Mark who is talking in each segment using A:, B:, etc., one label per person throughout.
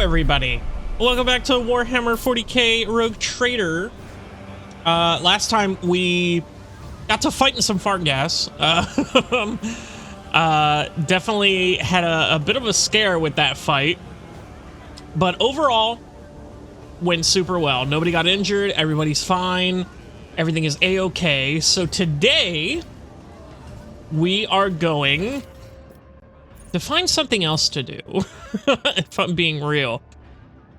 A: everybody. Welcome back to Warhammer 40K Rogue Trader. Last time we got to fight in some fart gas. Definitely had a bit of a scare with that fight. But overall, went super well. Nobody got injured. Everybody's fine. Everything is a-okay. So today, we are going to find something else to do, if I'm being real.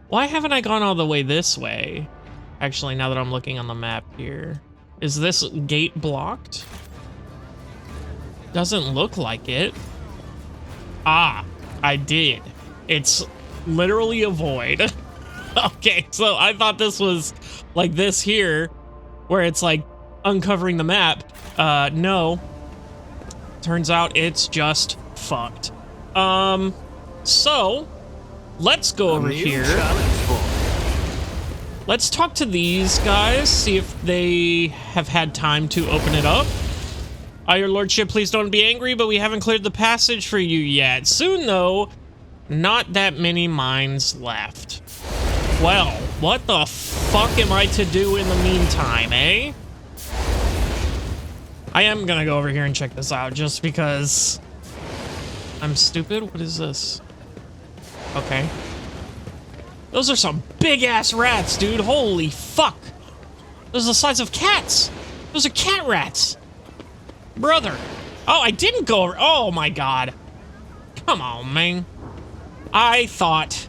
A: Why haven't I gone all the way this way? Actually, now that I'm looking on the map here. Is this gate blocked? Doesn't look like it. Ah, I did. It's literally a void. Okay, so I thought this was like this here, where it's like uncovering the map. No. Turns out it's just fucked. So let's go over here. Let's talk to these guys, see if they have had time to open it up. Your lordship, please don't be angry, but we haven't cleared the passage for you yet. Soon, though, not that many mines left. Well, what the fuck am I to do in the meantime, eh? I am gonna go over here and check this out, just because I'm stupid. What is this? Okay. Those are some big-ass rats, dude. Holy fuck. Those are the size of cats. Those are cat rats. Brother. Oh, I didn't go over. Oh, my God. Come on, man. I thought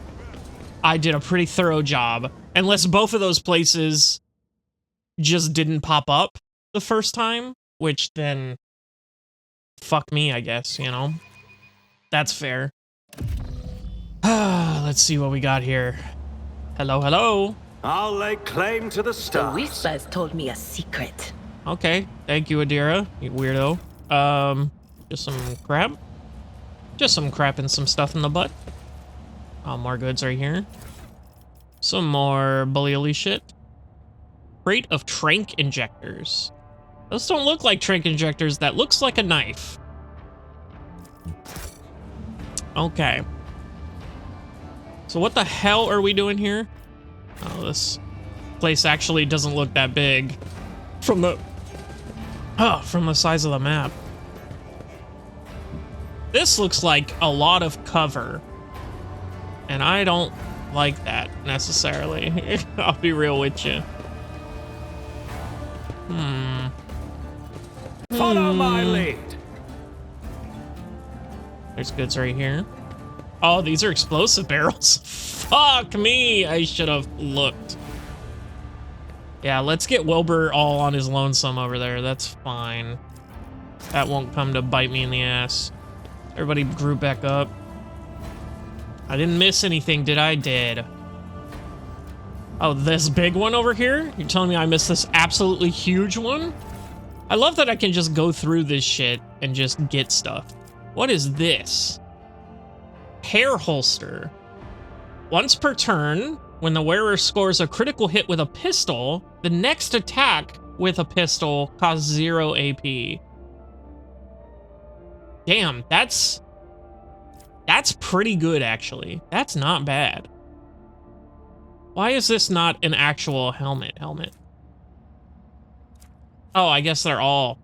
A: I did a pretty thorough job. Unless both of those places just didn't pop up the first time. Which then... fuck me, I guess, you know? That's fair. Let's see what we got here. Hello, hello.
B: I'll lay claim to the stars.
C: The whispers told me a secret.
A: Okay, thank you, Adira, you weirdo. Just some crap. Just some crap and some stuff in the butt. Oh, more goods right here. Some more bully shit. Crate of trank injectors. Those don't look like trank injectors. That looks like a knife. Okay. So what the hell are we doing here? Oh, this place actually doesn't look that big from the size of the map. This looks like a lot of cover, and I don't like that necessarily. I'll be real with you.
B: Follow my lead.
A: There's goods right here. Oh, these are explosive barrels. Fuck me, I should have looked. Yeah, let's get Wilbur all on his lonesome over there. That's fine. That won't come to bite me in the ass. Everybody group back up. I didn't miss anything, did I? Did. Oh, this big one over here? You're telling me I missed this absolutely huge one? I love that I can just go through this shit and just get stuff. What is this? Hair holster. Once per turn, when the wearer scores a critical hit with a pistol, the next attack with a pistol costs 0 AP. Damn, that's pretty good, actually. That's not bad. Why is this not an actual helmet? Oh, I guess they're all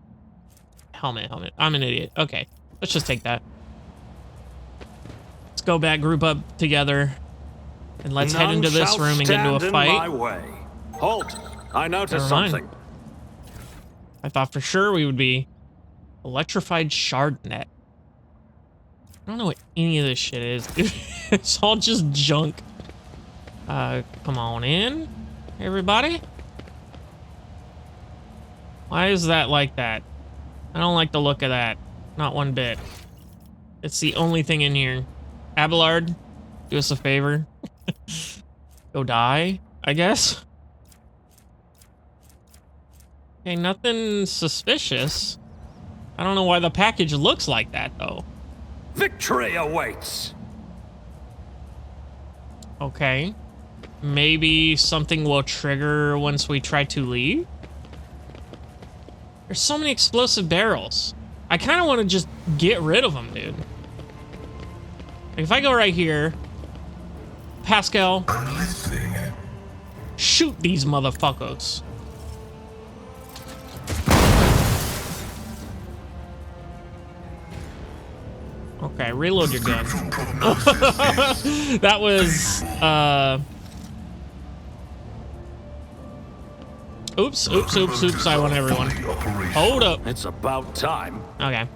A: helmet. I'm an idiot. Okay, let's just take that. Let's go back, group up together, and let's head into this room and get into a fight.
B: My way. Halt! I noticed something.
A: I thought for sure we would be electrified shard net. I don't know what any of this shit is, dude. It's all just junk. Come on in, everybody. Why is that like that? I don't like the look of that. Not one bit. It's the only thing in here. Abelard, do us a favor. Go die, I guess. Okay, nothing suspicious. I don't know why the package looks like that, though.
B: Victory awaits.
A: Okay. Maybe something will trigger once we try to leave? There's so many explosive barrels. I kind of want to just get rid of them, dude. If I go right here, Pascal. Shoot these motherfuckers. Okay, reload your gun. That was, Oops, I want everyone. Hold up.
B: It's about time.
A: Okay.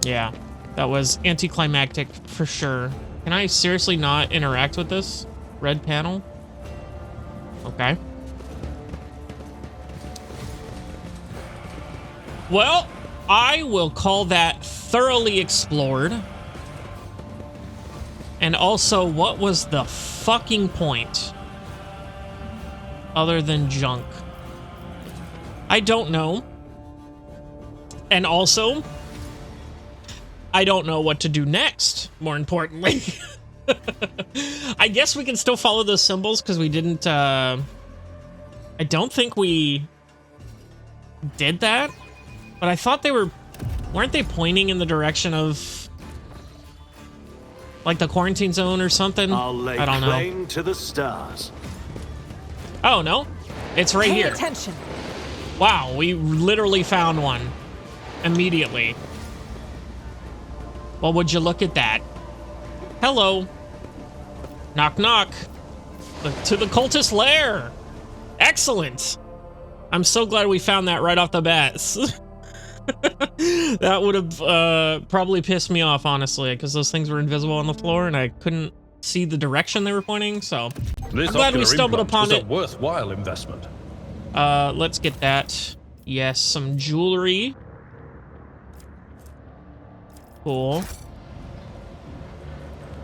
A: Yeah, that was anticlimactic for sure. Can I seriously not interact with this red panel? Okay. Well, I will call that thoroughly explored. And also, what was the fucking point? Other than junk. I don't know. And also, I don't know what to do next, more importantly. I guess we can still follow those symbols because we didn't, I don't think we did that, but I thought they weren't they pointing in the direction of like the quarantine zone or something?
B: I'll lay
A: I don't know.
B: claim to the stars.
A: Oh, no, it's right here.
C: Pay attention.
A: Wow, we literally found one immediately. Well, would you look at that? Hello. Knock, knock. To the cultist lair. Excellent. I'm so glad we found that right off the bat. That would have probably pissed me off, honestly, because those things were invisible on the floor and I couldn't see the direction they were pointing, so I'm glad we stumbled upon it.
D: A worthwhile investment.
A: Let's get that. Yes, some jewelry. Cool.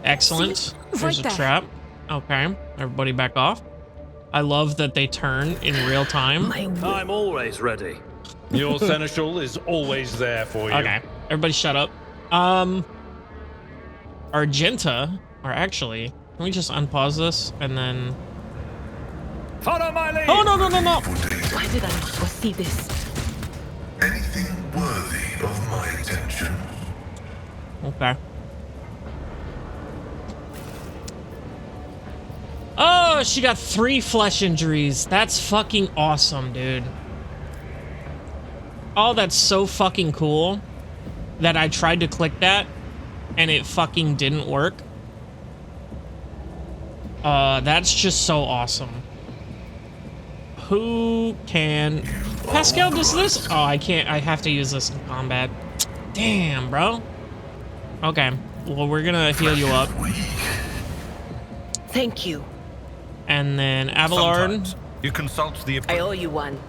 A: Excellent.
C: See?
A: There's
C: Right
A: a
C: there.
A: trap. Okay, everybody back off. I love that they turn in real time.
C: My
B: I'm always ready.
D: Your seneschal is always there for you.
A: Okay, everybody shut up. Argenta, or actually, can we just unpause this and then...
B: Follow my lead.
A: Oh, no, no, no, no!
C: Why did I not foresee this?
E: Anything worthy of my attention.
A: Okay. Oh, she got 3 flesh injuries. That's fucking awesome, dude. Oh, that's so fucking cool that I tried to click that and it fucking didn't work. That's just so awesome. Who can... Pascal does this? Oh, I can't. I have to use this in combat. Damn, bro. Okay. Well, we're gonna heal you up.
C: Thank you.
A: And then Abelard.
D: Sometimes you consult the...
C: I owe you one.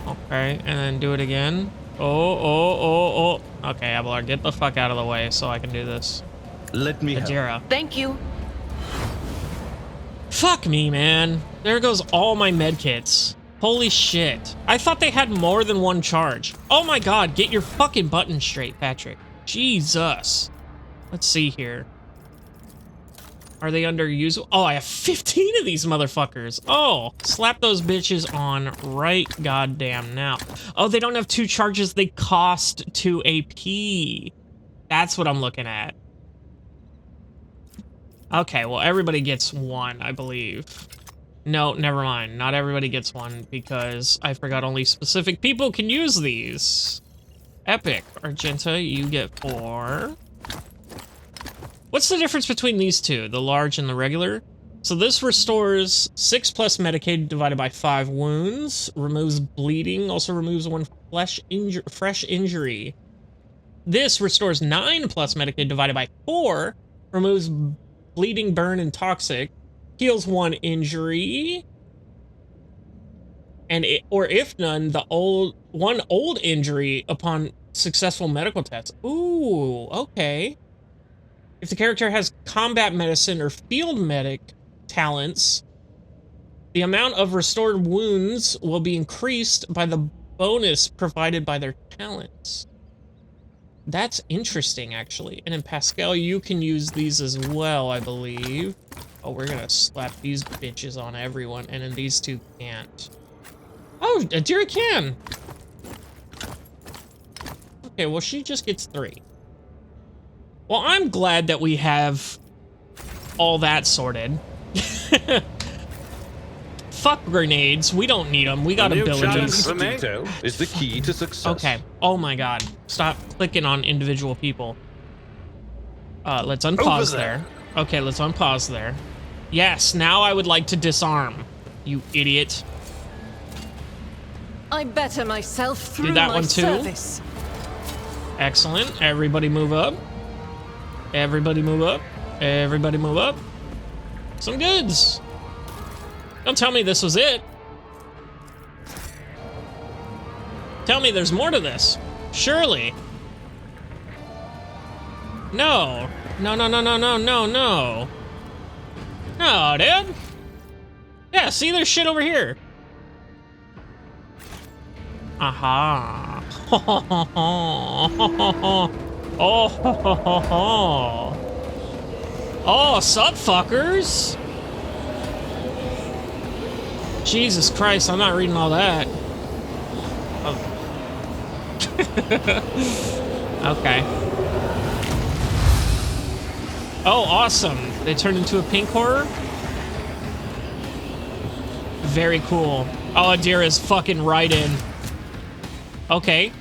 A: Okay, and then do it again. Oh. Okay, Abelard, get the fuck out of the way so I can do this.
D: Let me help.
A: Adira.
C: Thank you.
A: Fuck me, man. There goes all my medkits. Holy shit. I thought they had more than one charge. Oh my god, get your fucking button straight, Patrick. Jesus. Let's see here. Are they underusable? Oh, I have 15 of these motherfuckers. Oh, slap those bitches on right goddamn now. Oh, they don't have 2 charges. They cost 2 AP. That's what I'm looking at. Okay, well, everybody gets 1, I believe. No, never mind. Not everybody gets 1 because I forgot only specific people can use these. Epic. Argenta, you get 4. What's the difference between these two, the large and the regular? So this restores 6 plus Medicaid divided by 5 wounds, removes bleeding, also removes 1 fresh injury. This restores 9 plus Medicaid divided by 4, removes bleeding, burn, and toxic, heals 1 injury, and or if none, one old injury upon successful medical tests. Ooh, okay. If the character has combat medicine or field medic talents, the amount of restored wounds will be increased by the bonus provided by their talents. That's interesting, actually. And in Pascal, you can use these as well, I believe. Oh, we're gonna slap these bitches on everyone, and then these 2 can't. Oh, Adira can! Okay, well, she just gets 3. Well, I'm glad that we have all that sorted. Fuck grenades. We don't need them. We got
B: new
A: abilities.
B: challenge.
D: Detail is the key to success.
A: Okay. Oh my god. Stop clicking on individual people. Let's unpause there. Okay, let's unpause there. Yes, now I would like to disarm. You idiot.
C: I better myself through
A: Did that
C: my
A: one too?
C: service.
A: Excellent. Everybody move up. Everybody move up. Everybody move up. Some goods. Don't tell me this was it. Tell me there's more to this. Surely. No. No, no, no, no, no, no, no. No, dude. Yeah, see, there's shit over here. Aha. Oh, sup, fuckers? Jesus Christ, I'm not reading all that. Oh. Okay. Oh, awesome. They turned into a pink horror? Very cool. Oh, Adira's fucking right in. Okay.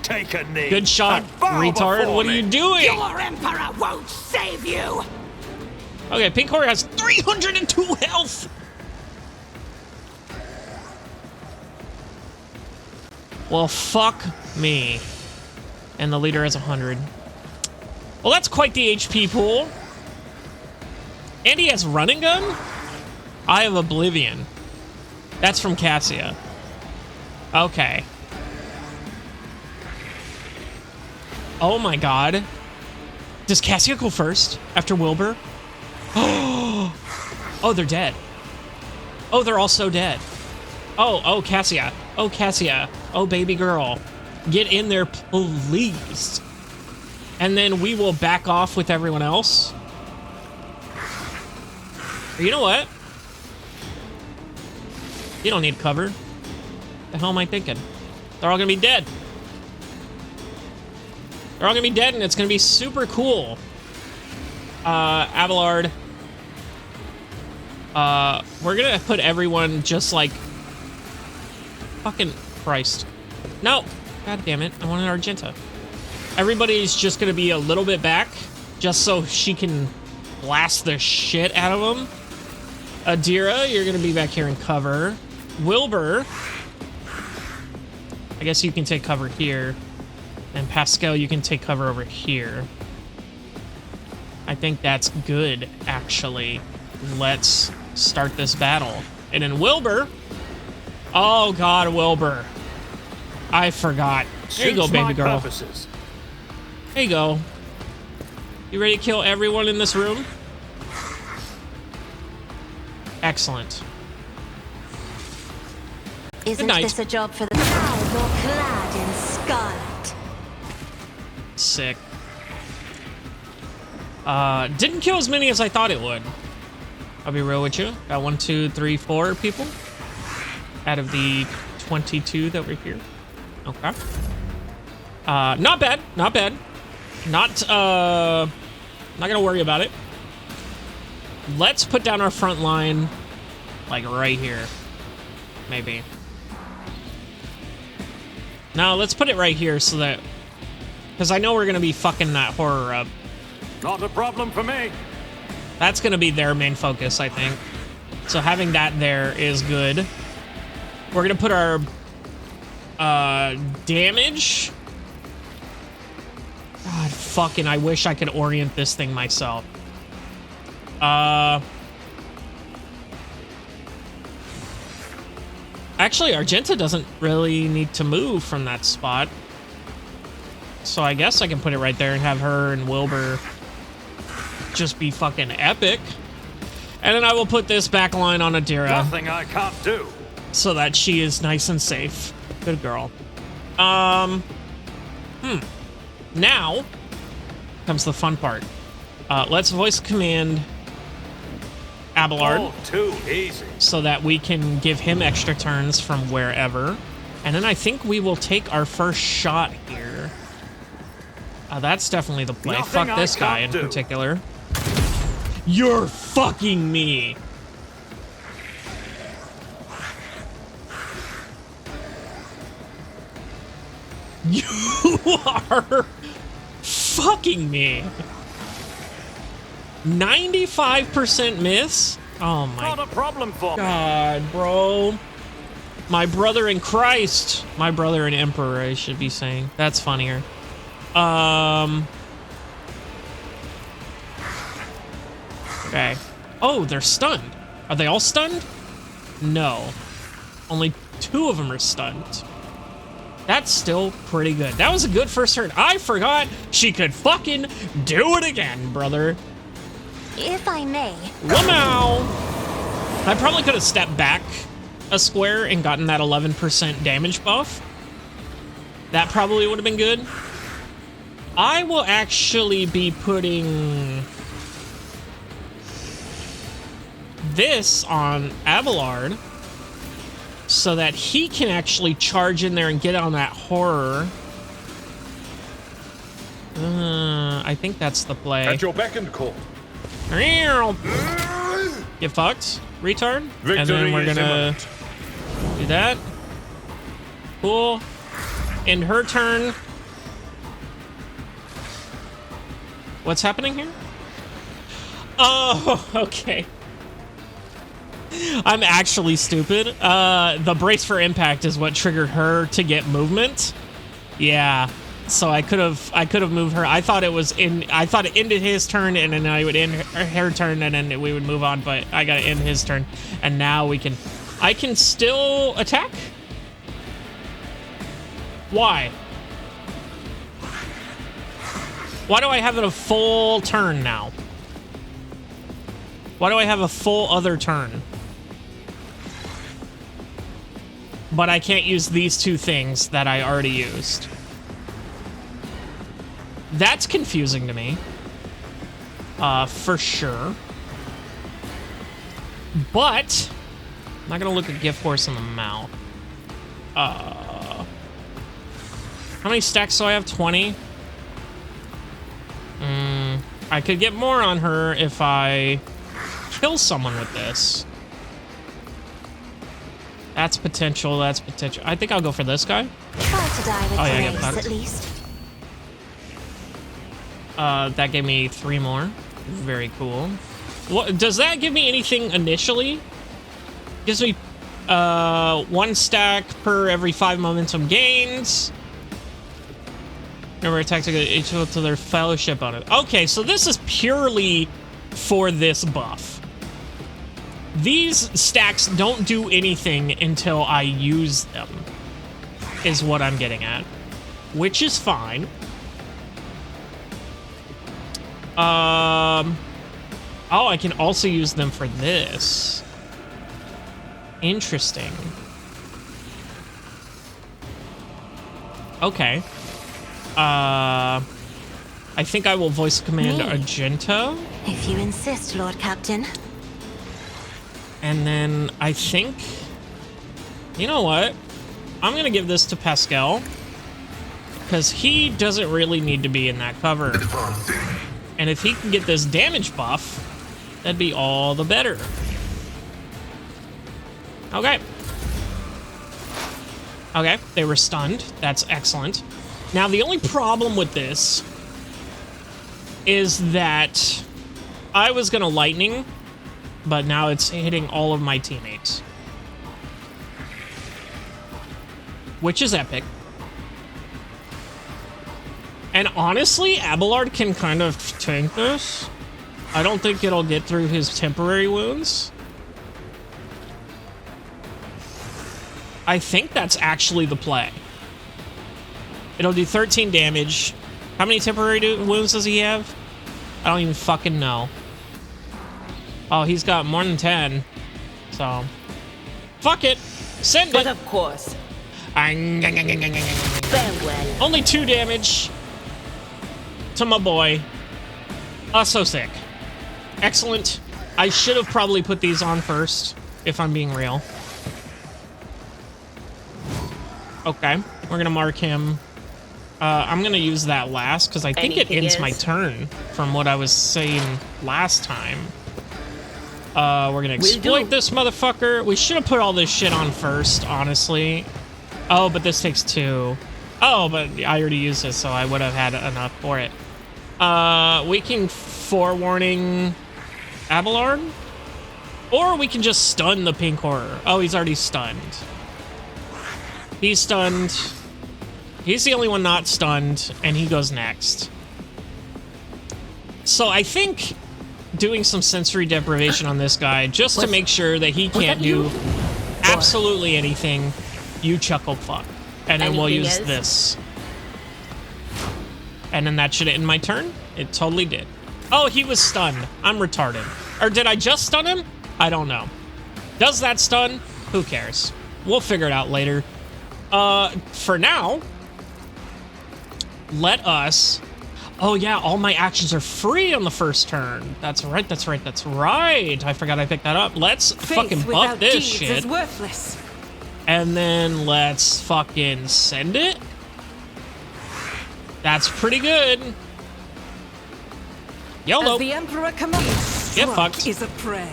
B: Take a knee.
A: Good shot,
B: and bow
A: retard.
B: before
A: What are
B: me.
A: you doing?
C: Your emperor won't save you.
A: Okay, pink horror has 302 health. Well, fuck me. And the leader has 100. Well, that's quite the HP pool. And he has running gun? Eye of Oblivion. That's from Cassia. Okay. Oh my god. Does Cassia go first after Wilbur? Oh, they're dead. Oh, they're all so dead. Oh, Cassia. Oh, Cassia. Oh, baby girl. Get in there, please. And then we will back off with everyone else. You know what? You don't need cover. The hell am I thinking? They're all gonna be dead. They're all gonna be dead, and it's gonna be super cool. Abelard. We're gonna put everyone just like... Fucking Christ. No! God damn it, I wanted Argenta. Everybody's just gonna be a little bit back, just so she can blast the shit out of them. Adira, you're gonna be back here in cover. Wilbur, I guess you can take cover here. And Pascal, you can take cover over here. I think that's good, actually. Let's start this battle. And then Wilbur. Oh god, Wilbur. I forgot. There you go, baby girl.
B: Purposes.
A: There you go. You ready to kill everyone in this room? Excellent.
F: Isn't
A: night.
F: this a job for the now you're clad in scarlet?
A: Sick. Didn't kill as many as I thought it would. I'll be real with you. Got 1, 2, 3, 4 people out of the 22 that were here. Okay. Not bad. Not bad. Not gonna worry about it. Let's put down our front line, like right here. Maybe. No, let's put it right here so that... Because I know we're gonna be fucking that horror up.
B: Not a problem for me.
A: That's gonna be their main focus, I think. So having that there is good. We're gonna put our damage. God, fucking, I wish I could orient this thing myself. Actually, Argenta doesn't really need to move from that spot. So I guess I can put it right there and have her and Wilbur just be fucking epic. And then I will put this back line on Adira.
B: Nothing I can't do.
A: So that she is nice and safe. Good girl. Now comes the fun part. Let's voice command Abelard.
B: Oh, too easy.
A: So that we can give him extra turns from wherever. And then I think we will take our first shot here. That's definitely the play.
B: Nothing
A: Fuck this
B: I
A: guy in
B: can't do.
A: particular. You're fucking me. You are fucking me. 95% miss? Oh my
B: Not a problem for me.
A: God, bro. My brother in Christ. My brother in Emperor, I should be saying. That's funnier. Okay. Oh, they're stunned. Are they all stunned? No. Only 2 of them are stunned. That's still pretty good. That was a good first turn. I forgot she could fucking do it again, brother.
F: If I may.
A: Lamau. I probably could have stepped back a square and gotten that 11% damage buff. That probably would have been good. I will actually be putting this on Abelard so that he can actually charge in there and get on that horror. I think that's the play.
D: At your beck and call.
A: Get fucked, retard.
D: Victory
A: and then we're
D: is
A: gonna
D: imminent.
A: do that. Cool. End her turn. What's happening here? Oh, okay. I'm actually stupid. The brace for impact is what triggered her to get movement. Yeah. So I could have moved her. I thought it ended his turn and then I would end her turn and then we would move on, but I gotta end his turn. And now I can still attack? Why? Why do I have a full turn now? Why do I have a full other turn? But I can't use these 2 things that I already used. That's confusing to me. For sure. But I'm not gonna look at Gift Horse in the mouth. How many stacks do I have? 20? I could get more on her if I kill someone with this. That's potential, that's potential. I think I'll go for this guy.
F: Try to die with
A: Oh, yeah,
F: grace,
A: get
F: at least.
A: That gave me 3 more. Very cool. What does that give me anything initially? Gives me 1 stack per every 5 momentum gains. Number of attacks equal to their fellowship on it. Okay, so this is purely for this buff. These stacks don't do anything until I use them, is what I'm getting at, which is fine. Oh, I can also use them for this. Interesting. Okay. I think I will voice command
F: Me?
A: Argento.
F: If you insist, Lord Captain.
A: And then I think, you know what? I'm gonna give this to Pascal because he doesn't really need to be in that cover. And if he can get this damage buff, that'd be all the better. Okay. Okay, they were stunned. That's excellent. Now, the only problem with this is that I was gonna lightning, but now it's hitting all of my teammates. Which is epic. And honestly, Abelard can kind of tank this. I don't think it'll get through his temporary wounds. I think that's actually the play. It'll do 13 damage. How many temporary wounds does he have? I don't even fucking know. Oh, he's got more than 10. So, fuck it. Send
C: But
A: it.
C: of course,
A: Farewell. Only 2 damage to my boy. So sick. Excellent. I should have probably put these on first, if I'm being real. Okay, we're gonna mark him I'm gonna use that last because I think it
C: Anything
A: ends my
C: else?
A: turn from what I was saying last time. We're gonna exploit this motherfucker. We should have put all this shit on first, honestly. Oh, but this takes 2. Oh, but I already used it, so I would have had enough for it. We can forewarning Abelard, or we can just stun the pink horror. Oh, he's already stunned. He's stunned. He's the only one not stunned, and he goes next. So I think doing some sensory deprivation on this guy just to make sure that he can't do absolutely anything. You chuckle fuck. And then we'll use this. And then that should end my turn. It totally did. Oh, he was stunned. I'm retarded. Or did I just stun him? I don't know. Does that stun? Who cares? We'll figure it out later. For now, let us... Oh yeah, all my actions are free on the first turn. That's right, that's right, that's right. I forgot I picked that up. Let's fucking buff this shit.
C: Is worthless.
A: And then let's fucking send it. That's pretty good. YOLO.
C: As the Emperor commands,
A: Get fucked.
C: is a prayer.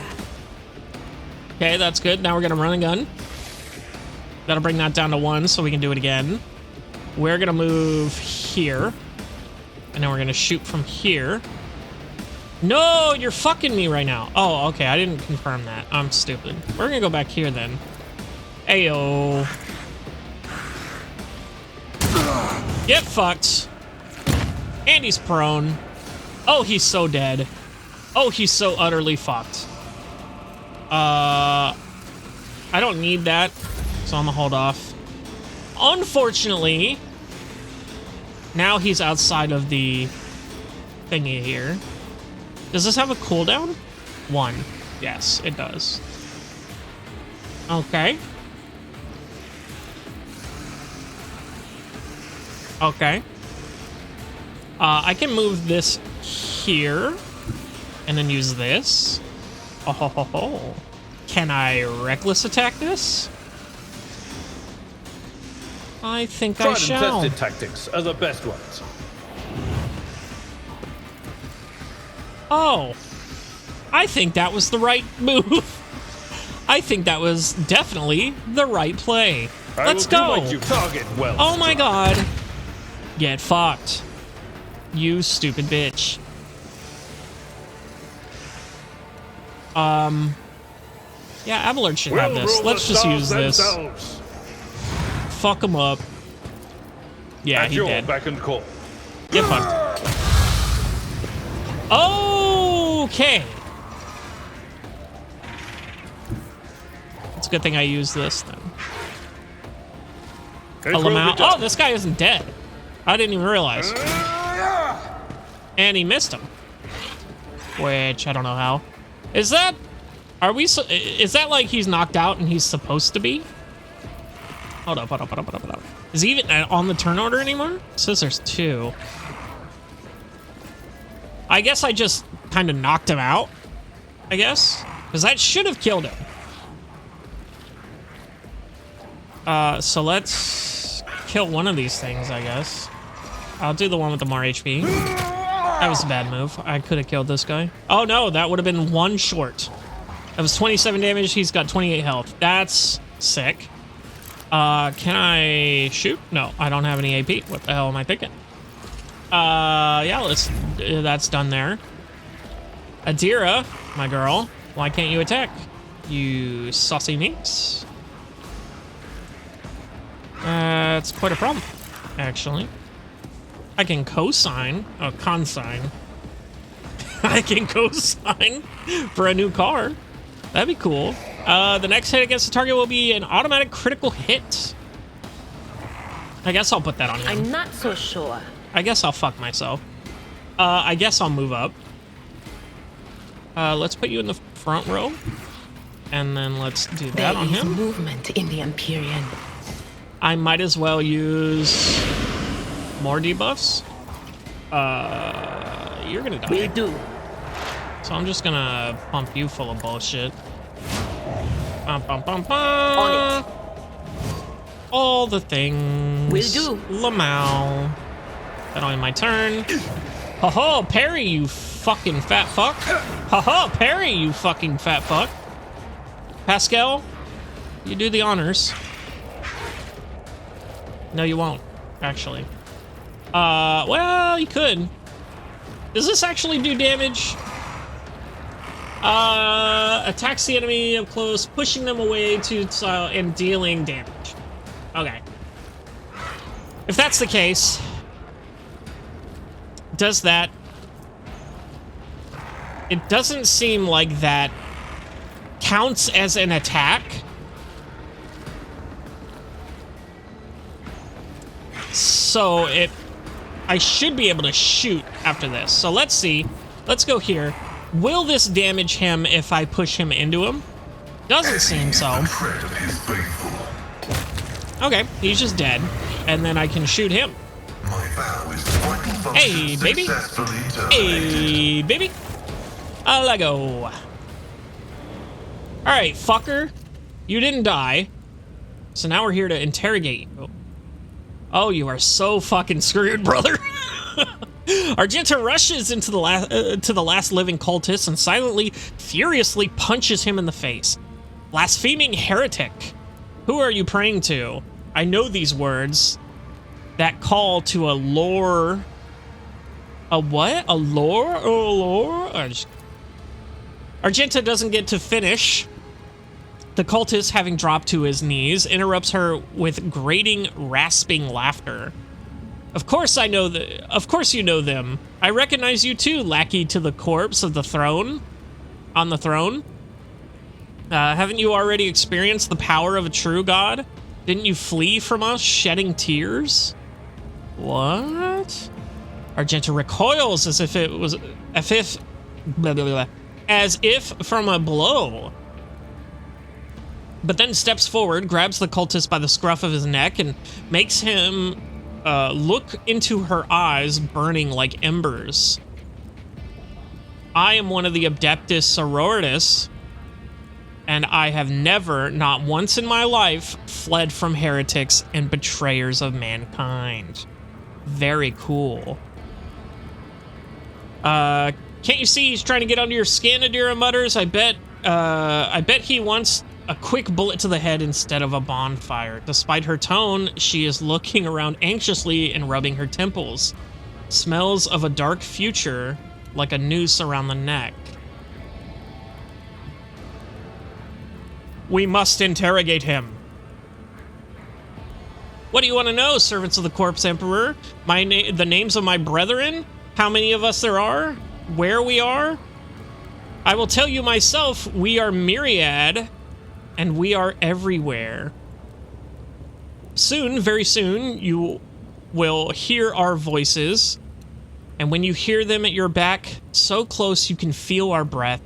A: Okay, that's good. Now we're gonna run a gun. That'll bring that down to 1 so we can do it again. We're gonna move here. And then we're gonna shoot from here. No, you're fucking me right now. Oh, okay, I didn't confirm that. I'm stupid. We're gonna go back here then. Ayo. Get fucked. And he's prone. Oh, he's so dead. Oh, he's so utterly fucked. I don't need that, so I'm gonna hold off. Unfortunately, now he's outside of the thingy here. Does this have a cooldown? 1. Yes, it does. Okay. Okay. I can move this here and then use this. Oh, ho, ho, ho. Can I reckless attack this? I think I
D: Tried and
A: shall.
D: tested tactics are the best ones.
A: Oh, I think that was the right move. I think that was definitely the right play. Let's go.
D: I will do what you target well.
A: Oh my god. Get fucked. You stupid bitch. Yeah, Abelard should have this. Let's just use this. Fuck him up. Yeah,
D: At
A: he
D: your
A: did.
D: beck and call.
A: Get fucked. Okay. It's a good thing I used this then. Pull him out. Oh, this guy isn't dead. I didn't even realize. And he missed him. Which, I don't know how. Is that... Are we... Is that like he's knocked out and he's supposed to be? Hold up, hold up, hold up, hold up, hold up. Is he even on the turn order anymore? It says there's 2. I guess I just kind of knocked him out. I guess. Because that should have killed him. So let's kill one of these things, I guess. I'll do the one with the more HP. That was a bad move. I could have killed this guy. Oh no, that would have been 1 short. That was 27 damage. He's got 28 health. That's sick. Can I shoot? No, I don't have any AP. What the hell am I thinking? Yeah, let's... that's done there. Adira, my girl, why can't you attack? You saucy minx. It's quite a problem, actually. I can co-sign, consign. I can co-sign for a new car. That'd be cool. The next hit against the target will be an automatic critical hit. I guess I'll put that on him.
C: I'm not so sure.
A: I guess I'll fuck myself. I guess I'll move up. Let's put you in the front row. And then let's do that on him.
C: Movement in the Empyrean.
A: I might as well use more debuffs. You're gonna die.
C: Will do.
A: So I'm just gonna pump you full of bullshit. Bum, bum, bum, bum.
C: On it.
A: All the things.
C: Will do.
A: Lamau. That'll end my turn. Ho-ho, parry, you fucking fat fuck. Ho-ho, parry, you fucking fat fuck. Pascal, you do the honors. No, you won't, actually. Well, you could. Does this actually do damage? Attacks the enemy up close, pushing them away to and dealing damage. Okay. If that's the case, does that... It doesn't seem like that counts as an attack. So I should be able to shoot after this. So let's see. Let's go here. Will this damage him if I push him into him? Doesn't seem so. Okay, he's just dead. And then I can shoot him. Hey, baby. Hey, baby. Lego. Alright, fucker. You didn't die. So now we're here to interrogate you. Oh, you are so fucking screwed, brother. Argenta rushes into the last living cultist and silently, furiously punches him in the face. Blaspheming heretic. Who are you praying to? I know these words that call to a lore. A what? A lore? A lore? Argenta doesn't get to finish. The cultist, having dropped to his knees, interrupts her with grating, rasping laughter. Of course I know of course you know them. I recognize you too, lackey to the corpse of the throne. On the throne. Haven't you already experienced the power of a true god? Didn't you flee from us, shedding tears? What? Argenta recoils as if it was, blah, blah, blah, as if from a blow. But then steps forward, grabs the cultist by the scruff of his neck, and makes him look into her eyes, burning like embers. I am one of the Adeptus Sororitas, and I have never, not once in my life, fled from heretics and betrayers of mankind. Very cool. Can't you see he's trying to get under your skin, Adira mutters. I bet he wants a quick bullet to the head instead of a bonfire. Despite her tone, she is looking around anxiously and rubbing her temples. Smells of a dark future, like a noose around the neck. We must interrogate him. What do you want to know, servants of the Corpse Emperor? The names of my brethren? How many of us there are? Where we are? I will tell you myself, we are myriad, and we are everywhere. Soon, very soon, you will hear our voices, and when you hear them at your back, so close you can feel our breath,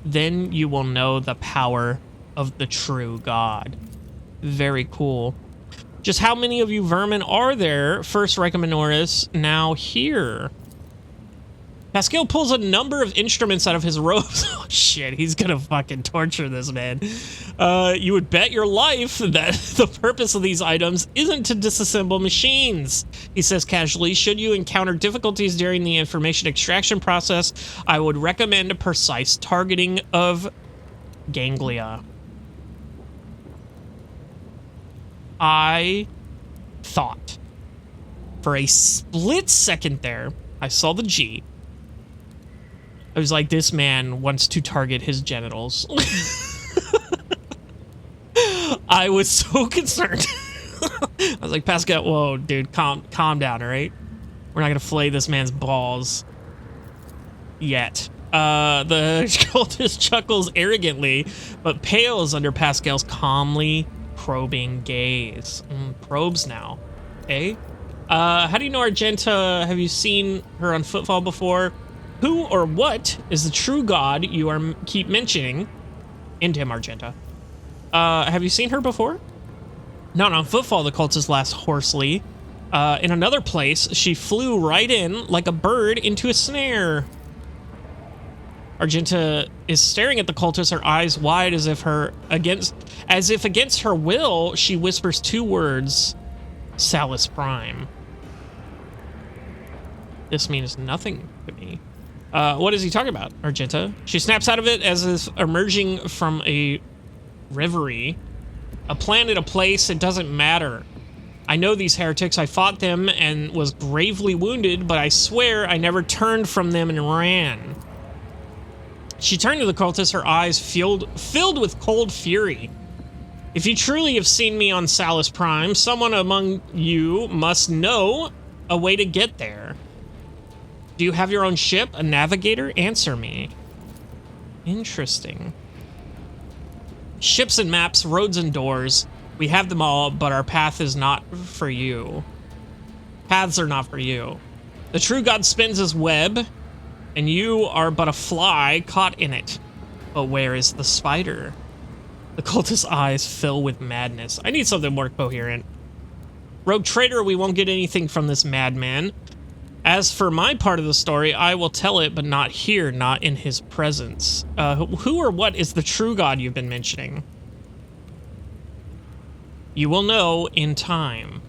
A: then you will know the power of the true God. Very cool. Just how many of you vermin are there? First Recommendorus, now here. Pascal pulls a number of instruments out of his robes. Oh shit, he's gonna fucking torture this man. You would bet your life that the purpose of these items isn't to disassemble machines. He says casually, should you encounter difficulties during the information extraction process, I would recommend a precise targeting of ganglia. I thought for a split second there, I saw the G. I was like, this man wants to target his genitals. I was so concerned. I was like, Pascal, whoa, dude, calm down, all right? We're not gonna flay this man's balls yet. The cultist chuckles arrogantly, but pales under Pascal's calmly probing gaze. Probes now, eh? How do you know Argenta? Have you seen her on Footfall before? Who or what is the true god you keep mentioning? Into him, Argenta. Have you seen her before? Not on Footfall, the cultist laughs hoarsely. In another place, she flew right in like a bird into a snare. Argenta is staring at the cultist, her eyes wide as if against her will, she whispers two words, Salus Prime. This means nothing to me. What is he talking about, Argenta? She snaps out of it as if emerging from a reverie. A planet, a place, it doesn't matter. I know these heretics. I fought them and was gravely wounded, but I swear I never turned from them and ran. She turned to the cultist, her eyes filled with cold fury. If you truly have seen me on Salus Prime, someone among you must know a way to get there. Do you have your own ship, a navigator? Answer me. Interesting. Ships and maps, roads and doors. We have them all, but our path is not for you. Paths are not for you. The true God spins his web, and you are but a fly caught in it. But where is the spider? The cultist's eyes fill with madness. I need something more coherent. Rogue traitor, we won't get anything from this madman. As for my part of the story, I will tell it, but not here, not in his presence. Who or what is the true God you've been mentioning? You will know in time.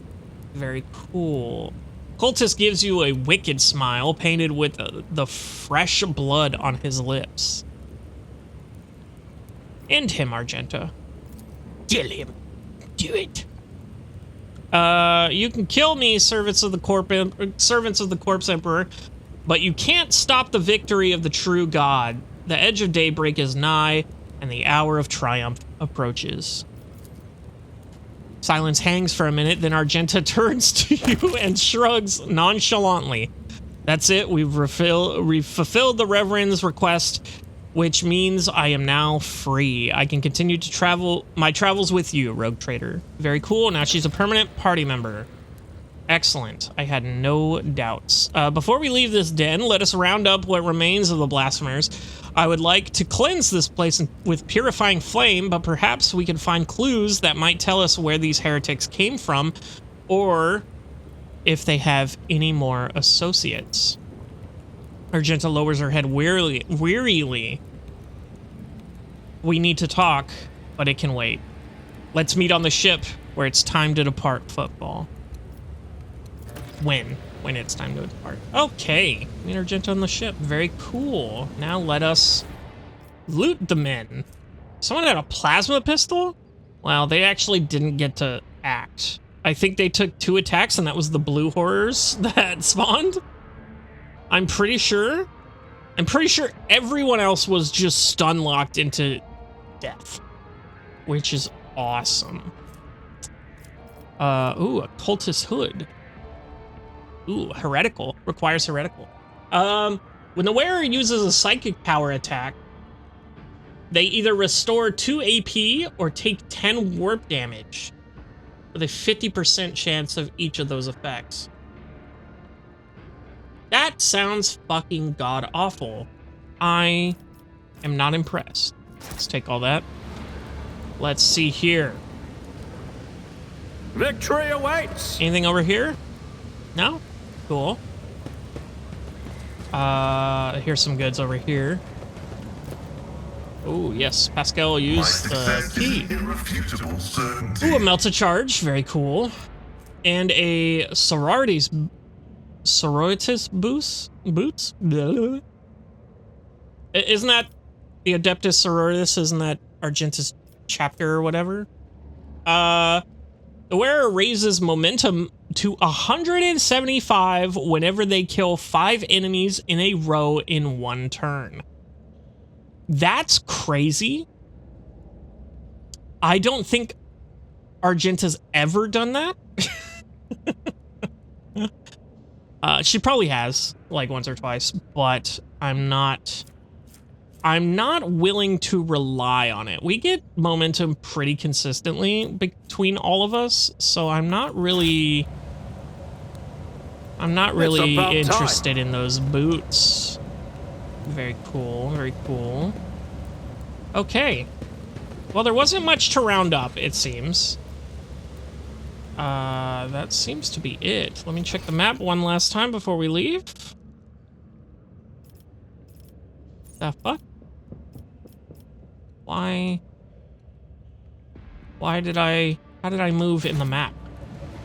A: Very cool. Cultist gives you a wicked smile, painted with the fresh blood on his lips. End him, Argenta. Kill him. Do it. You can kill me, servants of the corpse emperor, but you can't stop the victory of the true God. The edge of daybreak is nigh, and the hour of triumph approaches. Silence hangs for a minute, then Argenta turns to you and shrugs nonchalantly. That's it, we've fulfilled the Reverend's request, which means I am now free. I can continue to travel my travels with you, rogue trader. Very cool. Now she's a permanent party member. Excellent. I had no doubts. Before we leave this den, let us round up what remains of the blasphemers. I would like to cleanse this place with purifying flame, but perhaps we can find clues that might tell us where these heretics came from, or if they have any more associates. Argenta lowers her head wearily. We need to talk, but it can wait. Let's meet on the ship where it's time to depart, football. When it's time to depart. Okay, meet Argenta on the ship. Very cool. Now let us loot the men. Someone had a plasma pistol? Well, they actually didn't get to act. I think they took 2 attacks and that was the blue horrors that spawned. I'm pretty sure everyone else was just stun locked into death, which is awesome. Ooh, a cultist hood. Ooh, heretical. Requires heretical. When the wearer uses a psychic power attack, they either restore 2 AP or take 10 warp damage with a 50% chance of each of those effects. That sounds fucking god-awful. I am not impressed. Let's take all that. Let's see here.
B: Victory awaits!
A: Anything over here? No? Cool. Here's some goods over here. Oh, yes. Pascal used the key. Ooh, a melted charge. Very cool. And a sororitas boots? Blah. Isn't that the Adeptus Sororitas? Isn't that Argenta's chapter or whatever? The wearer raises momentum to 175 whenever they kill 5 enemies in a row in 1 turn. That's crazy. I don't think Argenta's ever done that. She probably has, like, once or twice, but I'm not willing to rely on it. We get momentum pretty consistently between all of us, so I'm not really interested in those boots. Very cool, very cool. Okay. Well, there wasn't much to round up, it seems. That seems to be it. Let me check the map one last time before we leave. The fuck? How did I move in the map?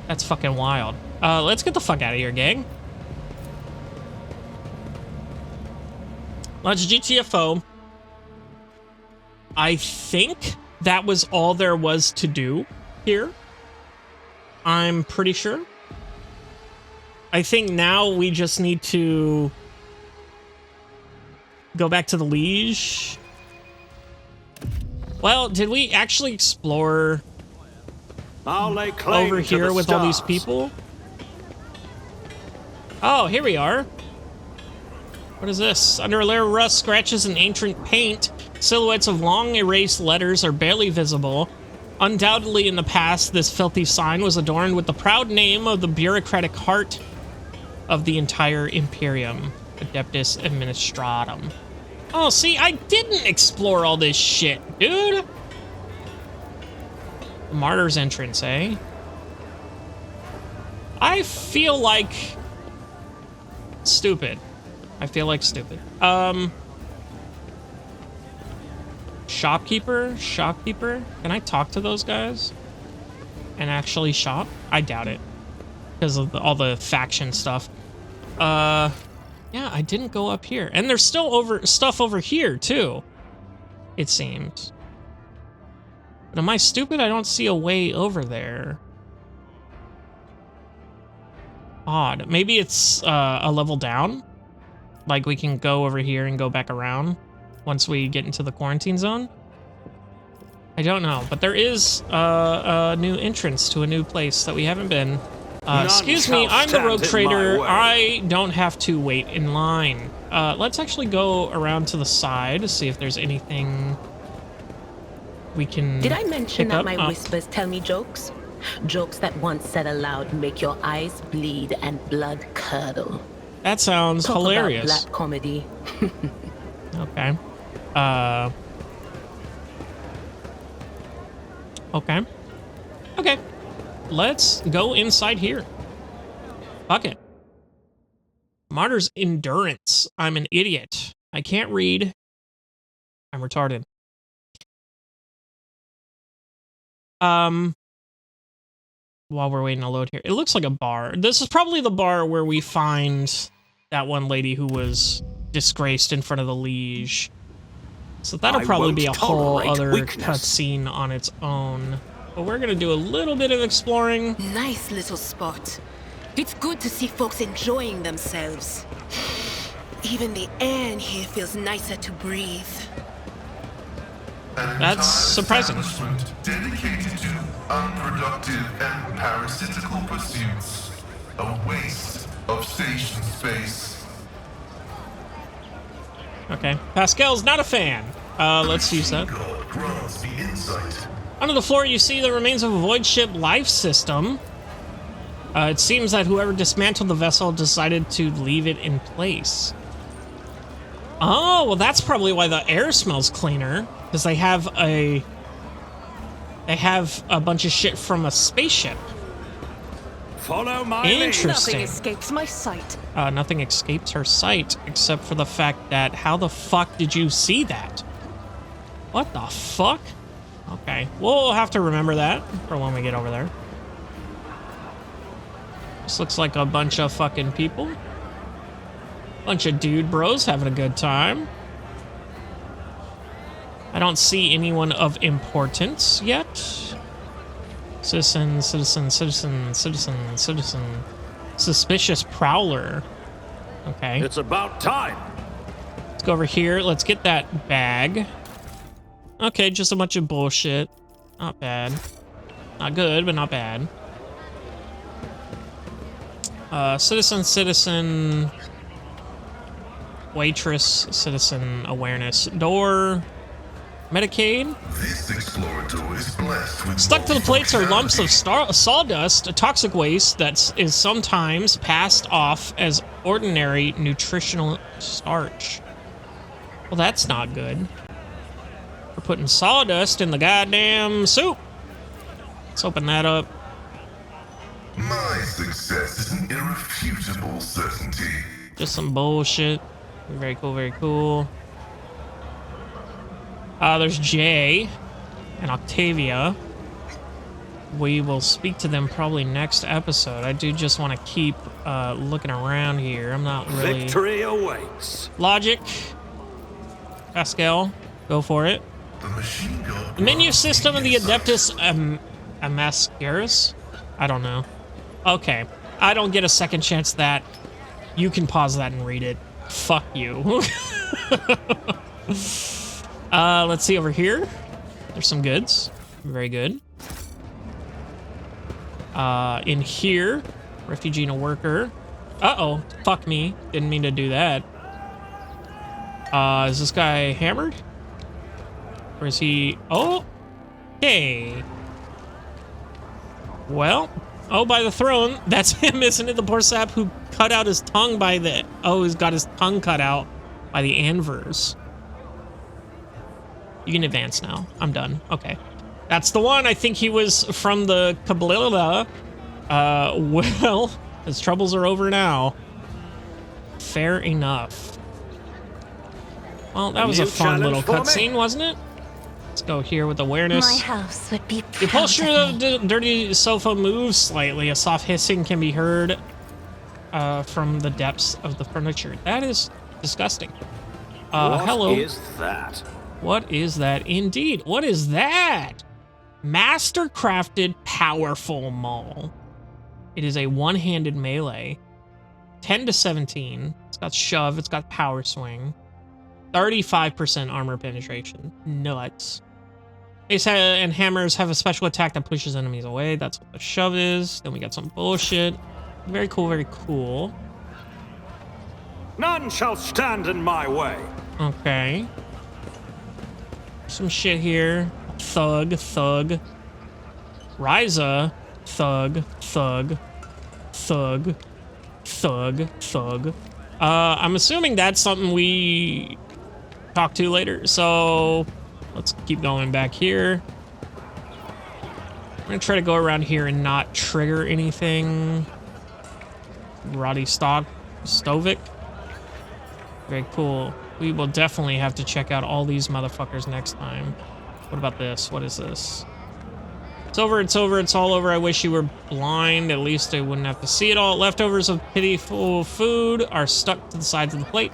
A: That's fucking wild. Let's get the fuck out of here, gang. Let's GTFO. I think that was all there was to do here. I'm pretty sure. I think now we just need to go back to the Liege. Well, did we actually explore
B: I'll lay claim
A: over
B: to
A: here
B: the
A: with all these
B: stars.
A: people? Oh, here we are. What is this? Under a layer of rust, scratches, and ancient paint, silhouettes of long erased letters are barely visible. Undoubtedly, in the past, this filthy sign was adorned with the proud name of the bureaucratic heart of the entire Imperium, Adeptus Administratum. Oh, see, I didn't explore all this shit, dude. The Martyr's entrance, eh? I feel like stupid. I feel like stupid. Shopkeeper? Can I talk to those guys and actually shop? I doubt it because of all the faction stuff. Yeah, I didn't go up here. And there's still stuff over here too, it seems. But am I stupid? I don't see a way over there. Odd. Maybe it's a level down? Like we can go over here and go back around once we get into the quarantine zone? I don't know, but there is a new entrance to a new place that we haven't been. Excuse me, I'm the rogue trader. I don't have to wait in line. Let's actually go around to the side to see if there's anything we can
C: Did I mention
A: pick
C: that
A: up?
C: my whispers tell me jokes? Jokes that once said aloud make your eyes bleed and blood curdle.
A: That sounds
C: Talk
A: hilarious.
C: about black comedy.
A: Okay. Okay. Okay. Let's go inside here. Fuck it. Martyr's Endurance. I'm an idiot. I can't read. I'm retarded. While we're waiting to load here. It looks like a bar. This is probably the bar where we find that one lady who was disgraced in front of the Liege. So that'll probably be a whole other cutscene on its own. But we're gonna do a little bit of exploring.
C: Nice little spot. It's good to see folks enjoying themselves. Even the air in here feels nicer to breathe.
A: That's surprising.
E: Establishment dedicated to unproductive and parasitical pursuits. A waste of station space.
A: Okay. Pascal's not a fan. Let's use that.
E: God grants me insight.
A: Under the floor, you see the remains of a void ship life system. It seems that whoever dismantled the vessel decided to leave it in place. Oh, well, that's probably why the air smells cleaner, because they have a bunch of shit from a spaceship.
B: Follow my lead.
A: Interesting.
C: Nothing escapes my sight.
A: Nothing escapes her sight, except for the fact that how the fuck did you see that? What the fuck? Okay, we'll have to remember that for when we get over there. This looks like a bunch of fucking people. Bunch of dude bros having a good time. I don't see anyone of importance yet. Citizen. Suspicious prowler. Okay.
B: It's about time.
A: Let's go over here. Let's get that bag. Okay, just a bunch of bullshit. Not bad. Not good, but not bad. Citizen. Waitress. Citizen awareness. Door. Medicaid.
E: This explorator is blessed with
A: Stuck to the plates are lumps of sawdust, a toxic waste that is sometimes passed off as ordinary nutritional starch. Well, that's not good. We're putting sawdust in the goddamn soup. Let's open that up.
E: My success is an irrefutable certainty.
A: Just some bullshit. Very cool, very cool. There's Jay and Octavia. We will speak to them probably next episode. I do just want to keep looking around here. I'm not really...
B: Victory awaits.
A: Logic. Pascal, go for it.
E: The machine gun.
A: The menu system of the Adeptus Amascaris? I don't know. Okay, I don't get a second chance at that. You can pause that and read it. Fuck you. Let's see over here. There's some goods. Very good. In here, refugee and a worker. Uh-oh, fuck me. Didn't mean to do that. Is this guy hammered? Or is he... Oh! Hey! Well, oh, by the throne. That's him, isn't it? The poor sap who cut out his tongue by the... Oh, he's got his tongue cut out by the anvers. You can advance now. I'm done. Okay. That's the one. I think he was from the Kablila. Well, his troubles are over now. Fair enough. Well, that was a fun little cutscene, wasn't it? Let's go here with awareness.
F: My house would be
A: The upholstery of the dirty sofa moves slightly. A soft hissing can be heard from the depths of the furniture. That is disgusting. Hello.
B: What is that?
A: What is that indeed? What is that? Master-crafted powerful maul. It is a one-handed melee. 10 to 17. It's got shove. It's got power swing. 35% armor penetration. Nuts. Ace and hammers have a special attack that pushes enemies away. That's what the shove is. Then we got some bullshit. Very cool, very cool.
B: None shall stand in my way.
A: Okay. Some shit here. Thug, thug. Ryza. Thug, thug. Thug. Thug, thug. I'm assuming that's something we talk to later, so let's keep going back here. I'm gonna try to go around here and not trigger anything. Roddy Stovic. Very cool. We will definitely have to check out all these motherfuckers next time. What about this? What is this? It's over, it's over, it's all over. I wish you were blind. At least I wouldn't have to see it all. Leftovers of pitiful food are stuck to the sides of the plate.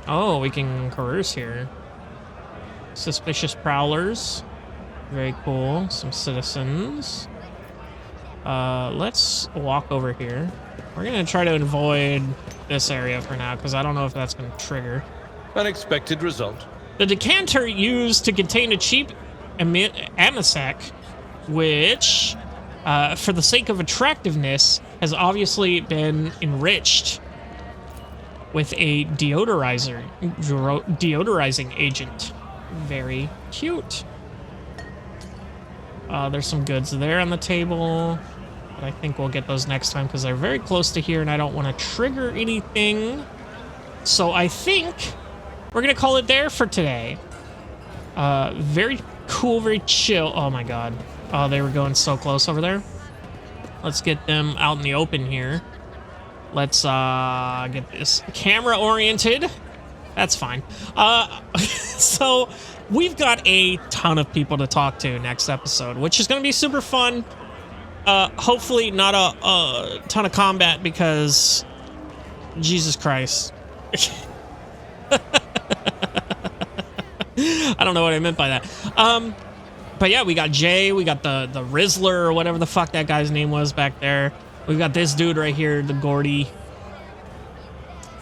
A: Oh, we can coerce here. Suspicious prowlers. Very cool. Some citizens. Let's walk over here. We're gonna try to avoid this area for now, because I don't know if that's gonna trigger.
D: Unexpected result.
A: The decanter used to contain a cheap Amasac, which, for the sake of attractiveness, has obviously been enriched with a deodorizing agent. Very cute. There's some goods there on the table, but I think we'll get those next time because they're very close to here and I don't want to trigger anything. So I think we're going to call it there for today. Very cool, very chill. Oh my god. Oh, they were going so close over there. Let's get them out in the open here. Let's get this camera oriented. That's fine. So we've got a ton of people to talk to next episode, which is going to be super fun. Hopefully not a ton of combat because Jesus Christ. I don't know what I meant by that. But yeah, we got Jay, we got the Rizzler or whatever the fuck that guy's name was back there. We've got this dude right here, the Gordy.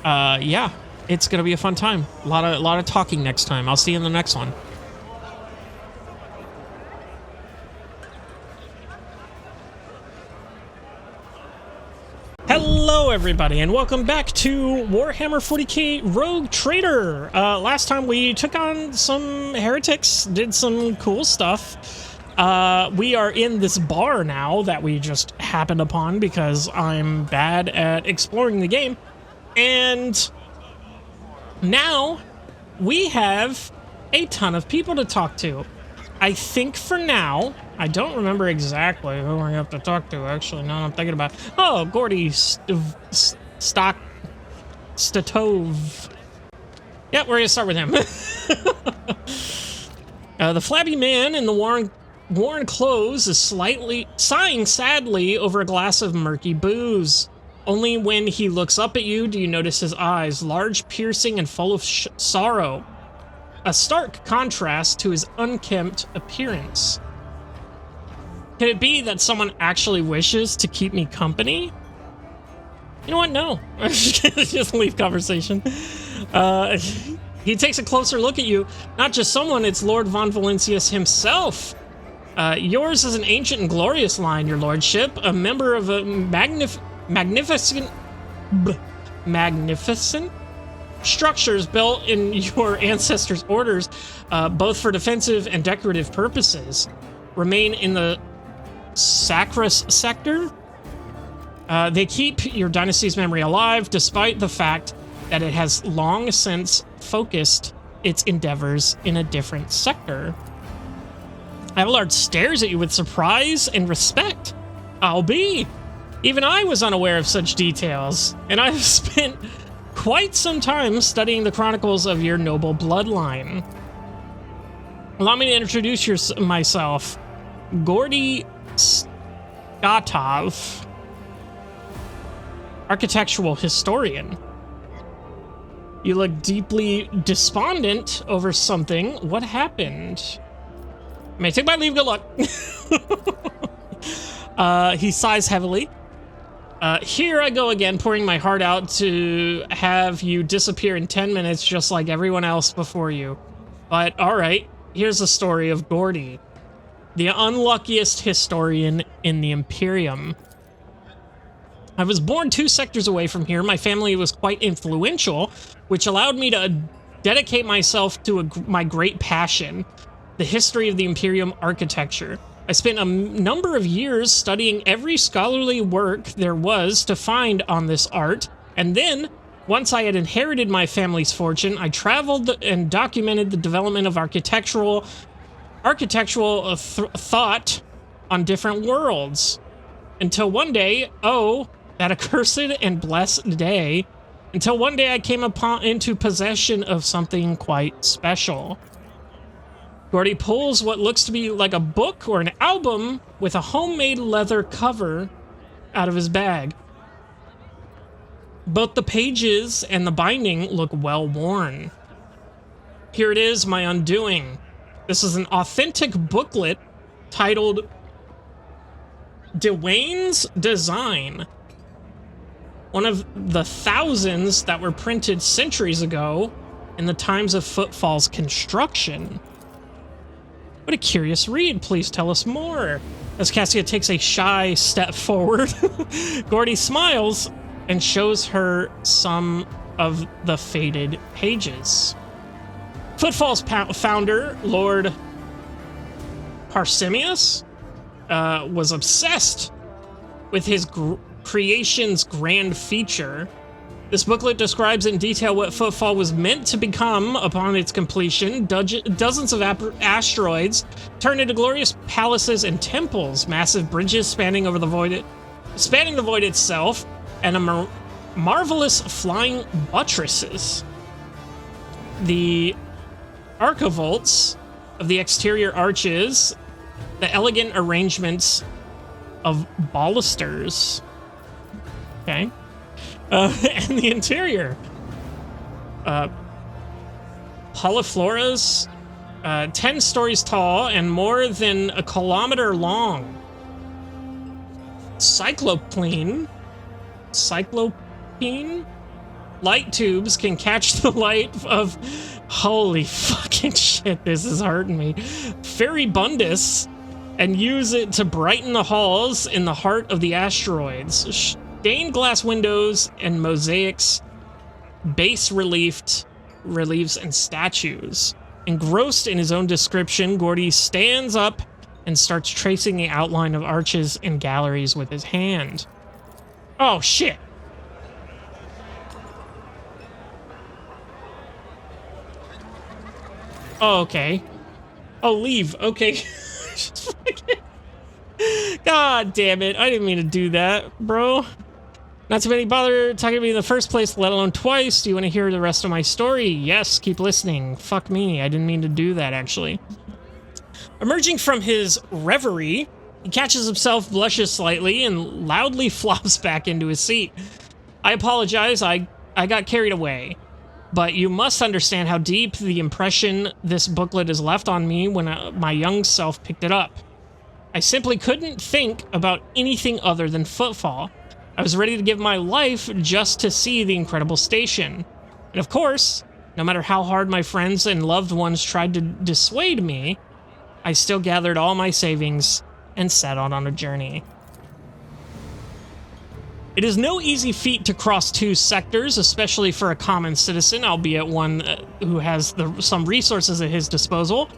A: Yeah, it's gonna be a fun time. A lot of talking next time. I'll see you in the next one. Hello everybody and welcome back to Warhammer 40K Rogue Trader. Last time we took on some heretics, did some cool stuff. We are in this bar now that we just happened upon because I'm bad at exploring the game. And now we have a ton of people to talk to. I think for now, I don't remember exactly who I have to talk to, actually, now I'm thinking about it. Oh, Gordy Statov. Yep, we're gonna start with him. The flabby man in the worn clothes is sighing sadly over a glass of murky booze. Only when he looks up at you do you notice his eyes, large, piercing, and full of sorrow. A stark contrast to his unkempt appearance. Could it be that someone actually wishes to keep me company? You know what? No. Just leave conversation. He takes a closer look at you. Not just someone, it's Lord Von Valentius himself. Yours is an ancient and glorious line, your lordship. A member of a magnificent structures built in your ancestors' orders, both for defensive and decorative purposes. Remain in the Sacrus sector. They keep your dynasty's memory alive, despite the fact that it has long since focused its endeavors in a different sector. Abelard stares at you with surprise and respect. Even I was unaware of such details, and I've spent quite some time studying the chronicles of your noble bloodline. Allow me to introduce myself. Gordy Skatov, architectural historian. You look deeply despondent over something. What happened? May I take my leave? Good luck. He sighs heavily. Here I go again, pouring my heart out to have you disappear in 10 minutes just like everyone else before you. But alright, here's the story of Gordy, the unluckiest historian in the Imperium. I was born 2 sectors away from here. My family was quite influential, which allowed me to dedicate myself to my great passion, the history of the Imperium architecture. I spent a number of years studying every scholarly work there was to find on this art, and then, once I had inherited my family's fortune, I traveled and documented the development of architectural thought on different worlds. Until one day, that accursed and blessed day, until one day I came into possession of something quite special. Gordy pulls what looks to be like a book or an album with a homemade leather cover out of his bag. Both the pages and the binding look well worn. Here it is, my undoing. This is an authentic booklet titled Dwayne's Design. One of the thousands that were printed centuries ago in the times of Footfall's construction. What a curious read. Please tell us more. As Cassia takes a shy step forward, Gordy smiles and shows her some of the faded pages. Footfall's founder, Lord Parsemius, was obsessed with his creation's grand feature. This booklet describes in detail what Footfall was meant to become upon its completion. Dozens of asteroids turned into glorious palaces and temples, massive bridges spanning the void itself, and marvelous flying buttresses. The archivolts of the exterior arches, the elegant arrangements of balusters. Okay. And the interior. Polyfloras, 10 stories tall and more than a kilometer long. Cyclopene? Light tubes can catch the light of... Holy fucking shit, this is hurting me. Ferribundus, and use it to brighten the halls in the heart of the asteroids. Stained glass windows and mosaics, bas-reliefs and statues. Engrossed in his own description, Gordy stands up and starts tracing the outline of arches and galleries with his hand. Oh, shit. Oh, okay. Oh, leave. Okay. God damn it. I didn't mean to do that, bro. Not too many bother talking to me in the first place, let alone twice. Do you want to hear the rest of my story? Yes, keep listening. Fuck me. I didn't mean to do that, actually. Emerging from his reverie, He catches himself, blushes slightly, and loudly flops back into his seat. I apologize, I got carried away. But you must understand how deep the impression this booklet has left on me when my young self picked it up. I simply couldn't think about anything other than Footfall. I was ready to give my life just to see the incredible station. And of course, no matter how hard my friends and loved ones tried to dissuade me, I still gathered all my savings and set out on a journey. It is no easy feat to cross 2 sectors, especially for a common citizen, albeit one who has some resources at his disposal.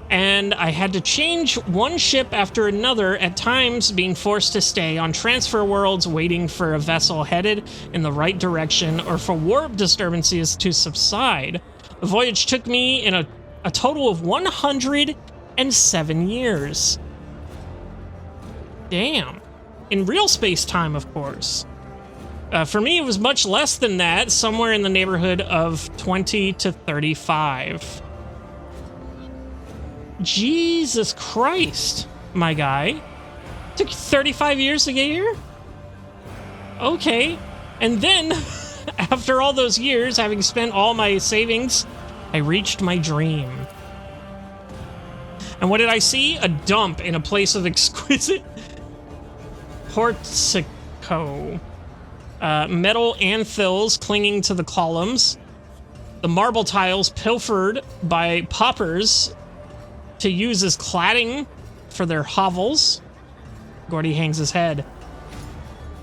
A: And I had to change one ship after another, at times being forced to stay on transfer worlds waiting for a vessel headed in the right direction or for warp disturbances to subside. The voyage took me in a total of 107 years. Damn. In real space-time, of course. For me, it was much less than that, somewhere in the neighborhood of 20 to 35. Jesus Christ, my guy. Took 35 years to get here? Okay. And then, after all those years, having spent all my savings, I reached my dream. And what did I see? A dump in a place of exquisite portico. Metal anthills clinging to the columns. The marble tiles pilfered by paupers to use as cladding for their hovels. Gordy hangs his head.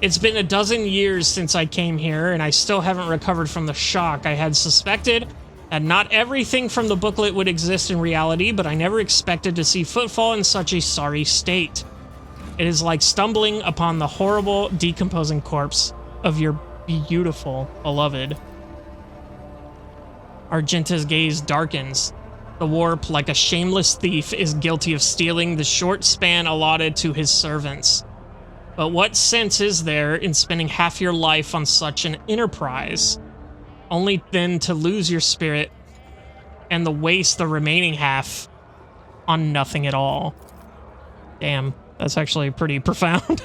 A: It's been a dozen years since I came here, and I still haven't recovered from the shock. I had suspected that not everything from the booklet would exist in reality, but I never expected to see Footfall in such a sorry state. It is like stumbling upon the horrible, decomposing corpse of your beautiful beloved. Argenta's gaze darkens. The warp, like a shameless thief, is guilty of stealing the short span allotted to his servants. But what sense is there in spending half your life on such an enterprise, only then to lose your spirit and to waste the remaining half on nothing at all? Damn. That's actually pretty profound.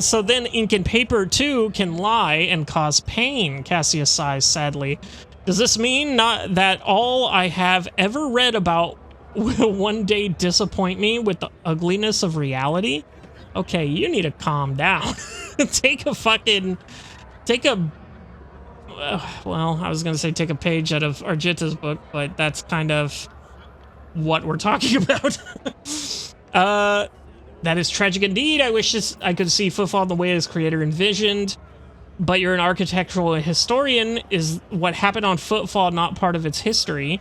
A: So then ink and paper, too, can lie and cause pain, Cassius sighs sadly. Does this mean not that all I have ever read about will one day disappoint me with the ugliness of reality? Okay, you need to calm down. Take a well, I was going to say take a page out of Argenta's book, but that's kind of what we're talking about. That is tragic indeed. I wish I could see Footfall the way his creator envisioned. But you're an architectural historian. Is what happened on Footfall not part of its history?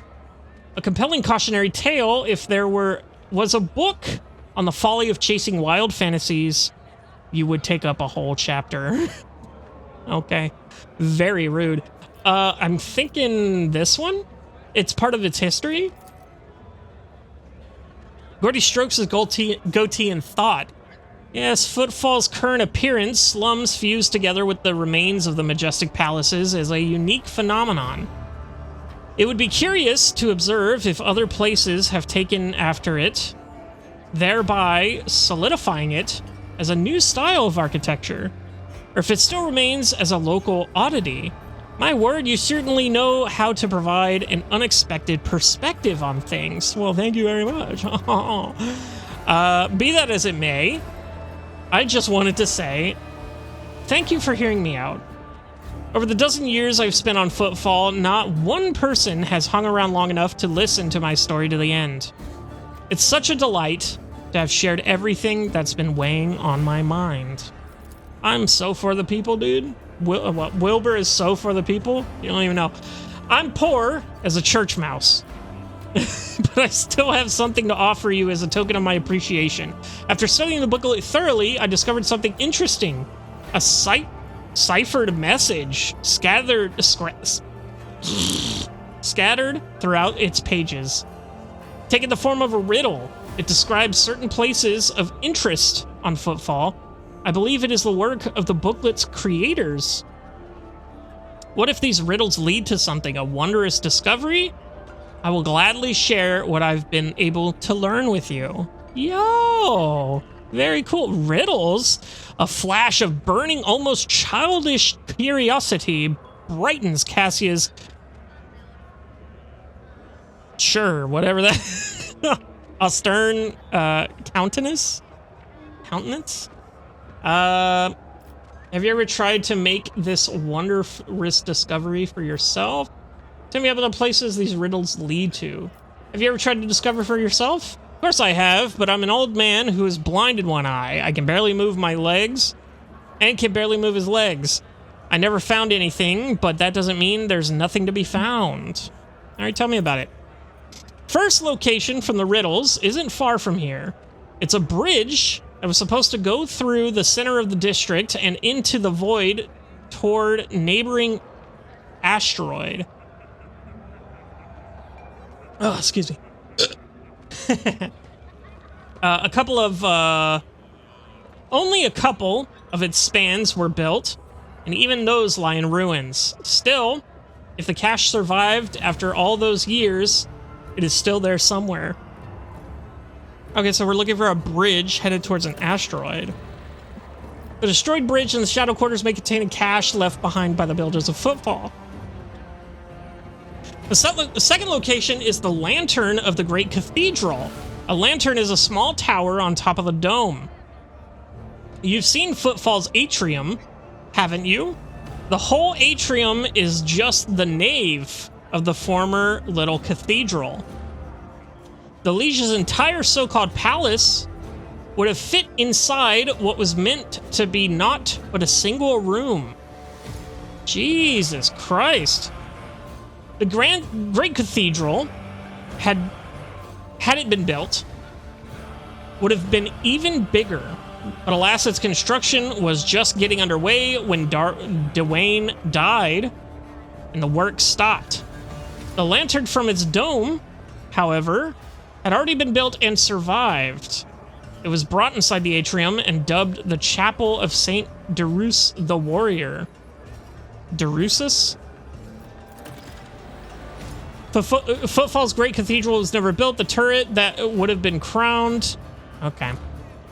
A: A compelling cautionary tale if there was a book on the folly of chasing wild fantasies, you would take up a whole chapter. Okay. Very rude. I'm thinking this one? It's part of its history? Gordy strokes his goatee in thought. Yes, Footfall's current appearance, slums fused together with the remains of the majestic palaces, is a unique phenomenon. It would be curious to observe if other places have taken after it, thereby solidifying it as a new style of architecture, or if it still remains as a local oddity. My word, you certainly know how to provide an unexpected perspective on things. Well, thank you very much. Be that as it may, I just wanted to say, thank you for hearing me out. Over the dozen years I've spent on Footfall, not one person has hung around long enough to listen to my story to the end. It's such a delight to have shared everything that's been weighing on my mind. I'm so for the people, dude. Wilbur is so for the people? You don't even know. I'm poor as a church mouse. But I still have something to offer you as a token of my appreciation. After studying the booklet thoroughly, I discovered something interesting. A ciphered message scattered throughout its pages. Taking the form of a riddle, it describes certain places of interest on Footfall. I believe it is the work of the booklet's creators. What if these riddles lead to something, a wondrous discovery? I will gladly share what I've been able to learn with you. Yo, very cool. Riddles. A flash of burning, almost childish curiosity brightens Cassia's... Sure, whatever that... Austere countenance? Countenance? Have you ever tried to make this wondrous discovery for yourself? Tell me about the places these riddles lead to. Have you ever tried to discover for yourself? Of course I have, but I'm an old man who is blind in one eye. I can barely move my legs, and can barely move his legs. I never found anything, but that doesn't mean there's nothing to be found. All right, tell me about it. First location from the riddles isn't far from here. It's a bridge that was supposed to go through the center of the district and into the void toward neighboring asteroid. Oh, excuse me. Only a couple of its spans were built, and even those lie in ruins. Still, if the cache survived after all those years, it is still there somewhere. Okay, so we're looking for a bridge headed towards an asteroid. The destroyed bridge and the shadow quarters may contain a cache left behind by the builders of Footfall. The second location is the Lantern of the Great Cathedral. A lantern is a small tower on top of a dome. You've seen Footfall's atrium, haven't you? The whole atrium is just the nave of the former little cathedral. The Liege's entire so-called palace would have fit inside what was meant to be naught but a single room. Jesus Christ. The Great Cathedral had it been built, would have been even bigger. But alas, its construction was just getting underway when Dwayne died, and the work stopped. The lantern from its dome, however, had already been built and survived. It was brought inside the atrium and dubbed the Chapel of St. Darus the Warrior. Darusus? Footfall's Great Cathedral was never built. The turret that would have been crowned... Okay.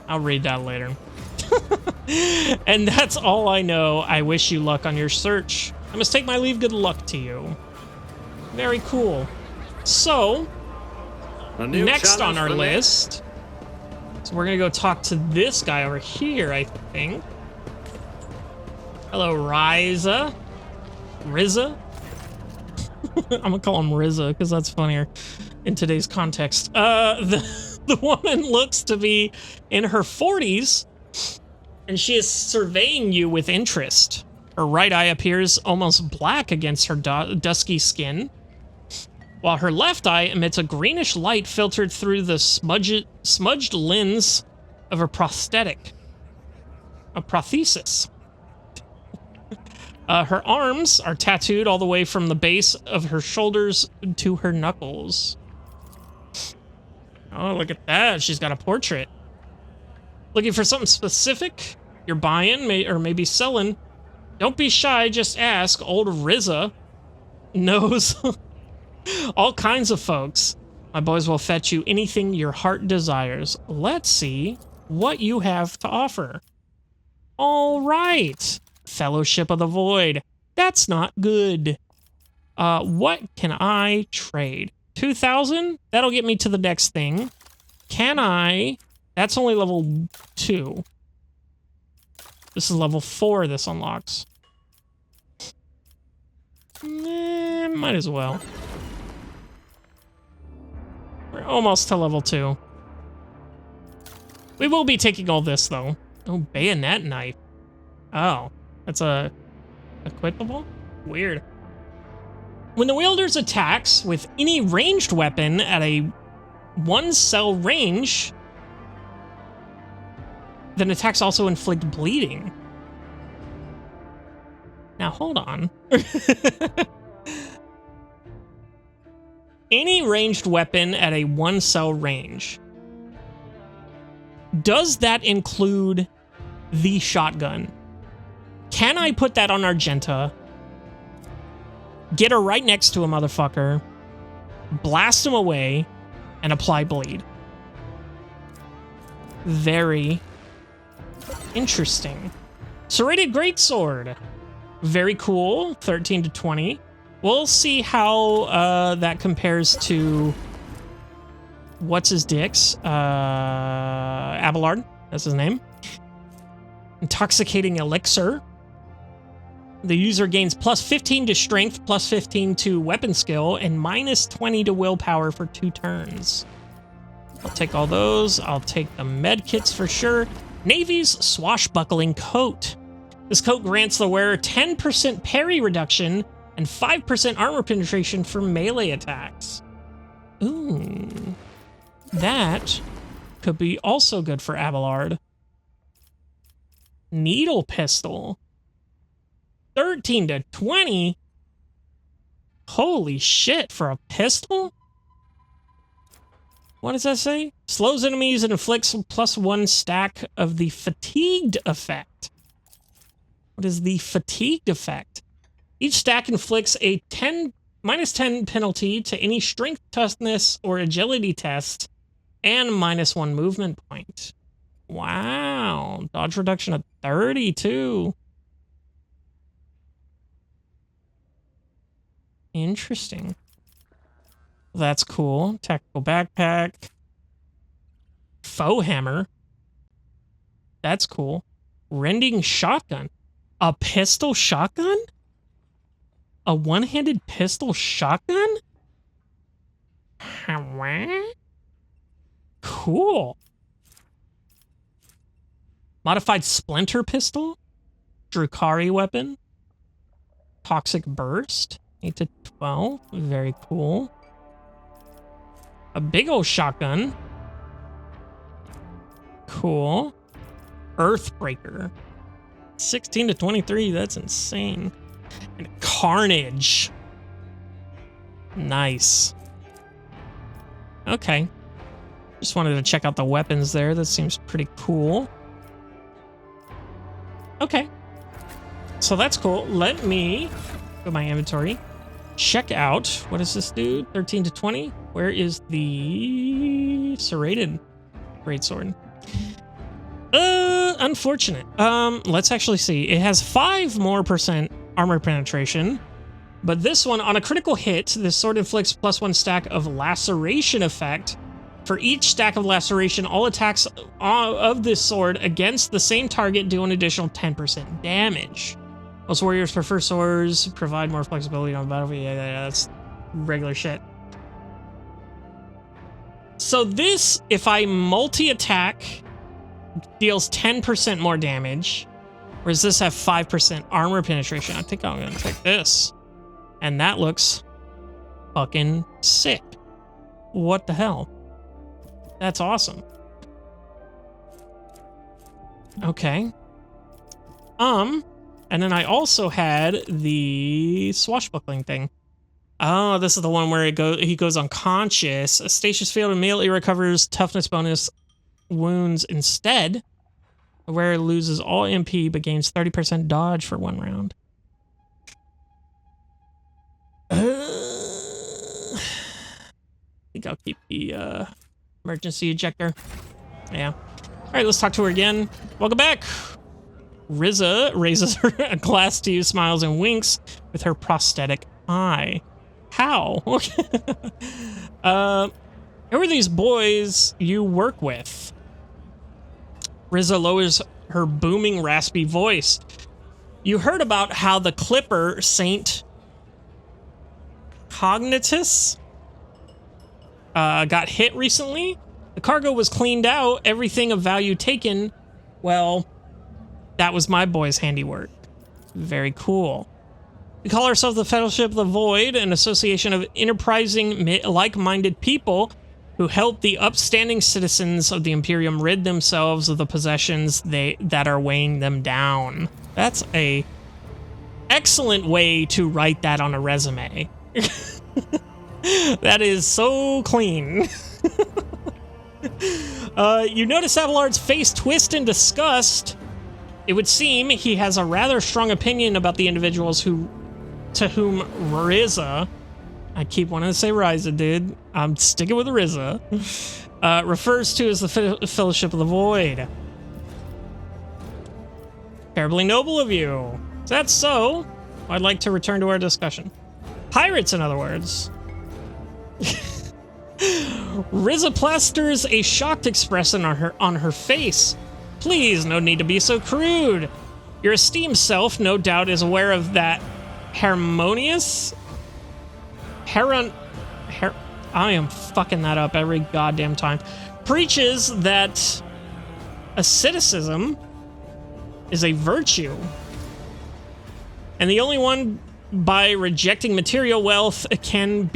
A: I'll read that later. And that's all I know. I wish you luck on your search. I must take my leave. Good luck to you. Very cool. So, next on our list... So we're gonna go talk to this guy over here, I think. Hello, Riza. Riza? I'm gonna call him Riza because that's funnier in today's context. The woman looks to be in her 40s, and she is surveying you with interest. Her right eye appears almost black against her dusky skin, while her left eye emits a greenish light filtered through the smudged lens of a prosthetic. A prosthesis. Her arms are tattooed all the way from the base of her shoulders to her knuckles. Oh, look at that. She's got a portrait. Looking for something specific? You're buying or maybe selling? Don't be shy, just ask. Old Riza knows all kinds of folks. My boys will fetch you anything your heart desires. Let's see what you have to offer. All right. Fellowship of the Void. That's not good. What can I trade? 2,000? That'll get me to the next thing. Can I... That's only level 2. This is level 4 this unlocks. Might as well. We're almost to level 2. We will be taking all this, though. Oh, bayonet knife. Oh, that's a equipable? Weird. When the wielder's attacks with any ranged weapon at a 1-cell range, then attacks also inflict bleeding. Now, hold on. Any ranged weapon at a 1-cell range. Does that include the shotgun? Can I put that on Argenta? Get her right next to a motherfucker, blast him away, and apply bleed. Very interesting. Serrated Greatsword. Very cool. 13 to 20. We'll see how that compares to what's his dicks? Abelard. That's his name. Intoxicating Elixir. The user gains plus 15 to strength, plus 15 to weapon skill, and minus 20 to willpower for 2 turns. I'll take all those. I'll take the med kits for sure. Navy's Swashbuckling Coat. This coat grants the wearer 10% parry reduction and 5% armor penetration for melee attacks. Ooh. That could be also good for Abelard. Needle Pistol. 13 to 20? Holy shit, for a pistol? What does that say? Slows enemies and inflicts +1 stack of the fatigued effect. What is the fatigued effect? Each stack inflicts a -10 penalty to any strength, toughness, or agility test, and -1 movement point. Wow. Dodge reduction of 32. Interesting. That's cool. Tactical backpack. Foe hammer. That's cool. Rending shotgun. A pistol shotgun? A one-handed pistol shotgun? Cool. Modified splinter pistol. Drukari weapon. Toxic burst. 8 to 12. Very cool. A big old shotgun. Cool. Earthbreaker. 16 to 23. That's insane. And Carnage. Nice. Okay. Just wanted to check out the weapons there. That seems pretty cool. Okay. So that's cool. Let me go to my inventory. Check out. What does this do? 13 to 20. Where is the serrated greatsword? Unfortunate. Let's actually see. It has 5% more armor penetration, but this one, on a critical hit, this sword inflicts +1 stack of laceration effect. For each stack of laceration, all attacks of this sword against the same target do an additional 10% damage. Most warriors prefer swords, provide more flexibility on the battlefield. Yeah, that's regular shit. So this, if I multi-attack, deals 10% more damage, whereas this have 5% armor penetration. I think I'm gonna take this. And that looks fucking sick. What the hell? That's awesome. Okay. And then I also had the swashbuckling thing. Oh, this is the one where he goes unconscious. A stasis field immediately recovers toughness bonus wounds instead. The wearer loses all MP but gains 30% dodge for 1 round. I think I'll keep the emergency ejector. Yeah. All right, let's talk to her again. Welcome back. Riza raises her glass to you, smiles and winks with her prosthetic eye. How? Who are these boys you work with? Riza lowers her booming, raspy voice. You heard about how the Clipper, Saint Cognitus, got hit recently? The cargo was cleaned out, everything of value taken. Well, that was my boy's handiwork. Very cool. We call ourselves the Fellowship of the Void, an association of enterprising, like-minded people who help the upstanding citizens of the Imperium rid themselves of the possessions that are weighing them down. That's a excellent way to write that on a resume. That is so clean. You notice Abelard's face twist in disgust. It would seem he has a rather strong opinion about the individuals to whom Riza, I keep wanting to say Riza, dude. I'm sticking with Riza, refers to as the Fellowship of the Void. Terribly noble of you. Is that so? I'd like to return to our discussion. Pirates, in other words. Riza plasters a shocked expression on her face. Please, no need to be so crude. Your esteemed self, no doubt, is aware of that harmonious... I am fucking that up every goddamn time. Preaches that asceticism is a virtue. And the only one by rejecting material wealth and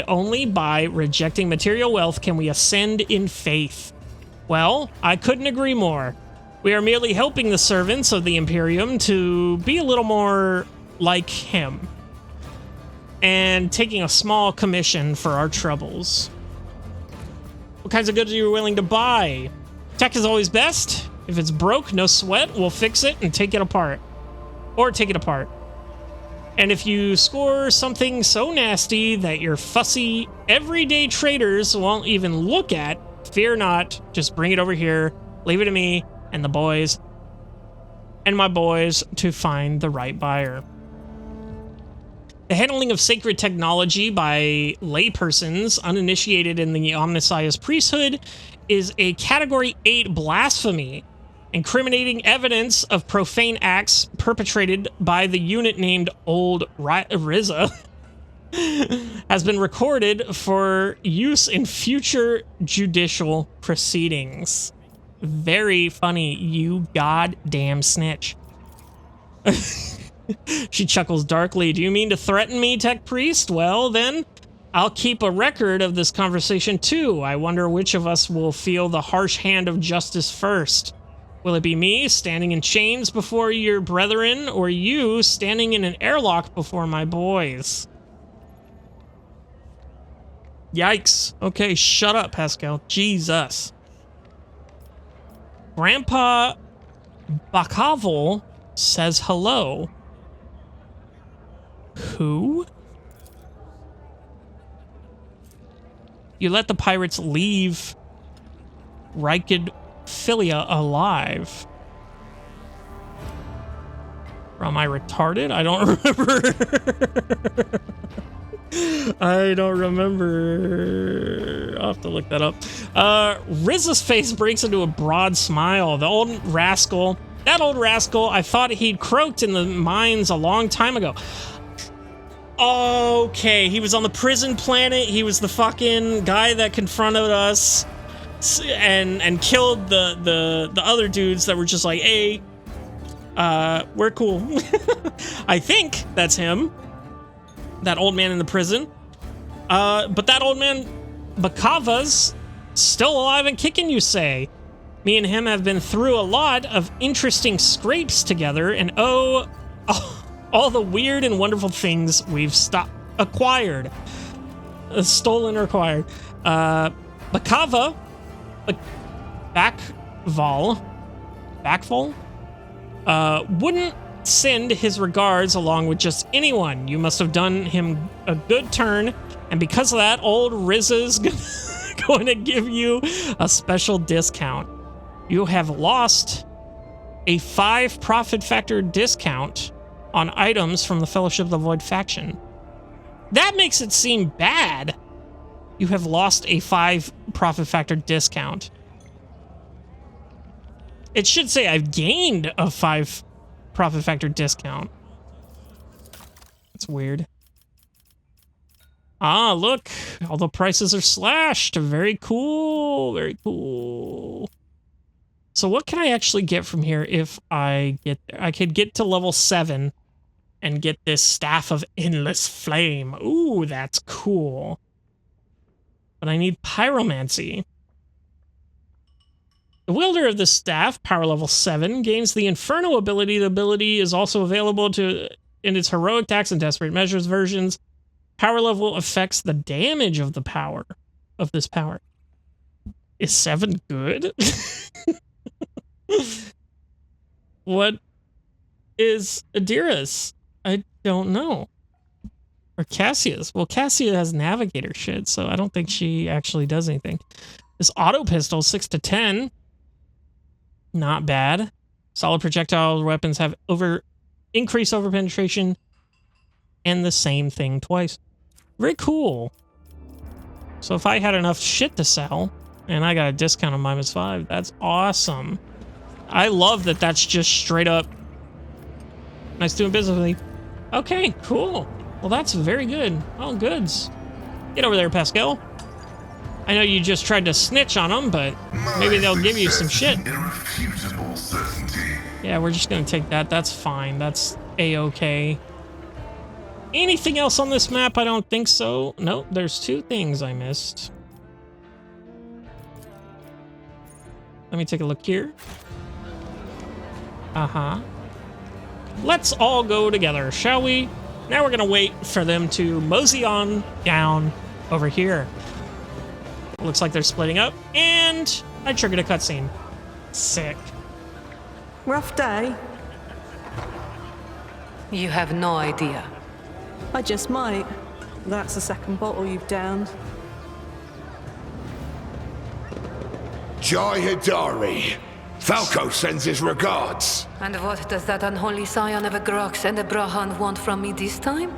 A: only by rejecting material wealth can we ascend in faith. Well, I couldn't agree more. We are merely helping the servants of the Imperium to be a little more like him, and taking a small commission for our troubles. What kinds of goods are you willing to buy? Tech is always best. If it's broke, no sweat, we'll fix it and take it apart. Or take it apart. And if you score something so nasty that your fussy, everyday traders won't even look at, fear not, just bring it over here, leave it to me and the boys, and my boys to find the right buyer. The handling of sacred technology by laypersons uninitiated in the Omnissiah's priesthood is a Category 8 blasphemy, incriminating evidence of profane acts perpetrated by the unit named Old Riza has been recorded for use in future judicial proceedings. Very funny, you goddamn snitch. She chuckles darkly. Do you mean to threaten me, Tech Priest? Well, then, I'll keep a record of this conversation, too. I wonder which of us will feel the harsh hand of justice first. Will it be me, standing in chains before your brethren, or you, standing in an airlock before my boys? Yikes. Okay, shut up, Pascal. Jesus. Grandpa Bakavel says hello. Who? You let the pirates leave Rikid Philia alive. Or am I retarded? I don't remember. I don't remember. I'll have to look that up. Riz's face breaks into a broad smile. That old rascal, I thought he'd croaked in the mines a long time ago. Okay, he was on the prison planet. He was the fucking guy that confronted us and killed the other dudes that were just like, hey, we're cool. I think that's him. That old man in the prison. But that old man, Bakava's still alive and kicking, you say? Me and him have been through a lot of interesting scrapes together, and all the weird and wonderful things we've acquired. Stolen or acquired. Bakava, Backval, wouldn't send his regards along with just anyone. You must have done him a good turn, and because of that, old Rizza's going to give you a special discount. You have lost a 5 profit factor discount on items from the Fellowship of the Void faction. That makes it seem bad. You have lost a 5 profit factor discount. It should say I've gained a 5 profit factor discount. That's weird. Ah, look, all the prices are slashed. Very cool, very cool. So what can I actually get from here if I get there? I could get to level 7 and get this Staff of Endless Flame. Ooh, that's cool. But I need Pyromancy. The wielder of this staff, power level 7, gains the Inferno ability. The ability is also available in its Heroic Attacks and Desperate Measures versions. Power level affects the damage of the power of this power. Is 7 good? What is Adira's? I don't know. Or Cassia's. Well, Cassia has navigator shit, so I don't think she actually does anything. This auto pistol, 6 to 10. Not bad. Solid projectile weapons have increased over penetration and the same thing twice. Very cool. So if I had enough shit to sell and I got a discount on -5, that's awesome. I love that that's just straight up nice doing business with me. Okay, cool. Well, that's very good. Oh, goods. Get over there, Pascal. I know you just tried to snitch on them, but maybe they'll give you some shit.
E: Irrefutable certainty.
A: Yeah, we're just gonna take that. That's fine. That's a-okay. Anything else on this map? I don't think so. Nope, there's 2 things I missed. Let me take a look here. Uh-huh. Let's all go together, shall we? Now we're gonna wait for them to mosey on down over here. Looks like they're splitting up, and I triggered a cutscene. Sick.
G: Rough day.
C: You have no idea.
G: I just might. That's the second bottle you've downed.
H: Jai Hidari. Falco sends his regards.
C: And what does that unholy scion of a Grox and a Brahan want from me this time?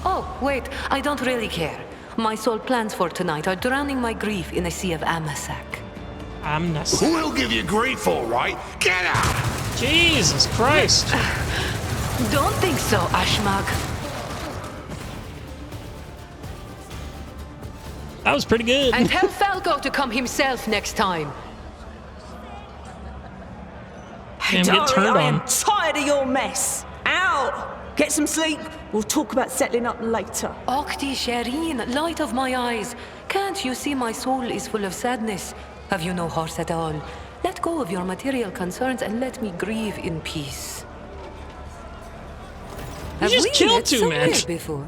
C: Oh, wait, I don't really care. My sole plans for tonight are drowning my grief in a sea of Amasak.
H: We'll give you grief, all right. Get out!
A: Jesus Christ.
C: Don't think so, Ashmag.
A: That was pretty good.
C: And tell Falco to come himself next time.
A: Damn, get turned
G: I am
A: on.
G: tired of your mess. Out! Get some sleep. We'll talk about settling up later.
C: Okti Shireen, light of my eyes. Can't you see my soul is full of sadness? Have you no heart at all? Let go of your material concerns and let me grieve in peace.
A: You just killed 2 men.
C: Before?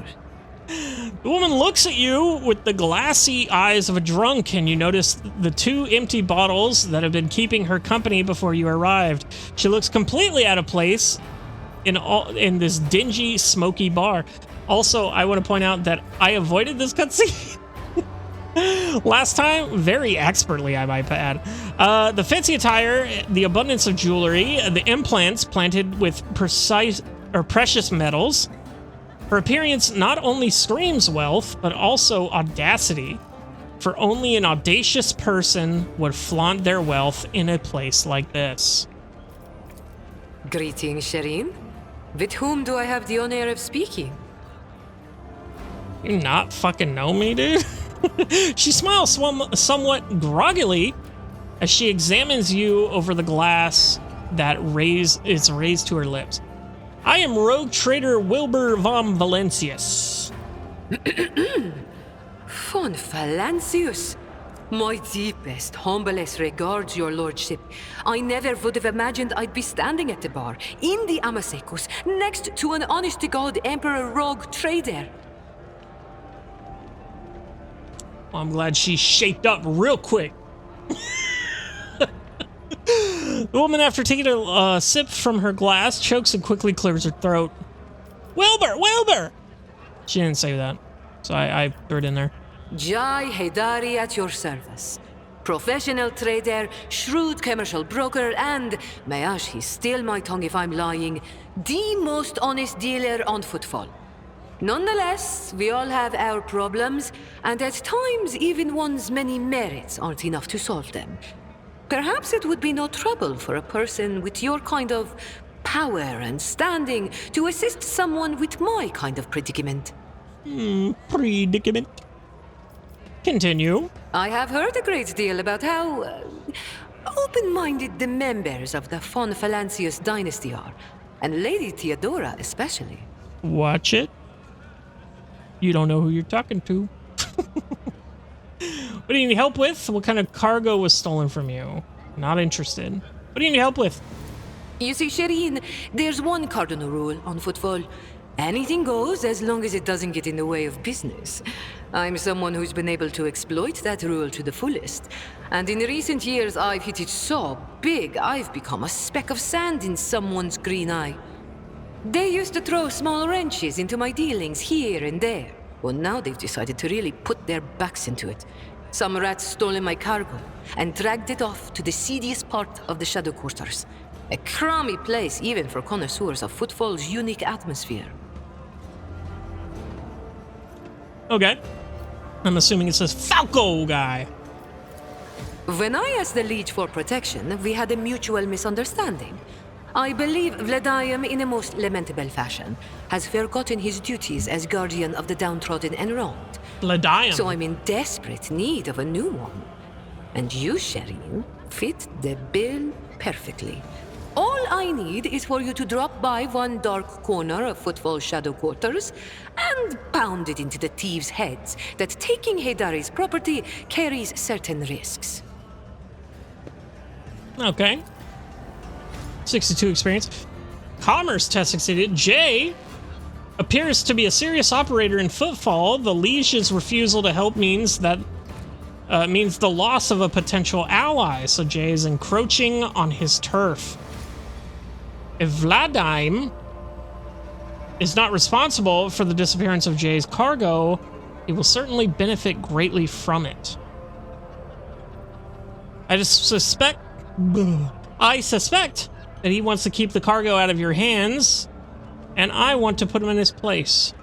A: The woman looks at you with the glassy eyes of a drunk, and you notice the 2 empty bottles that have been keeping her company before you arrived. She looks completely out of place in this dingy, smoky bar. Also, I want to point out that I avoided this cutscene last time, very expertly, I might add. The fancy attire, the abundance of jewelry, the implants planted with precious metals. Her appearance not only screams wealth, but also audacity. For only an audacious person would flaunt their wealth in a place like this.
C: Greetings, Shireen. With whom do I have the honor of speaking?
A: You not fucking know me, dude? She smiles somewhat groggily as she examines you over the glass that is raised to her lips. I am rogue trader Wilbur von Valancius.
C: Von Valancius. My deepest, humblest regards, your lordship. I never would have imagined I'd be standing at the bar, in the Amasekos, next to an honest-to-God Emperor rogue trader.
A: Well, I'm glad she shaped up real quick. The woman, after taking a sip from her glass, chokes and quickly clears her throat. Wilbur! Wilbur! She didn't say that, so I threw it in there.
C: Jai Hidari at your service. Professional trader, shrewd commercial broker, and, may he steal my tongue if I'm lying, the most honest dealer on footfall. Nonetheless, we all have our problems, and at times even one's many merits aren't enough to solve them. Perhaps it would be no trouble for a person with your kind of power and standing to assist someone with my kind of predicament.
A: Predicament. Continue.
C: I have heard a great deal about how open-minded the members of the von Valancius dynasty are, and Lady Theodora especially.
A: Watch it. You don't know who you're talking to. What do you need help with? What kind of cargo was stolen from you? Not interested. What do you need help with?
C: You see, Shireen, there's one cardinal rule on footfall. Anything goes as long as it doesn't get in the way of business. I'm someone who's been able to exploit that rule to the fullest. And in recent years, I've hit it so big, I've become a speck of sand in someone's green eye. They used to throw small wrenches into my dealings here and there. Well, now they've decided to really put their backs into it. Some rats stolen my cargo and dragged it off to the seediest part of the Shadow Quarters. A crummy place even for connoisseurs of Footfall's unique atmosphere.
A: Okay. I'm assuming it says Falco guy.
C: When I asked the Liege for protection, we had a mutual misunderstanding. I believe Vladium, in a most lamentable fashion, has forgotten his duties as guardian of the downtrodden and wronged.
A: Vladium.
C: So I'm in desperate need of a new one. And you, Shireen, fit the bill perfectly. All I need is for you to drop by one dark corner of Footfall Shadow Quarters and pound it into the thieves' heads that taking Heydari's property carries certain risks.
A: Okay. 62 experience. Commerce test succeeded. Jay appears to be a serious operator in Footfall. The Liege's refusal to help means the loss of a potential ally, so Jay is encroaching on his turf. If Vladim is not responsible for the disappearance of Jay's cargo, he will certainly benefit greatly from it. I suspect that he wants to keep the cargo out of your hands, and I want to put him in his place.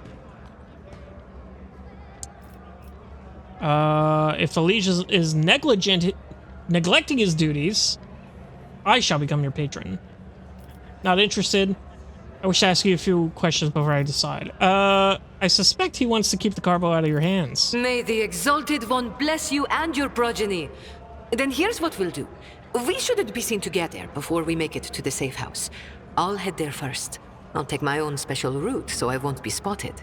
A: If the Liege is neglecting his duties, I shall become your patron. Not interested. I wish to ask you a few questions before I decide. I suspect he wants to keep the cargo out of your hands.
C: May the Exalted One bless you and your progeny. Then here's what we'll do. We shouldn't be seen together before we make it to the safe house. I'll head there first. I'll take my own special route so I won't be spotted.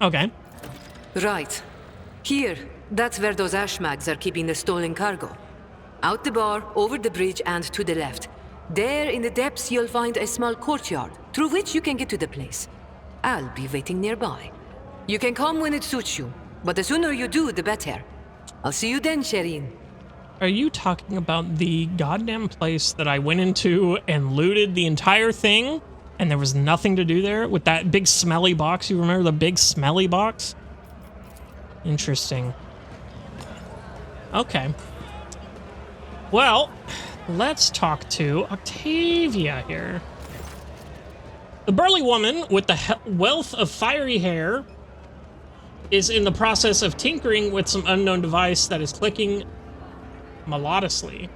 A: Okay.
C: Right. Here, that's where those ashmags are keeping the stolen cargo. Out the bar, over the bridge, and to the left. There in the depths you'll find a small courtyard, through which you can get to the place. I'll be waiting nearby. You can come when it suits you, but the sooner you do, the better. I'll see you then, Shireen.
A: Are you talking about the goddamn place that I went into and looted the entire thing, and there was nothing to do there with that big smelly box? You remember the big smelly box? Interesting. Okay. Well, let's talk to Octavia here. The burly woman with the wealth of fiery hair is in the process of tinkering with some unknown device that is clicking melodiously.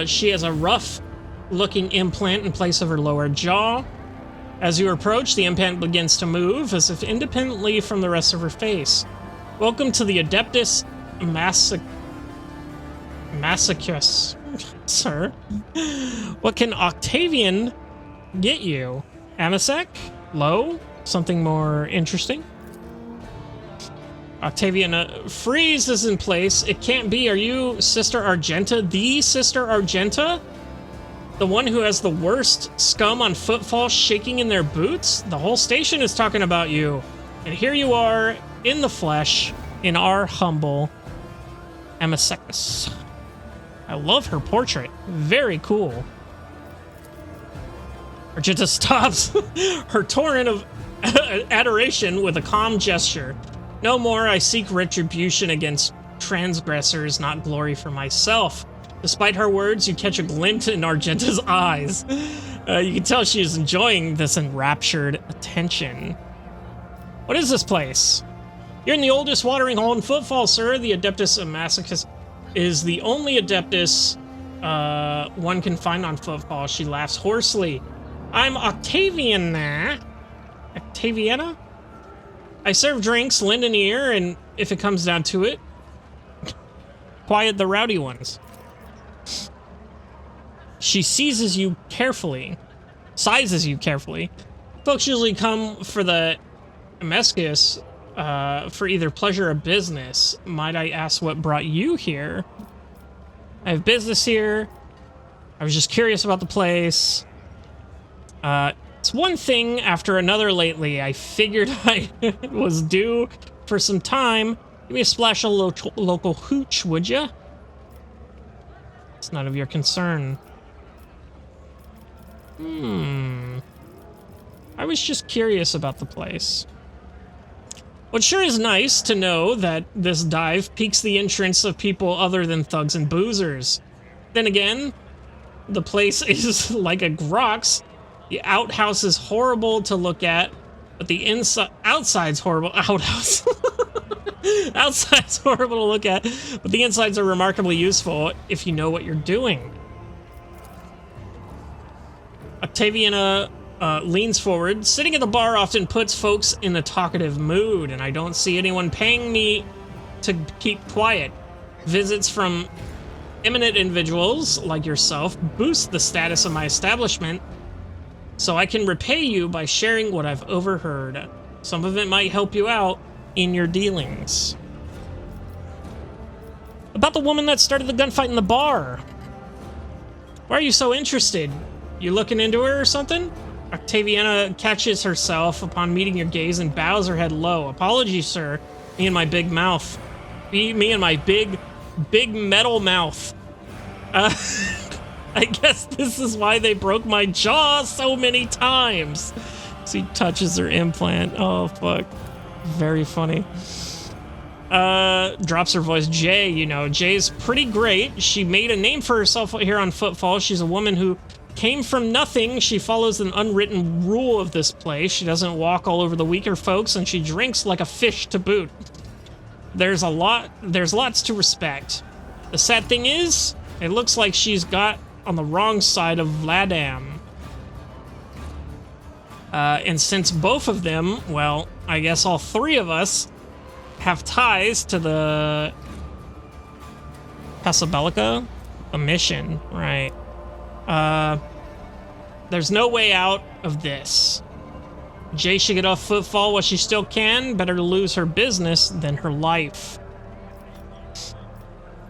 A: She has a rough-looking implant in place of her lower jaw. As you approach, the implant begins to move as if independently from the rest of her face. Welcome to the Adeptus Masochus, sir. What can Octavian get you? Amasec? Low? Something more interesting? Octavian freezes in place. It can't be. Are you Sister Argenta? The Sister Argenta? The one who has the worst scum on Footfall shaking in their boots? The whole station is talking about you. And here you are, in the flesh, in our humble Amasecus. I love her portrait. Very cool. Argenta stops her torrent of adoration with a calm gesture. No more I seek retribution against transgressors, not glory for myself. Despite her words, you catch a glint in Argenta's eyes. You can tell she is enjoying this enraptured attention. What is this place? You're in the oldest watering hole in Footfall, sir. The Adeptus Masochus is the only Adeptus one can find on Footfall. She laughs hoarsely. I'm Octaviana. Octaviana? I serve drinks, lend an ear, and if it comes down to it, quiet the rowdy ones. She sizes you carefully. Folks usually come for the Amescus for either pleasure or business. Might I ask what brought you here? I have business here. I was just curious about the place. It's one thing after another lately. I figured I was due for some time. Give me a splash of local hooch, would ya? It's none of your concern. I was just curious about the place. Well, it sure is nice to know that this dive piques the interest of people other than thugs and boozers. Then again, the place is like a Grox. The outhouse is horrible to look at, but the outside's horrible. Outhouse. Outside's horrible to look at, but the insides are remarkably useful if you know what you're doing. Octaviana leans forward. Sitting at the bar often puts folks in a talkative mood, and I don't see anyone paying me to keep quiet. Visits from eminent individuals like yourself boost the status of my establishment, so I can repay you by sharing what I've overheard. Some of it might help you out in your dealings. About the woman that started the gunfight in the bar. Why are you so interested? You looking into her or something? Octaviana catches herself upon meeting your gaze and bows her head low. Apologies, sir. Me and my big mouth. Me and my big metal mouth. I guess this is why they broke my jaw so many times. So he touches her implant. Oh, fuck. Very funny. Drops her voice. Jay, you know, Jay's pretty great. She made a name for herself here on Footfall. She's a woman who came from nothing. She follows an unwritten rule of this place. She doesn't walk all over the weaker folks, and she drinks like a fish to boot. There's lots to respect. The sad thing is, it looks like she's got on the wrong side of Vladam. And since both of them, well, I guess all three of us have ties to the Casabelica, a mission, right? There's no way out of this. Jay should get off Footfall while she still can. Better to lose her business than her life.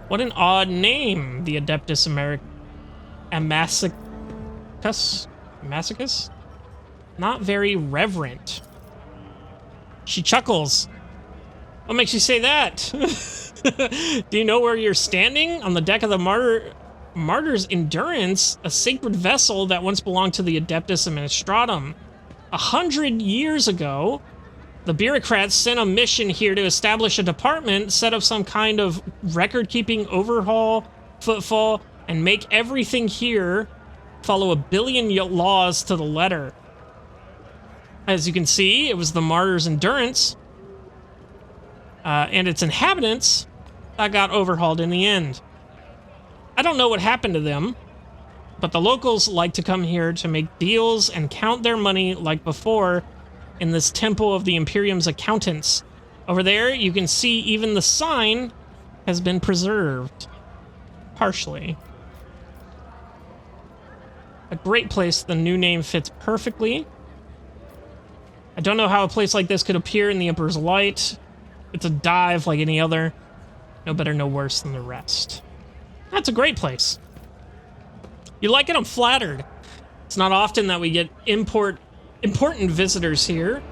A: What an odd name, the Adeptus Amazicus? Not very reverent. She chuckles. What makes you say that? Do you know where you're standing? On the deck of the Martyr's Endurance, a sacred vessel that once belonged to the Adeptus Administratum. 100 years ago, the bureaucrats sent a mission here to establish a department, set up some kind of record-keeping overhaul, Footfall, and make everything here follow 1 billion laws to the letter. As you can see, it was the Martyr's Endurance and its inhabitants that got overhauled in the end. I don't know what happened to them, but the locals like to come here to make deals and count their money like before in this temple of the Imperium's accountants. Over there, you can see even the sign has been preserved. Partially. A great place. The new name fits perfectly. I don't know how a place like this could appear in the Emperor's Light. It's a dive like any other. No better, no worse than the rest. That's a great place. You like it? I'm flattered. It's not often that we get important visitors here,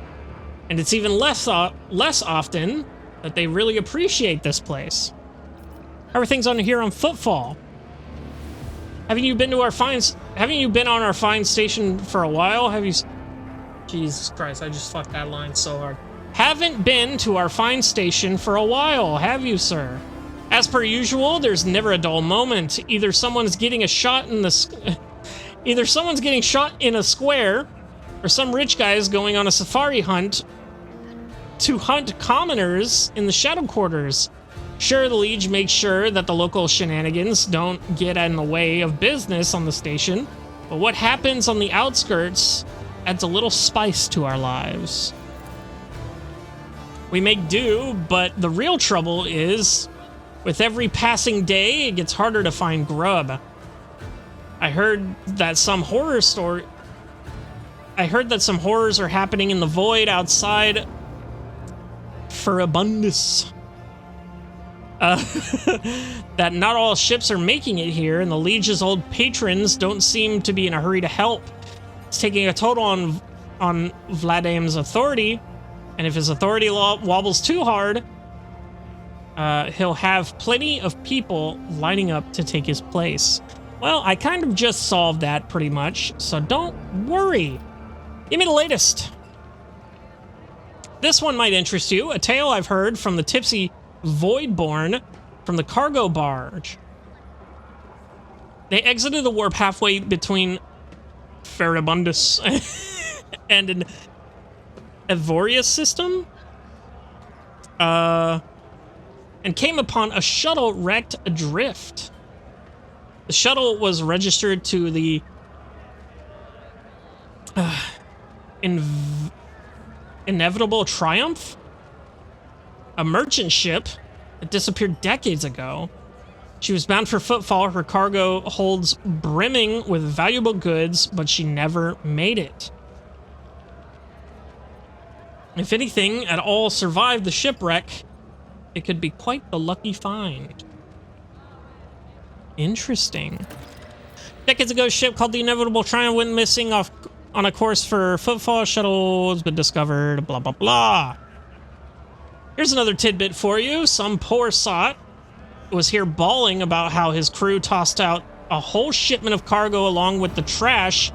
A: and it's even less often that they really appreciate this place. How are things on here on Footfall? Haven't you been on our fine station for a while? Have you? Jesus Christ! I just fucked that line so hard. Haven't been to our fine station for a while, have you, sir? As per usual, there's never a dull moment. Either someone's getting shot in a square, or some rich guy is going on a safari hunt to hunt commoners in the shadow quarters. Sure, the Liege makes sure that the local shenanigans don't get in the way of business on the station, but what happens on the outskirts adds a little spice to our lives. We make do, but the real trouble is, with every passing day, it gets harder to find grub. I heard that some horrors are happening in the void outside Furibundus. That not all ships are making it here, and the Liege's old patrons don't seem to be in a hurry to help. It's taking a toll on Vladim's authority, and if his authority wobbles too hard, he'll have plenty of people lining up to take his place. Well, I kind of just solved that pretty much, so don't worry. Give me the latest. This one might interest you. A tale I've heard from the tipsy Voidborn from the cargo barge. They exited the warp halfway between Ferabundus and an Evorius system, and came upon a shuttle wrecked adrift. The shuttle was registered to the Inevitable Triumph, a merchant ship that disappeared decades ago. She was bound for Footfall. Her cargo holds brimming with valuable goods, but she never made it. If anything at all survived the shipwreck, it could be quite the lucky find. Interesting. Decades ago, a ship called the Inevitable Triumph went missing off on a course for Footfall. Shuttle has been discovered, blah, blah, blah. Here's another tidbit for you. Some poor sot was here bawling about how his crew tossed out a whole shipment of cargo along with the trash,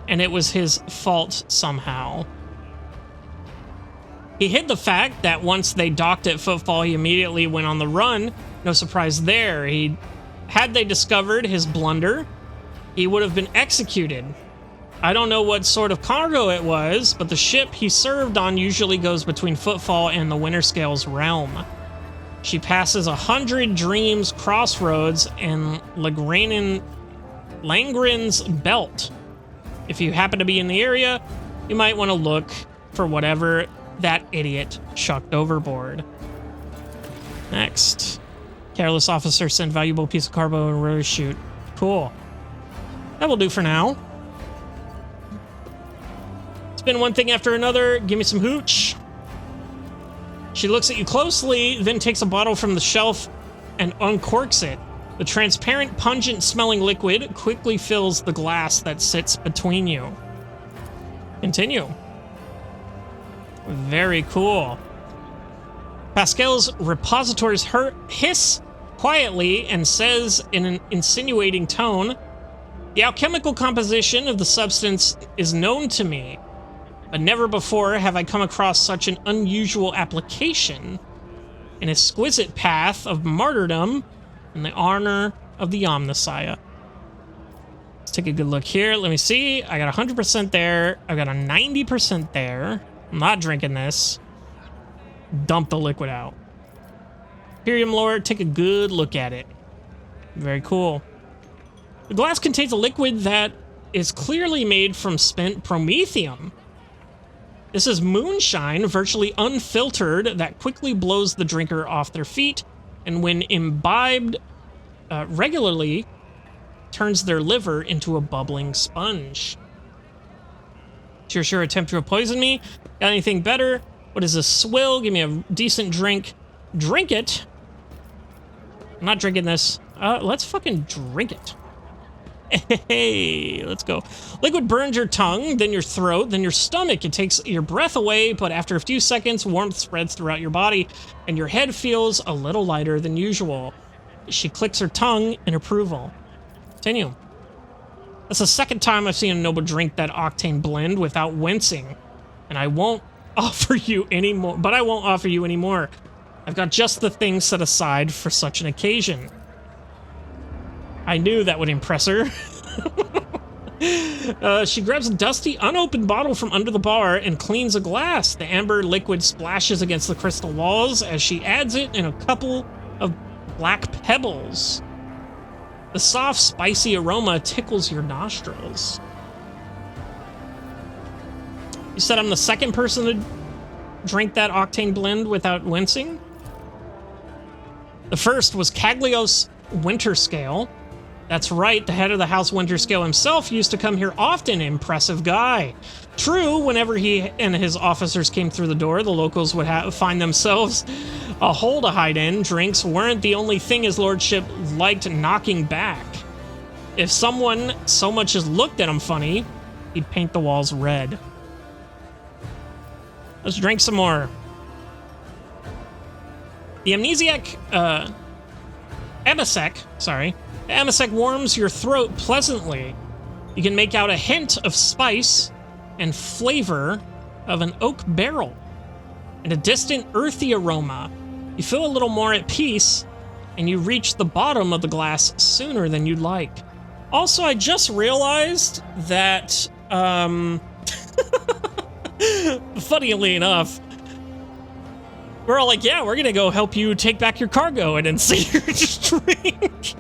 A: and it was his fault somehow. He hid the fact that once they docked at Footfall, he immediately went on the run. No surprise there. Had they discovered his blunder, he would have been executed. I don't know what sort of cargo it was, but the ship he served on usually goes between Footfall and the Winterscale's realm. She passes 100 Dreams Crossroads and Langren's Belt. If you happen to be in the area, you might want to look for whatever that idiot chucked overboard. Next. Careless officer sent valuable piece of cargo and rose chute. Cool. That will do for now. It's been one thing after another. Give me some hooch. She looks at you closely, then takes a bottle from the shelf and uncorks it. The transparent, pungent-smelling liquid quickly fills the glass that sits between you. Continue. Very cool. Pascal's repositories hiss quietly and says in an insinuating tone, "The alchemical composition of the substance is known to me, but never before have I come across such an unusual application. An exquisite path of martyrdom in the honor of the Omnissiah." Let's take a good look here. Let me see. I got 100% there. I got a 90% there. I'm not drinking this. Dump the liquid out. Imperium Lord, take a good look at it. Very cool. The glass contains a liquid that is clearly made from spent promethium. This is moonshine, virtually unfiltered, that quickly blows the drinker off their feet, and when imbibed regularly, turns their liver into a bubbling sponge. Sure, attempt to poison me. Got anything better? What is this swill? Give me a decent drink. Drink it. I'm not drinking this. Let's fucking drink it. Hey, let's go. Liquid burns your tongue, then your throat, then your stomach. It takes your breath away, but after a few seconds, warmth spreads throughout your body, and your head feels a little lighter than usual. She clicks her tongue in approval. Continue. That's the second time I've seen a noble drink that octane blend without wincing, and I won't offer you any more. But I won't offer you any more. I've got just the thing set aside for such an occasion. I knew that would impress her. She grabs a dusty, unopened bottle from under the bar and cleans a glass. The amber liquid splashes against the crystal walls as she adds it in a couple of black pebbles. The soft, spicy aroma tickles your nostrils. You said I'm the second person to drink that octane blend without wincing? The first was Caglios Winterscale. That's right, the head of the House Winterscale himself used to come here often. Impressive guy. True, whenever he and his officers came through the door, the locals would find themselves a hole to hide in. Drinks weren't the only thing his lordship liked knocking back. If someone so much as looked at him funny, he'd paint the walls red. Let's drink some more. The Amasec, sorry. The Amasec warms your throat pleasantly. You can make out a hint of spice and flavor of an oak barrel and a distant earthy aroma. You feel a little more at peace, and you reach the bottom of the glass sooner than you'd like. Also, I just realized that, funnily enough, we're all like, yeah, we're gonna go help you take back your cargo, and then see your drink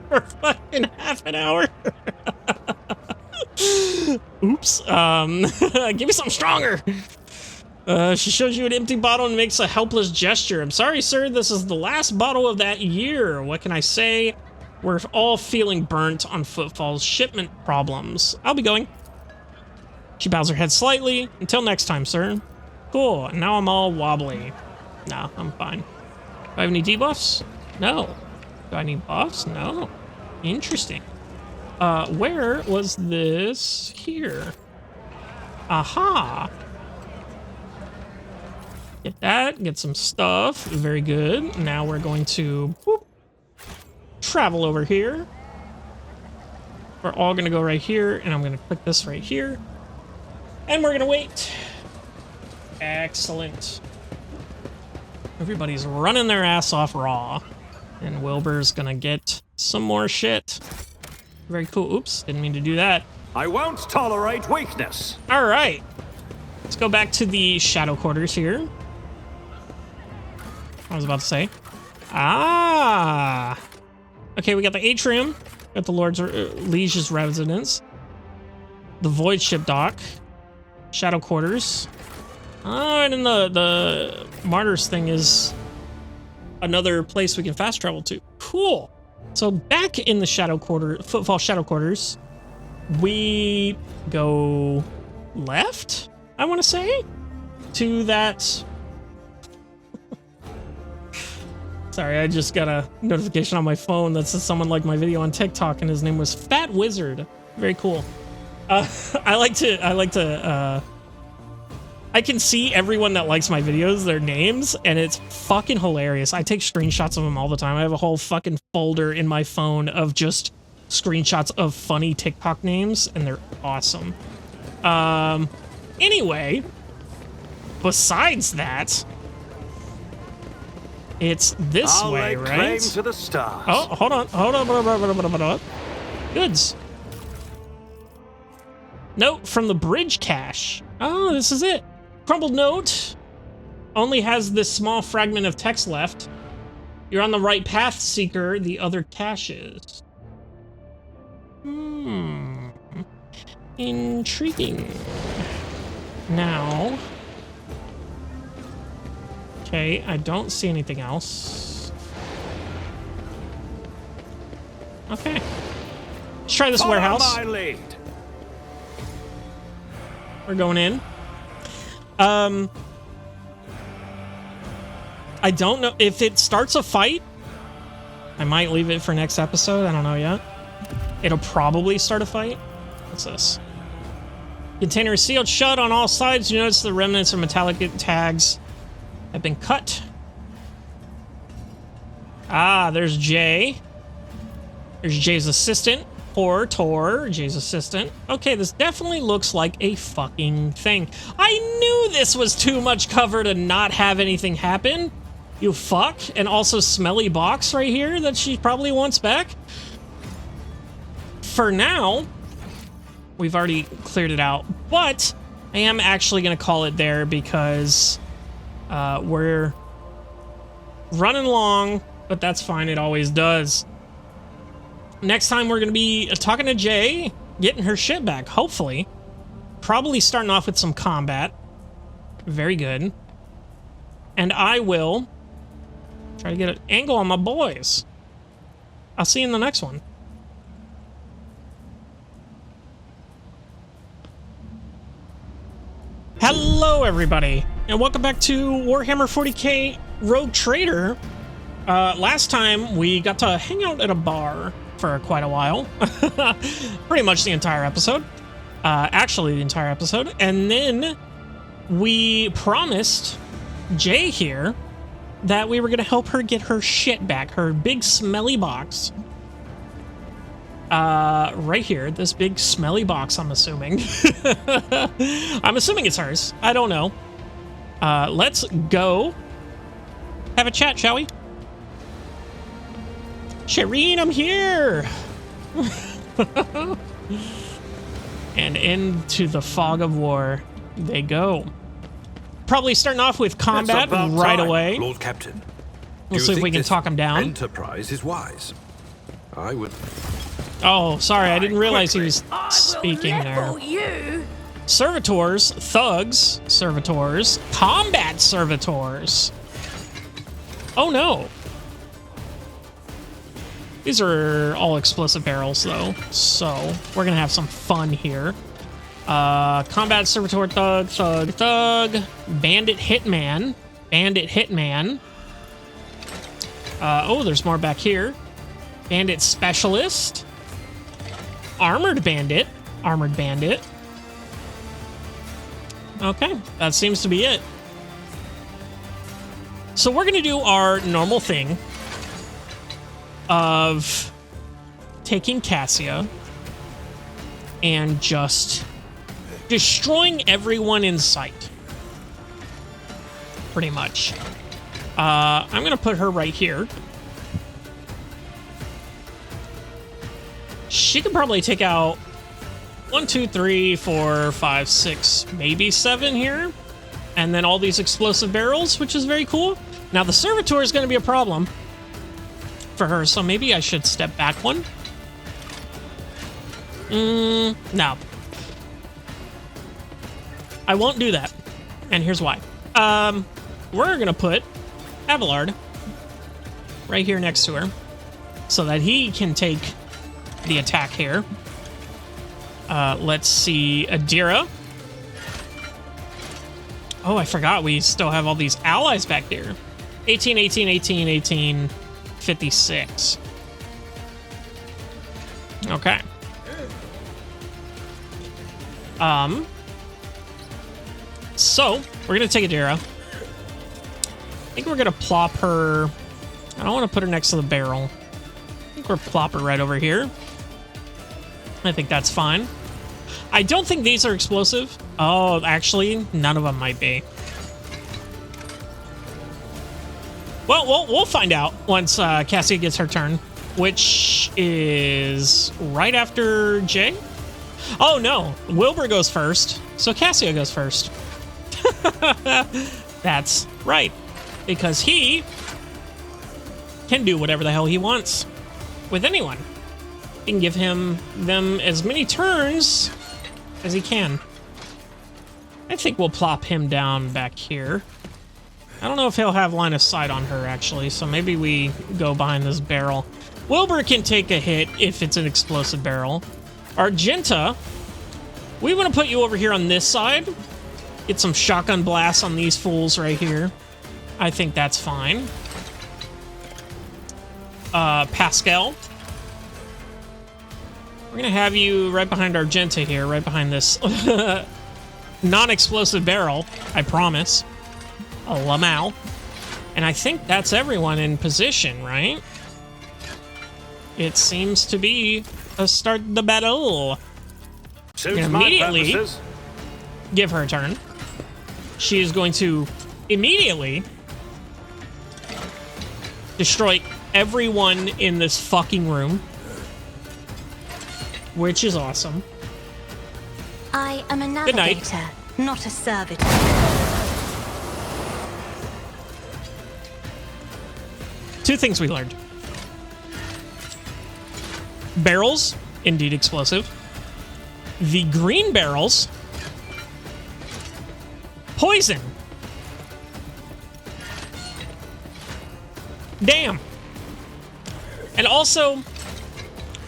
A: for fucking half an hour. Oops. Give me something stronger. She shows you an empty bottle and makes a helpless gesture. I'm sorry, sir. This is the last bottle of that year. What can I say? We're all feeling burnt on Footfall's shipment problems. I'll be going. She bows her head slightly. Until next time, sir. Cool. Now I'm all wobbly. No, I'm fine. Do I have any debuffs? No. Do I need buffs? No. Interesting. Where was this here? Aha. Get that, get some stuff. Very good. Now we're going to travel over here. We're all gonna go right here, and I'm gonna click this right here. And we're gonna wait. Excellent. Everybody's running their ass off raw. And Wilbur's gonna get some more shit. Very cool. Oops, didn't mean to do that.
B: I won't tolerate weakness.
A: All right. Let's go back to the shadow quarters here. I was about to say. Ah. Okay, we got the atrium. Got the Lord's Liege's residence. The void ship dock. Shadow quarters. Oh, and then the martyrs thing is another place we can fast travel to. Cool. So back in the Footfall shadow quarters, we go left, I want to say, to that. Sorry, I just got a notification on my phone that says someone liked my video on TikTok, and his name was Fat Wizard. Very cool. I can see everyone that likes my videos, their names, and it's fucking hilarious. I take screenshots of them all the time. I have a whole fucking folder in my phone of just screenshots of funny TikTok names, and they're awesome. Anyway, besides that, it's this way, right?
B: Claim to the stars.
A: Oh, hold on. Goods. Note from the bridge cache. Oh, this is it. Crumbled note. Only has this small fragment of text left. You're on the right path, Seeker. The other caches. Intriguing. Now. Okay, I don't see anything else. Okay. Let's try this warehouse.
B: My lead.
A: We're going in. I don't know if it starts a fight. I might leave it for next episode. I don't know yet. It'll probably start a fight. What's this? Container is sealed shut on all sides. You notice the remnants of metallic tags have been cut. Ah, there's Jay. There's Jay's assistant. Poor Tor, Jay's assistant. Okay, this definitely looks like a fucking thing. I knew this was too much cover to not have anything happen. You fuck. And also smelly box right here that she probably wants back. For now, we've already cleared it out, but I am actually going to call it there because we're running long, but that's fine. It always does. Next time, we're going to be talking to Jay, getting her shit back, hopefully. Probably starting off with some combat. Very good. And I will try to get an angle on my boys. I'll see you in the next one. Hello, everybody, and welcome back to Warhammer 40K Rogue Trader. Last time, we got to hang out at a bar for quite a while. Pretty much the entire episode. Actually, the entire episode. And then we promised Jay here that we were going to help her get her shit back, her big smelly box. Right here, this big smelly box, I'm assuming. I'm assuming it's hers. I don't know. Let's go have a chat, shall we? Shireen, I'm here! And into the fog of war they go. Probably starting off with combat right away.
B: Lord Captain.
A: We'll see if we can talk him down.
B: Enterprise is wise. I would.
A: Oh, sorry, I didn't realize he was speaking there.
G: You.
A: Servitors, thugs, servitors, combat servitors. Oh no. These are all explosive barrels though, so we're gonna have some fun here. Combat servitor, thug, thug, thug, bandit hitman, bandit hitman. Oh, there's more back here. Bandit specialist. Armored bandit. Armored bandit. Okay, that seems to be it. So we're gonna do our normal thing of taking Cassia and just destroying everyone in sight. Pretty much. I'm gonna put her right here. She could probably take out 1, 2, 3, 4, 5, 6, maybe 7 here. And then all these explosive barrels, which is very cool. Now the servitor is going to be a problem for her, so maybe I should step back one. No. I won't do that. And here's why. We're going to put Abelard right here next to her so that he can take the attack here. Let's see, Adira. Oh, I forgot we still have all these allies back here. 18, 18, 18, 18, 56. Okay. So, we're gonna take Adira. I think we're gonna plop her... I don't want to put her next to the barrel. I think we'll plop her right over here. I think that's fine. I don't think these are explosive. Oh, actually, none of them might be. Well, we'll find out once Cassia gets her turn, which is right after Jay. Oh, no. Wilbur goes first, so Cassia goes first. That's right, because he can do whatever the hell he wants with anyone. He can give them as many turns as he can. I think we'll plop him down back here. I don't know if he'll have line of sight on her, actually, so maybe we go behind this barrel. Wilbur can take a hit if it's an explosive barrel. Argenta, we want to put you over here on this side. Get some shotgun blasts on these fools right here. I think that's fine. Pascal, we're gonna have you right behind Argenta here, right behind this non-explosive barrel, I promise. A Lamau. And I think that's everyone in position, right? It seems to be a start the battle.
B: Suits
A: Immediately
B: my purposes.
A: give her a turn. She is going to immediately destroy everyone in this fucking room, which is awesome.
F: I am a
A: Good night.
F: navigator, not a servitor.
A: Two things we learned. Barrels, indeed explosive. The green barrels, poison. Damn. And also,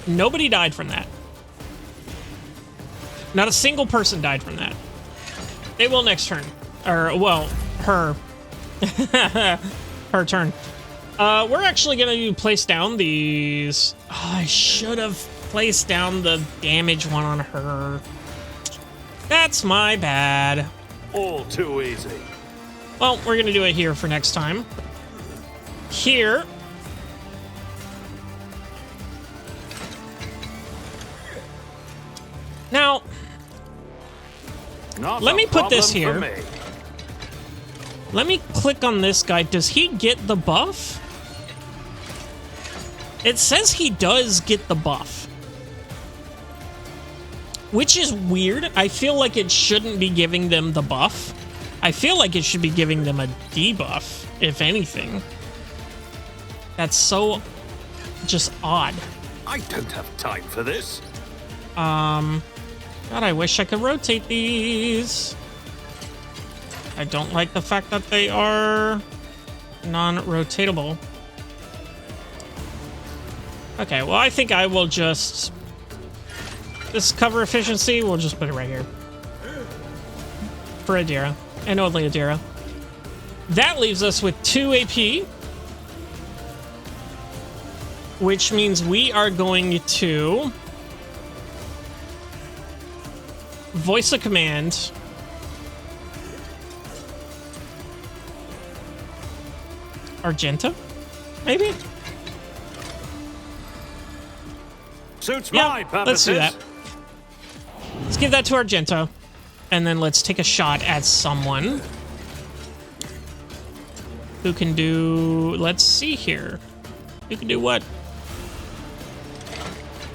A: nobody died from that. Not a single person died from that. They will next turn. Or, well, her. Her turn. We're actually going to place down these... Oh, I should have placed down the damage one on her. That's my bad.
B: All too easy.
A: Well, we're going to do it here for next time. here. Now, let me put this here. Let me click on this guy. Does he get the buff? It says he does get the buff. Which is weird. I feel like it shouldn't be giving them the buff. I feel like it should be giving them a debuff, if anything. That's so just odd.
H: I don't have time for this.
A: God, I wish I could rotate these. I don't like the fact that they are non-rotatable. Okay, well, I think I will just... This cover efficiency, we'll just put it right here. For Adira. And only Adira. That leaves us with 2 AP. Which means we are going to... voice a command. Argenta? Maybe?
H: Suits
A: Yeah,
H: my purposes.
A: let's do that. Let's give that to Argento. And then let's take a shot at someone who can do... Let's see here. Who can do what?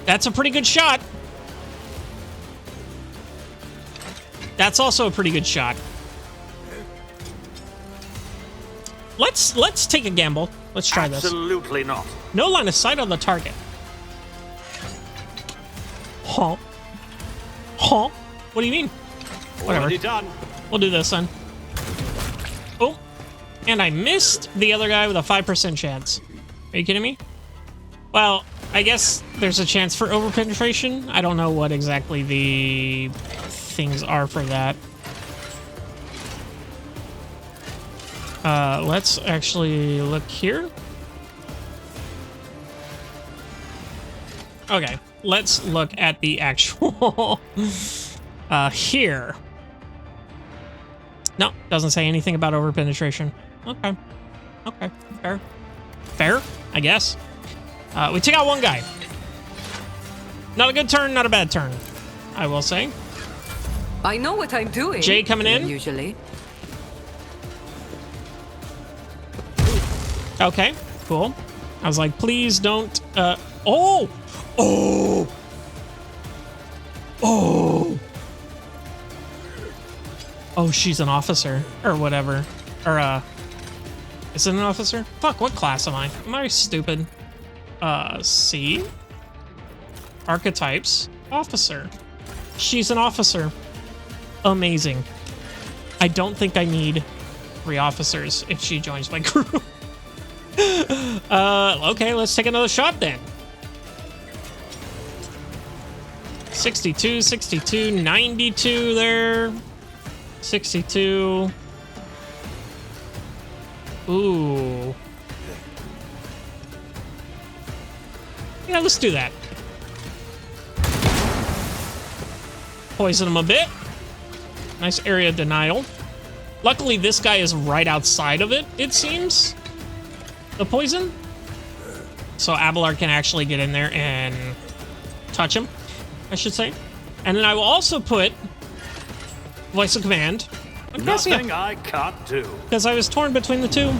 A: That's a pretty good shot. That's also a pretty good shot. Let's take a gamble. Let's try this.
H: Absolutely not.
A: No line of sight on the target. Huh? Huh? What do you mean? Whatever.
H: Already done.
A: We'll do this then. Oh, and I missed the other guy with a 5% chance. Are you kidding me? Well, I guess there's a chance for overpenetration. I don't know what exactly the things are for that. Let's actually look here. Okay, let's look at the actual here. No, doesn't say anything about overpenetration. Okay. Okay, fair. Fair, I guess. We took out one guy. Not a good turn, not a bad turn, I will say.
C: I know what I'm doing.
A: Jay coming in.
C: Usually.
A: Okay, cool. I was like, please don't, oh! Oh! Oh! Oh, she's an officer, or whatever. Or, is it an officer? Fuck, what class am I? Am I stupid? C? Archetypes. Officer. She's an officer. Amazing. I don't think I need 3 officers if she joins my crew. Okay, let's take another shot then. 62, 62, 92 there. 62. Ooh. Yeah, let's do that. Poison him a bit. Nice area denial. Luckily, this guy is right outside of it, it seems. The poison. So Abelard can actually get in there and touch him, I should say. And then I will also put voice of command on Cassia.
H: Nothing I can't do.
A: Because I was torn between the two.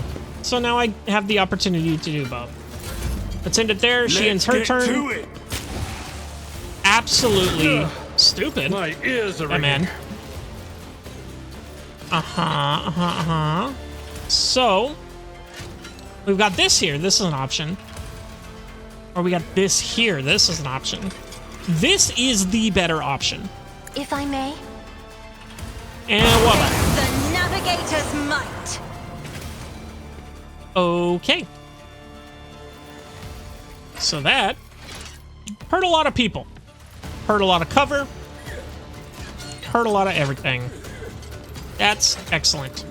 A: So now I have the opportunity to do both. Let's end it there. She ends her turn.
H: To it.
A: Absolutely stupid.
H: My ears are
A: That man. So, we've got this here. This is an option. Or we got this here. This is an option. This is the better option.
F: If I may.
A: And what?
F: The navigator's might.
A: Okay. So that hurt a lot of people. Hurt a lot of cover. Hurt a lot of everything. That's excellent.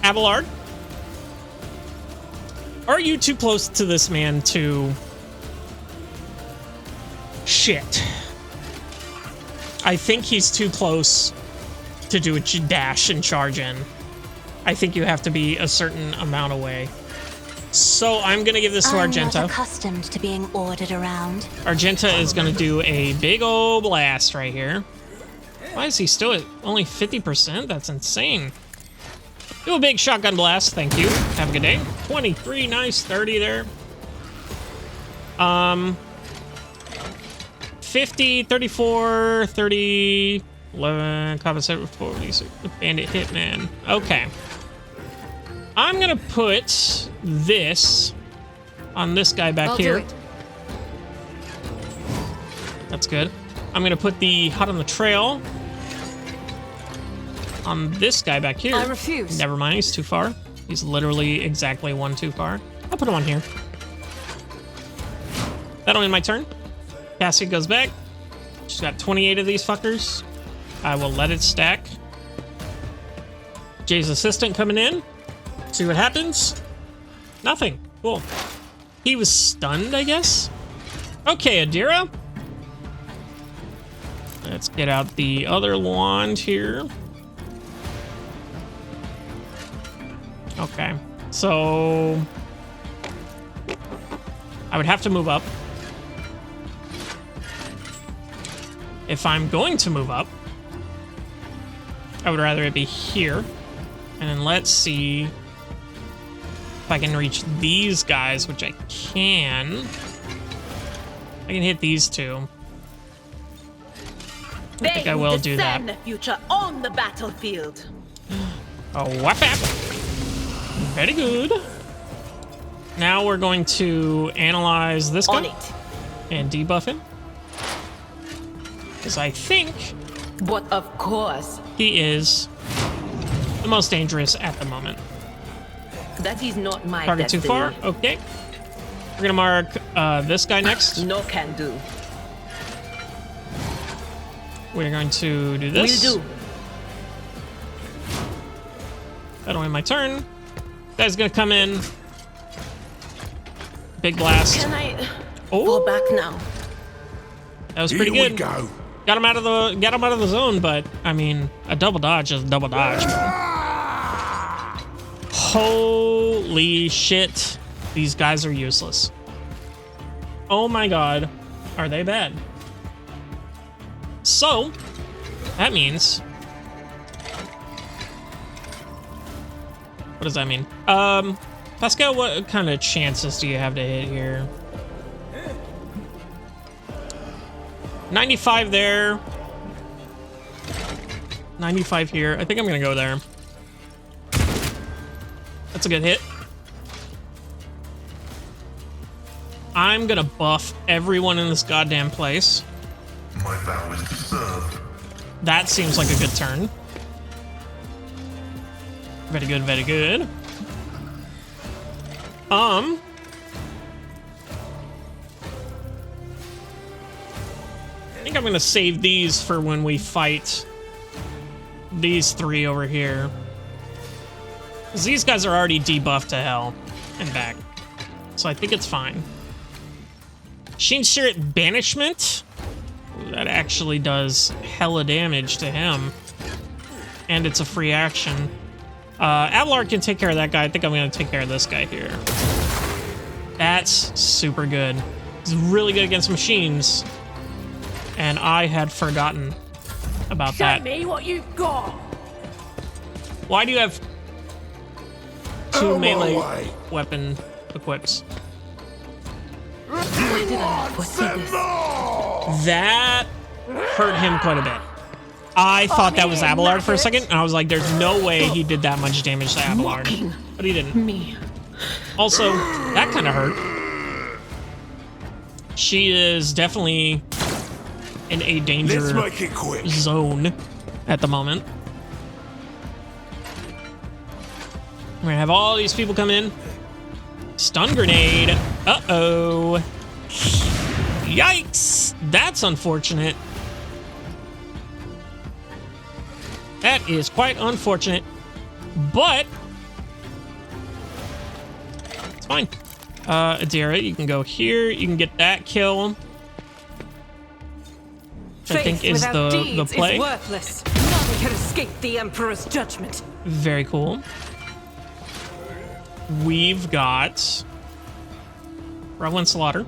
A: Abelard, are you too close to this man to... Shit. I think he's too close to do a dash and charge in. I think you have to be a certain amount away. So I'm gonna give this to
F: I'm
A: Argenta.
F: not accustomed to being ordered around.
A: Argenta is gonna do a big old blast right here. Why is he still at only 50%? That's insane. Do a big shotgun blast, thank you. Have a good day. 23, nice, 30 there. 50, 34, 30, 11, combat set with 46, bandit hitman. Okay. I'm gonna put this on this guy back here. That's good. I'm gonna put the hot on the trail on this guy back here.
C: I refuse.
A: Never mind, he's too far. He's literally exactly one too far. I'll put him on here. That'll end my turn. Cassie goes back. She's got 28 of these fuckers. I will let it stack. Jay's assistant coming in. See what happens. Nothing. Cool. He was stunned, I guess. Okay, Adira. Let's get out the other wand here. Okay, so I would have to move up. If I'm going to move up, I would rather it be here. And then let's see if I can reach these guys, which I can. I can hit these two. I think I will do that.
G: The future on the battlefield.
A: Oh, whap whap. Very good. Now we're going to analyze this guy and debuff him. Because I think
G: But of course,
A: he is the most dangerous at the moment.
G: that is not my
A: Target too
G: destiny.
A: far. Okay. We're gonna mark this guy next.
G: No can do.
A: We're going to do this.
G: Will do.
A: That'll end my turn. Guy's gonna come in. Big blast.
G: Can I
A: Oh,
G: fall back now?
A: that was pretty
H: Here we
A: good.
H: go.
A: Got him out of the zone, but I mean, a double dodge is a double dodge. Holy shit. These guys are useless. Oh my god. Are they bad? So, that means... What does that mean? Pascal, what kind of chances do you have to hit here? 95 there. 95 here. I think I'm gonna go there. That's a good hit. I'm gonna buff everyone in this goddamn place.
E: My vow is to serve.
A: That seems like a good turn. Very good, very good. I think I'm gonna save these for when we fight these three over here. Because these guys are already debuffed to hell and back. So I think it's fine. Sheen Spirit Banishment. Ooh, that actually does hella damage to him. And it's a free action. Abelard can take care of that guy. I think I'm gonna take care of this guy here. That's super good. He's really good against machines. And I had forgotten about that.
G: Show me what you've got.
A: Why do you have two
H: Oh, my
A: melee
H: way.
A: weapon equips?
G: Why did I not foresee this?
A: That hurt him quite a bit. I thought that was Abelard for a second, and I was like, there's no way he did that much damage to Abelard. But he didn't.
G: Me.
A: Also, that kind of hurt. She is definitely in a danger
H: Let's make it quick.
A: zone at the moment. We're gonna have all these people come in. Stun grenade. Uh-oh. Yikes. That's unfortunate. That is quite unfortunate. But it's fine. Adira, you can go here. You can get that kill. Which I think is the play.
C: Is worthless. None can escape the Emperor's judgment.
A: Very cool. we've got Rowan Slaughter.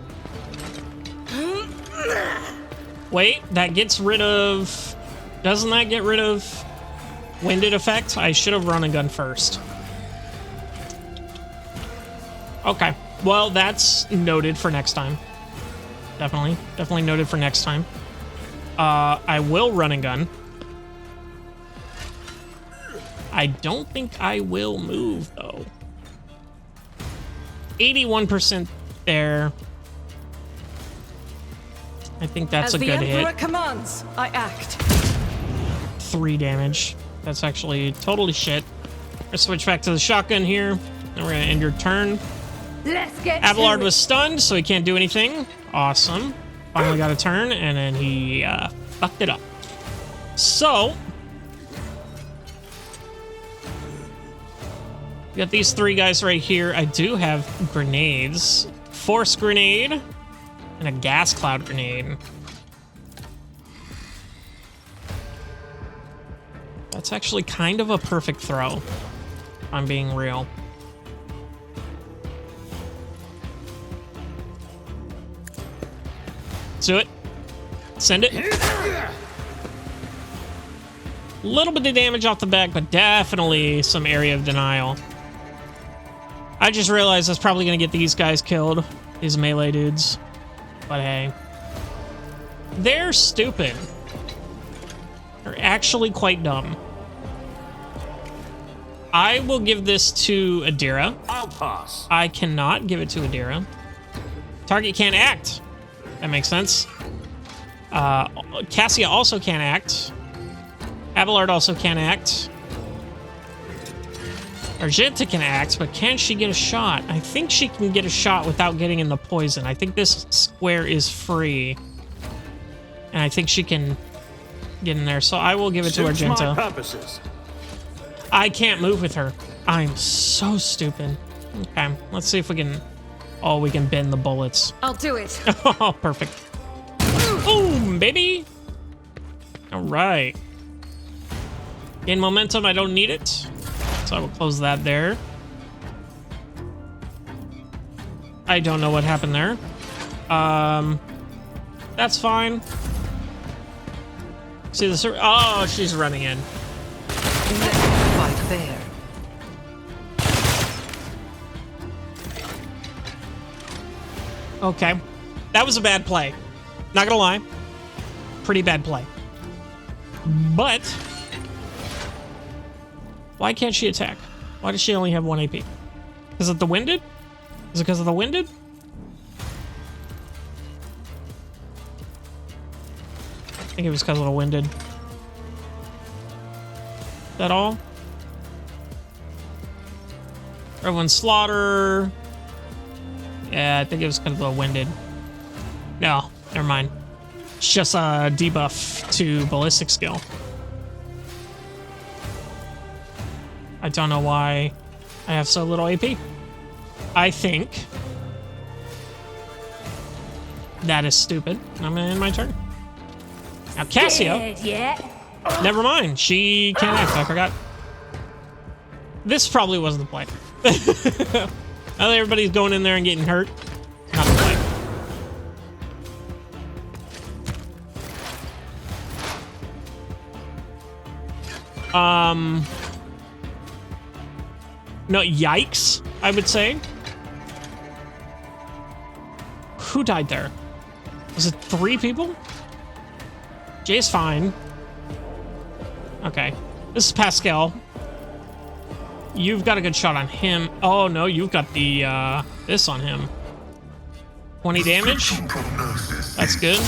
A: Wait, that gets rid of... Doesn't that get rid of winded effect? I should have run a gun first. Okay, well, that's noted for next time. Definitely noted for next time. I will run a gun. I don't think I will move, though. 81% there. I think that's a good hit.
G: As the Emperor commands, I act.
A: 3 damage. That's actually totally shit. Let's switch back to the shotgun here. And we're gonna end your turn.
C: Let's get
A: Abelard was stunned, so he can't do anything. Awesome. Finally got a turn, and then he fucked it up. So, we got these 3 guys right here. I do have grenades. Force grenade and a gas cloud grenade. That's actually kind of a perfect throw, if I'm being real. Let's do it. Send it. Little bit of damage off the back, but definitely some area of denial. I just realized I was probably going to get these guys killed. These melee dudes. But hey. They're stupid. They're actually quite dumb. I will give this to Adira.
H: I'll pass.
A: I cannot give it to Adira. Target can't act. That makes sense. Cassia also can't act. Abelard also can't act. Argenta can act, but can she get a shot? I think she can get a shot without getting in the poison. I think this square is free. And I think she can get in there. So I will give it to Argenta.
H: My purposes.
A: I can't move with her. I'm so stupid. Okay, let's see if we can... Oh, we can bend the bullets.
C: I'll do it.
A: Oh, perfect. Boom, baby. All right. Gain momentum. I don't need it. So I will close that there. I don't know what happened there. That's fine. See the... Oh, she's running in.
C: Fight fair.
A: Okay. That was a bad play. Not gonna lie. Pretty bad play. But... why can't she attack? Why does she only have 1 AP? Is it the winded? Is it because of the winded? I think it was because of the winded. Is that all? Everyone slaughter. Yeah, I think it was because of the winded. No, never mind. It's just a debuff to ballistic skill. I don't know why I have so little AP. I think that is stupid. I'm gonna end my turn. Now Cassia. Never mind. She can't act. I forgot. This probably wasn't the play. Now that everybody's going in there and getting hurt. Not the play. No, yikes, I would say. Who died there? Was it 3 people? Jay's fine. Okay. This is Pascal. You've got a good shot on him. Oh, no, you've got the, this on him. 20 damage. That's good.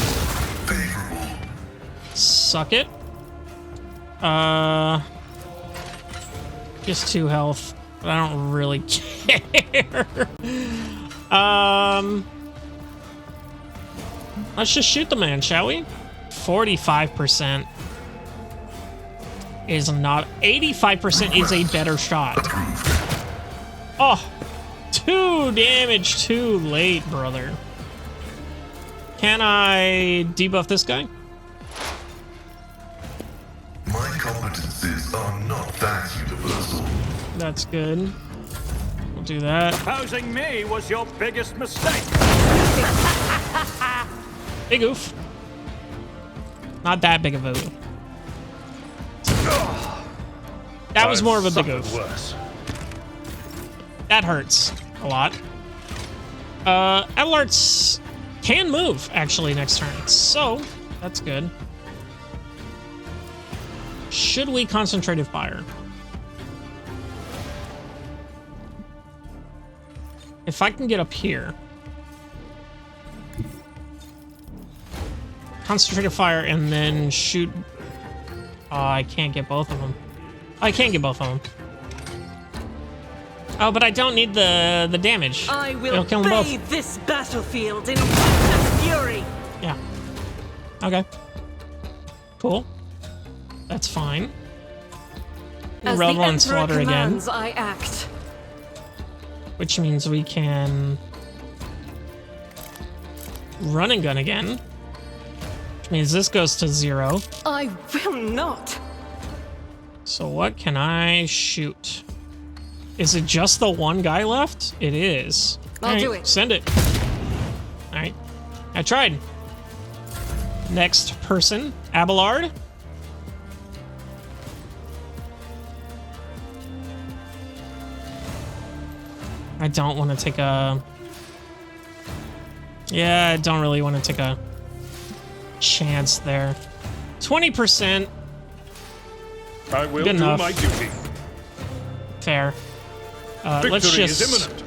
A: Suck it. Just 2 health. But I don't really care. Let's just shoot the man, shall we? 45% is not... 85% is a better shot. Oh, 2 damage too late, brother. Can I debuff this guy?
E: My competencies are not that universal.
A: That's good. We'll do that.
I: Opposing me was your biggest mistake.
A: Big oof. Not that big of a oof. That was more of a big oof.
D: Worse.
A: That hurts a lot. Avalarts can move, actually, next turn. So, that's good. Should we concentrated fire? If I can get up here. Concentrated fire and then shoot. Oh, I can't get both of them. I can't get both of them. Oh, but I don't need the damage.
G: I will
A: It'll kill them both.
G: bathe this battlefield in righteous fury.
A: Yeah. Okay. Cool. That's fine.
C: As
A: Revel
C: the
A: and
C: Emperor
A: slaughter again.
C: commands, I act.
A: Which means we can run and gun again. Which means this goes to 0.
C: I will not.
A: So what can I shoot? Is it just the one guy left? It is.
C: I'll do it.
A: Send it. All right. I tried. Next person, Abelard. I don't want to take a... Yeah, I don't really want to take a chance there. 20%.
D: I will
A: Good
D: do
A: enough.
D: my duty.
A: Fair.
D: Victory
A: Let's just...
D: is imminent.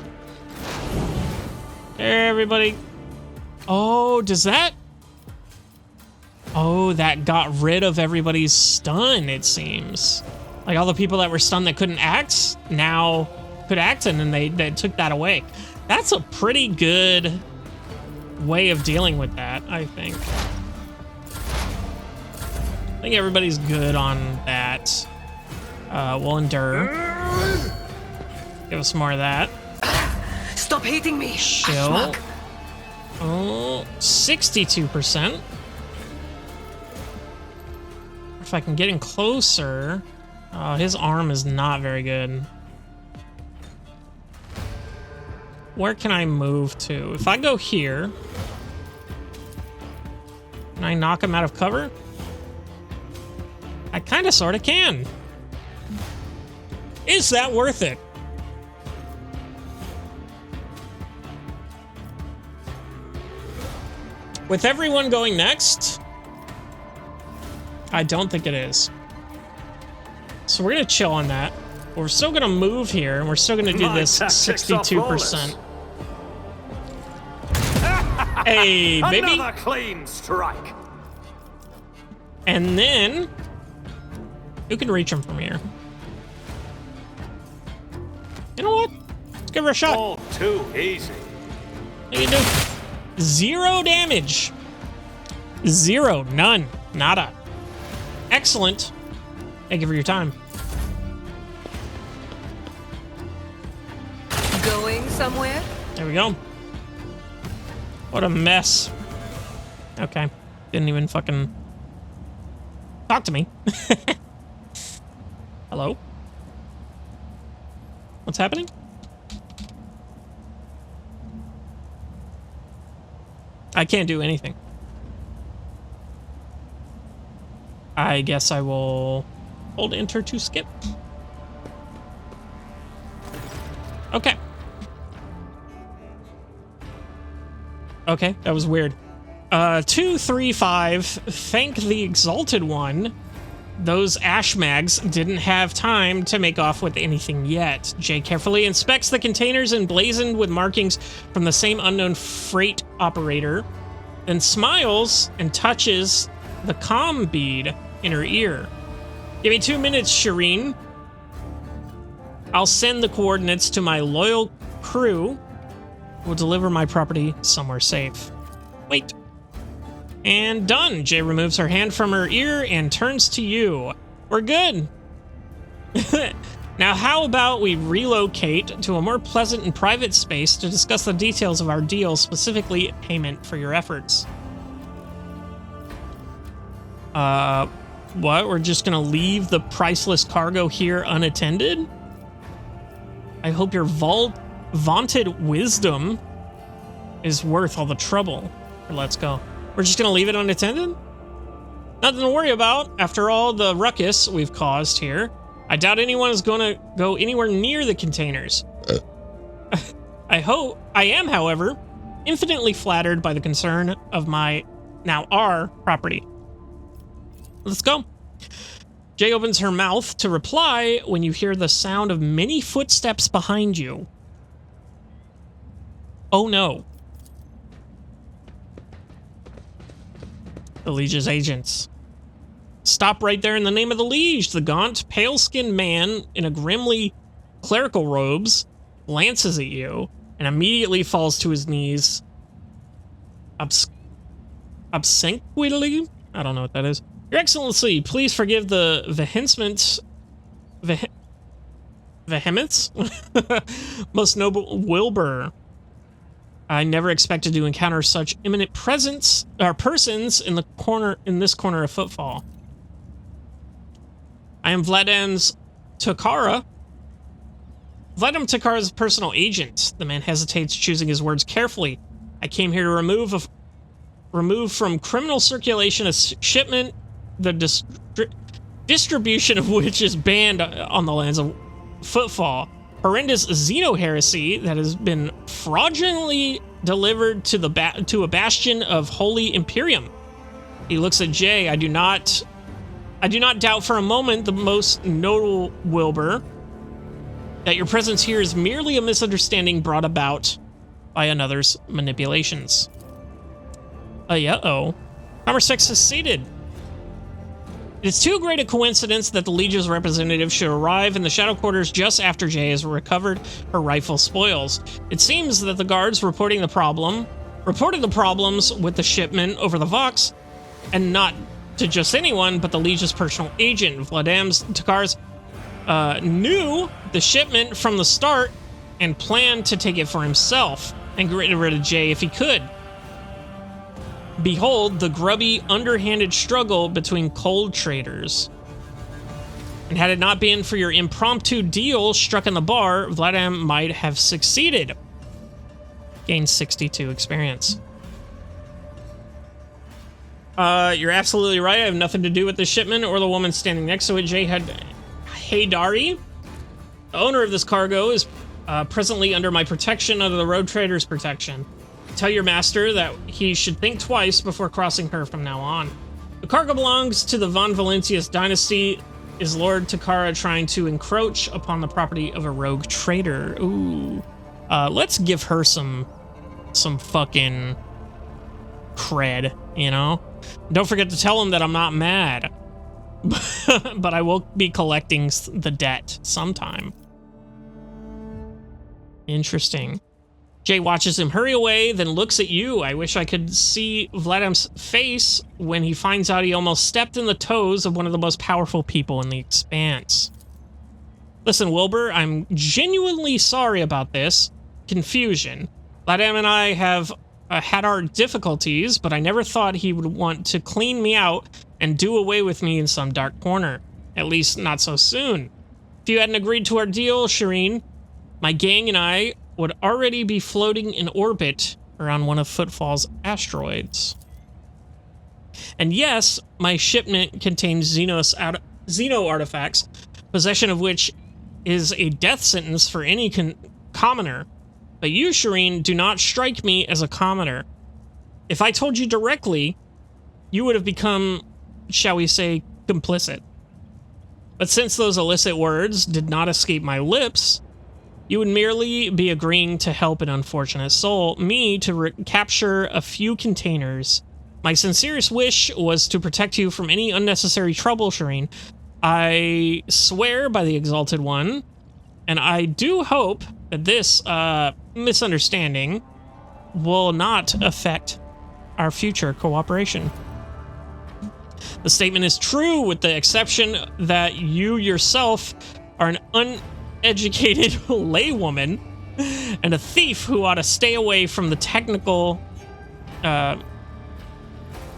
A: Everybody. Oh, does that... Oh, that got rid of everybody's stun, it seems. Like all the people that were stunned that couldn't act, now could act, and then they took that away. That's a pretty good way of dealing with that, I think. I think everybody's good on that. We'll endure. Give us more of that.
C: Stop hating me.
A: Chill. Oh, 62%. If I can get in closer. His arm is not very good. Where can I move to? If I go here, can I knock him out of cover? I kind of sort of can. Is that worth it? With everyone going next, I don't think it is. So we're gonna chill on that. We're still gonna move here, and we're still gonna do
I: My
A: this
I: tactics are
A: 62%. Hey, baby!
I: Another clean strike.
A: And then, who can reach him from here? You know what? Let's give her a shot.
I: All too easy.
A: What can you do? 0 damage. 0. None. Nada. Excellent. Thank you for your time.
C: Going somewhere?
A: There we go. What a mess. Okay. Didn't even fucking talk to me. Hello? What's happening? I can't do anything. I guess I will hold enter to skip. Okay. Okay, that was weird. 2, 3, 5. Thank the Exalted One. Those ash mags didn't have time to make off with anything yet. Jay carefully inspects the containers emblazoned with markings from the same unknown freight operator, then smiles and touches the comm bead in her ear. Give me 2 minutes, Shireen. I'll send the coordinates to my loyal crew. Will deliver my property somewhere safe. Wait. And done. Jay removes her hand from her ear and turns to you. We're good. Now, how about we relocate to a more pleasant and private space to discuss the details of our deal, specifically payment for your efforts. What? We're just gonna leave the priceless cargo here unattended? I hope your vaunted wisdom is worth all the trouble. Let's go. We're just gonna leave it unattended? Nothing to worry about. After all the ruckus we've caused here, I doubt anyone is gonna go anywhere near the containers. I am, however, infinitely flattered by the concern of our property. Let's go. Jay opens her mouth to reply when you hear the sound of many footsteps behind you. Oh no. The Liege's agents. Stop right there in the name of the Liege. The gaunt, pale-skinned man in a grimly clerical robes glances at you and immediately falls to his knees. Obsequiously? I don't know what that is. Your Excellency, please forgive the vehemence? Most noble Wilbur. I never expected to encounter such imminent persons in this corner of Footfall. I am Vladimir Takara. Vladimir Takara's personal agent. The man hesitates, choosing his words carefully. I came here to remove from criminal circulation a shipment, the distribution of which is banned on the lands of Footfall. Horrendous xeno-heresy that has been fraudulently delivered to a bastion of Holy Imperium. He looks at Jay. I do not doubt for a moment, the most notable Wilbur, that your presence here is merely a misunderstanding brought about by another's manipulations. Uh-oh. Number 6 is seated. It's too great a coincidence that the Liege's representative should arrive in the Shadow Quarters just after Jay has recovered her rifle spoils. It seems that the guards reported the problems with the shipment over the Vox, and not to just anyone, but the Liege's personal agent. Vladimir Takars knew the shipment from the start and planned to take it for himself and get rid of Jay if he could. Behold the grubby, underhanded struggle between cold traders. And had it not been for your impromptu deal struck in the bar, Vladimir might have succeeded. Gained 62 experience. You're absolutely right. I have nothing to do with the shipment or the woman standing next to it. Jay Haydari, the owner of this cargo, is presently under my protection, under the road trader's protection. Tell your master that he should think twice before crossing her from now on. The cargo belongs to the Von Valentius dynasty. Is Lord Takara trying to encroach upon the property of a rogue trader? Ooh. Let's give her some fucking cred, you know? Don't forget to tell him that I'm not mad. But I will be collecting the debt sometime. Interesting. Jay watches him hurry away, then looks at you. I wish I could see Vladimir's face when he finds out he almost stepped in the toes of one of the most powerful people in the Expanse. Listen, Wilbur, I'm genuinely sorry about this confusion. Vladimir and I have had our difficulties, but I never thought he would want to clean me out and do away with me in some dark corner. At least not so soon. If you hadn't agreed to our deal, Shireen, my gang and I would already be floating in orbit around one of Footfall's asteroids. And yes, my shipment contains Xeno artifacts, possession of which is a death sentence for any commoner. But you, Shireen, do not strike me as a commoner. If I told you directly, you would have become, shall we say, complicit. But since those illicit words did not escape my lips, you would merely be agreeing to help an unfortunate soul, me to capture a few containers. My sincerest wish was to protect you from any unnecessary trouble, Shireen. I swear by the Exalted One, and I do hope that this misunderstanding will not affect our future cooperation. The statement is true, with the exception that you yourself are an uneducated laywoman and a thief who ought to stay away from the technical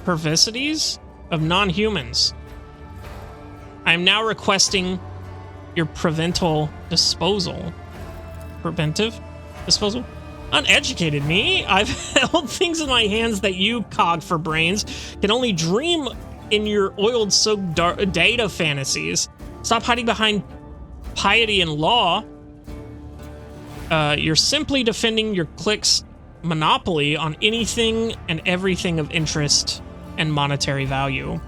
A: perversities of non-humans. I am now requesting your provincial disposal. preventive disposal. Uneducated me. I've held things in my hands that you, cog for brains, can only dream in your oiled-soaked data fantasies. Stop hiding behind piety and law. You're simply defending your clique's monopoly on anything and everything of interest and monetary value.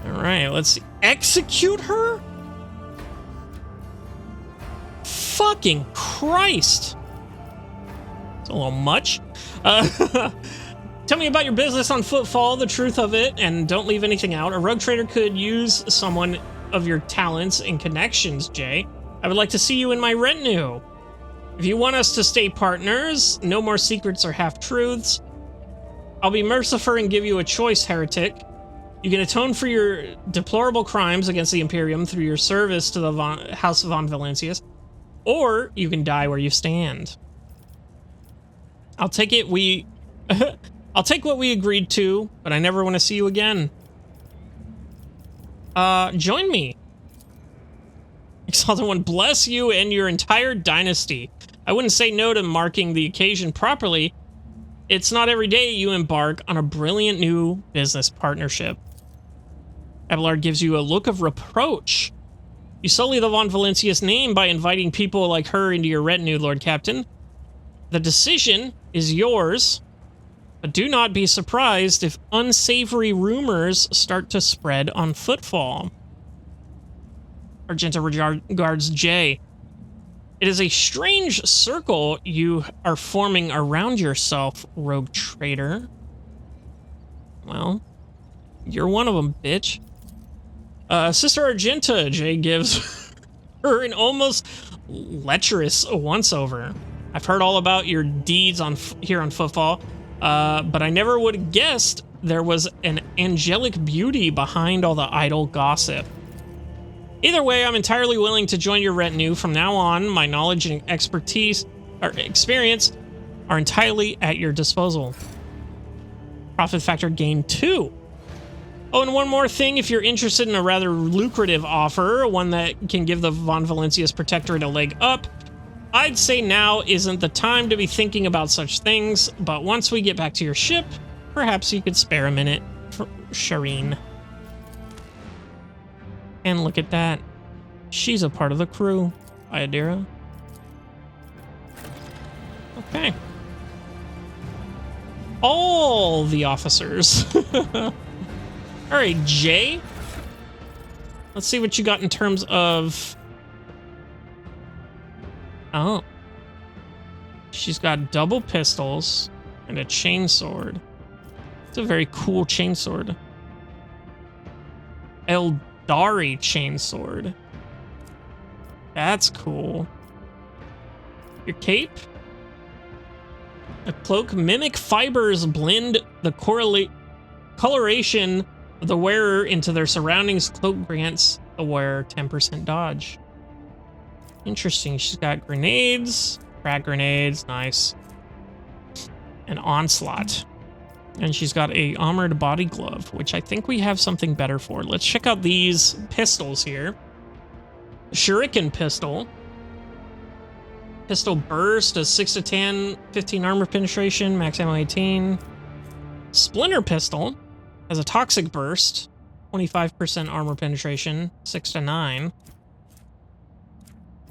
A: All right, let's see. Execute her? Fucking Christ. It's a little much. Tell me about your business on foot. Follow the truth of it and don't leave anything out. A rogue trader could use someone of your talents and connections, Jay. I would like to see you in my retinue. If you want us to stay partners, no more secrets or half-truths. I'll be merciful and give you a choice, heretic. You can atone for your deplorable crimes against the Imperium through your service to the House of Von Valancius, or you can die where you stand. I'll take it I'll take what we agreed to, but I never want to see you again. Join me. Exalted One, bless you and your entire dynasty. I wouldn't say no to marking the occasion properly. It's not every day you embark on a brilliant new business partnership. Abelard gives you a look of reproach. You sully the Von Valancius name by inviting people like her into your retinue, Lord Captain. The decision is yours, but do not be surprised if unsavory rumors start to spread on footfall. Argenta regards Jay. It is a strange circle you are forming around yourself, rogue trader. Well, you're one of them, bitch. Sister Argenta, Jay gives her an almost lecherous once-over. I've heard all about your deeds here on Footfall, but I never would have guessed there was an angelic beauty behind all the idle gossip. Either way, I'm entirely willing to join your retinue. From now on, my knowledge and expertise or experience are entirely at your disposal. Profit factor gain 2. Oh, and one more thing, if you're interested in a rather lucrative offer, one that can give the Von Valancius Protectorate a leg up, I'd say now isn't the time to be thinking about such things, but once we get back to your ship, perhaps you could spare a minute for Shireen. And look at that. She's a part of the crew, Iadira. Okay. All the officers. All right, Jay. Let's see what you got in terms of... Oh. She's got double pistols and a chainsword. It's a very cool chainsword. Eldari chainsword. That's cool. Your cape? A cloak. Mimic fibers blend the coloration of the wearer into their surroundings. Cloak grants the wearer 10% dodge. Interesting. She's got grenades, frag grenades, nice. An onslaught. And she's got a armored body glove, which I think we have something better for. Let's check out these pistols here. Shuriken pistol. Pistol burst, a 6 to 10, 15 armor penetration, max ammo 18. Splinter pistol has a toxic burst, 25% armor penetration, 6 to 9.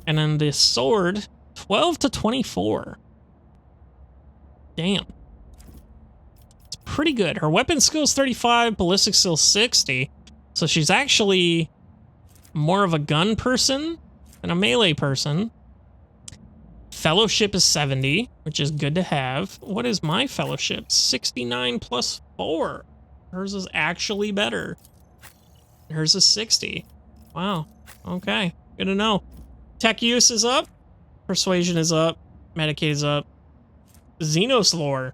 A: And then this sword, 12 to 24. Damn. It's pretty good. Her weapon skill is 35, ballistic skill 60. So she's actually more of a gun person than a melee person. Fellowship is 70, which is good to have. What is my fellowship? 69 plus 4. Hers is actually better. Hers is 60. Wow. Okay. Good to know. Tech use is up. Persuasion is up. Medicaid is up. Xenos lore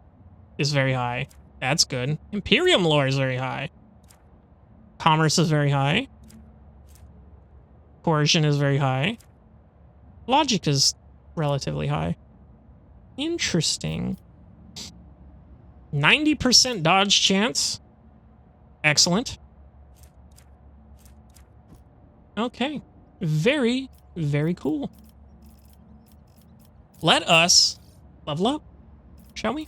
A: is very high. That's good. Imperium lore is very high. Commerce is very high. Coercion is very high. Logic is relatively high. Interesting. 90% dodge chance. Excellent. Okay. Very, Very cool. Let us level up, shall we?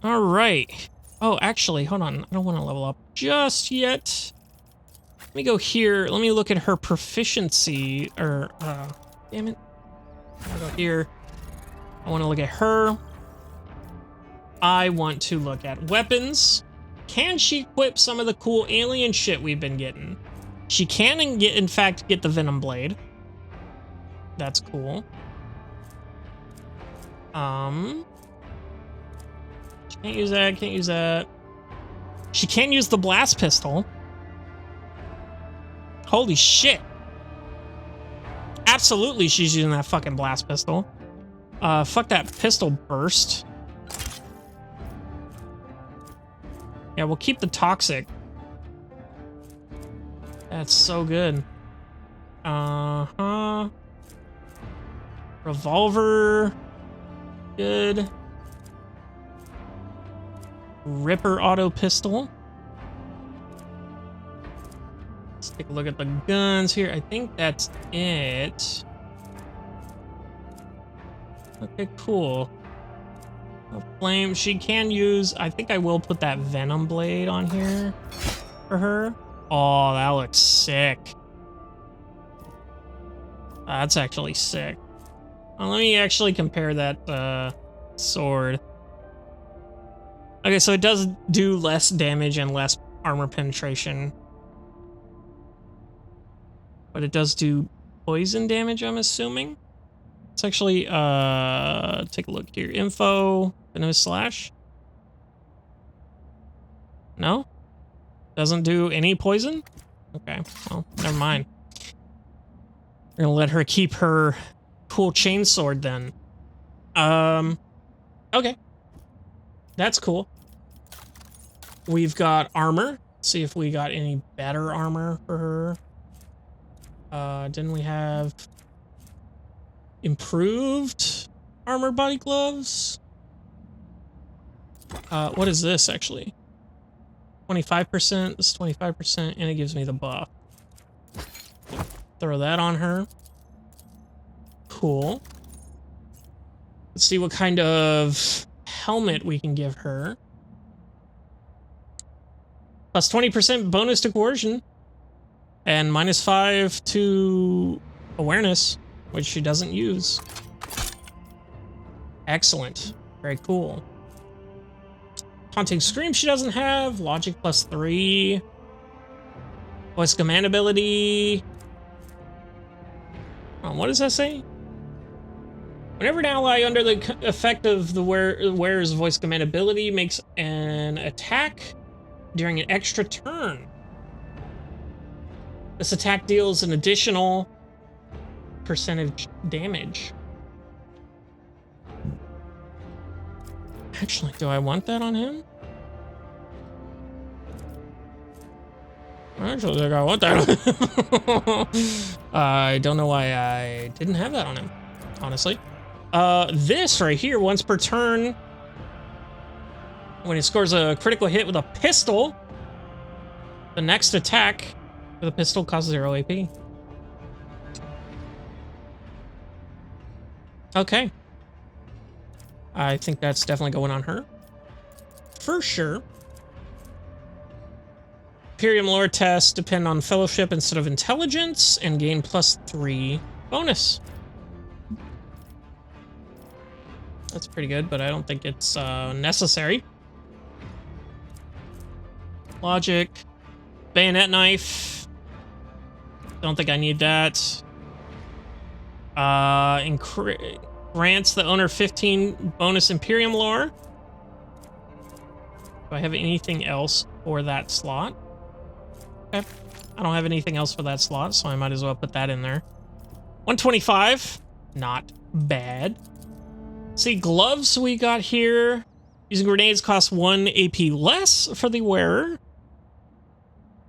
A: All right. Oh, actually, hold on. I don't want to level up just yet. Let me go here. Let me look at her proficiency. Or, damn it. I'll go here. I want to look at her. I want to look at weapons. Can she equip some of the cool alien shit we've been getting? She can, in fact, get the Venom Blade. That's cool. Can't use that, can't use that. She can use the blast pistol. Holy shit. Absolutely she's using that fucking blast pistol. Fuck that pistol burst. Yeah, we'll keep the toxic. That's so good. Uh-huh. Revolver. Good. Ripper auto pistol. Let's take a look at the guns here. I think that's it. Okay, cool. A flame. She can use... I think I will put that Venom Blade on here for her. Oh, that looks sick. That's actually sick. Let me actually compare that sword. Okay, so it does do less damage and less armor penetration. But it does do poison damage, I'm assuming. Let's actually take a look here. Info, venomous slash. No? Doesn't do any poison? Okay, well, never mind. We're gonna let her keep her cool chainsword then. Okay. That's cool. We've got armor. Let's see if we got any better armor for her. Didn't we have improved armor body gloves? What is this actually? 25%, this is 25%, and it gives me the buff. Throw that on her. Cool. Let's see what kind of helmet we can give her. Plus 20% bonus to coercion. And minus 5 to awareness, which she doesn't use. Excellent. Very cool. Haunting Scream she doesn't have. Logic plus 3. Voice command ability. What does that say? Whenever an ally under the effect of the wearer's voice command ability makes an attack during an extra turn, this attack deals an additional percentage damage. Actually, do I want that on him? I actually think I want that on him. I don't know why I didn't have that on him, honestly. This right here, once per turn, when it scores a critical hit with a pistol, the next attack with a pistol costs 0 AP. Okay. I think that's definitely going on her. For sure. Imperium lore tests depend on fellowship instead of intelligence and gain plus 3 bonus. That's pretty good, but I don't think it's necessary. Logic. Bayonet knife. Don't think I need that. Grants the owner 15 bonus Imperium lore. Do I have anything else for that slot? Okay. I don't have anything else for that slot, so I might as well put that in there. 125. Not bad. See, gloves we got here. Using grenades costs 1 AP less for the wearer.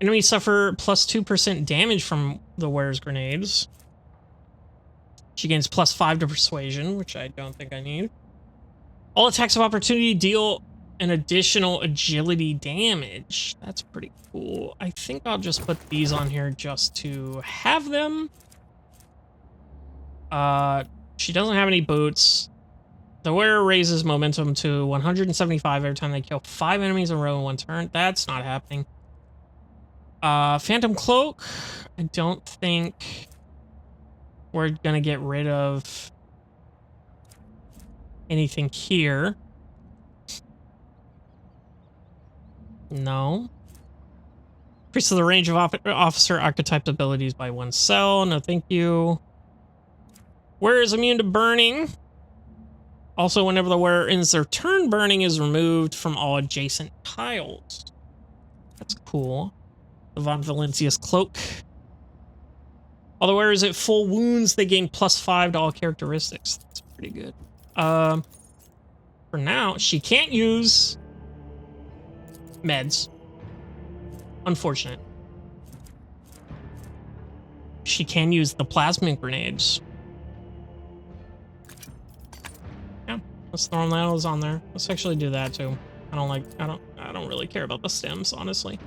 A: Enemies suffer plus 2% damage from the wearer's grenades. She gains plus 5 to persuasion, which I don't think I need. All attacks of opportunity deal an additional agility damage. That's pretty cool. I think I'll just put these on here just to have them. She doesn't have any boots. The wearer raises momentum to 175 every time they kill 5 enemies in a row in one turn. That's not happening. Phantom Cloak. I don't think we're gonna get rid of anything here. No. Increases the range of officer archetyped abilities by 1 cell. No, thank you. Wearer is immune to burning. Also, whenever the wearer ends their turn, burning is removed from all adjacent tiles. That's cool. The Von Valencia's Cloak. While the wearer is at full wounds, they gain +5 to all characteristics. That's pretty good. For now, she can't use meds. Unfortunate. She can use the plasma grenades. Yeah, let's throw those on there. Let's actually do that too. I don't really care about the stems, honestly.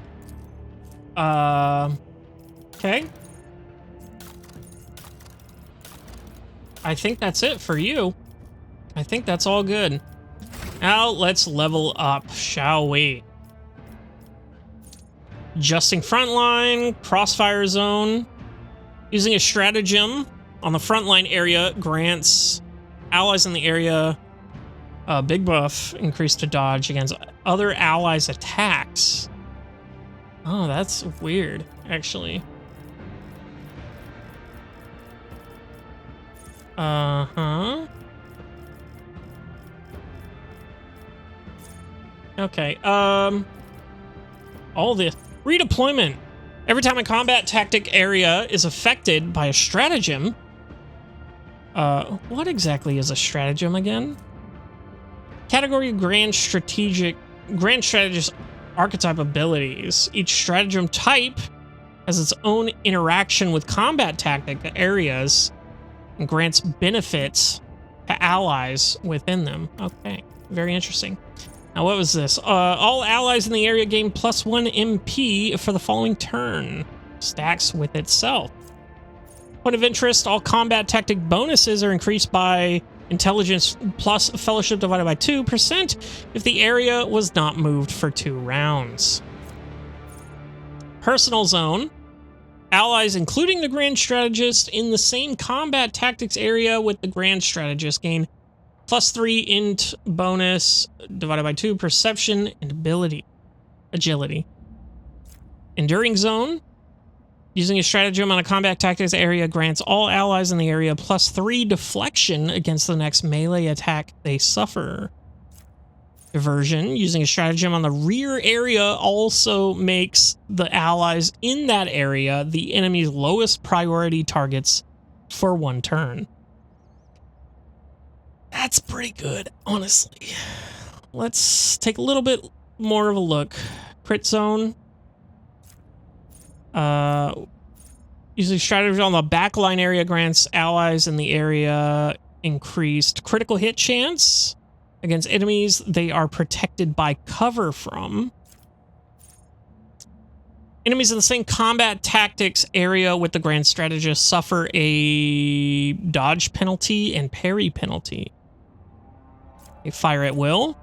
A: Okay. I think that's it for you. I think that's all good. Now let's level up, shall we? Adjusting frontline, crossfire zone. Using a stratagem on the frontline area grants allies in the area a big buff, increased to dodge against other allies' attacks. Oh, that's weird, actually. Uh-huh. Okay, all this. Redeployment. Every time a combat tactic area is affected by a stratagem. What exactly is a stratagem again? Category Grand Strategist archetype abilities. Each stratagem type has its own interaction with combat tactic areas and grants benefits to allies within them. Okay, very interesting. Now, what was this? All allies in the area gain +1 MP for the following turn. Stacks with itself. Point of interest, all combat tactic bonuses are increased by intelligence plus fellowship divided by 2% if the area was not moved for 2 rounds. Personal zone. Allies, including the Grand Strategist, in the same combat tactics area with the Grand Strategist gain +3 int bonus divided by 2 perception and agility. Enduring zone. Using a stratagem on a combat tactics area grants all allies in the area +3 deflection against the next melee attack they suffer. Diversion. Using a stratagem on the rear area also makes the allies in that area the enemy's lowest priority targets for 1 turn. That's pretty good, honestly. Let's take a little bit more of a look. Crit zone. Using strategy on the backline area grants allies in the area increased critical hit chance against enemies they are protected by cover from. Enemies in the same combat tactics area with the Grand Strategist suffer a dodge penalty and parry penalty. They fire at will.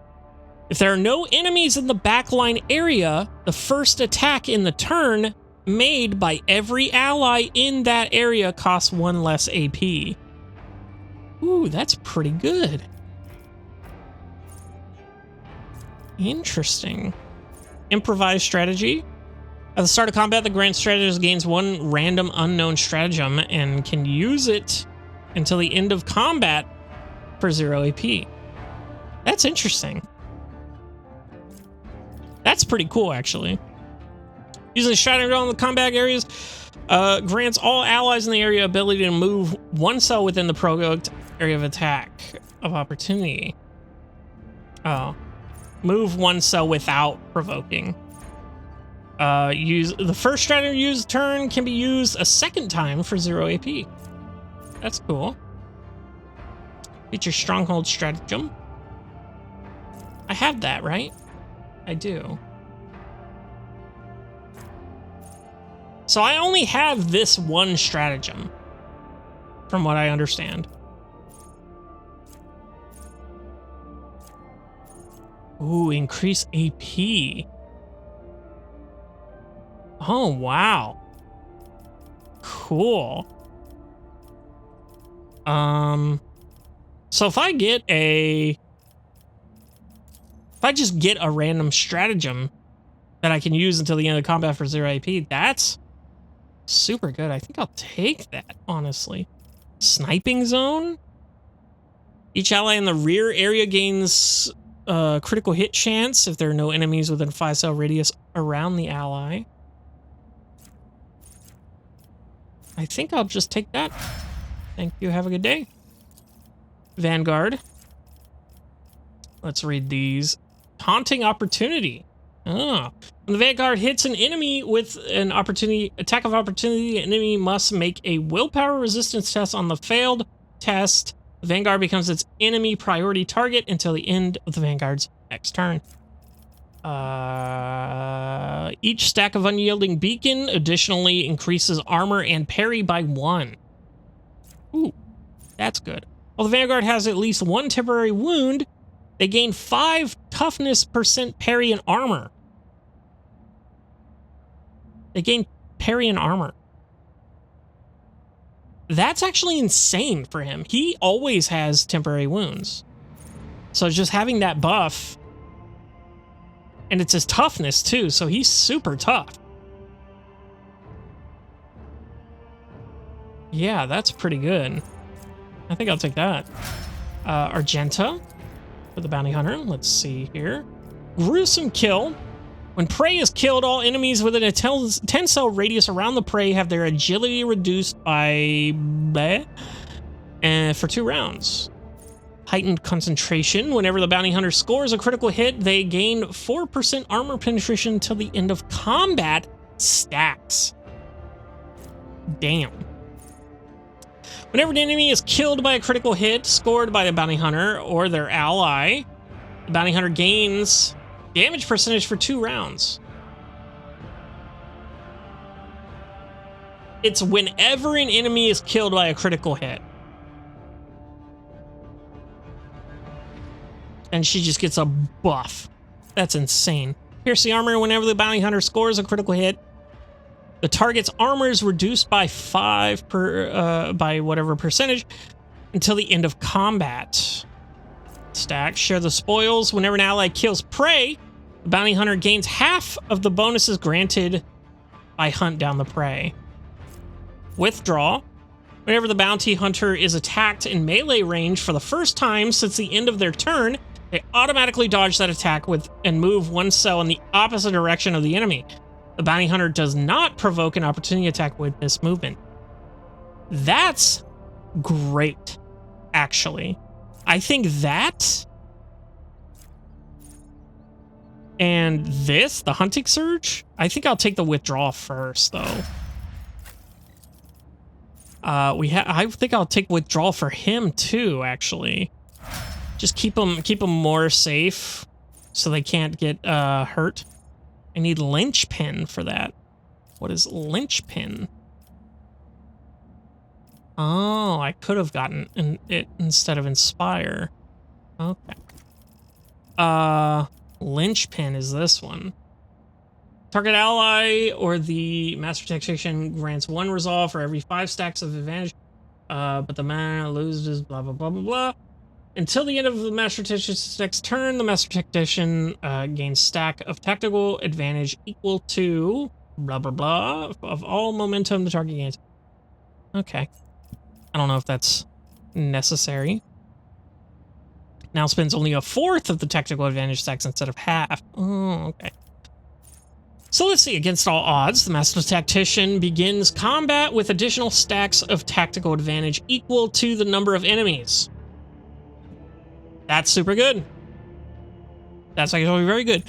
A: If there are no enemies in the backline area, the first attack in the turn made by every ally in that area costs 1 less AP. Ooh, that's pretty good. Interesting. Improvised strategy. At the start of combat, the Grand Strategist gains 1 random unknown stratagem and can use it until the end of combat for 0 AP. That's interesting. That's pretty cool, actually. Using stratagem on the combat areas grants all allies in the area ability to move 1 cell within the provoked area of attack of opportunity. Oh. Move 1 cell without provoking. Use the first stratagem used turn can be used a second time for 0 AP. That's cool. Feature stronghold stratagem. I have that, right? I do. So I only have this one stratagem, from what I understand. Ooh, increase AP. Oh, wow. Cool. So if I just get a random stratagem that I can use until the end of the combat for 0 AP, that's super good. I think I'll take that, honestly. Sniping zone? Each ally in the rear area gains critical hit chance if there are no enemies within 5-cell radius around the ally. I think I'll just take that. Thank you. Have a good day. Vanguard. Let's read these. Taunting opportunity. Oh. When the Vanguard hits an enemy with an attack of opportunity, the enemy must make a willpower resistance test. On the failed test, the Vanguard becomes its enemy priority target until the end of the Vanguard's next turn. Each stack of unyielding beacon additionally increases armor and parry by 1. Ooh, that's good. While the Vanguard has at least 1 temporary wound, they gain 5 toughness % parry and armor. They gain parry and armor. That's actually insane for him. He always has temporary wounds. So just having that buff, and it's his toughness too, so he's super tough. Yeah, that's pretty good. I think I'll take that. Argenta for the bounty hunter. Let's see here. Gruesome kill. When prey is killed, all enemies within a 10-cell radius around the prey have their agility reduced by for 2 rounds. Heightened concentration. Whenever the bounty hunter scores a critical hit, they gain 4% armor penetration until the end of combat. Stacks. Damn. Whenever an enemy is killed by a critical hit scored by the bounty hunter or their ally, the bounty hunter gains damage percentage for 2 rounds. It's whenever an enemy is killed by a critical hit. And she just gets a buff. That's insane. Pierce the armor. Whenever the bounty hunter scores a critical hit, the target's armor is reduced by 5 by whatever percentage until the end of combat. Stack. Share the spoils. Whenever an ally kills prey, the bounty hunter gains half of the bonuses granted by hunt down the prey. Withdraw. Whenever the bounty hunter is attacked in melee range for the first time since the end of their turn, they automatically dodge that attack and move 1 cell in the opposite direction of the enemy. The bounty hunter does not provoke an opportunity attack with this movement. That's great, actually. I think that and this, the hunting surge, I think I'll take the withdrawal first, though. I think I'll take withdrawal for him too, actually. Just keep them more safe so they can't get hurt. I need linchpin for that. What is linchpin? Oh, I could have gotten it instead of inspire. Okay. Linchpin is this one. Target ally or the master tactician grants 1 resolve for every 5 stacks of advantage, but the man loses blah blah blah blah blah. Until the end of the master tactician's next turn, the master tactician gains stack of tactical advantage equal to blah blah blah of all momentum the target gains. Okay. I don't know if that's necessary. Now spends only 1/4 of the tactical advantage stacks instead of half. Oh, okay. So let's see. Against all odds, the master tactician begins combat with additional stacks of tactical advantage equal to the number of enemies. That's super good. That's actually very good.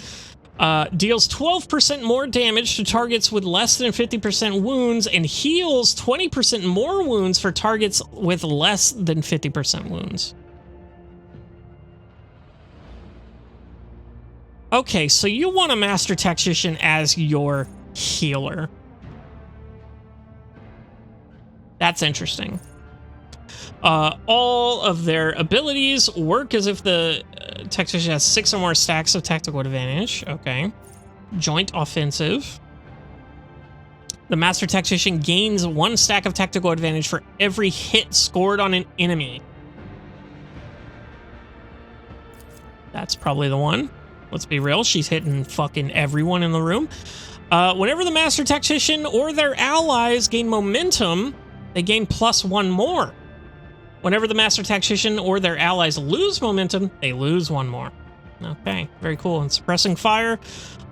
A: Deals 12% more damage to targets with less than 50% wounds and heals 20% more wounds for targets with less than 50% wounds. Okay, so you want a Master Tactician as your healer. That's interesting. All of their abilities work as if the Tactician has 6 or more stacks of tactical advantage. Okay. Joint offensive. The Master Tactician gains 1 stack of tactical advantage for every hit scored on an enemy. That's probably the one. Let's be real, she's hitting fucking everyone in the room. Whenever the Master Tactician or their allies gain momentum, they gain +1 more. Whenever the Master Tactician or their allies lose momentum, they lose 1 more. Okay, very cool. And suppressing fire.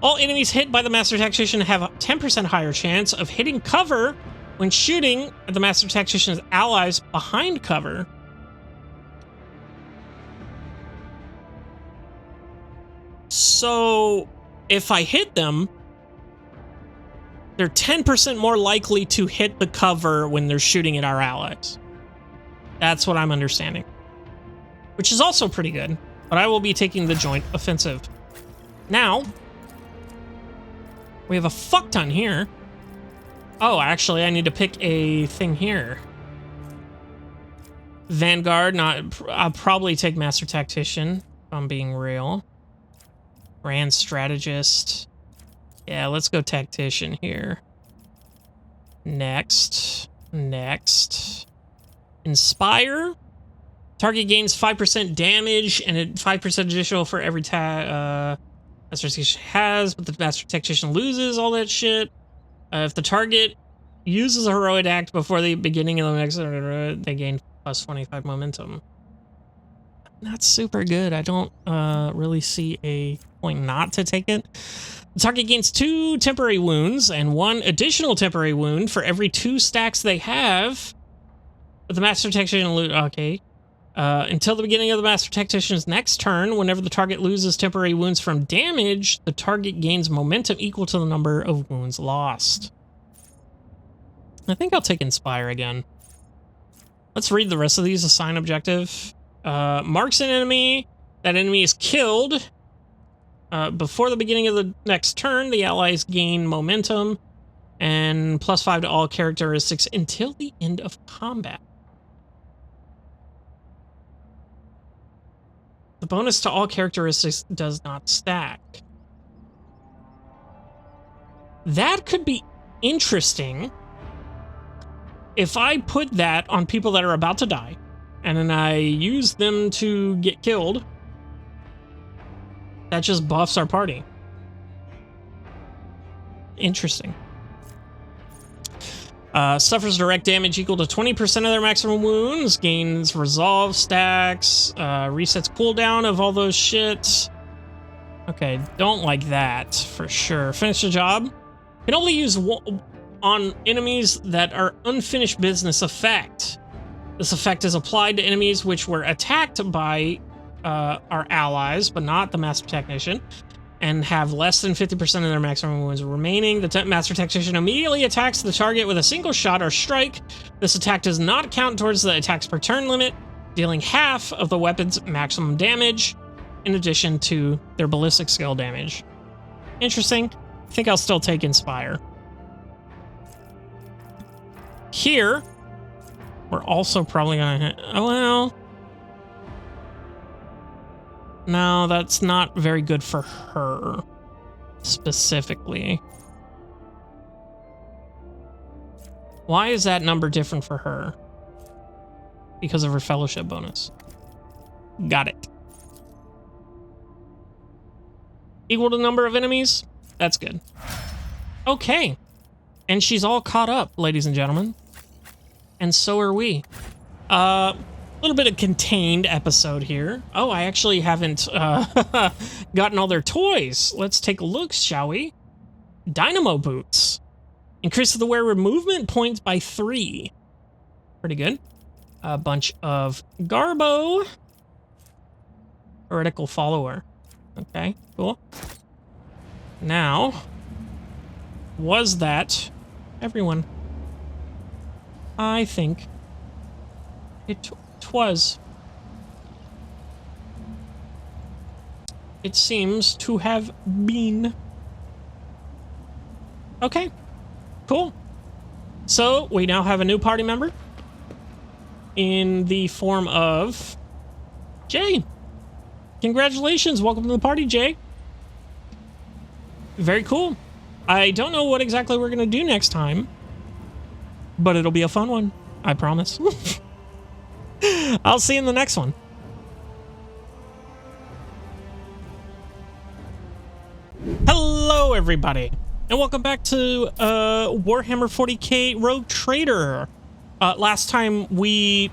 A: All enemies hit by the Master Tactician have a 10% higher chance of hitting cover when shooting at the Master Tactician's allies behind cover. So, if I hit them, they're 10% more likely to hit the cover when they're shooting at our allies. That's what I'm understanding. Which is also pretty good, but I will be taking the joint offensive. Now, we have a fuck ton here. Oh, actually, I need to pick a thing here. Vanguard, I'll probably take Master Tactician, if I'm being real. Grand Strategist. Yeah, let's go Tactician here. Next. Inspire. Target gains 5% damage and 5% additional for every Master Tactician has, but the Master Tactician loses all that shit. If the target uses a heroic act before the beginning of the next, they gain +25 momentum. Not super good. I don't really see a point not to take it. The target gains 2 temporary wounds and 1 additional temporary wound for every 2 stacks they have. But the Master Tactician, okay. Until the beginning of the Master Tactician's next turn, whenever the target loses temporary wounds from damage, the target gains momentum equal to the number of wounds lost. I think I'll take Inspire again. Let's read the rest of these. Assign objective. Marks an enemy. That enemy is killed. Before the beginning of the next turn, the allies gain momentum and +5 to all characteristics until the end of combat. The bonus to all characteristics does not stack. That could be interesting if I put that on people that are about to die, and then I use them to get killed. That just buffs our party. Interesting. Suffers direct damage equal to 20% of their maximum wounds. Gains resolve stacks. Resets cooldown of all those shit. Okay, don't like that for sure. Finish the job. Can only use on enemies that are unfinished business effect. This effect is applied to enemies which were attacked by our allies, but not the Master Tactician, and have less than 50% of their maximum wounds remaining. The Master Tactician immediately attacks the target with a single shot or strike. This attack does not count towards the attacks per turn limit, dealing half of the weapon's maximum damage, in addition to their ballistic skill damage. Interesting. I think I'll still take Inspire. Here, we're also probably gonna hit... Oh, well... No, that's not very good for her, specifically. Why is that number different for her? Because of her fellowship bonus. Got it. Equal to number of enemies? That's good. Okay. And she's all caught up, ladies and gentlemen. And so are we. Little bit of contained episode here. Oh, I actually haven't gotten all their toys. Let's take a look, shall we? Dynamo boots. Increases the wearer movement points by 3. Pretty good. A bunch of Garbo. Heretical follower. Okay, cool. Now, was that everyone? I think it was. it seems to have been. Okay, cool. So we now have a new party member in the form of Jay. Congratulations, welcome to the party, Jay. Very cool. I don't know what exactly we're gonna do next time, but it'll be a fun one, I promise. I'll see you in the next one. Hello, everybody, and welcome back to Warhammer 40K Rogue Trader. Last time we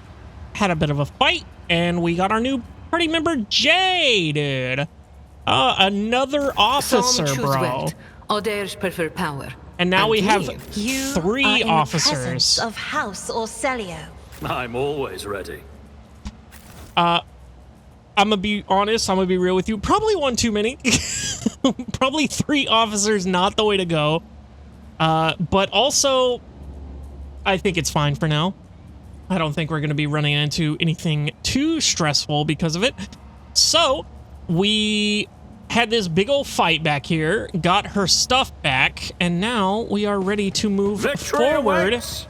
A: had a bit of a fight, and we got our new party member, Jay, dude. Another officer, bro.
C: Others prefer power.
A: And now we have
F: You
A: 3
F: are in
A: officers.
F: the presence of House Orcelio.
I: I'm always ready.
A: I'm gonna be honest, I'm gonna be real with you. Probably one too many. Probably 3 officers, not the way to go. But also, I think it's fine for now. I don't think we're gonna be running into anything too stressful because of it. So, we had this big old fight back here, got her stuff back, and now we are ready to move forward
I: awaits.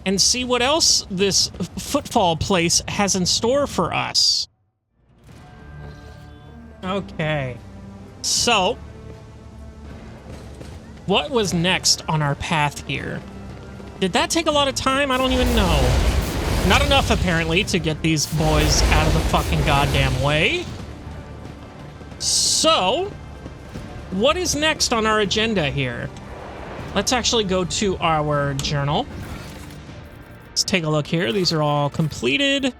A: and see what else this footfall place has in store for us. Okay. So, what was next on our path here? Did that take a lot of time? I don't even know. Not enough, apparently, to get these boys out of the fucking goddamn way. So, what is next on our agenda here? Let's actually go to our journal. Let's take a look here. These are all completed.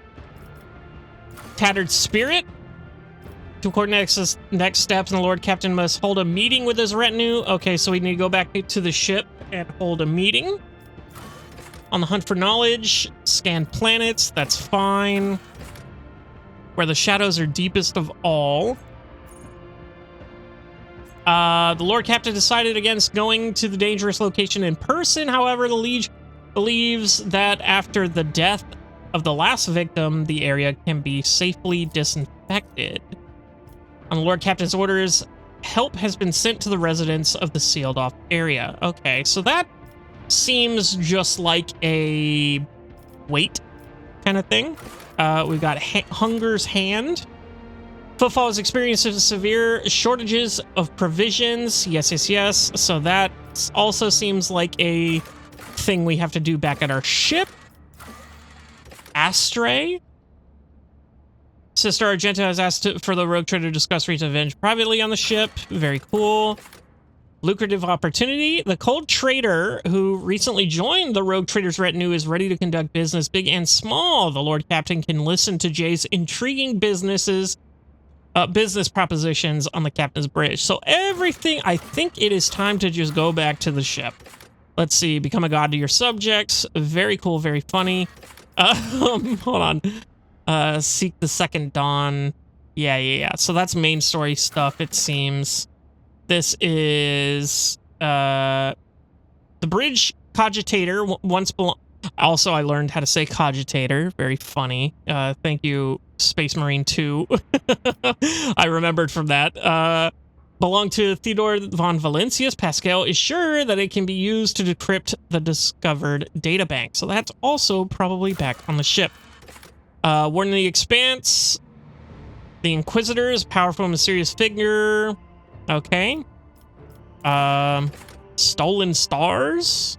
A: Tattered Spirit. To coordinate next steps, and the Lord Captain must hold a meeting with his retinue. Okay, so we need to go back to the ship and hold a meeting. On the hunt for knowledge, scan planets, that's fine. Where the shadows are deepest of all. The Lord Captain decided against going to the dangerous location in person. However, the Liege believes that after the death of the last victim, the area can be safely disinfected. On the Lord Captain's orders, help has been sent to the residents of the sealed off area. Okay, so that seems just like a wait kind of thing. We've got Hunger's Hand. Footfall has experienced severe shortages of provisions. Yes, yes, yes. So that also seems like a thing we have to do back at our ship. Astray. Sister Argenta has asked for the Rogue Trader to discuss revenge privately on the ship. Very cool. Lucrative opportunity. The Cold Trader, who recently joined the Rogue Trader's retinue, is ready to conduct business big and small. The Lord Captain can listen to Jay's intriguing business propositions on the Captain's Bridge. So everything, I think it is time to just go back to the ship. Let's see. Become a god to your subjects. Very cool, very funny. Hold on. Seek the second dawn. Yeah. So that's main story stuff, it seems. This is the bridge cogitator once belong. Also, I learned how to say cogitator. Very funny. Thank you, Space Marine 2. I remembered from that. Belonged to Theodore von Valencius. Pascal is sure that it can be used to decrypt the discovered databank. So that's also probably back on the ship. Warden of the Expanse. The Inquisitors. Powerful, mysterious figure. Okay. Stolen Stars.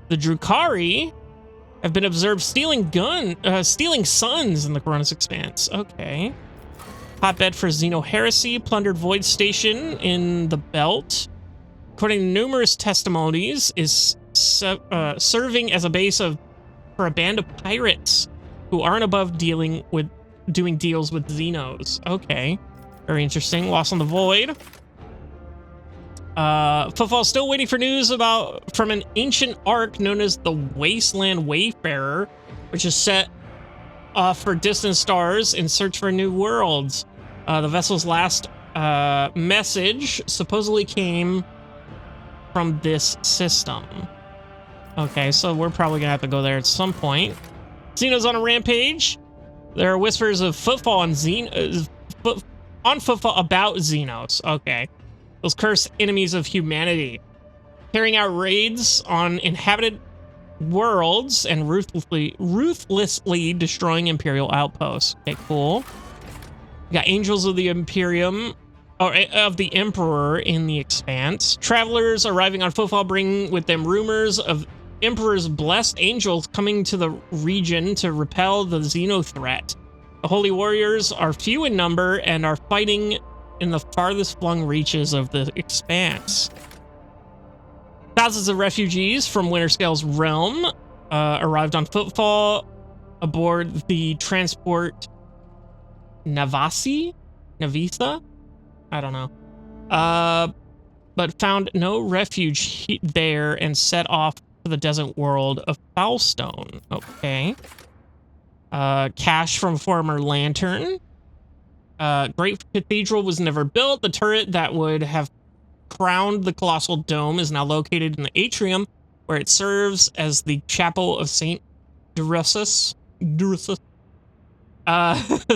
A: The Drukari have been observed stealing suns in the Coronis Expanse. Okay. Hotbed for Xeno Heresy. Plundered Void Station in the Belt. According to numerous testimonies, is serving as a base for a band of pirates who aren't above doing deals with Xenos. Okay. Very interesting. Lost on the Void. Footfall still waiting for news from an ancient ark known as the Wasteland Wayfarer, which is set off for distant stars in search for new worlds. The vessel's last message supposedly came from this system. Okay, so we're probably gonna have to go there at some point. Xeno's on a rampage. There are whispers of footfall on on footfall about Xenos. Okay. Those cursed enemies of humanity. Carrying out raids on inhabited worlds and ruthlessly destroying Imperial outposts. Okay, cool. We got Angels of the Imperium, or of the Emperor in the Expanse. Travelers arriving on footfall bring with them rumors of Emperor's blessed angels coming to the region to repel the Xeno threat. The Holy Warriors are few in number and are fighting in the farthest flung reaches of the Expanse. Thousands of refugees from Winterscale's realm arrived on footfall aboard the transport Navisa? I don't know. But found no refuge there and set off to the desert world of Foulstone. Okay. Cache from former Lantern. Great Cathedral was never built. The turret that would have crowned the colossal dome is now located in the atrium, where it serves as the chapel of Saint Drusus.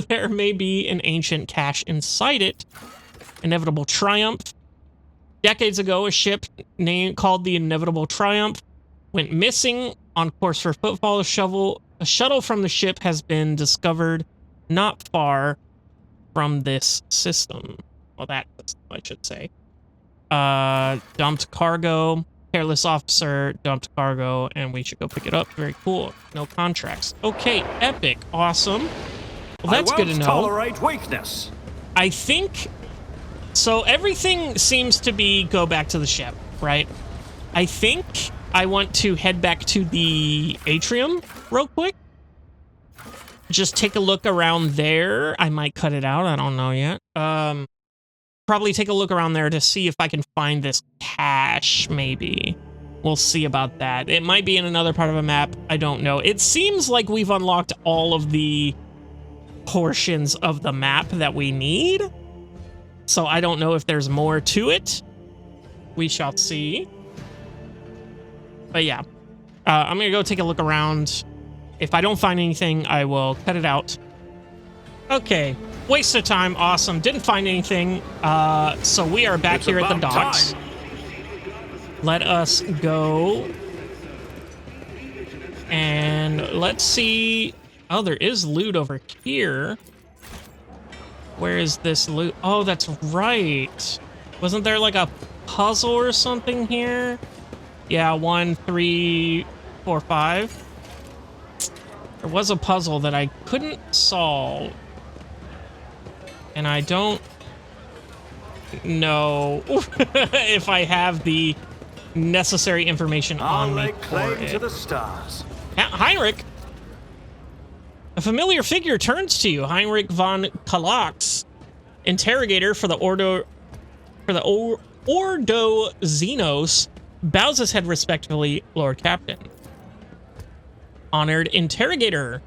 A: There may be an ancient cache inside it. Inevitable Triumph. Decades ago, a ship called the Inevitable Triumph went missing. On course for footfall, a shuttle from the ship has been discovered not far from this system. Well, that system, I should say. Dumped cargo. Careless officer dumped cargo, and we should go pick it up. Very cool. No contracts. Okay, epic. Awesome. Well, that's good to know.
I: Tolerate weakness.
A: I think... So everything seems to be go back to the ship, right? I think I want to head back to the atrium real quick. Just take a look around there. I might cut it out. I don't know yet. Probably take a look around there to see if I can find this cache, maybe. We'll see about that. It might be in another part of a map. I don't know. It seems like we've unlocked all of the portions of the map that we need. So I don't know if there's more to it. We shall see. But yeah. I'm going to go take a look around. If I don't find anything, I will cut it out. Okay. Waste of time. Awesome. Didn't find anything. So we are back here at the docks. Time. Let us go. And let's see. Oh, there is loot over here. Where is this loot? Oh, that's right. Wasn't there like a puzzle or something here? Yeah, 1, 3, 4, 5. There was a puzzle that I couldn't solve. And I don't know if I have the necessary information on me for it.
I: To the stars.
A: Heinrich! A familiar figure turns to you, Heinrich von Kalax, interrogator for the Ordo Xenos, bows his head respectfully, Lord Captain. Honored interrogator.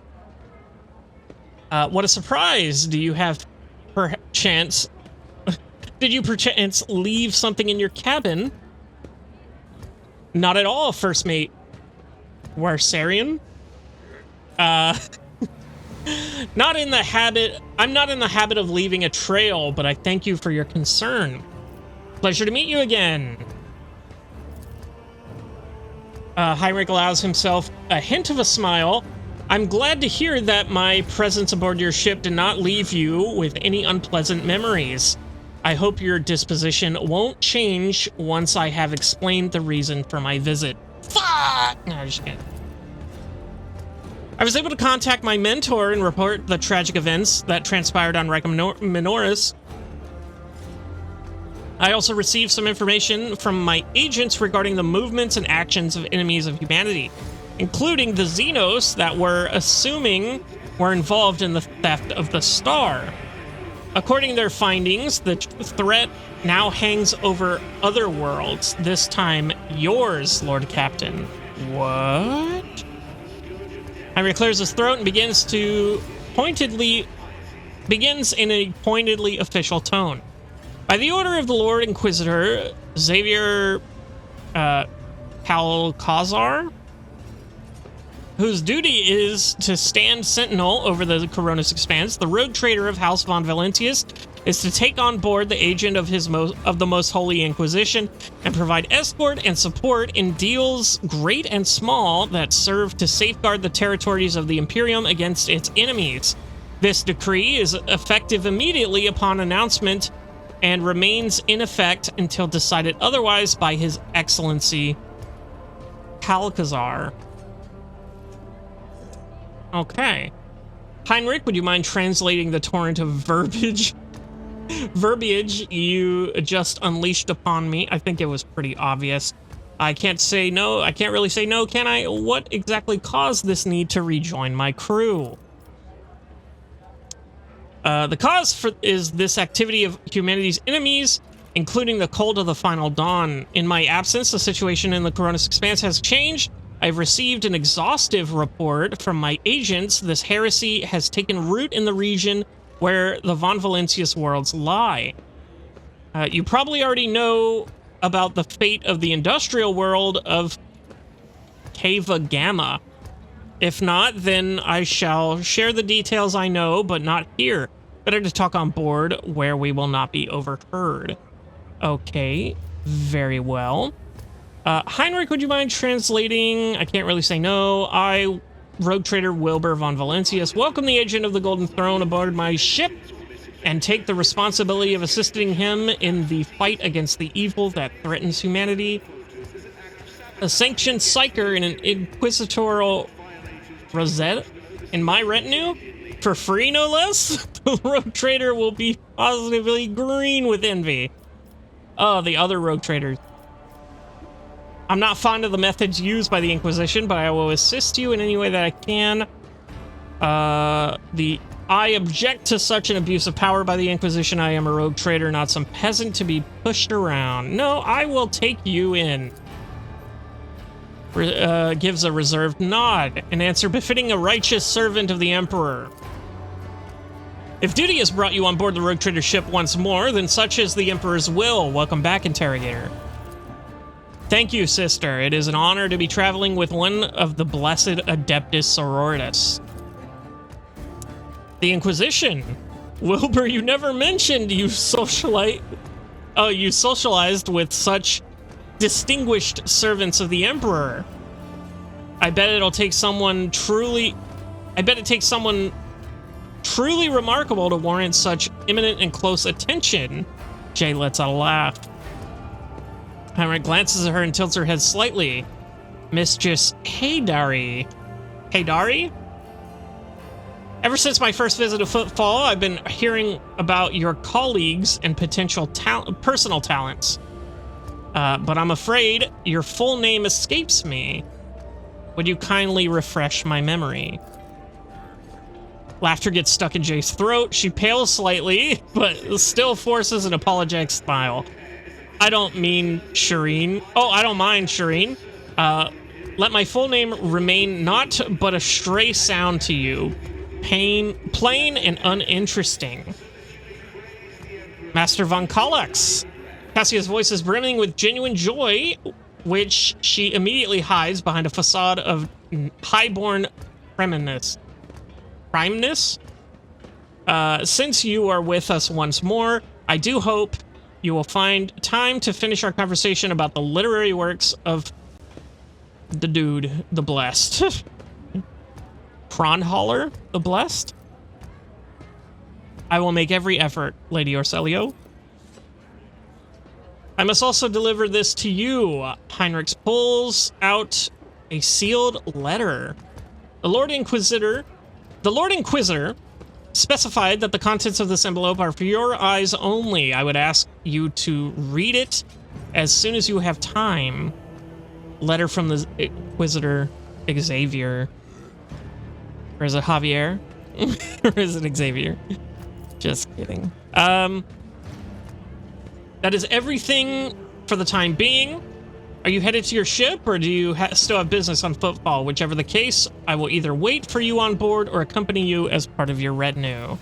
A: What a surprise! Do you have perchance... Did you perchance leave something in your cabin? Not at all, First Mate Warsarian. I'm not in the habit of leaving a trail, but I thank you for your concern. Pleasure to meet you again. Heinrich allows himself a hint of a smile. I'm glad to hear that my presence aboard your ship did not leave you with any unpleasant memories. I hope your disposition won't change once I have explained the reason for my visit. Fuck! No, I'm just kidding. I was able to contact my mentor and report the tragic events that transpired on Rica Minoris. I also received some information from my agents regarding the movements and actions of enemies of humanity, including the Xenos that we're assuming were involved in the theft of the star. According to their findings, the threat now hangs over other worlds, this time yours, Lord Captain. What? Henry clears his throat and begins in a pointedly official tone. By the order of the Lord Inquisitor, Xavier Calcazar, whose duty is to stand sentinel over the Coronis Expanse, the rogue trader of House von Valentius is to take on board the agent of the Most Holy Inquisition and provide escort and support in deals great and small that serve to safeguard the territories of the Imperium against its enemies. This decree is effective immediately upon announcement and remains in effect until decided otherwise by His Excellency Calcazar. Okay. Heinrich, would you mind translating the torrent of verbiage you just unleashed upon me? I think it was pretty obvious. I can't say no. I can't really say no, can I? What exactly caused this need to rejoin my crew? The cause is this activity of humanity's enemies, including the Cult of the Final Dawn. In my absence, the situation in the Coronis Expanse has changed. I've received an exhaustive report from my agents. This heresy has taken root in the region where the Von Valentius worlds lie. You probably already know about the fate of the industrial world of Cava Gamma. If not, then I shall share the details I know, but not here. Better to talk on board where we will not be overheard. Okay, very well. Heinrich, would you mind translating? I can't really say no. I, Rogue Trader Wilbur von Valentius, welcome the agent of the Golden Throne aboard my ship and take the responsibility of assisting him in the fight against the evil that threatens humanity. A sanctioned psyker in an inquisitorial rosette in my retinue? For free, no less? The Rogue Trader will be positively green with envy. Oh, the other Rogue Traders. I'm not fond of the methods used by the Inquisition, but I will assist you in any way that I can. I object to such an abuse of power by the Inquisition. I am a Rogue Trader, not some peasant to be pushed around. No, I will take you in. Gives a reserved nod, an answer befitting a righteous servant of the Emperor. If duty has brought you on board the Rogue Trader ship once more, then such is the Emperor's will. Welcome back, Interrogator. Thank you, sister. It is an honor to be traveling with one of the blessed Adeptus Sororitas. The Inquisition. Wilbur, you never mentioned you socialized with such distinguished servants of the Emperor. I bet it takes someone truly remarkable to warrant such imminent and close attention. Jay lets out a laugh. Heinrich glances at her and tilts her head slightly. Mistress Haydari. Haydari? Ever since my first visit to Footfall, I've been hearing about your colleagues and potential personal talents. But I'm afraid your full name escapes me. Would you kindly refresh my memory? Laughter gets stuck in Jay's throat. She pales slightly, but still forces an apologetic smile. I don't mean Shireen. Oh, I don't mind, Shireen. Let my full name remain naught but a stray sound to you. Plain and uninteresting. Master von Kallax. Cassia's voice is brimming with genuine joy, which she immediately hides behind a facade of highborn primeness. Since you are with us once more, I do hope you will find time to finish our conversation about the literary works of the dude, the Blessed. Kronhaller, the Blessed? I will make every effort, Lady Orselio. I must also deliver this to you. Heinrich pulls out a sealed letter. The Lord Inquisitor specified that the contents of this envelope are for your eyes only. I would ask you to read it as soon as you have time. Letter from the Inquisitor Xavier. Or is it Javier? Or is it Xavier? Just kidding. That is everything for the time being. Are you headed to your ship, or do you still have business on Footfall? Whichever the case, I will either wait for you on board or accompany you as part of your retinue.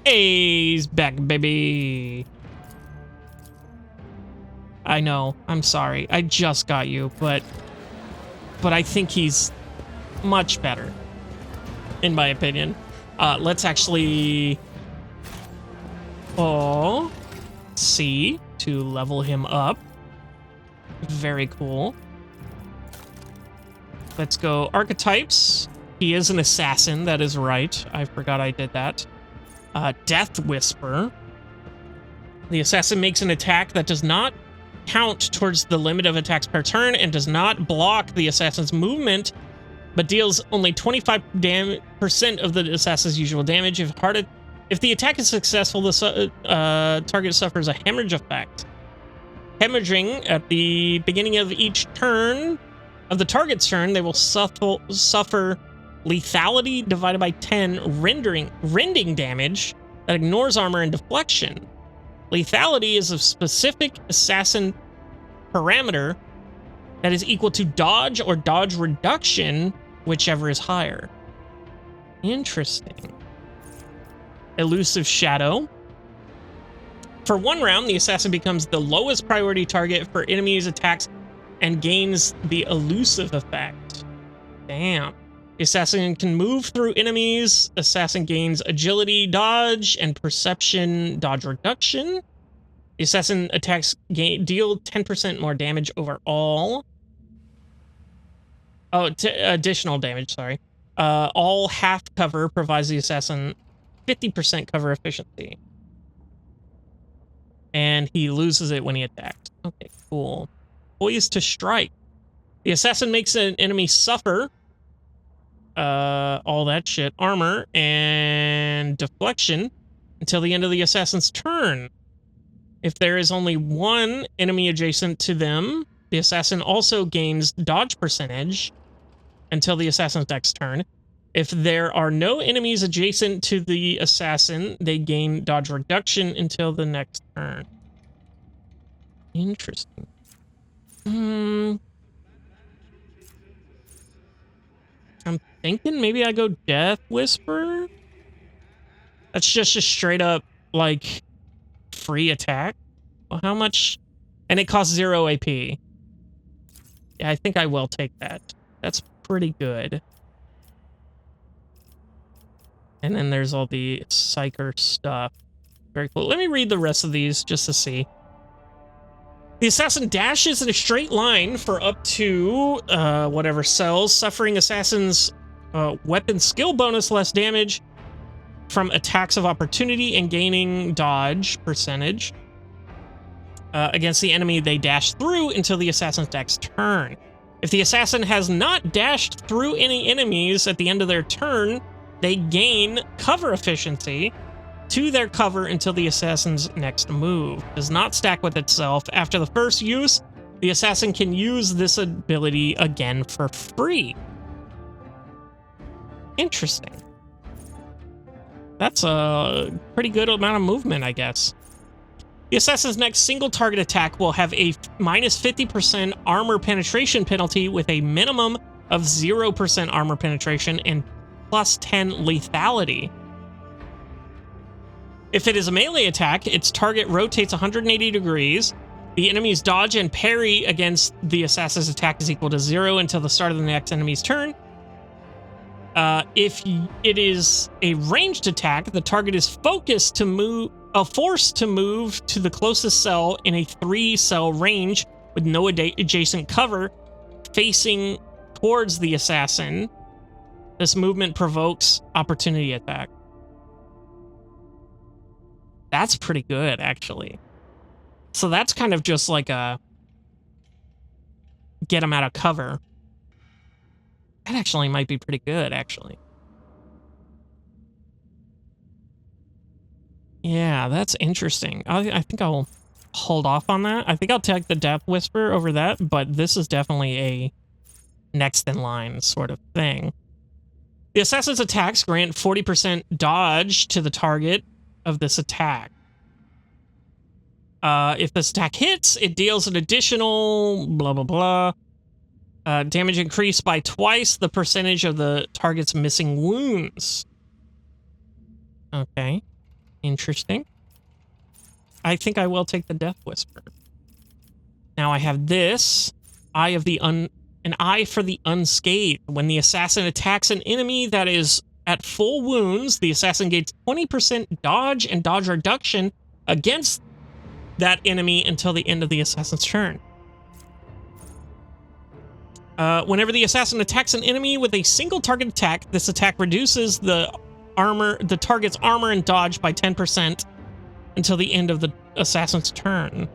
A: Hey, he's back, baby. I know, I'm sorry. I just got you, but I think he's much better, in my opinion. Let's actually Oh, C to level him up. Very cool. Let's go archetypes. He is an assassin, that is right. I forgot I did that. Death Whisper. The assassin makes an attack that does not count towards the limit of attacks per turn and does not block the assassin's movement, but deals only 25% of the assassin's usual damage. If the attack is successful, the target suffers a hemorrhage effect. Hemorrhaging at the beginning of each turn of the target's turn, they will suffer lethality divided by 10 rending damage that ignores armor and deflection. Lethality is a specific assassin parameter that is equal to dodge or dodge reduction, whichever is higher. Interesting. Elusive Shadow. For 1 round, the assassin becomes the lowest priority target for enemies' attacks and gains the elusive effect. Damn. The assassin can move through enemies. Assassin gains agility, dodge, and perception dodge reduction. The assassin attacks deal 10% more damage overall. Oh, additional damage, sorry. All half cover provides the assassin 50% cover efficiency. And he loses it when he attacks. Okay, cool. Poised to strike. The assassin makes an enemy suffer all that shit, armor and deflection until the end of the assassin's turn. If there is only 1 enemy adjacent to them, the assassin also gains dodge percentage until the assassin's next turn. If there are no enemies adjacent to the assassin, they gain dodge reduction until the next turn. Interesting. I'm thinking maybe I go Death Whisper. That's just a straight up, like, free attack. Well, how much? And it costs 0 AP. Yeah, I think I will take that. That's pretty good. And then there's all the Psyker stuff. Very cool. Let me read the rest of these just to see. The assassin dashes in a straight line for up to whatever cells, suffering assassin's weapon skill bonus less damage from attacks of opportunity and gaining dodge percentage against the enemy they dash through until the assassin's next turn. If the assassin has not dashed through any enemies at the end of their turn, they gain cover efficiency to their cover until the assassin's next move. Does not stack with itself. After the first use, the assassin can use this ability again for free. Interesting. That's a pretty good amount of movement, I guess. The assassin's next single target attack will have a minus 50% armor penetration penalty with a minimum of 0% armor penetration and plus 10 lethality. If it is a melee attack, its target rotates 180 degrees. The enemy's dodge and parry against the assassin's attack is equal to 0 until the start of the next enemy's turn. If it is a ranged attack, the target is forced to move to the closest cell in a 3-cell range with no adjacent cover facing towards the assassin. This movement provokes opportunity attack. That's pretty good, actually. So that's kind of just like a get him out of cover. That actually might be pretty good, actually. Yeah, that's interesting. I think I'll hold off on that. I think I'll take the Death Whisper over that, but this is definitely a next in line sort of thing. The assassin's attacks grant 40% dodge to the target of this attack. If this attack hits, it deals an additional blah, blah, blah. Damage increased by twice the percentage of the target's missing wounds. Okay. Interesting. I think I will take the Death Whisper. Now I have this. An eye for the unscathed. When the assassin attacks an enemy that is at full wounds, the assassin gains 20% dodge and dodge reduction against that enemy until the end of the assassin's turn. Whenever the assassin attacks an enemy with a single target attack, this attack reduces the target's armor and dodge by 10% until the end of the assassin's turn.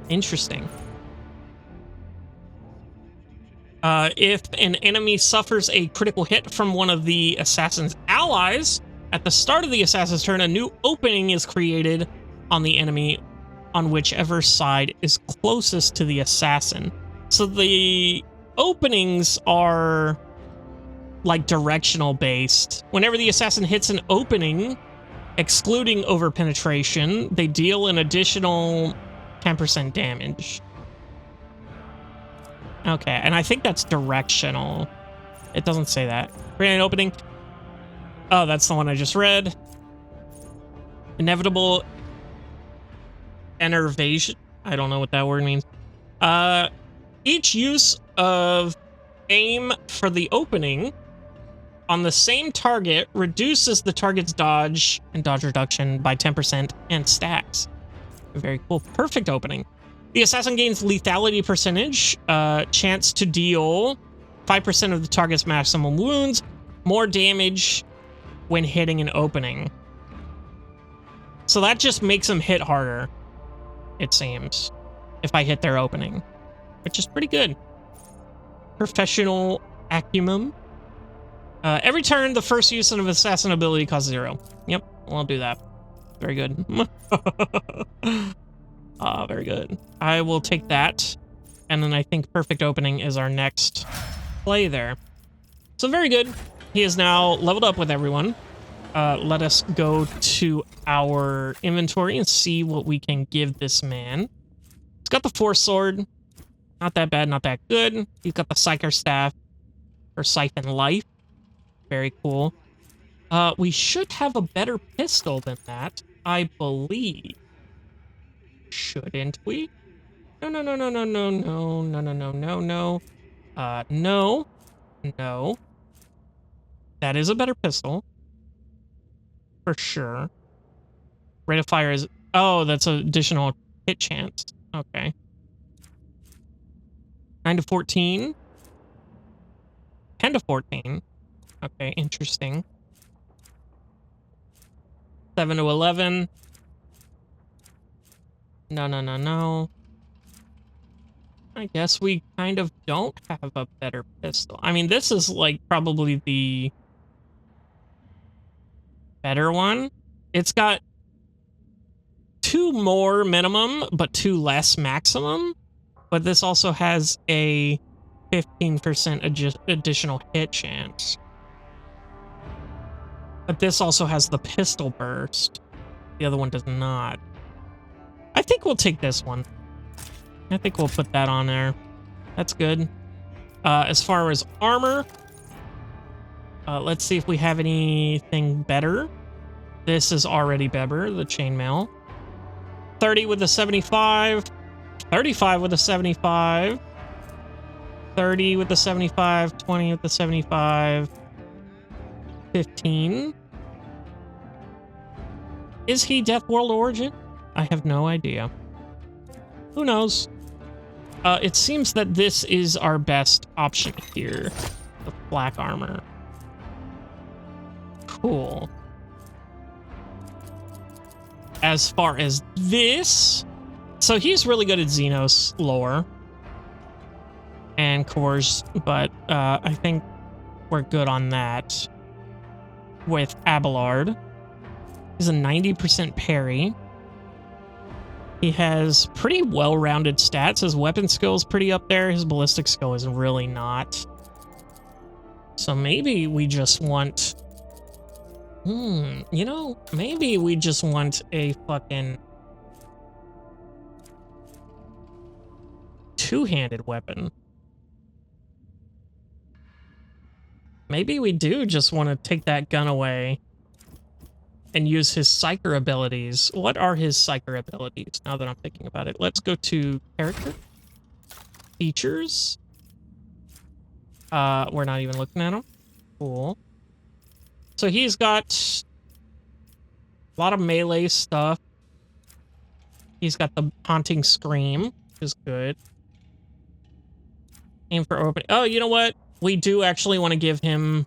A: Interesting. If an enemy suffers a critical hit from one of the assassin's allies, at the start of the assassin's turn, a new opening is created on the enemy on whichever side is closest to the assassin. So the openings are like directional based. Whenever the assassin hits an opening, excluding over penetration, they deal an additional 10% damage. Okay, and I think that's directional. It doesn't say that. Grenade opening. Oh, that's the one I just read. Inevitable enervation. I don't know what that word means. Each use of aim for the opening on the same target reduces the target's dodge and dodge reduction by 10% and stacks. Very cool. Perfect opening. The assassin gains lethality percentage, chance to deal 5% of the target's maximum wounds, more damage when hitting an opening. So that just makes them hit harder, it seems, if I hit their opening, which is pretty good. Professional acumen. Every turn, the first use of an assassin ability costs 0. Yep, I'll do that. Very good. Very good. I will take that. And then I think perfect opening is our next play there. So very good. He is now leveled up with everyone. Let us go to our inventory and see what we can give this man. He's got the Force Sword. Not that bad, not that good. He's got the Psyker Staff for Scythe and Life. Very cool. We should have a better pistol than that, I believe. Shouldn't we? No. No. That is a better pistol. For sure. Rate of fire is... Oh, that's an additional hit chance. Okay. 9 to 14. 10 to 14. Okay, interesting. 7 to 11. No. I guess we kind of don't have a better pistol. I mean, this is like probably the better one. It's got 2 more minimum, but 2 less maximum. But this also has a 15% additional hit chance. But this also has the pistol burst. The other one does not. I think we'll take this one. I think we'll put that on there. That's good. As far as armor, let's see if we have anything better. This is already better, the chainmail. 30 with a 75. 35 with a 75. 30 with the 75. 20 with the 75. 15. Is he Death World Origin? I have no idea. Who knows? It seems that this is our best option here. The black armor. Cool. As far as this... So he's really good at Xenos lore. And cores, but I think we're good on that. With Abelard. He's a 90% parry. He has pretty well-rounded stats. His weapon skill is pretty up there. His ballistic skill is really not. So maybe we just want... you know, maybe we just want a fucking... two-handed weapon. Maybe we do just want to take that gun away and use his Psyker abilities. What are his Psyker abilities, now that I'm thinking about it? Let's go to character. Features. We're not even looking at them. Cool. So he's got A lot of melee stuff. He's got the haunting scream, which is good. Aim for open. Oh, you know what? We do actually want to give him...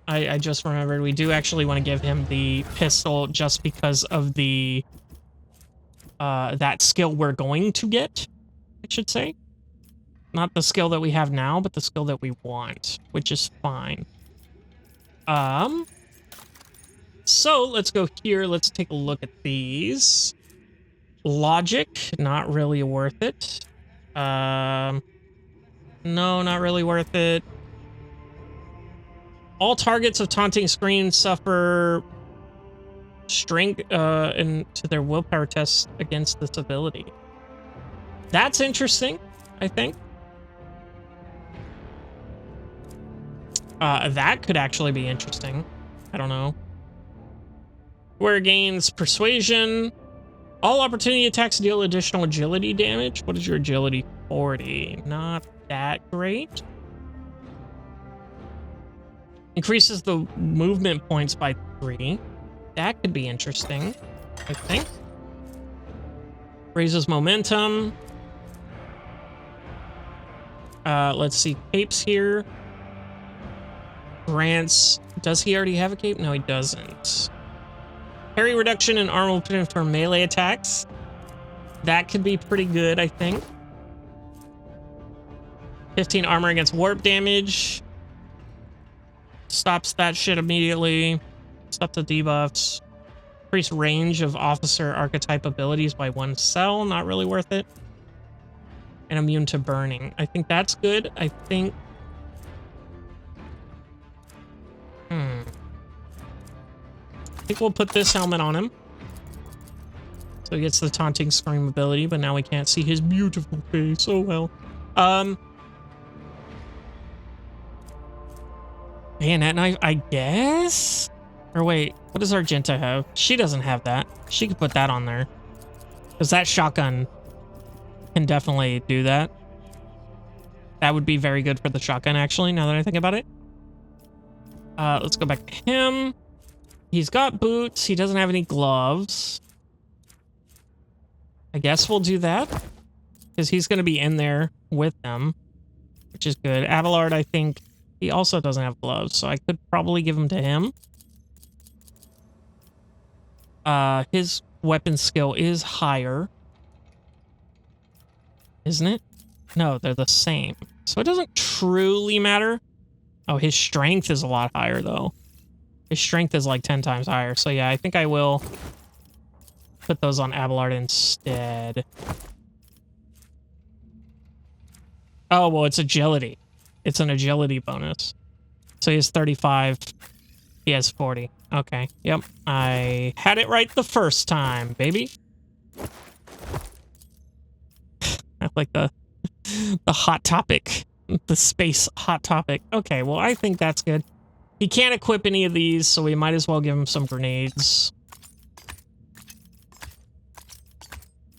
A: I just remembered. We do actually want to give him the pistol just because of the... that skill we're going to get, I should say. Not the skill that we have now, but the skill that we want, which is fine. So let's go here. Let's take a look at these. Logic, not really worth it. No, not really worth it. All targets of taunting screen suffer strength into their willpower test against this ability. That's interesting, I think. That could actually be interesting. I don't know. Where gains persuasion. All opportunity attacks deal additional agility damage. What is your agility? 40. Not that great. Increases the movement points by 3. That could be interesting, I think. Raises momentum. Let's see. Capes here. Grants. Does he already have a cape? No, he doesn't. Parry reduction in armor weapon for melee attacks. That could be pretty good, I think. 15 armor against warp damage. Stops that shit immediately. Stop the debuffs. Increase range of officer archetype abilities by 1 cell. Not really worth it. And immune to burning. I think that's good. I think... I think we'll put this helmet on him. So he gets the taunting scream ability, but now we can't see his beautiful face. Oh well. Bayonet knife, I guess? Or wait, what does Argenta have? She doesn't have that. She could put that on there. Because that shotgun can definitely do that. That would be very good for the shotgun, actually, now that I think about it. Let's go back to him. He's got boots. He doesn't have any gloves. I guess we'll do that. Because he's going to be in there with them. Which is good. Abelard, I think, he also doesn't have gloves. So I could probably give them to him. His weapon skill is higher. Isn't it? No, they're the same. So it doesn't truly matter. Oh, his strength is a lot higher, though. His strength is like 10 times higher. So yeah, I think I will put those on Abelard instead. Oh, well, it's agility. It's an agility bonus. So he has 35. He has 40. Okay, yep. I had it right the first time, baby. I like the hot topic. The space hot topic. Okay, well, I think that's good. He can't equip any of these, so we might as well give him some grenades.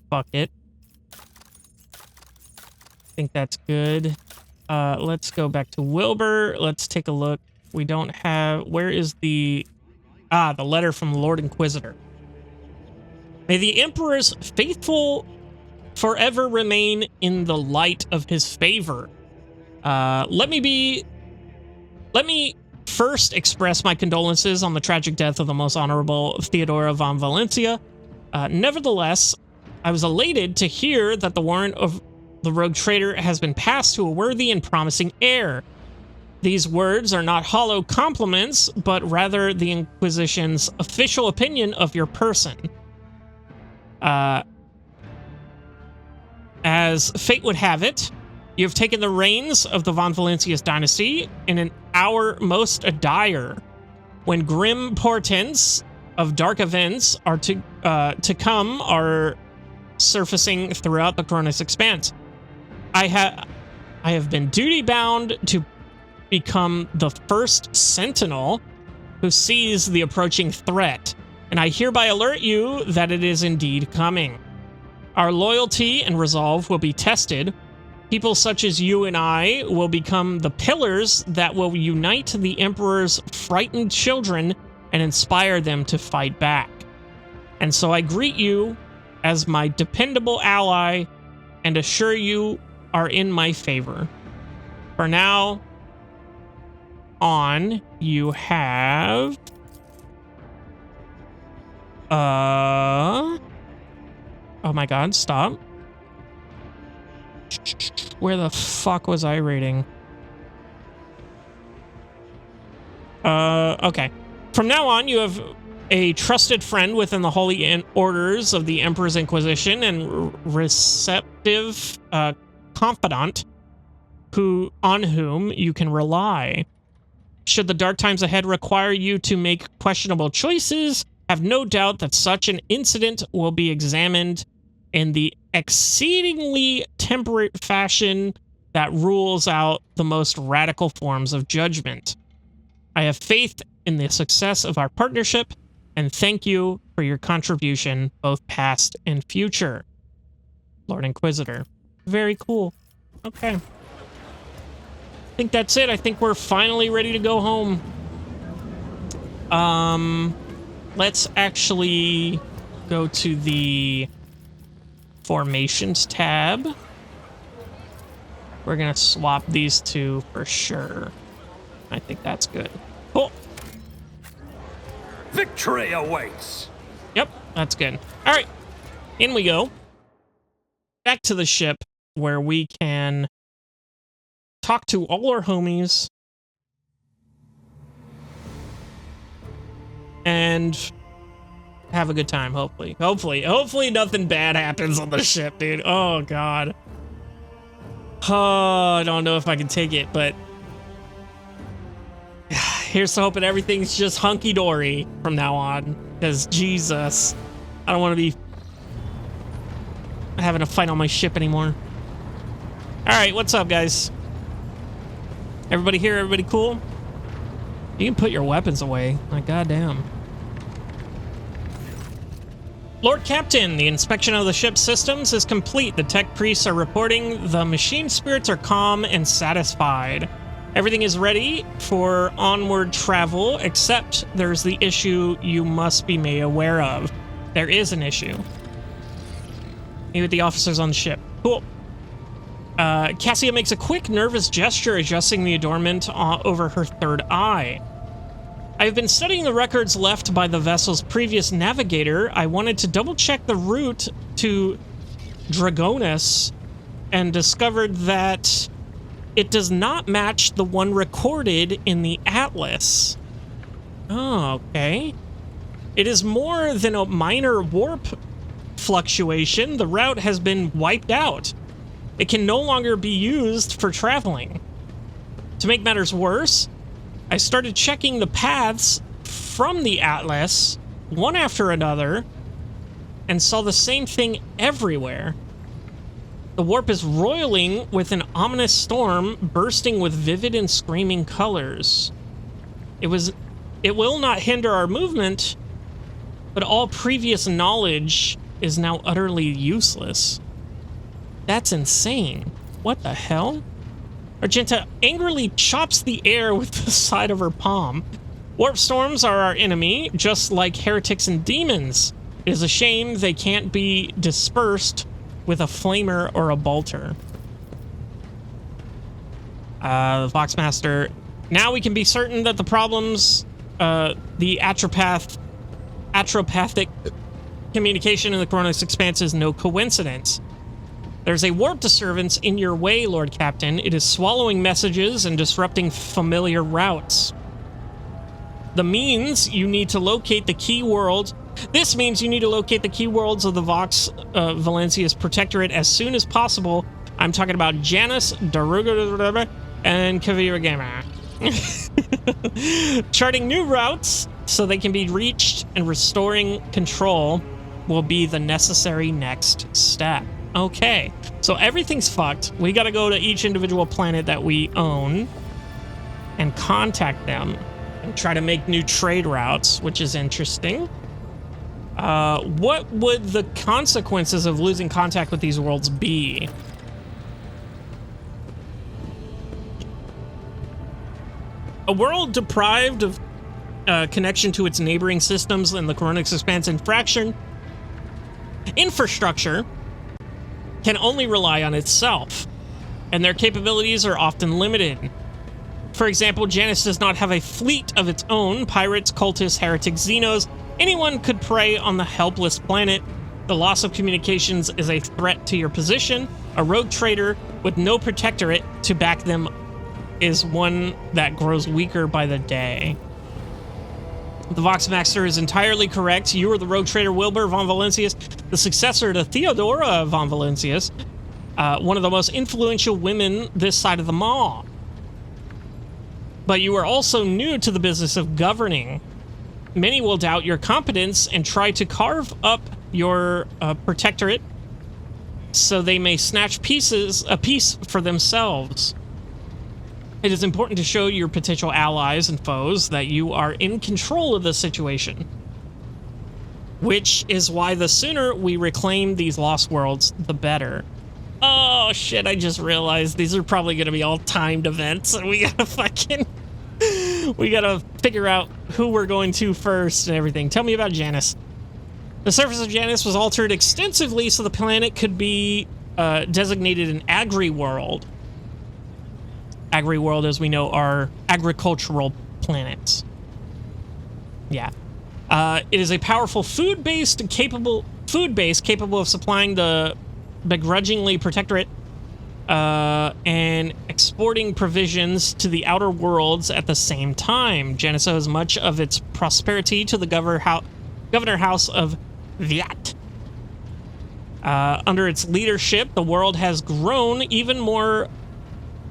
A: Fuck it. I think that's good. Let's go back to Wilbur. Let's take a look. We don't have... Where is the... Ah, the letter from Lord Inquisitor. May the Emperor's faithful forever remain in the light of his favor. Let me first express my condolences on the tragic death of the most honorable Theodora von Valencia. Nevertheless, I was elated to hear that the warrant of the rogue traitor has been passed to a worthy and promising heir. These words are not hollow compliments, but rather the Inquisition's official opinion of your person. As fate would have it, you have taken the reins of the Von Valencia's dynasty in an hour most dire, when grim portents of dark events are to come are surfacing throughout the Cronus expanse. I have been duty-bound to become the first sentinel who sees the approaching threat, and I hereby alert you that it is indeed coming. Our loyalty and resolve will be tested. People such as you and I will become the pillars that will unite the Emperor's frightened children and inspire them to fight back. And so I greet you as my dependable ally and assure you are in my favor. For now on, you have... Oh my god, stop. Where the fuck was I reading? Okay. From now on, you have a trusted friend within the holy orders of the Emperor's Inquisition and receptive confidant on whom you can rely. Should the dark times ahead require you to make questionable choices, have no doubt that such an incident will be examined in the exceedingly temperate fashion that rules out the most radical forms of judgment. I have faith in the success of our partnership and thank you for your contribution, both past and future. Lord Inquisitor. Very cool. Okay. I think that's it. I think we're finally ready to go home. Let's actually go to the Formations tab. We're gonna swap these two for sure. I think that's good. Cool.
I: Victory awaits.
A: Yep, that's good. All right, in we go. Back to the ship where we can talk to all our homies and have a good time, hopefully. Hopefully nothing bad happens on the ship, dude. Oh, God. Oh, I don't know if I can take it, but here's to hoping everything's just hunky-dory from now on, because Jesus, I don't want to be having a fight on my ship anymore. All right, what's up, guys? Everybody here? Everybody cool? You can put your weapons away. Like, goddamn. Lord Captain, the inspection of the ship's systems is complete. The tech priests are reporting the machine spirits are calm and satisfied. Everything is ready for onward travel, except there's the issue you must be made aware of. There is an issue. Meet with the officers on the ship. Cool. Cassia makes a quick, nervous gesture, adjusting the adornment over her third eye. I've been studying the records left by the vessel's previous navigator. I wanted to double-check the route to Dragonus and discovered that it does not match the one recorded in the Atlas. Oh, okay. It is more than a minor warp fluctuation. The route has been wiped out. It can no longer be used for traveling. To make matters worse, I started checking the paths from the Atlas, one after another, and saw the same thing everywhere. The warp is roiling with an ominous storm, bursting with vivid and screaming colors. It will not hinder our movement, but all previous knowledge is now utterly useless. That's insane. What the hell? Argenta angrily chops the air with the side of her palm. Warp storms are our enemy, just like heretics and demons. It is a shame they can't be dispersed with a flamer or a bolter. The Foxmaster. Now we can be certain that the problems, the atropathic communication in the Coronis Expanse is no coincidence. There's a warp disturbance in your way, Lord Captain. It is swallowing messages and disrupting familiar routes. This means you need to locate the key worlds of the Vox Valencia's Protectorate as soon as possible. I'm talking about Janus, Daruga, and Kaviragama. Charting new routes so they can be reached and restoring control will be the necessary next step. Okay, so everything's fucked. We gotta go to each individual planet that we own and contact them and try to make new trade routes, which is interesting. What would the consequences of losing contact with these worlds be? A world deprived of connection to its neighboring systems in the Coronis Expanse infraction infrastructure can only rely on itself, and their capabilities are often limited. For example, Janus does not have a fleet of its own. Pirates, cultists, heretics, xenos, anyone could prey on the helpless planet. The loss of communications is a threat to your position. A rogue trader with no protectorate to back them is one that grows weaker by the day. The Voxmaster is entirely correct. You are the rogue trader Wilbur von Valancius, the successor to Theodora von Valancius, one of the most influential women this side of the Maw. But you are also new to the business of governing. Many will doubt your competence and try to carve up your protectorate so they may snatch a piece for themselves. It is important to show your potential allies and foes that you are in control of the situation, which is why the sooner we reclaim these lost worlds, the better. Oh shit, I just realized these are probably going to be all timed events, and we gotta figure out who we're going to first and everything. Tell me about Janus. The surface of Janus was altered extensively so the planet could be designated an agri-world. Agri-world, as we know, are agricultural planets. Yeah. It is a powerful food base capable of supplying the begrudgingly protectorate and exporting provisions to the outer worlds at the same time. Janus owes much of its prosperity to the governor house of Viat. Under its leadership, the world has grown even more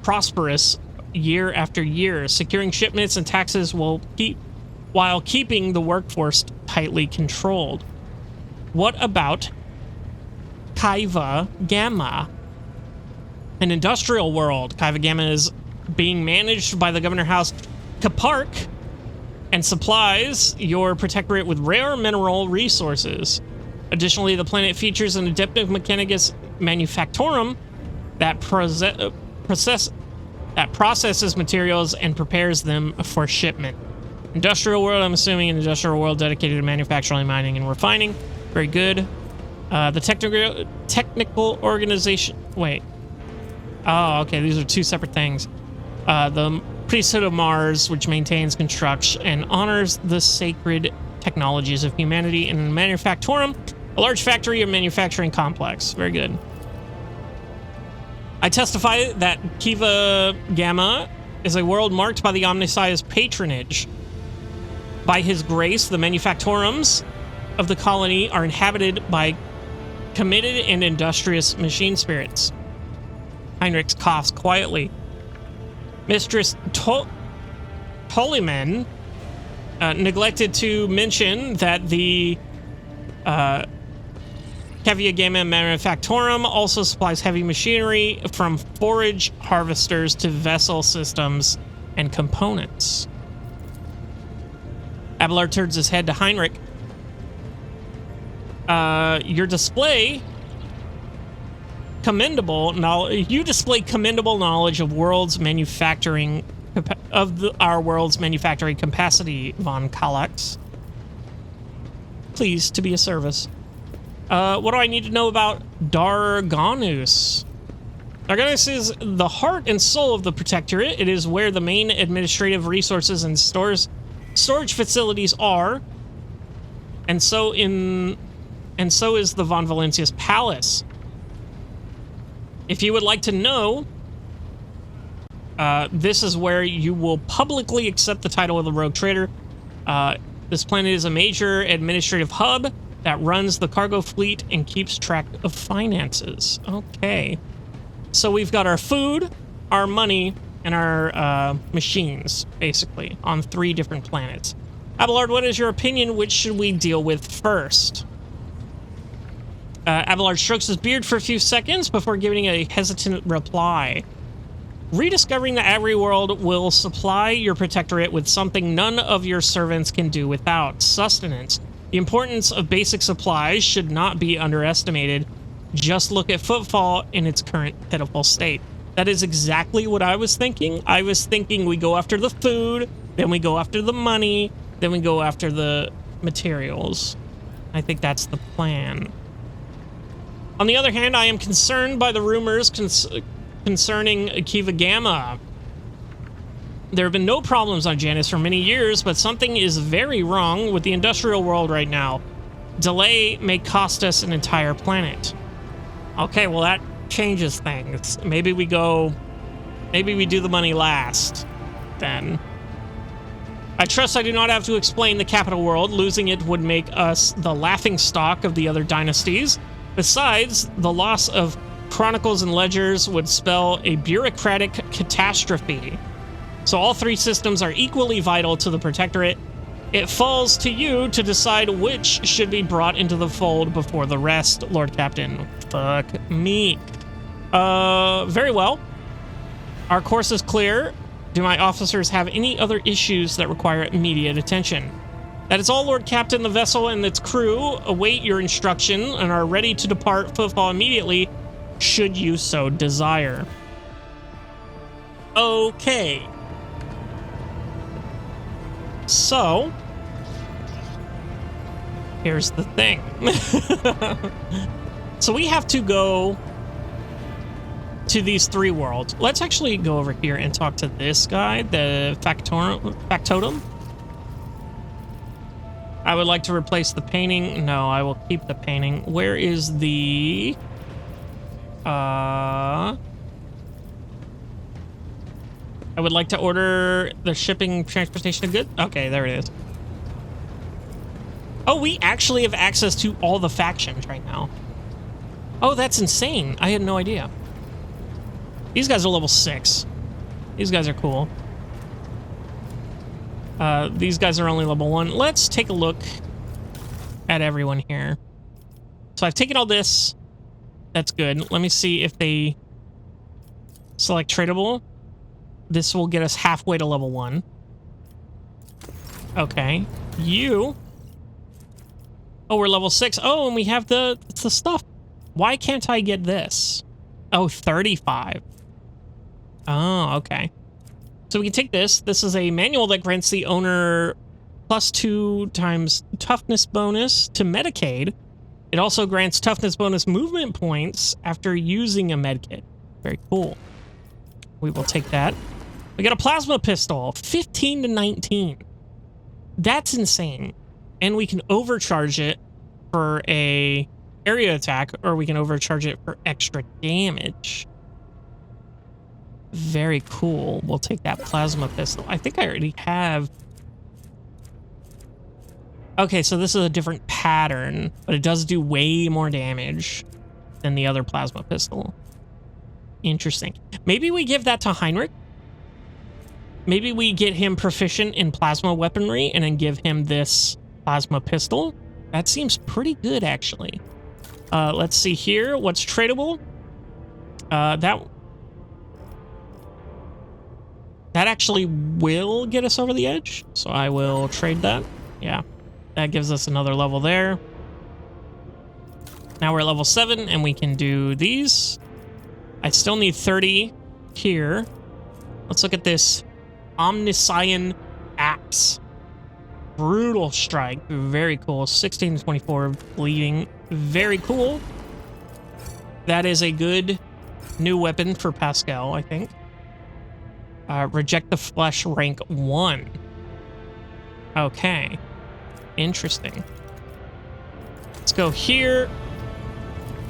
A: prosperous year after year, securing shipments and taxes while keeping the workforce tightly controlled. What about Kaiva Gamma? An industrial world. Kaiva Gamma is being managed by the Governor House Kapark and supplies your protectorate with rare mineral resources. Additionally, the planet features an Adeptus Mechanicus Manufactorum that processes materials and prepares them for shipment. Industrial world, I'm assuming an industrial world dedicated to manufacturing, mining, and refining. Very good. The technical organization... Wait. Oh, okay, these are two separate things. The Priesthood of Mars, which maintains, constructs, and honors the sacred technologies of humanity, and Manufactorum, a large factory and manufacturing complex. Very good. I testify that Kiva Gamma is a world marked by the Omnissiah's patronage. By his grace, the manufactorums of the colony are inhabited by committed and industrious machine spirits. Heinrich coughs quietly. Mistress Toliman neglected to mention that the Kavia Gamma Manufactorum also supplies heavy machinery from forage harvesters to vessel systems and components. Abelard turns his head to Heinrich. You display commendable knowledge of our world's manufacturing capacity, von Kallax. Pleased to be of service. What do I need to know about Darganus? Darganus is the heart and soul of the Protectorate. It is where the main administrative resources and storage facilities are, and so is the Von Valancius Palace. If you would like to know, this is where you will publicly accept the title of the Rogue Trader. This planet is a major administrative hub that runs the cargo fleet and keeps track of finances. Okay. So we've got our food, our money, and our machines, basically, on 3 different planets. Abelard, what is your opinion? Which should we deal with first? Abelard strokes his beard for a few seconds before giving a hesitant reply. Rediscovering the Agri world will supply your protectorate with something none of your servants can do without: sustenance. The importance of basic supplies should not be underestimated. Just look at Footfall in its current pitiful state. That is exactly what I was thinking. I was thinking we go after the food, then we go after the money, then we go after the materials. I think that's the plan. On the other hand, I am concerned by the rumors concerning Kiva Gamma. There have been no problems on Janus for many years, but something is very wrong with the industrial world right now. Delay may cost us an entire planet. Okay, well that changes things. Maybe we do the money last, then. I trust I do not have to explain the capital world. Losing it would make us the laughingstock of the other dynasties. Besides, the loss of chronicles and ledgers would spell a bureaucratic catastrophe. So all three systems are equally vital to the Protectorate. It falls to you to decide which should be brought into the fold before the rest, Lord Captain. Fuck me. Very well. Our course is clear. Do my officers have any other issues that require immediate attention? That is all, Lord Captain. The vessel and its crew await your instruction and are ready to depart footfall immediately, should you so desire. Okay. So, here's the thing. So we have to go to these three worlds. Let's actually go over here and talk to this guy, the factotum. I would like to replace the painting. No, I will keep the painting. Where is the... I would like to order the shipping transportation of goods. Okay, there it is. Oh, we actually have access to all the factions right now. Oh, that's insane. I had no idea. These guys are level 6. These guys are cool. These guys are only level 1. Let's take a look at everyone here. So I've taken all this. That's good. Let me see if they select tradable. This will get us halfway to level 1. Okay. You. Oh, we're level 6. Oh, and we have the stuff. Why can't I get this? Oh, 35. Oh, okay. So we can take this. This is a manual that grants the owner +2 times toughness bonus to Medicaid. It also grants toughness bonus movement points after using a medkit. Very cool. We will take that. We got a plasma pistol, 15 to 19. That's insane. And we can overcharge it for a area attack, or we can overcharge it for extra damage. Very cool. We'll take that plasma pistol. I think I already have... Okay, so this is a different pattern, but it does do way more damage than the other plasma pistol. Interesting. Maybe we give that to Heinrich? Maybe we get him proficient in plasma weaponry and then give him this plasma pistol. That seems pretty good, actually. Let's see here. What's tradable? That actually will get us over the edge, so I will trade that. Yeah, that gives us another level there. Now we're at level 7, and we can do these. I still need 30 here. Let's look at this. Omniscient Axe. Brutal strike. Very cool. 16 to 24 bleeding. Very cool. That is a good new weapon for Pascal, I think. Reject the flesh, rank 1. Okay. Interesting. Let's go here.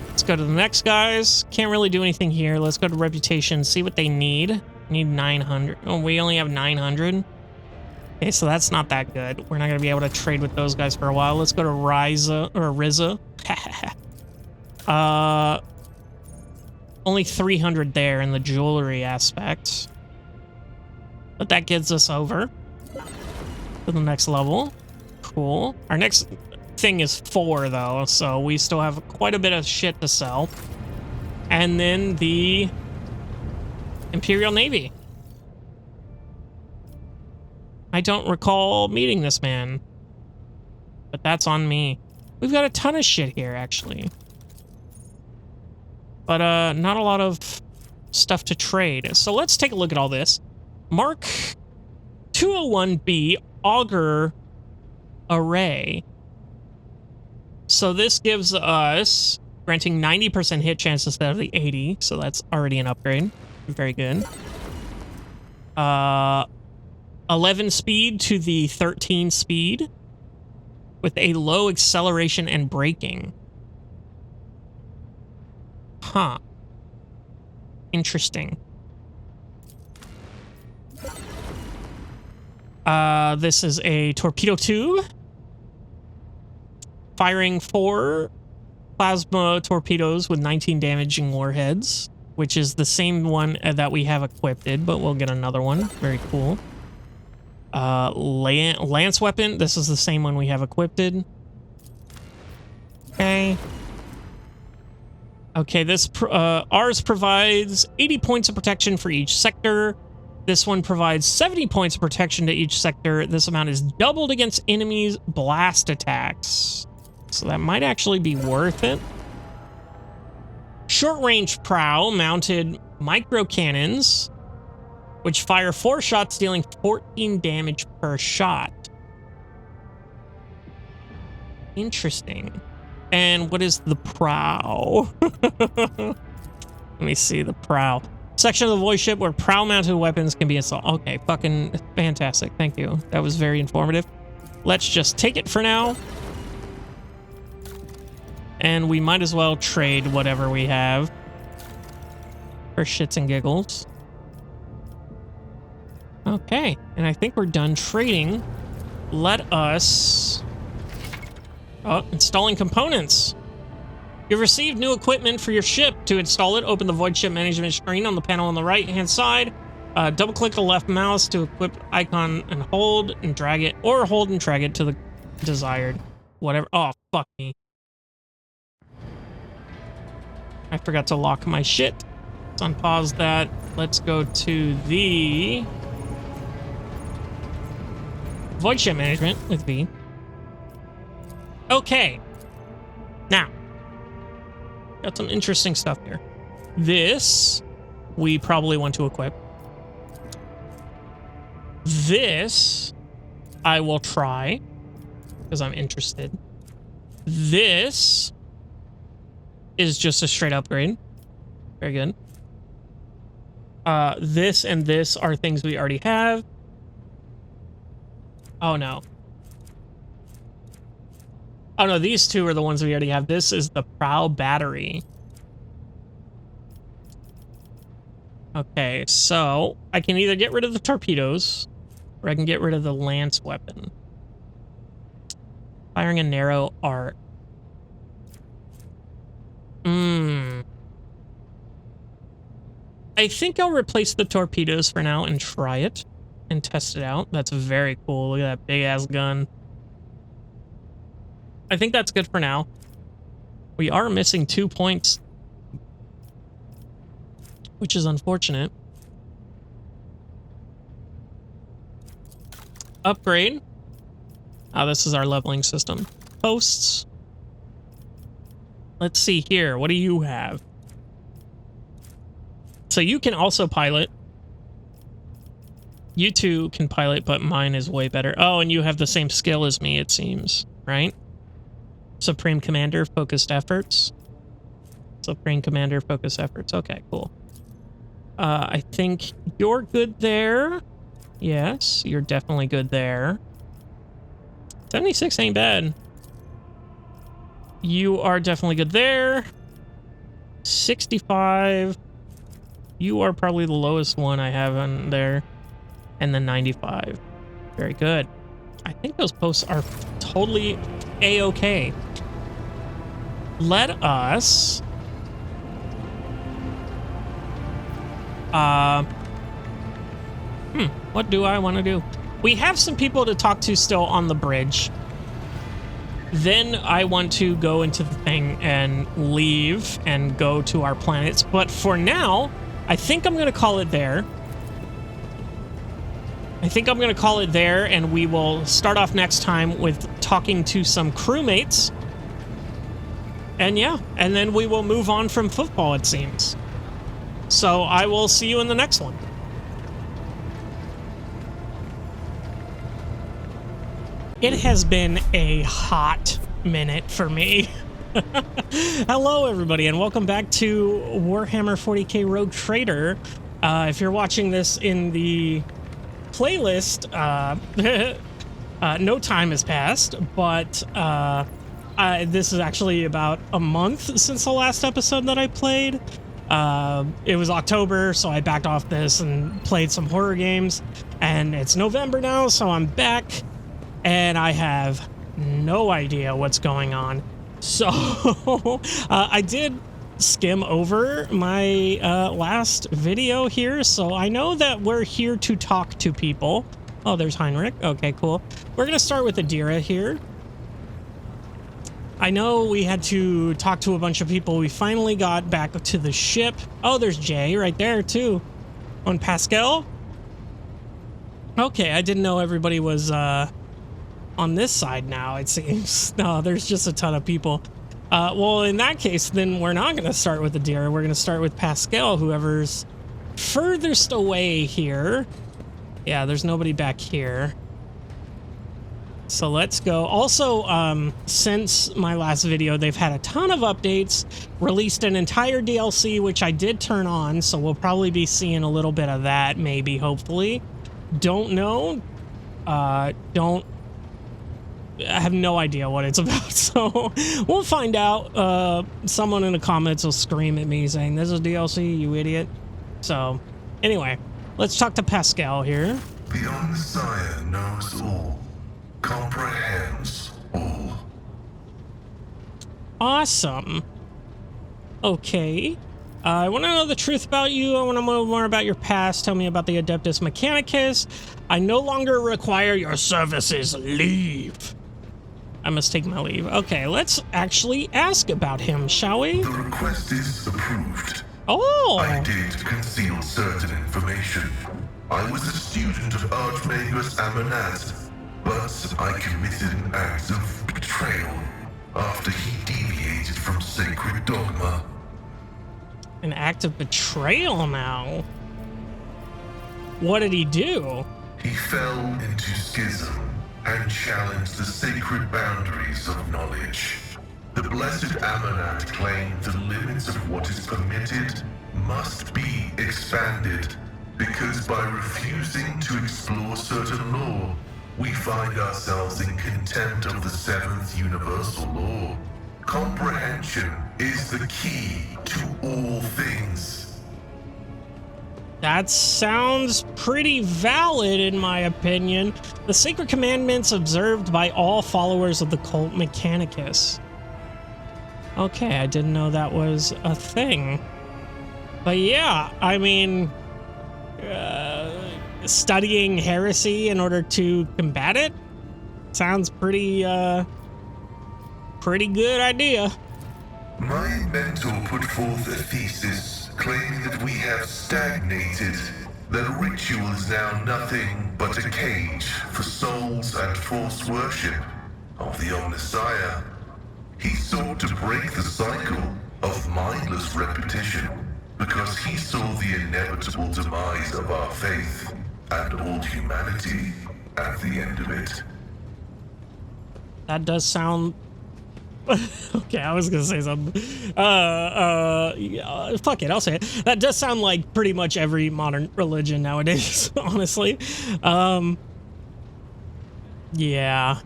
A: Let's go to the next guys. Can't really do anything here. Let's go to reputation, see what they need. Need 900. Oh, we only have 900. Okay, so that's not that good. We're not going to be able to trade with those guys for a while. Let's go to Riza. Only 300 there in the jewelry aspect. But that gets us over to the next level. Cool. Our next thing is 4, though, so we still have quite a bit of shit to sell. And then the Imperial Navy. I don't recall meeting this man, but that's on me. We've got a ton of shit here, actually. But not a lot of stuff to trade. So let's take a look at all this. Mark 201B Auger Array. So this gives us granting 90% hit chance instead of the 80, so that's already an upgrade. Very good. 11 speed to the 13 speed with a low acceleration and braking. Huh. Interesting. This is a torpedo tube. Firing 4 plasma torpedoes with 19 damaging warheads, which is the same one that we have equipped, but we'll get another one. Very cool. Lance weapon. This is the same one we have equipped. Okay. Okay, this ours provides 80 points of protection for each sector. This one provides 70 points of protection to each sector. This amount is doubled against enemies' blast attacks. So that might actually be worth it. Short-range prow mounted micro cannons, which fire 4 shots, dealing 14 damage per shot. Interesting. And what is the prow? Let me see the prow. Section of the voice ship where prow-mounted weapons can be installed. Okay, fucking fantastic. Thank you. That was very informative. Let's just take it for now. And we might as well trade whatever we have for shits and giggles. Okay, and I think we're done trading. Let us... Oh, installing components. You've received new equipment for your ship. To install it, open the Void Ship Management screen on the panel on the right-hand side. Double-click the left mouse to equip icon and hold and drag it, or hold and drag it to the desired whatever. Oh, fuck me. I forgot to lock my shit. Let's unpause that. Let's go to the Void Ship Management with V. Okay. Now, got some interesting stuff here. This, we probably want to equip. This, I will try, because I'm interested. This is just a straight upgrade. Very good. This and this are things we already have. Oh, no. Oh, no, these two are the ones we already have. This is the prow battery. Okay, so I can either get rid of the torpedoes, or I can get rid of the lance weapon. Firing a narrow arc. I think I'll replace the torpedoes for now and try it and test it out. That's very cool. Look at that big-ass gun. I think that's good for now. We are missing 2 points, which is unfortunate. Upgrade. Oh, this is our leveling system. Posts. Let's see here. What do you have? So you can also pilot. You two can pilot, but mine is way better. Oh, and you have the same skill as me, it seems, right? Supreme Commander, Focused Efforts. Supreme Commander, Focused Efforts. Okay, cool. I think you're good there. Yes, you're definitely good there. 76 ain't bad. You are definitely good there. 65. You are probably the lowest one I have on there. And then 95. Very good. I think those posts are totally A-okay. Let us... what do I want to do? We have some people to talk to still on the bridge. Then I want to go into the thing and leave and go to our planets. But for now, I think I'm going to call it there. And we will start off next time with talking to some crewmates. And yeah, and then we will move on from football, it seems. So I will see you in the next one. It has been a hot minute for me. Hello, everybody, and welcome back to Warhammer 40K Rogue Trader. If you're watching this in the playlist, no time has passed, but this is actually about a month since the last episode that I played. It was October, so I backed off this and played some horror games, and it's November now, so I'm back, and I have no idea what's going on. So I did skim over my last video here, so I know that we're here to talk to people. Oh, there's Heinrich. Okay, cool. We're gonna start with Adira here. I know we had to talk to a bunch of people. We finally got back to the ship. Oh, there's Jay right there too, on Pascal. Okay, I didn't know everybody was on this side now, it seems. No, there's just a ton of people. Well, in that case, then we're not going to start with Adira. We're going to start with Pascal, whoever's furthest away here. Yeah, there's nobody back here. So let's go. Also, since my last video, they've had a ton of updates, released an entire DLC, which I did turn on, so we'll probably be seeing a little bit of that, maybe, hopefully. Don't know. I have no idea what it's about, so we'll find out. Someone in the comments will scream at me saying, "This is DLC, you idiot." So, anyway, let's talk to Pascal here.
E: The Omnissiah knows all, comprehends all.
A: Awesome. Okay. I want to know the truth about you. I want to know more about your past. Tell me about the Adeptus Mechanicus. I no longer require your services. Leave. I must take my leave. Okay, let's actually ask about him, shall we?
E: The request is approved.
A: Oh!
E: I did conceal certain information. I was a student of Archmagus Amanat, but I committed an act of betrayal after he deviated from sacred dogma.
A: An act of betrayal now? What did he do?
E: He fell into schism and challenged the sacred boundaries of knowledge. The blessed Amanat claimed the limits of what is permitted must be expanded, because by refusing to explore certain law, we find ourselves in contempt of the seventh universal law. Comprehension is the key to all things.
A: That sounds pretty valid in my opinion. The sacred commandments observed by all followers of the cult Mechanicus. Okay, I didn't know that was a thing. But yeah, I mean, studying heresy in order to combat it sounds pretty good idea.
E: My mentor put forth a thesis claiming that we have stagnated, that ritual is now nothing but a cage for souls and false worship of the Omnissiah. He sought to break the cycle of mindless repetition because he saw the inevitable demise of our faith and all humanity at the end of it.
A: That does sound... Okay, I was gonna say something. Fuck it, I'll say it. That does sound like pretty much every modern religion nowadays, honestly. Yeah.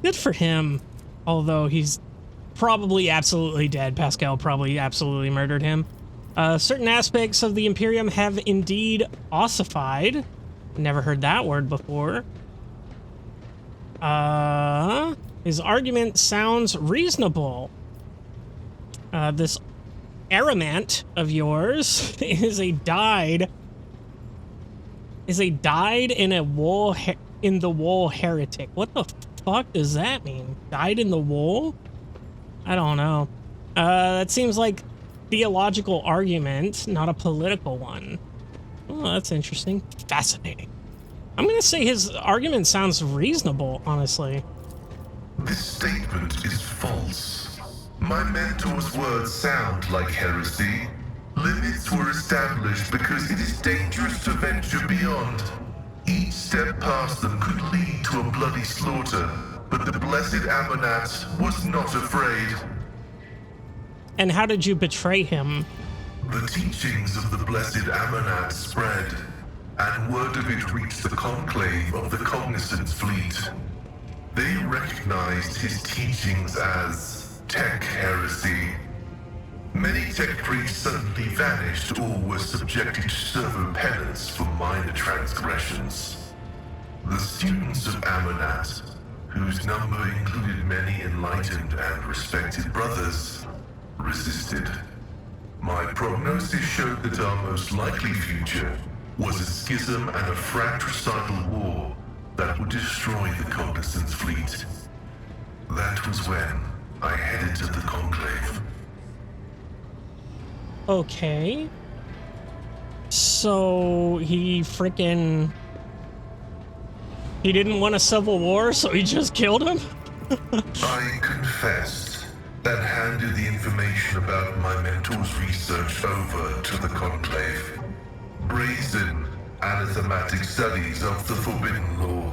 A: Good for him. Although he's probably absolutely dead. Pascal probably absolutely murdered him. Certain aspects of the Imperium have indeed ossified. Never heard that word before. His argument sounds reasonable. This Aramant of yours is a dyed in the wool heretic. What the fuck does that mean? Dyed in the wool? I don't know. That seems like theological argument, not a political one. Oh, that's interesting. Fascinating. I'm gonna say his argument sounds reasonable, honestly.
E: This statement is false. My mentor's words sound like heresy. Limits were established because it is dangerous to venture beyond. Each step past them could lead to a bloody slaughter. but the blessed Amonat was not afraid.
A: And how did you betray him?
E: The teachings of the blessed Amonat spread, and word of it reached the conclave of the Cognizance fleet. They recognized his teachings as tech heresy. Many tech priests suddenly vanished or were subjected to servo penance for minor transgressions. The students of Amonat, whose number included many enlightened and respected brothers, resisted. My prognosis showed that our most likely future was a schism and a fratricidal war that would destroy the Cognizance fleet. That was when I headed to the conclave.
A: Okay. So he didn't want a civil war, so he just killed him?
E: I confessed and handed the information about my mentor's research over to the conclave. Brazen, anathematic studies of the Forbidden Law.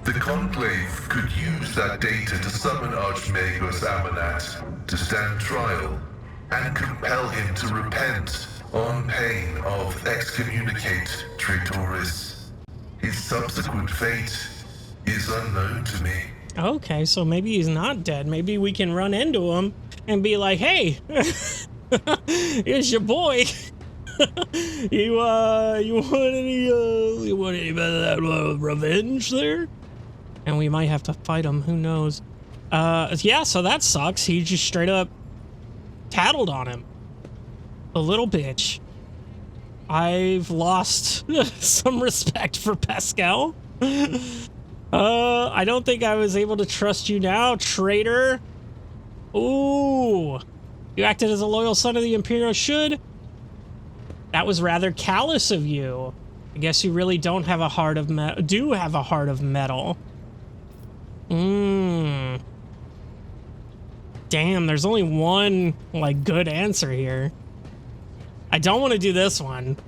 E: The conclave could use that data to summon Archmagos Amonat to stand trial and compel him to repent on pain of excommunicate Traitoris. His subsequent fate is unknown to me.
A: Okay, so maybe he's not dead. Maybe we can run into him and be like, hey, here's your boy. You want any bit of that revenge there? And we might have to fight him, who knows. Yeah, so that sucks. He just straight up tattled on him. A little bitch. I've lost some respect for Pascal. I don't think I was able to trust you now, traitor. Ooh. You acted as a loyal son of the Imperial should. That was rather callous of you. I guess you really don't have a heart of metal. Do have a heart of metal. Damn, there's only one, like, good answer here. I don't want to do this one,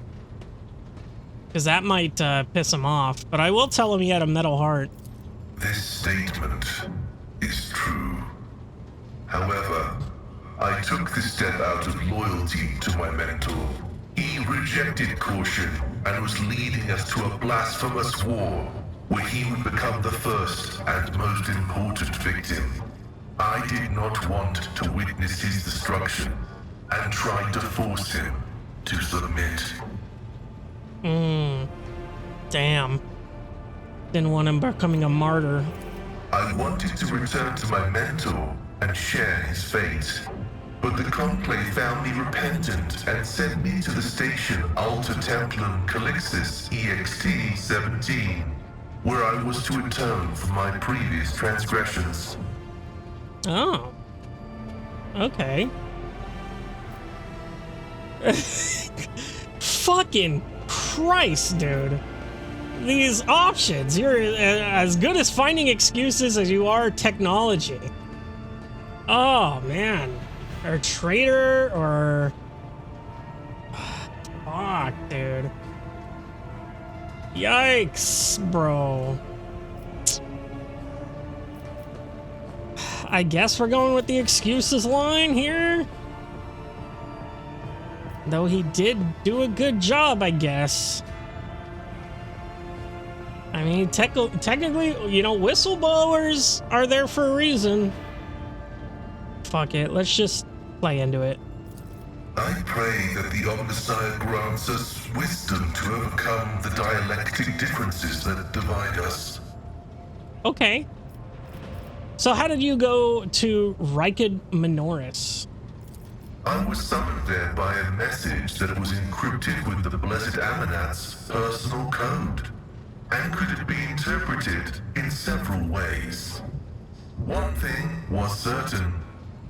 A: because that might piss him off, but I will tell him he had a metal heart.
E: This statement is true. However, I took this step out of loyalty to my mentor. He rejected caution and was leading us to a blasphemous war where he would become the first and most important victim. I did not want to witness his destruction and tried to force him to submit.
A: Damn. Didn't want him becoming a martyr.
E: I wanted to return to my mentor and share his fate, but the conclave found me repentant and sent me to the station Alter Templum Calixis EXT-17, where I was to atone for my previous transgressions.
A: Oh. Okay. Fucking Christ, dude. These options. You're as good as finding excuses as you are technology. Oh, man. Or traitor, or... Fuck, dude. Yikes, bro. I guess we're going with the excuses line here. Though he did do a good job, I guess. I mean, technically, you know, whistleblowers are there for a reason. Fuck it, let's just play into it.
E: I pray that the Omnissiah grants us wisdom to overcome the dialectic differences that divide us.
A: Okay. So how did you go to Rikid Minoris?
E: I was summoned there by a message that was encrypted with the Blessed Amonat's personal code, and could be interpreted in several ways. One thing was certain.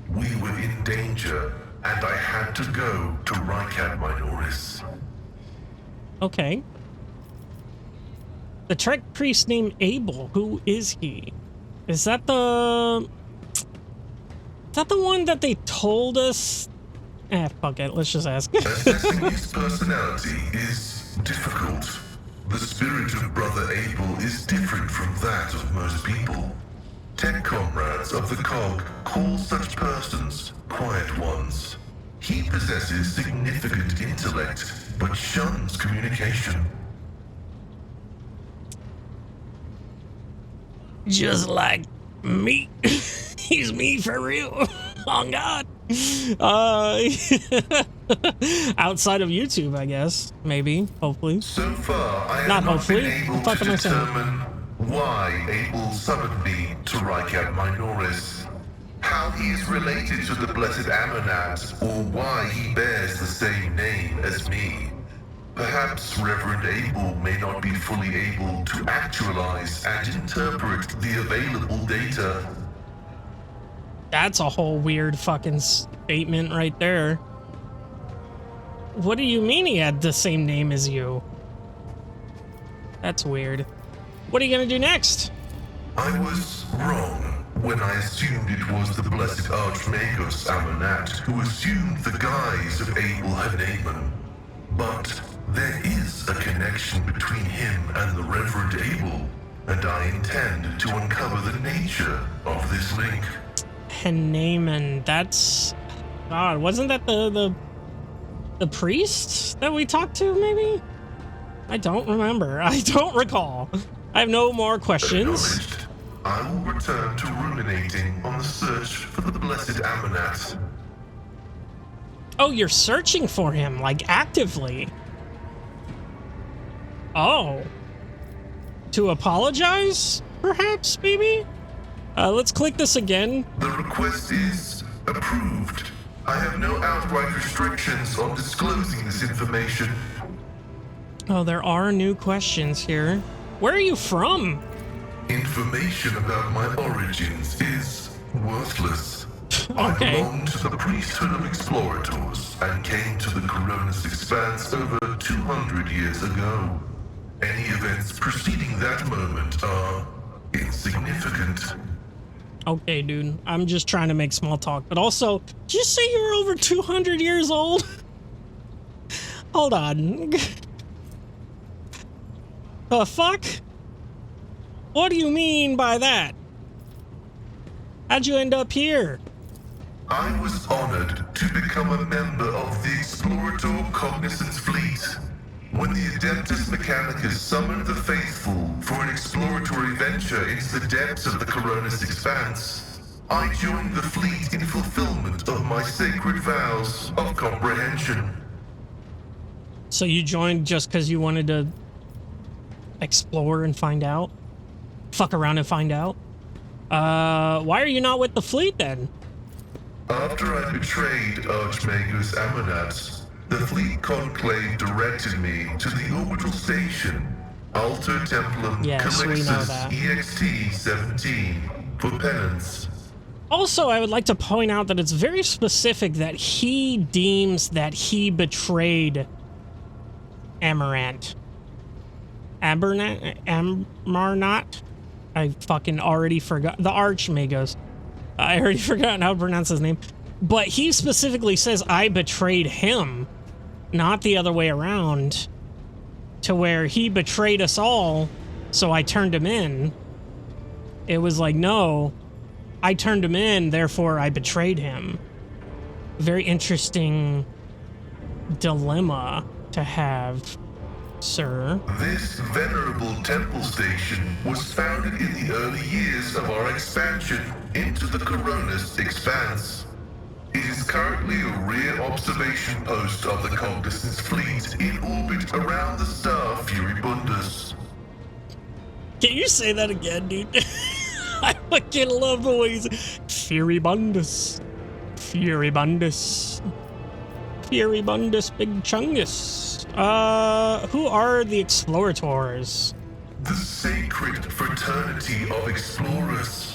E: We were in danger, and I had to go to Rikid Minoris.
A: Okay. The Trek priest named Abel, who is he? Is that the one that they told us? Fuck it, let's just ask.
E: Assessing his personality is difficult. The spirit of Brother Abel is different from that of most people. tech comrades of the cog call such persons quiet ones. He possesses significant intellect, but shuns communication.
A: Just like me. He's me for real. Oh God. Outside of YouTube, I guess. Maybe. Hopefully.
E: So far, I
A: Not
E: have not
A: hopefully.
E: been able
A: What
E: to
A: am I saying?
E: determine why Abel summoned me to Rycat Minoris, how he is related to the Blessed Amonat, or why he bears the same name as me. Perhaps Reverend Abel may not be fully able to actualize and interpret the available data.
A: That's a whole weird fucking statement right there. What do you mean he had the same name as you? That's weird. What are you gonna do next?
E: I was wrong when I assumed it was the Blessed Archmagos Amonat who assumed the guise of Abel Haneman. But there is a connection between him and the Reverend Abel, and I intend to uncover the nature of this link.
A: Haneman, that's... God, wasn't that the priest that we talked to, maybe? I don't remember. I don't recall. I have no more questions.
E: Acknowledged. I will return to ruminating on the search for the Blessed Amonat.
A: Oh, you're searching for him, like, actively. Oh. To apologize, perhaps, maybe? Let's click this again.
E: The request is approved. I have no outright restrictions on disclosing this information.
A: Oh, there are new questions here. Where are you from?
E: Information about my origins is worthless.
A: Okay.
E: I belong to the priesthood of explorators and came to the Coronis Expanse over 200 years ago. Any events preceding that moment are insignificant.
A: Okay, dude. I'm just trying to make small talk. But also, did you say you were over 200 years old? Hold on. The fuck? What do you mean by that? How'd you end up here?
E: I was honored to become a member of the Explorator Cognizance Fleet. When the Adeptus Mechanicus summoned the faithful for an exploratory venture into the depths of the Coronis Expanse, I joined the fleet in fulfillment of my sacred vows of comprehension.
A: So you joined just because you wanted to explore and find out? Fuck around and find out? Why are you not with the fleet then?
E: After I betrayed Archmagus Amonat, the fleet conclave directed me to the orbital station, Alter Templum
A: Yes, we know
E: Calixus
A: that.
E: EXT-17, for penance.
A: Also, I would like to point out that it's very specific that he deems that he betrayed Amarant. Amarnat? I fucking already forgot. The Archmagos. I already forgotten how to pronounce his name. But he specifically says I betrayed him, not the other way around, to where he betrayed us all, so I turned him in. It was like, no, I turned him in, therefore I betrayed him. Very interesting dilemma to have, sir.
E: This venerable temple station was founded in the early years of our expansion into the Coronis Expanse. It is currently a rear observation post of the Cognizance Fleet in orbit around the star Furibundus.
A: Can you say that again, dude? I fucking love the way he's... Furibundus. Furibundus. Furibundus Big Chungus. Who are the Explorators?
E: The sacred fraternity of explorers.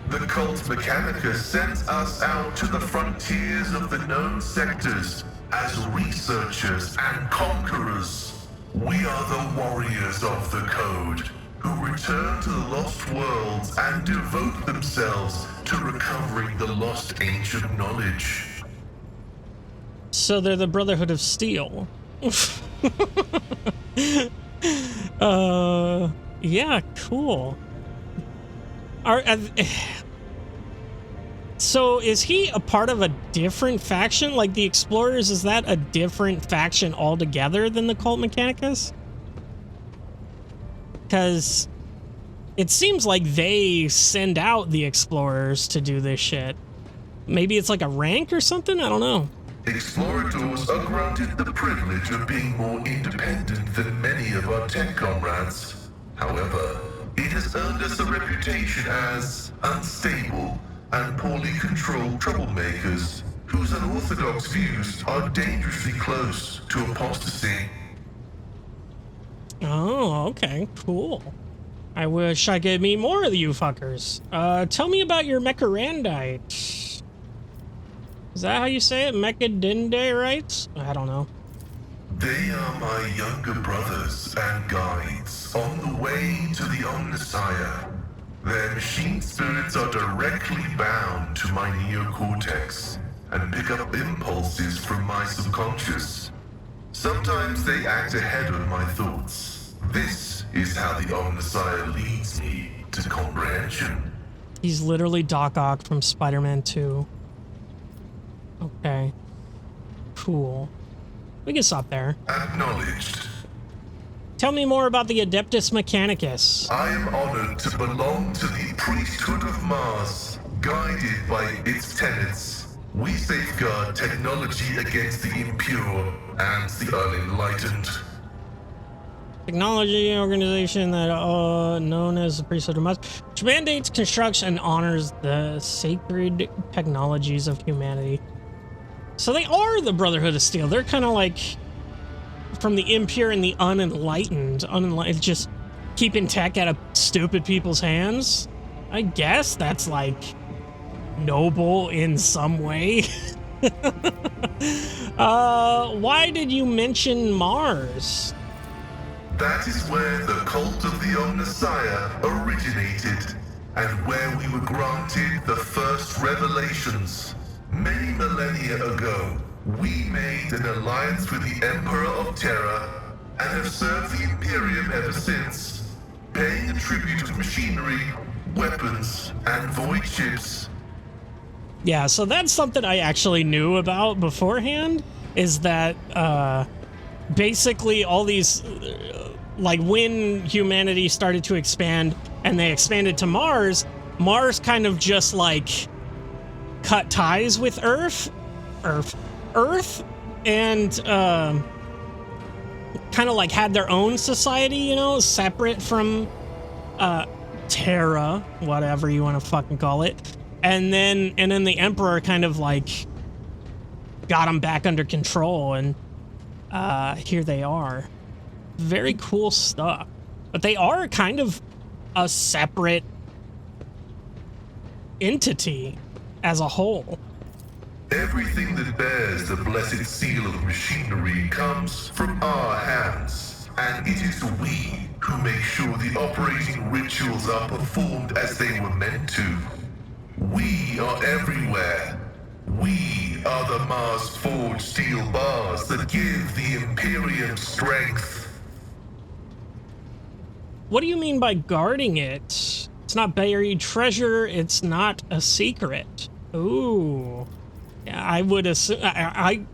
E: The cult Mechanica sends us out to the frontiers of the known sectors as researchers and conquerors. We are the warriors of the code, who return to the lost worlds and devote themselves to recovering the lost ancient knowledge.
A: So they're the Brotherhood of Steel. Yeah, cool. So is he a part of a different faction? Like the Explorers, is that a different faction altogether than the Cult Mechanicus? Because it seems like they send out the Explorers to do this shit. Maybe it's like a rank or something? I don't know.
E: Explorators are granted the privilege of being more independent than many of our tech comrades. However, it has earned us a reputation as unstable and poorly controlled troublemakers whose unorthodox views are dangerously close to apostasy.
A: Oh, okay, cool. I wish I could meet more of you fuckers. Tell me about your Mecharandite. Is that how you say it? Mechadendarites? I don't know.
E: They are my younger brothers and guides on the way to the Omnissiah. Their machine spirits are directly bound to my neocortex and pick up impulses from my subconscious. Sometimes they act ahead of my thoughts. This is how the Omnissiah leads me to comprehension.
A: He's literally Doc Ock from Spider-Man 2. Okay. Cool. We can stop there.
E: Acknowledged.
A: Tell me more about the Adeptus Mechanicus.
E: I am honored to belong to the priesthood of Mars, guided by its tenets. We safeguard technology against the impure and the unenlightened.
A: Technology organization that known as the Priesthood of Mars, which mandates, constructs, and honors the sacred technologies of humanity. So they are the Brotherhood of Steel. They're kind of like from the impure and the unenlightened. Just keeping tech out of stupid people's hands. I guess that's like noble in some way. Why did you mention Mars?
E: That is where the cult of the Omnissiah originated, and where we were granted the first revelations. Many millennia ago, we made an alliance with the Emperor of Terra, and have served the Imperium ever since, paying a tribute to machinery, weapons, and void ships.
A: Yeah, so that's something I actually knew about beforehand, is that, basically all these, like when humanity started to expand and they expanded to Mars, Mars kind of just like cut ties with Earth, and kind of like had their own society, you know, separate from Terra, whatever you want to fucking call it. And then the Emperor kind of like got them back under control, and here they are. Very cool stuff. But they are kind of a separate entity as a whole.
E: Everything that bears the blessed seal of machinery comes from our hands, and it is we who make sure the operating rituals are performed as they were meant to. We are everywhere. We are the Mars forged steel bars that give the Imperium strength.
A: What do you mean by guarding it? It's not buried treasure, it's not a secret. Ooh. Yeah, I would assume, I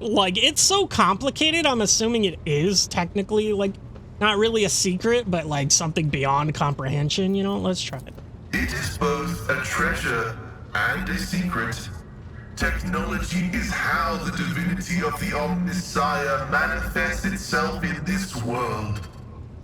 A: like, it's so complicated, I'm assuming it is technically, like, not really a secret, but like something beyond comprehension, you know? Let's try it.
E: It is both a treasure and a secret. Technology is how the divinity of the Omnissiah manifests itself in this world.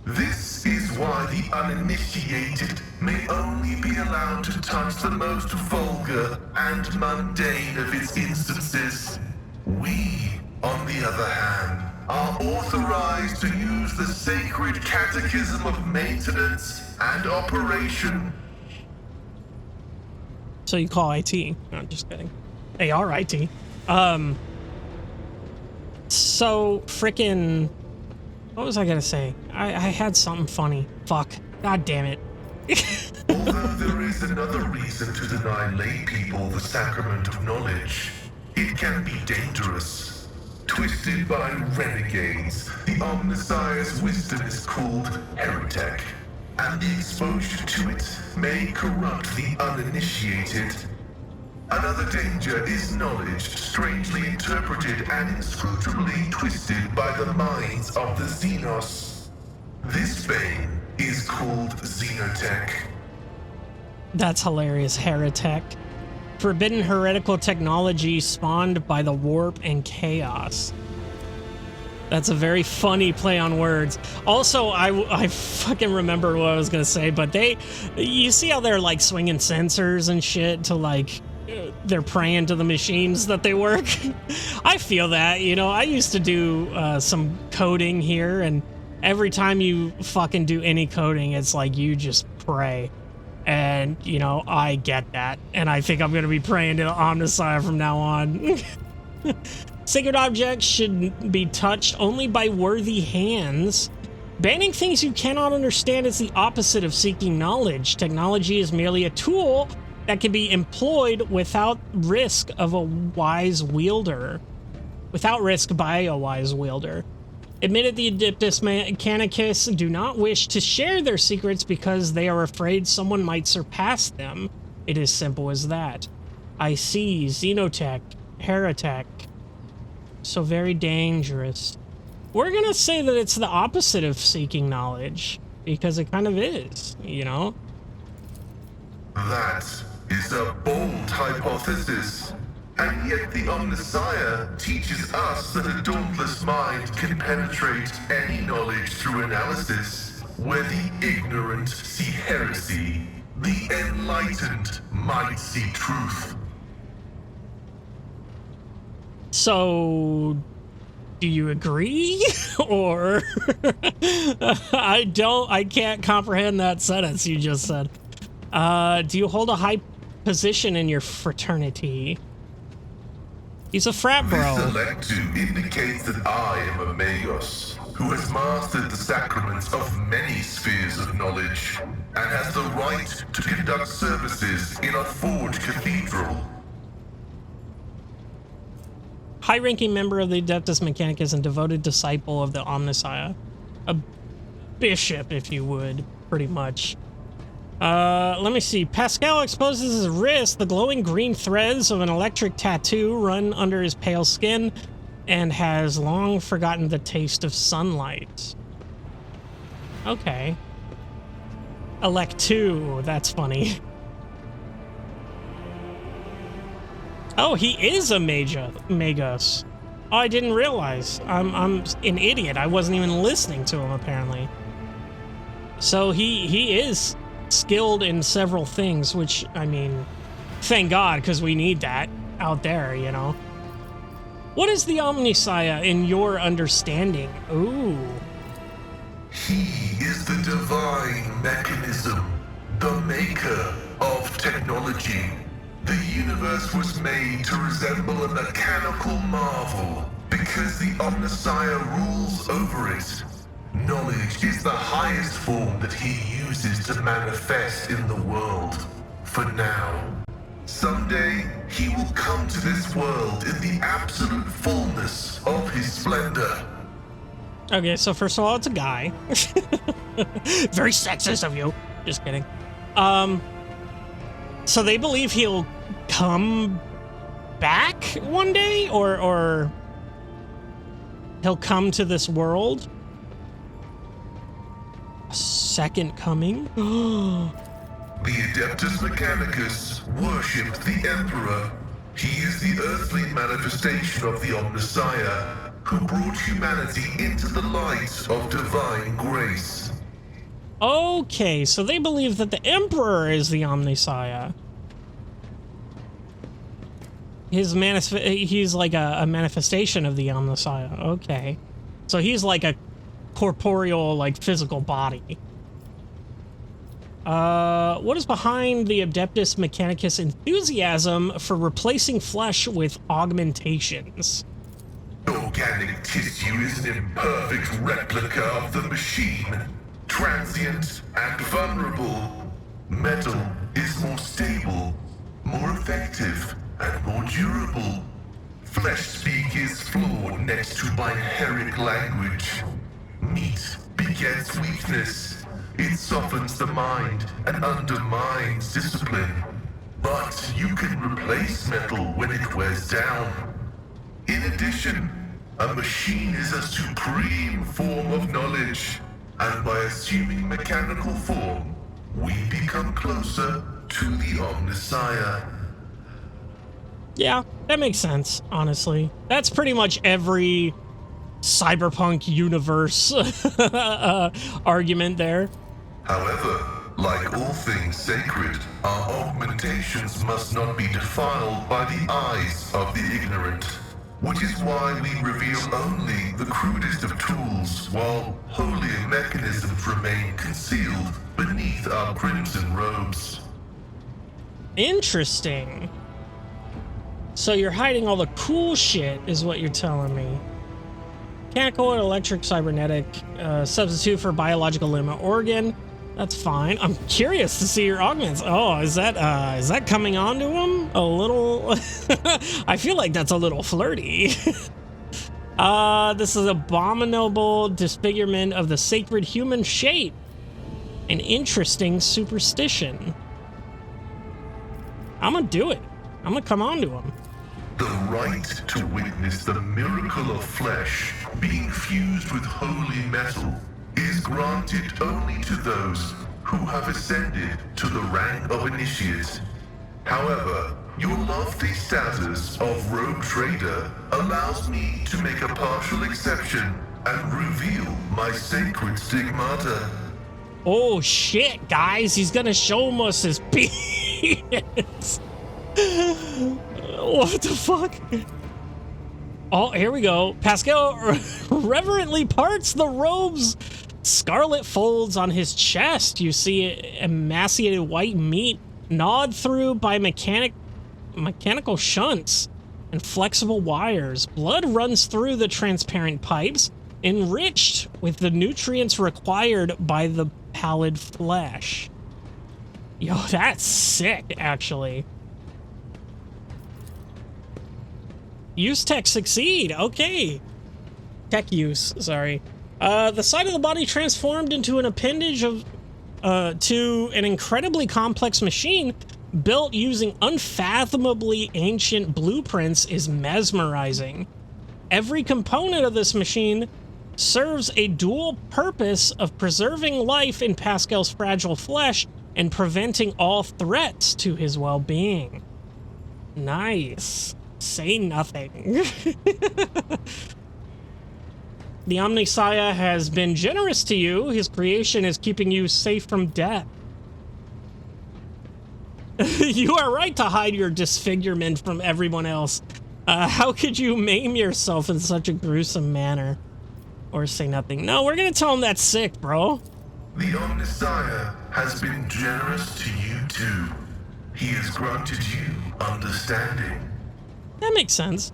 E: This is why the uninitiated may only be allowed to touch the most vulgar and mundane of its instances. We, on the other hand, are authorized to use the sacred catechism of maintenance and operation.
A: So you call IT? No, just kidding. They are IT. So frickin', what was I gonna say? I had something funny. Fuck. God damn it.
E: Although there is another reason to deny lay people the sacrament of knowledge, it can be dangerous. Twisted by renegades, the Omnissiah's wisdom is called heretic. and the exposure to it may corrupt the uninitiated. Another danger is knowledge strangely interpreted and inscrutably twisted by the minds of the Xenos. This bane is called Xenotech.
A: That's hilarious, heretic. Forbidden heretical technology spawned by the warp and chaos. That's a very funny play on words. Also, I fucking remember what I was gonna say, but you see how they're like swinging sensors and shit to like, they're praying to the machines that they work. I feel that, you know, I used to do some coding here, and every time you fucking do any coding, it's like you just pray. And, you know, I get that. And I think I'm going to be praying to the Omnissiah from now on. Sacred objects should be touched only by worthy hands. Banning things you cannot understand is the opposite of seeking knowledge. Technology is merely a tool that can be employed without risk of a wise wielder. Without risk by a wise wielder. Admitted the Adeptus Mechanicus do not wish to share their secrets because they are afraid someone might surpass them. It is simple as that. I see, Xenotech, heretic. So very dangerous. We're gonna say that it's the opposite of seeking knowledge, because it kind of is, you know?
E: That is a bold hypothesis. And yet the Omnissiah teaches us that a dauntless mind can penetrate any knowledge through analysis, where the ignorant see heresy, the enlightened might see truth.
A: So, do you agree? Or I can't comprehend that sentence you just said. Do you hold a high position in your fraternity? He's a frat bro.
E: This electu indicates that I am a Magos, who has mastered the sacraments of many spheres of knowledge, and has the right to conduct services in a forged cathedral.
A: High-ranking member of the Adeptus Mechanicus and devoted disciple of the Omnissiah. A bishop, if you would, pretty much. Let me see. Pascal exposes his wrist. The glowing green threads of an electric tattoo run under his pale skin and has long forgotten the taste of sunlight. Okay. Elect2, that's funny. Oh, he is a Magos. Oh, I didn't realize. I'm an idiot. I wasn't even listening to him, apparently. So he is skilled in several things, which, I mean, thank God, because we need that out there, you know? What is the Omnissiah in your understanding? Ooh.
E: He is the divine mechanism, the maker of technology. The universe was made to resemble a mechanical marvel because the Omnissiah rules over it. Knowledge is the highest form that he uses to manifest in the world. For now. Someday, he will come to this world in the absolute fullness of his splendor.
A: Okay, so first of all, it's a guy. Very sexist of you. Just kidding. So they believe he'll come back one day, or he'll come to this world? A second coming?
E: The Adeptus Mechanicus worship the Emperor. He is the earthly manifestation of the Omnissiah, who brought humanity into the light of divine grace.
A: Okay, so they believe that the Emperor is the Omnissiah. He's like a manifestation of the Omnissiah. Okay. So he's like a corporeal, like, physical body. What is behind the Adeptus Mechanicus enthusiasm for replacing flesh with augmentations?
E: Organic tissue is an imperfect replica of the machine, transient and vulnerable. Metal is more stable, more effective, and more durable. Flesh speak is flawed next to biheric language. Meat begets weakness. It softens the mind and undermines discipline. But you can replace metal when it wears down. In addition, a machine is a supreme form of knowledge, and by assuming mechanical form, we become closer to the Omnissiah.
A: Yeah, that makes sense, honestly. That's pretty much every cyberpunk universe argument there.
E: However, like all things sacred, our augmentations must not be defiled by the eyes of the ignorant. Which is why we reveal only the crudest of tools, while holier mechanisms remain concealed beneath our crimson robes.
A: Interesting. So you're hiding all the cool shit, is what you're telling me. Mechanical and electric cybernetic, substitute for biological limb organ. That's fine. I'm curious to see your augments. Oh, is that coming on to him? A little... I feel like that's a little flirty. This is abominable disfigurement of the sacred human shape. An interesting superstition. I'm gonna do it. I'm gonna come on to him.
E: The right to witness the miracle of flesh being fused with holy metal is granted only to those who have ascended to the rank of initiate. However, your lofty status of rogue trader allows me to make a partial exception and reveal my sacred stigmata.
A: Oh shit, guys, he's gonna show us his penis. What the fuck? Oh, here we go. Pascal reverently parts the robe's scarlet folds on his chest. You see emaciated white meat gnawed through by mechanical shunts and flexible wires. Blood runs through the transparent pipes, enriched with the nutrients required by the pallid flesh. Yo, that's sick, actually. Use tech succeed. Okay. Tech use, sorry. The side of the body transformed into an appendage of to an incredibly complex machine built using unfathomably ancient blueprints is mesmerizing. Every component of this machine serves a dual purpose of preserving life in Pascal's fragile flesh and preventing all threats to his well-being. Nice. Say nothing. The Omnissiah has been generous to you. His creation is keeping you safe from death. You are right to hide your disfigurement from everyone else. How could you maim yourself in such a gruesome manner? Or say nothing. No, we're gonna tell him that's sick, bro.
E: The Omnissiah has been generous to you too. He has granted you understanding.
A: That makes sense.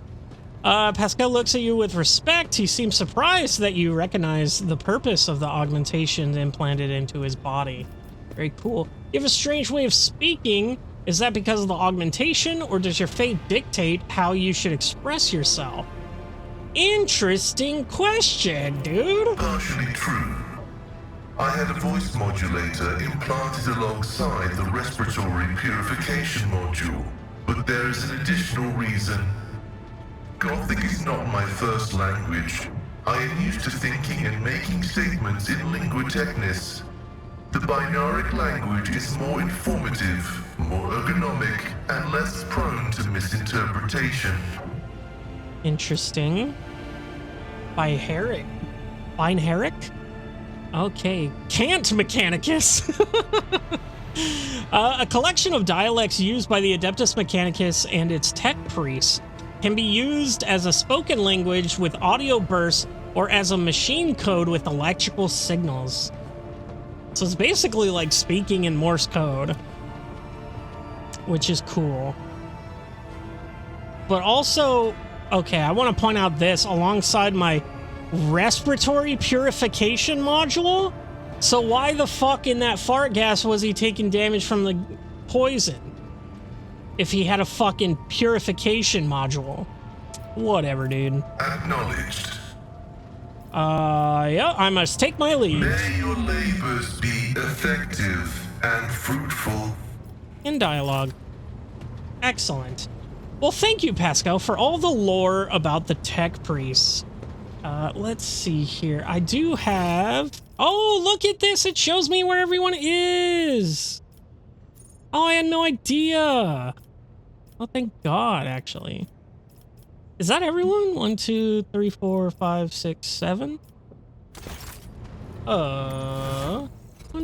A: Pascal looks at you with respect. He seems surprised that you recognize the purpose of the augmentation implanted into his body. Very cool. You have a strange way of speaking. Is that because of the augmentation, or does your fate dictate how you should express yourself? Interesting question, dude.
E: Partially true. I had a voice modulator implanted alongside the respiratory purification module, but there is an additional reason. Gothic is not my first language. I am used to thinking and making statements in lingua technis. The binaric language is more informative, more ergonomic, and less prone to misinterpretation.
A: Interesting. Binaric? Okay. Cant Mechanicus. A collection of dialects used by the Adeptus Mechanicus and its tech priests can be used as a spoken language with audio bursts or as a machine code with electrical signals. So it's basically like speaking in Morse code, which is cool. But also, okay, I want to point out this alongside my respiratory purification module. So why the fuck in that fart gas was he taking damage from the poison if he had a fucking purification module? Whatever, dude.
E: Acknowledged.
A: Yeah, I must take my leave.
E: May your labors be effective and fruitful.
A: In dialogue. Excellent. Well, thank you, Pascal, for all the lore about the tech priests. Let's see here. I do have... Oh, look at this. It shows me where everyone is. Oh, I had no idea. Oh, thank God, actually. Is that everyone? 1, 2, 3, 4, 5, 6, 7? 1,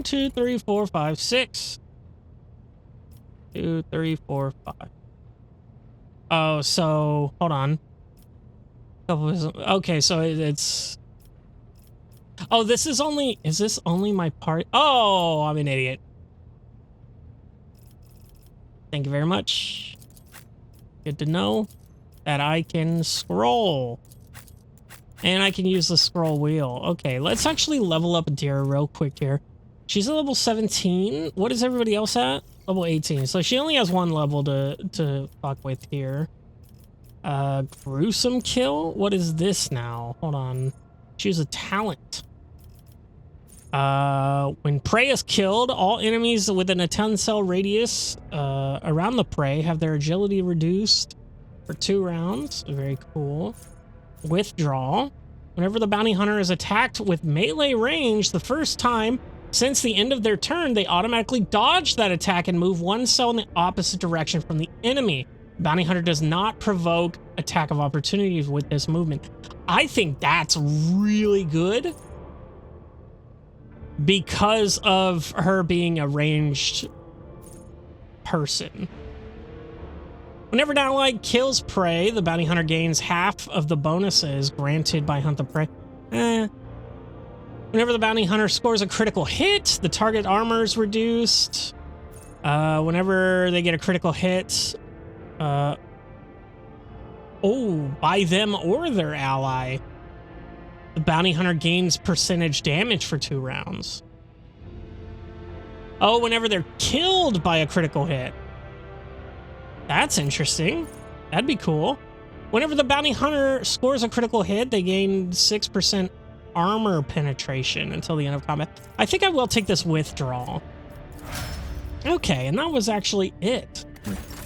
A: 2, 3, 4, 5, 6. 2, 3, 4, 5. Oh, so hold on. Okay, so it's... Oh, this is only... Is this only my part? Oh, I'm an idiot. Thank you very much. Good to know that I can scroll. And I can use the scroll wheel. Okay, let's actually level up Adira real quick here. She's at level 17. What is everybody else at? Level 18. So she only has one level to fuck with here. Gruesome kill? What is this now? Hold on. Choose a talent. When prey is killed, all enemies within a 10-cell radius around the prey have their agility reduced for 2 rounds. Very cool. Withdraw. Whenever the bounty hunter is attacked with melee range the first time since the end of their turn, they automatically dodge that attack and move 1 cell in the opposite direction from the enemy. Bounty hunter does not provoke attack of opportunities with this movement. I think that's really good because of her being a ranged person. Whenever an ally kills prey, the bounty hunter gains half of the bonuses granted by Hunt the Prey. Whenever the bounty hunter scores a critical hit, the target armor is reduced. Whenever they get a critical hit, by them or their ally, the bounty hunter gains percentage damage for 2 rounds. Oh, whenever they're killed by a critical hit. That's interesting. That'd be cool. Whenever the bounty hunter scores a critical hit, they gain 6% armor penetration until the end of combat. I think I will take this withdrawal. Okay, and that was actually it.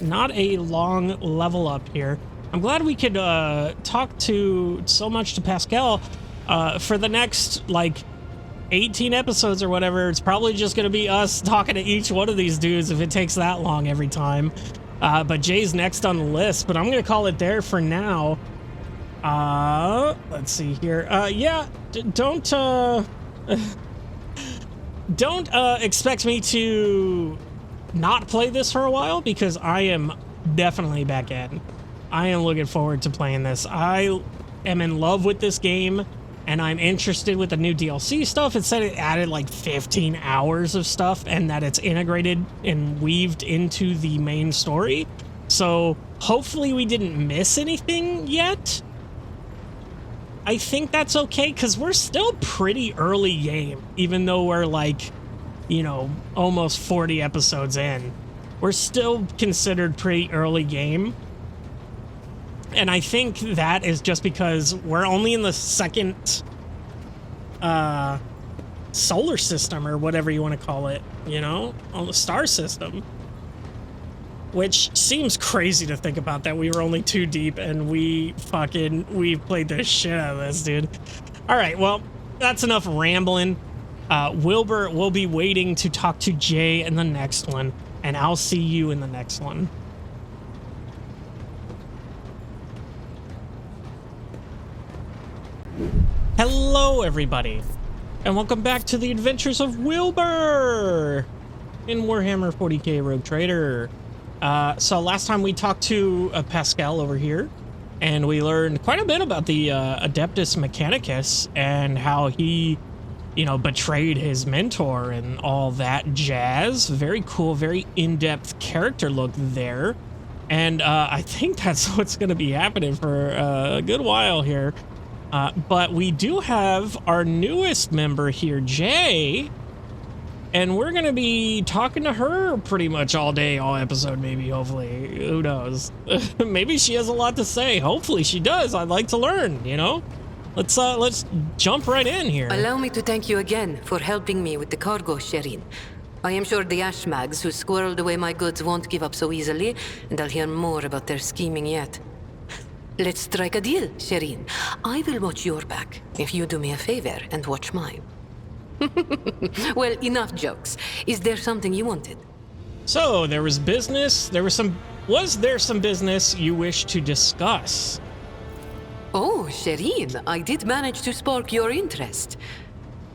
A: Not a long level up here. I'm glad we could talk so much to Pascal for the next, like, 18 episodes or whatever. It's probably just going to be us talking to each one of these dudes if it takes that long every time. But Jay's next on the list, but I'm going to call it there for now. Let's see here. Yeah, don't expect me to not play this for a while, because I am definitely back in. I am looking forward to playing this. I am in love with this game, and I'm interested with the new DLC stuff. It said it added like 15 hours of stuff, and that it's integrated and weaved into the main story. So hopefully we didn't miss anything yet. I think that's okay, because we're still pretty early game, even though we're like, you know, almost 40 episodes in. We're still considered pretty early game. And I think that is just because we're only in the second solar system, or whatever you want to call it, you know, on the star system. Which seems crazy to think about, that we were only 2 deep and we played the shit out of this, dude. All right, well, that's enough rambling. Wilbur will be waiting to talk to Jay in the next one, and I'll see you in the next one. Hello, everybody, and welcome back to the adventures of Wilbur in Warhammer 40K Rogue Trader. So last time we talked to Pascal over here, and we learned quite a bit about the Adeptus Mechanicus and how he, you know, betrayed his mentor and all that jazz. Very cool, very in-depth character look there. And I think that's what's going to be happening for a good while here. But we do have our newest member here, Jay, and we're going to be talking to her pretty much all day, all episode, maybe, hopefully. Who knows? Maybe she has a lot to say. Hopefully she does. I'd like to learn, you know? Let's jump right in here.
C: Allow me to thank you again for helping me with the cargo, Shireen. I am sure the Ashmags who squirreled away my goods won't give up so easily, and I'll hear more about their scheming yet. Let's strike a deal, Shireen. I will watch your back if you do me a favor and watch mine. Well, enough jokes. Is there something you wanted?
A: So, there was business. Was there some business you wish to discuss?
C: Oh, Shireen, I did manage to spark your interest.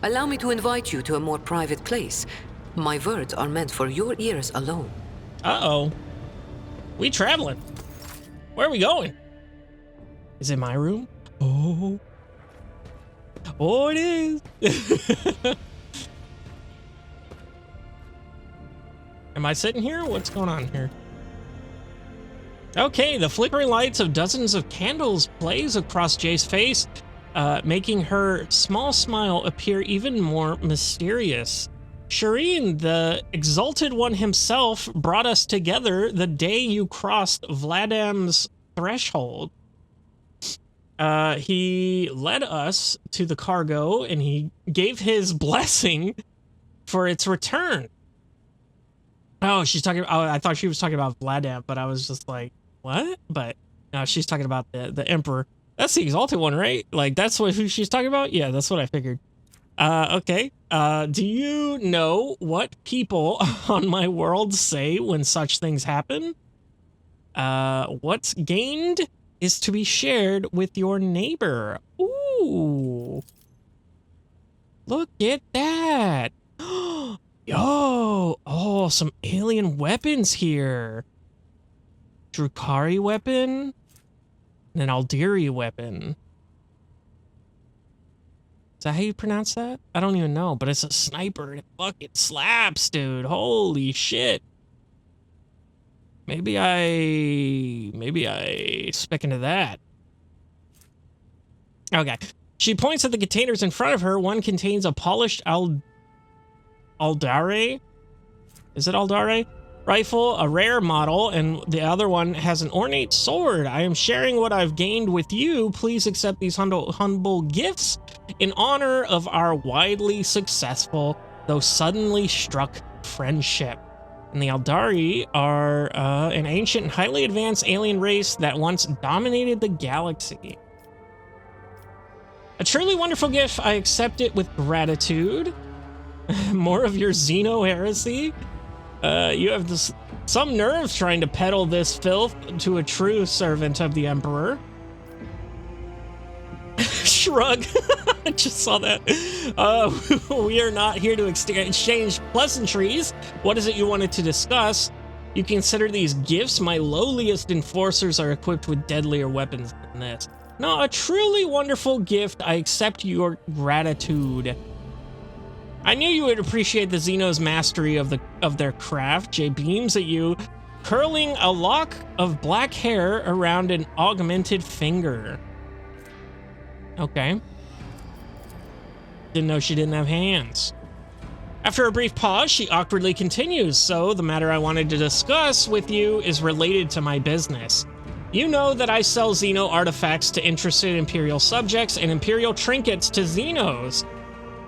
C: Allow me to invite you to a more private place. My words are meant for your ears alone.
A: Uh-oh. We traveling. Where are we going? Is it my room? Oh. Oh, it is. Am I sitting here? What's going on here? Okay, the flickering lights of dozens of candles blaze across Jay's face, making her small smile appear even more mysterious. Shireen, the exalted one himself, brought us together the day you crossed Vladim's threshold. He led us to the cargo, and he gave his blessing for its return. Oh, she's talking about, I thought she was talking about Vladim, but I was just like, what? But no, she's talking about the Emperor. That's the exalted one, right? Like, that's who she's talking about? Yeah, that's what I figured. Okay. Do you know what people on my world say when such things happen? What's gained is to be shared with your neighbor. Ooh. Look at that. Yo. Oh, some alien weapons here. Drukari weapon and an Aldiri weapon. Is that how you pronounce that? I don't even know, but it's a sniper and it fucking slaps, dude. Holy shit. Maybe I spec into that. Okay. She points at the containers in front of her. One contains a polished Aldare? Is it Aldare? Rifle, a rare model, and the other one has an ornate sword. I am sharing what I've gained with you. Please accept these humble gifts in honor of our widely successful, though suddenly struck, friendship. And the Aldari are an ancient and highly advanced alien race that once dominated the galaxy. A truly wonderful gift. I accept it with gratitude. More of your Xeno heresy. You have some nerve trying to peddle this filth to a true servant of the Emperor. Shrug. I just saw that. We are not here to exchange pleasantries. What is it you wanted to discuss? You consider these gifts? My lowliest enforcers are equipped with deadlier weapons than this. No, a truly wonderful gift. I accept your gratitude. I knew you would appreciate the Xeno's mastery of their craft. Jay beams at you, curling a lock of black hair around an augmented finger. Okay. Didn't know she didn't have hands. After a brief pause, she awkwardly continues. So, the matter I wanted to discuss with you is related to my business. You know that I sell Xeno artifacts to interested Imperial subjects and Imperial trinkets to Xenos.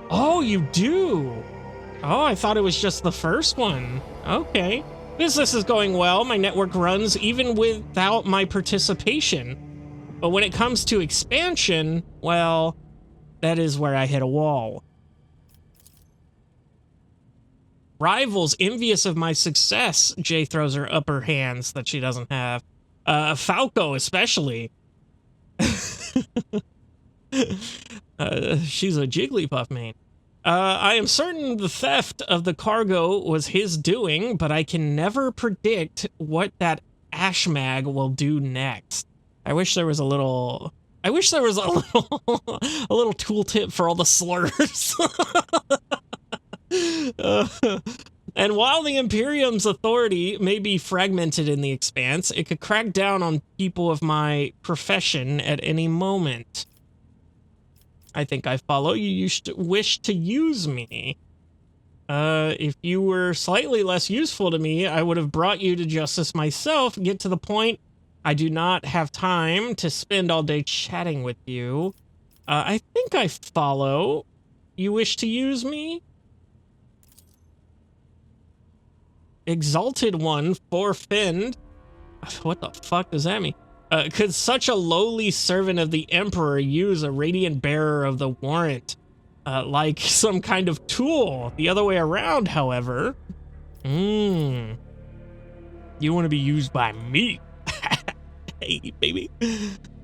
A: Oh, you do? Oh, I thought it was just the first one. Okay. Business is going well. My network runs even without my participation. But when it comes to expansion, well, that is where I hit a wall. Rivals envious of my success. Jay throws her upper hands that she doesn't have. Falco especially. She's a Jigglypuff main. I am certain the theft of the cargo was his doing, but I can never predict what that Ashmag will do next. I wish there was a little tooltip for all the slurs. And while the Imperium's authority may be fragmented in the Expanse, it could crack down on people of my profession at any moment. I think I follow. You used to wish to use me. If you were slightly less useful to me, I would have brought you to justice myself. Get to the point. I do not have time to spend all day chatting with you. I think I follow. You wish to use me? Exalted One, forfinned. What the fuck does that mean? Could such a lowly servant of the Emperor use a radiant bearer of the warrant? Like some kind of tool. The other way around, however. You want to be used by me. Hey, baby.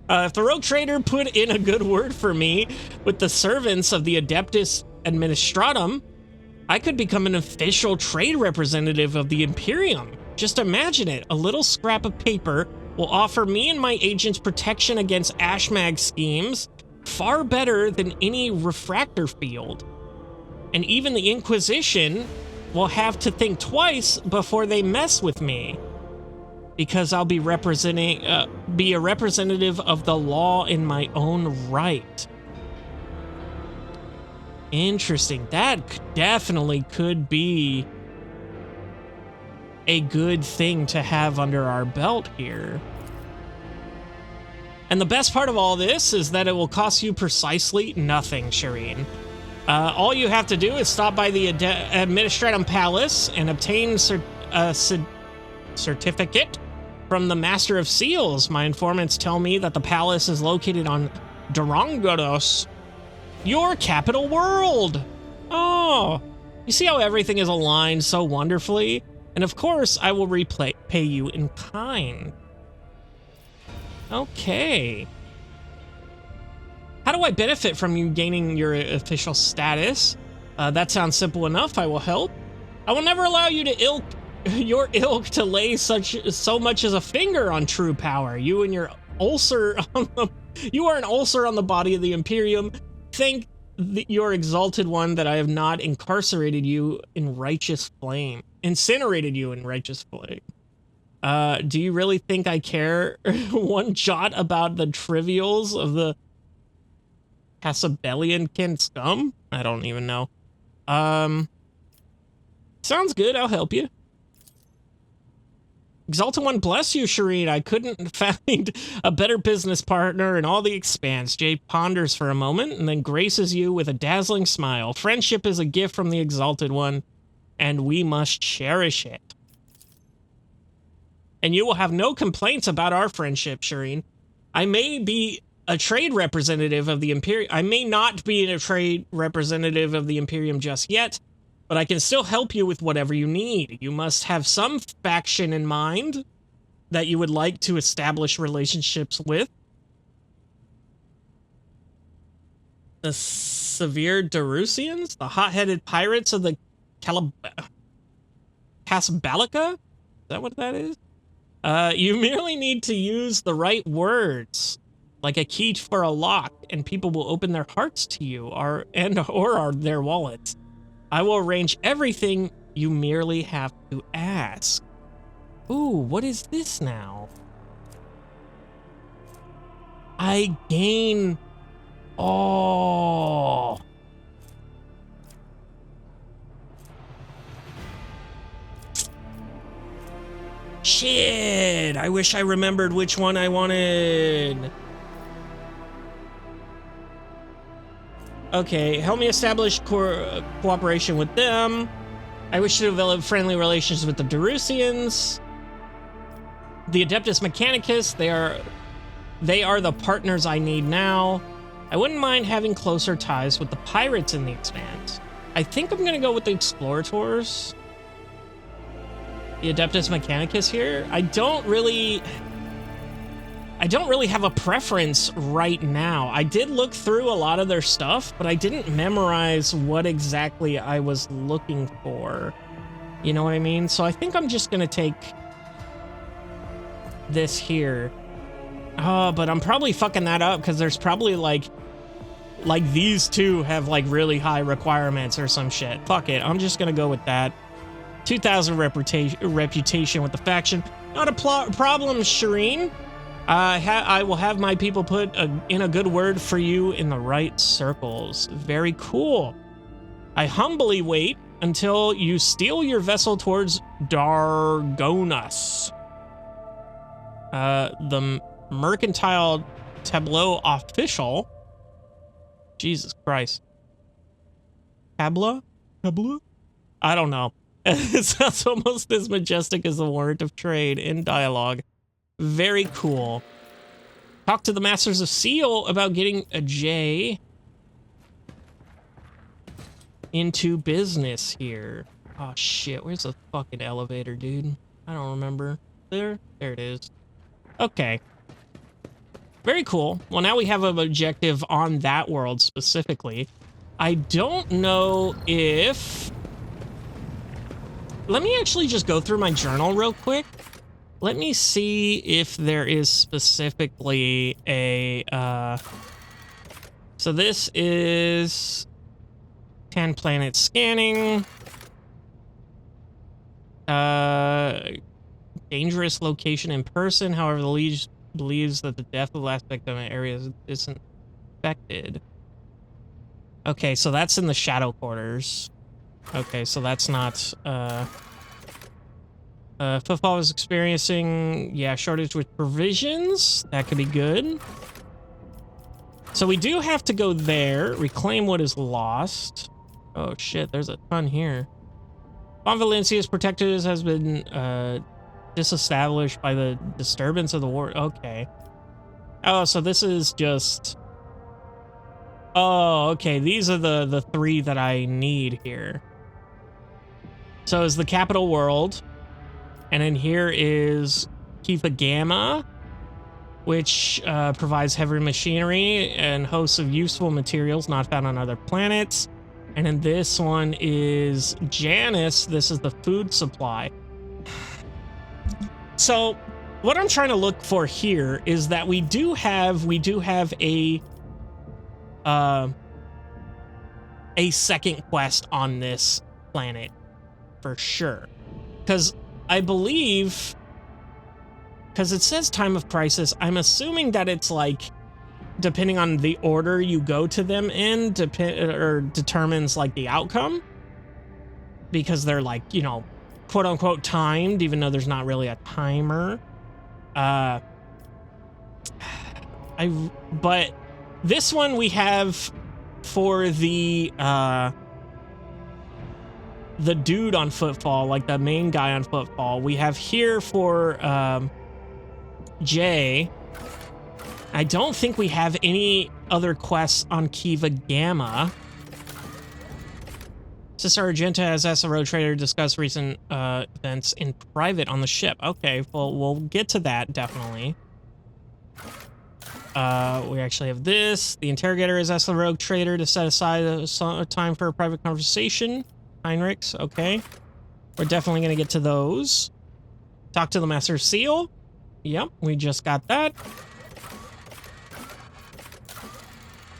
A: If the rogue trader put in a good word for me with the servants of the Adeptus Administratum, I could become an official trade representative of the Imperium. Just imagine it. A little scrap of paper will offer me and my agents protection against Ashmag schemes far better than any refractor field. And even the Inquisition will have to think twice before they mess with me, because I'll be be a representative of the law in my own right. Interesting. That definitely could be a good thing to have under our belt here. And the best part of all this is that it will cost you precisely nothing, Shireen. All you have to do is stop by the Administratum Palace and obtain a certificate from the Master of Seals. My informants tell me that the palace is located on Durangodos, your capital world. Oh, you see how everything is aligned so wonderfully? And of course, I will pay you in kind. Okay. How do I benefit from you gaining your official status? That sounds simple enough. I will help. I will never allow you to your ilk to lay so much as a finger on true power. You and your ulcer you are an ulcer on the body of the Imperium. Thank your exalted one that I have not incinerated you in righteous flame. Do you really think I care one jot about the trivials of the Casabellian kin scum? I don't even know. Sounds good, I'll help you. Exalted One bless you, Shireen. I couldn't find a better business partner in all the expanse. Jay ponders for a moment and then graces you with a dazzling smile. Friendship is a gift from the Exalted One, and we must cherish it. And you will have no complaints about our friendship, Shireen. I may be a trade representative of the Imperium. I may not be a trade representative of the Imperium just yet, but I can still help you with whatever you need. You must have some faction in mind that you would like to establish relationships with. The Severe Darusians? The hot-headed pirates of the Casabalica? Is that what that is? You merely need to use the right words, like a key for a lock, and people will open their hearts to you, or their wallets. I will arrange everything. You merely have to ask. Ooh, what is this now? I gain... Oh... Shit! I wish I remembered which one I wanted. Okay, help me establish cooperation with them. I wish to develop friendly relations with the Darusians. The Adeptus Mechanicus, they are the partners I need now. I wouldn't mind having closer ties with the pirates in the expanse. I think I'm gonna go with the Explorators. The Adeptus Mechanicus here. I don't really have a preference right now. I did look through a lot of their stuff, but I didn't memorize what exactly I was looking for. You know what I mean? So I think I'm just gonna take this here. Oh, but I'm probably fucking that up because there's probably like these two have like really high requirements or some shit. Fuck it. I'm just gonna go with that. 2,000 reputation with the faction. Not a problem, Shireen. I will have my people put in a good word for you in the right circles. Very cool. I humbly wait until you steal your vessel towards Dargonas. The mercantile tableau official. Jesus Christ. Habla? Habla? I don't know. It sounds almost as majestic as the warrant of trade in dialogue. Very cool. Talk to the Masters of Seal about getting a J into business here. Oh shit, where's the fucking elevator, dude? I don't remember. There it is. Okay. Very cool. Well, now we have an objective on that world specifically. I don't know if... Let me actually just go through my journal real quick. Let me see if there is specifically a... So this is 10 planet scanning. Dangerous location in person. However, the Liege believes that the death of the last victim in area isn't affected. Okay, so that's in the shadow quarters. Okay, so that's not... Footfall is experiencing, yeah, shortage with provisions. That could be good. So we do have to go there, reclaim what is lost. Oh shit, there's a ton here. Von Valencia's protectors has been disestablished by the disturbance of the war. Okay. Oh, so this is just... Oh, okay, these are the three that I need here. So is the capital world. And then here is Kiva Gamma, which provides heavy machinery and hosts of useful materials not found on other planets. And then this one is Janus. This is the food supply. So what I'm trying to look for here is that we do have a second quest on this planet for sure. Because I believe, because it says time of crisis, I'm assuming that it's like, depending on the order you go to them in, determines like the outcome. Because they're like, you know, quote unquote timed, even though there's not really a timer. But this one we have for the dude on Footfall, like the main guy on Footfall. We have here for Jay. I don't think we have any other quests on Kiva Gamma. Sister Argenta has asked the road trader to discuss recent events in private on the ship. Okay, well, we'll get to that, definitely. We actually have this. The interrogator has asked the rogue trader to set aside a time for a private conversation. Heinrichs, okay. We're definitely going to get to those. Talk to the Master Seal. Yep, we just got that.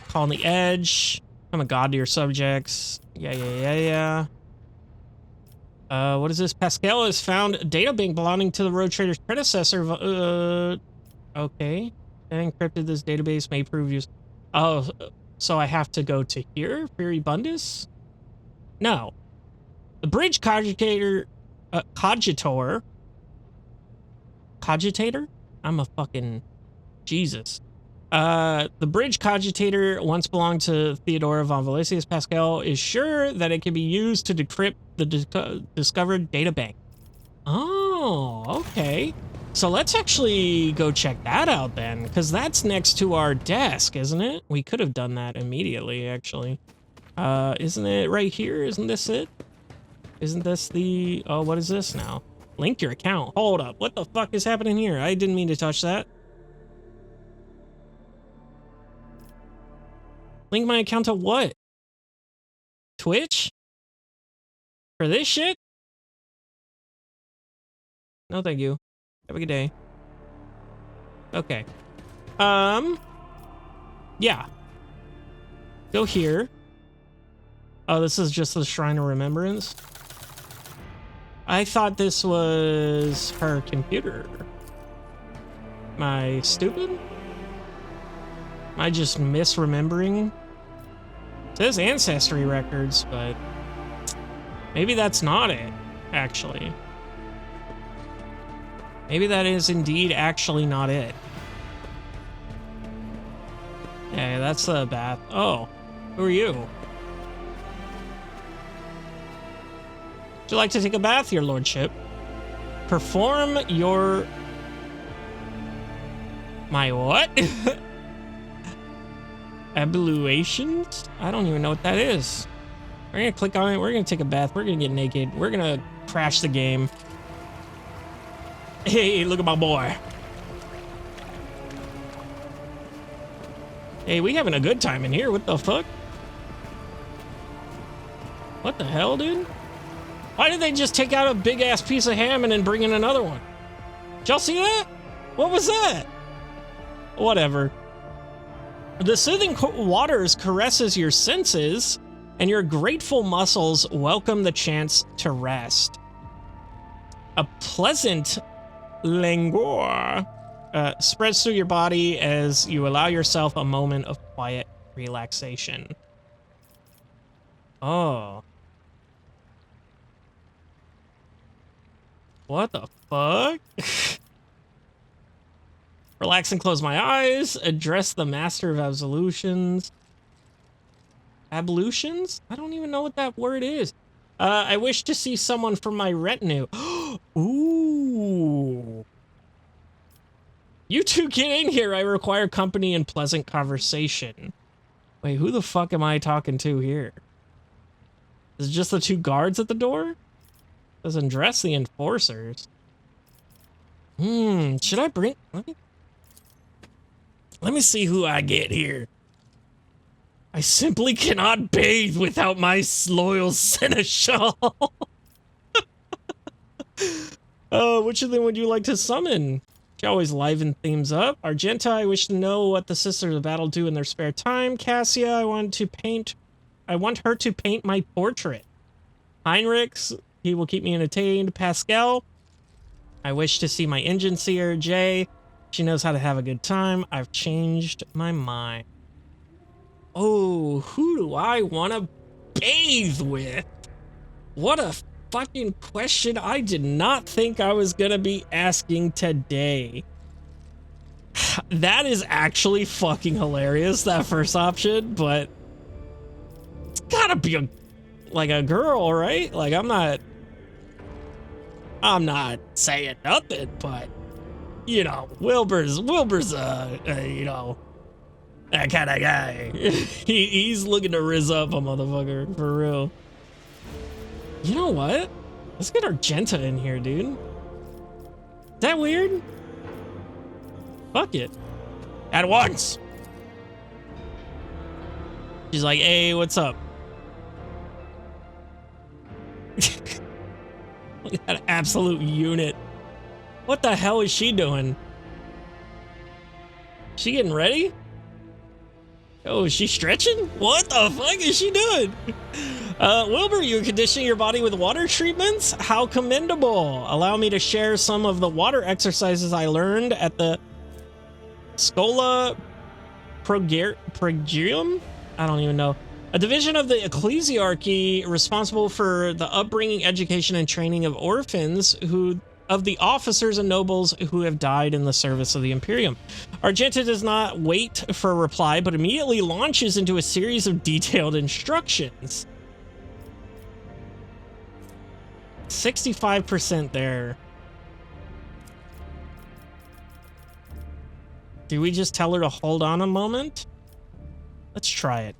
A: Call on the edge. I'm a god to your subjects. Yeah. What is this? Pascal has found a data bank belonging to the road trader's predecessor. Okay. And encrypted this database may prove use. Oh, so I have to go to here? Furibundus? No. The bridge cogitator. Cogitator? I'm a fucking Jesus. The bridge cogitator once belonged to Theodora von Valesius. Pascal is sure that it can be used to decrypt the discovered databank. Oh, okay. So let's actually go check that out then, because that's next to our desk, isn't it? We could have done that immediately, actually. Isn't it right here? Isn't this it? Isn't this the... Oh, what is this now? Link your account. Hold up. What the fuck is happening here? I didn't mean to touch that. Link my account to what? Twitch? For this shit? No, thank you. Have a good day. Okay. Yeah. Go here. Oh, this is just the Shrine of Remembrance. I thought this was her computer. Am I stupid? Am I just misremembering? It says Ancestry Records, but maybe that's not it, actually. Maybe that is indeed actually not it. Yeah, that's the bath. Oh, Who are you? Would you like to take a bath, your lordship? Perform your... My what? Ablutions? I don't even know what that is. We're gonna click on it. We're gonna take a bath. We're gonna get naked. We're gonna crash the game. Hey, look at my boy. Hey, we having a good time in here. What the fuck? What the hell, dude? Why did they just take out a big ass piece of ham and then bring in another one? Did y'all see that? What was that? Whatever. The soothing waters caresses your senses, and your grateful muscles welcome the chance to rest. A pleasant languor spreads through your body as you allow yourself a moment of quiet relaxation. Oh. What the fuck? Relax and close my eyes. Address the master of absolutions. Ablutions? I don't even know what that word is. I wish to see someone from my retinue. Ooh. You two get in here. I require company and pleasant conversation. Wait, who the fuck am I talking to here? Is it just the two guards at the door? Doesn't dress the enforcers. Should I bring... Let me see who I get here. I simply cannot bathe without my loyal seneschal. Which of them would you like to summon? She always liven themes up. Argenta, I wish to know what the Sisters of Battle do in their spare time. Cassia, I want her to paint my portrait. Heinrichs, he will keep me entertained. Pascal, I wish to see my engine seer. Jay, she knows how to have a good time. I've changed my mind. Oh, who do I want to bathe with? What a fucking question I did not think I was gonna be asking today. That is actually fucking hilarious, that first option, but it's gotta be a girl, right? Like, I'm not saying nothing, but you know, Wilbur's you know, that kind of guy. He's looking to rizz up a motherfucker, for real. You know what? Let's get Argenta in here, dude. Is that weird? Fuck it. At once. She's like, hey, what's up? Look at that absolute unit. What the hell is she doing? She getting ready? Oh, is she stretching? What the fuck is she doing? Wilbur, you conditioning your body with water treatments? How commendable. Allow me to share some of the water exercises I learned at the Scola Progerium? I don't even know. A division of the ecclesiarchy responsible for the upbringing, education, and training of orphans of the officers and nobles who have died in the service of the Imperium. Argenta does not wait for a reply, but immediately launches into a series of detailed instructions. 65% there. Do we just tell her to hold on a moment? Let's try it.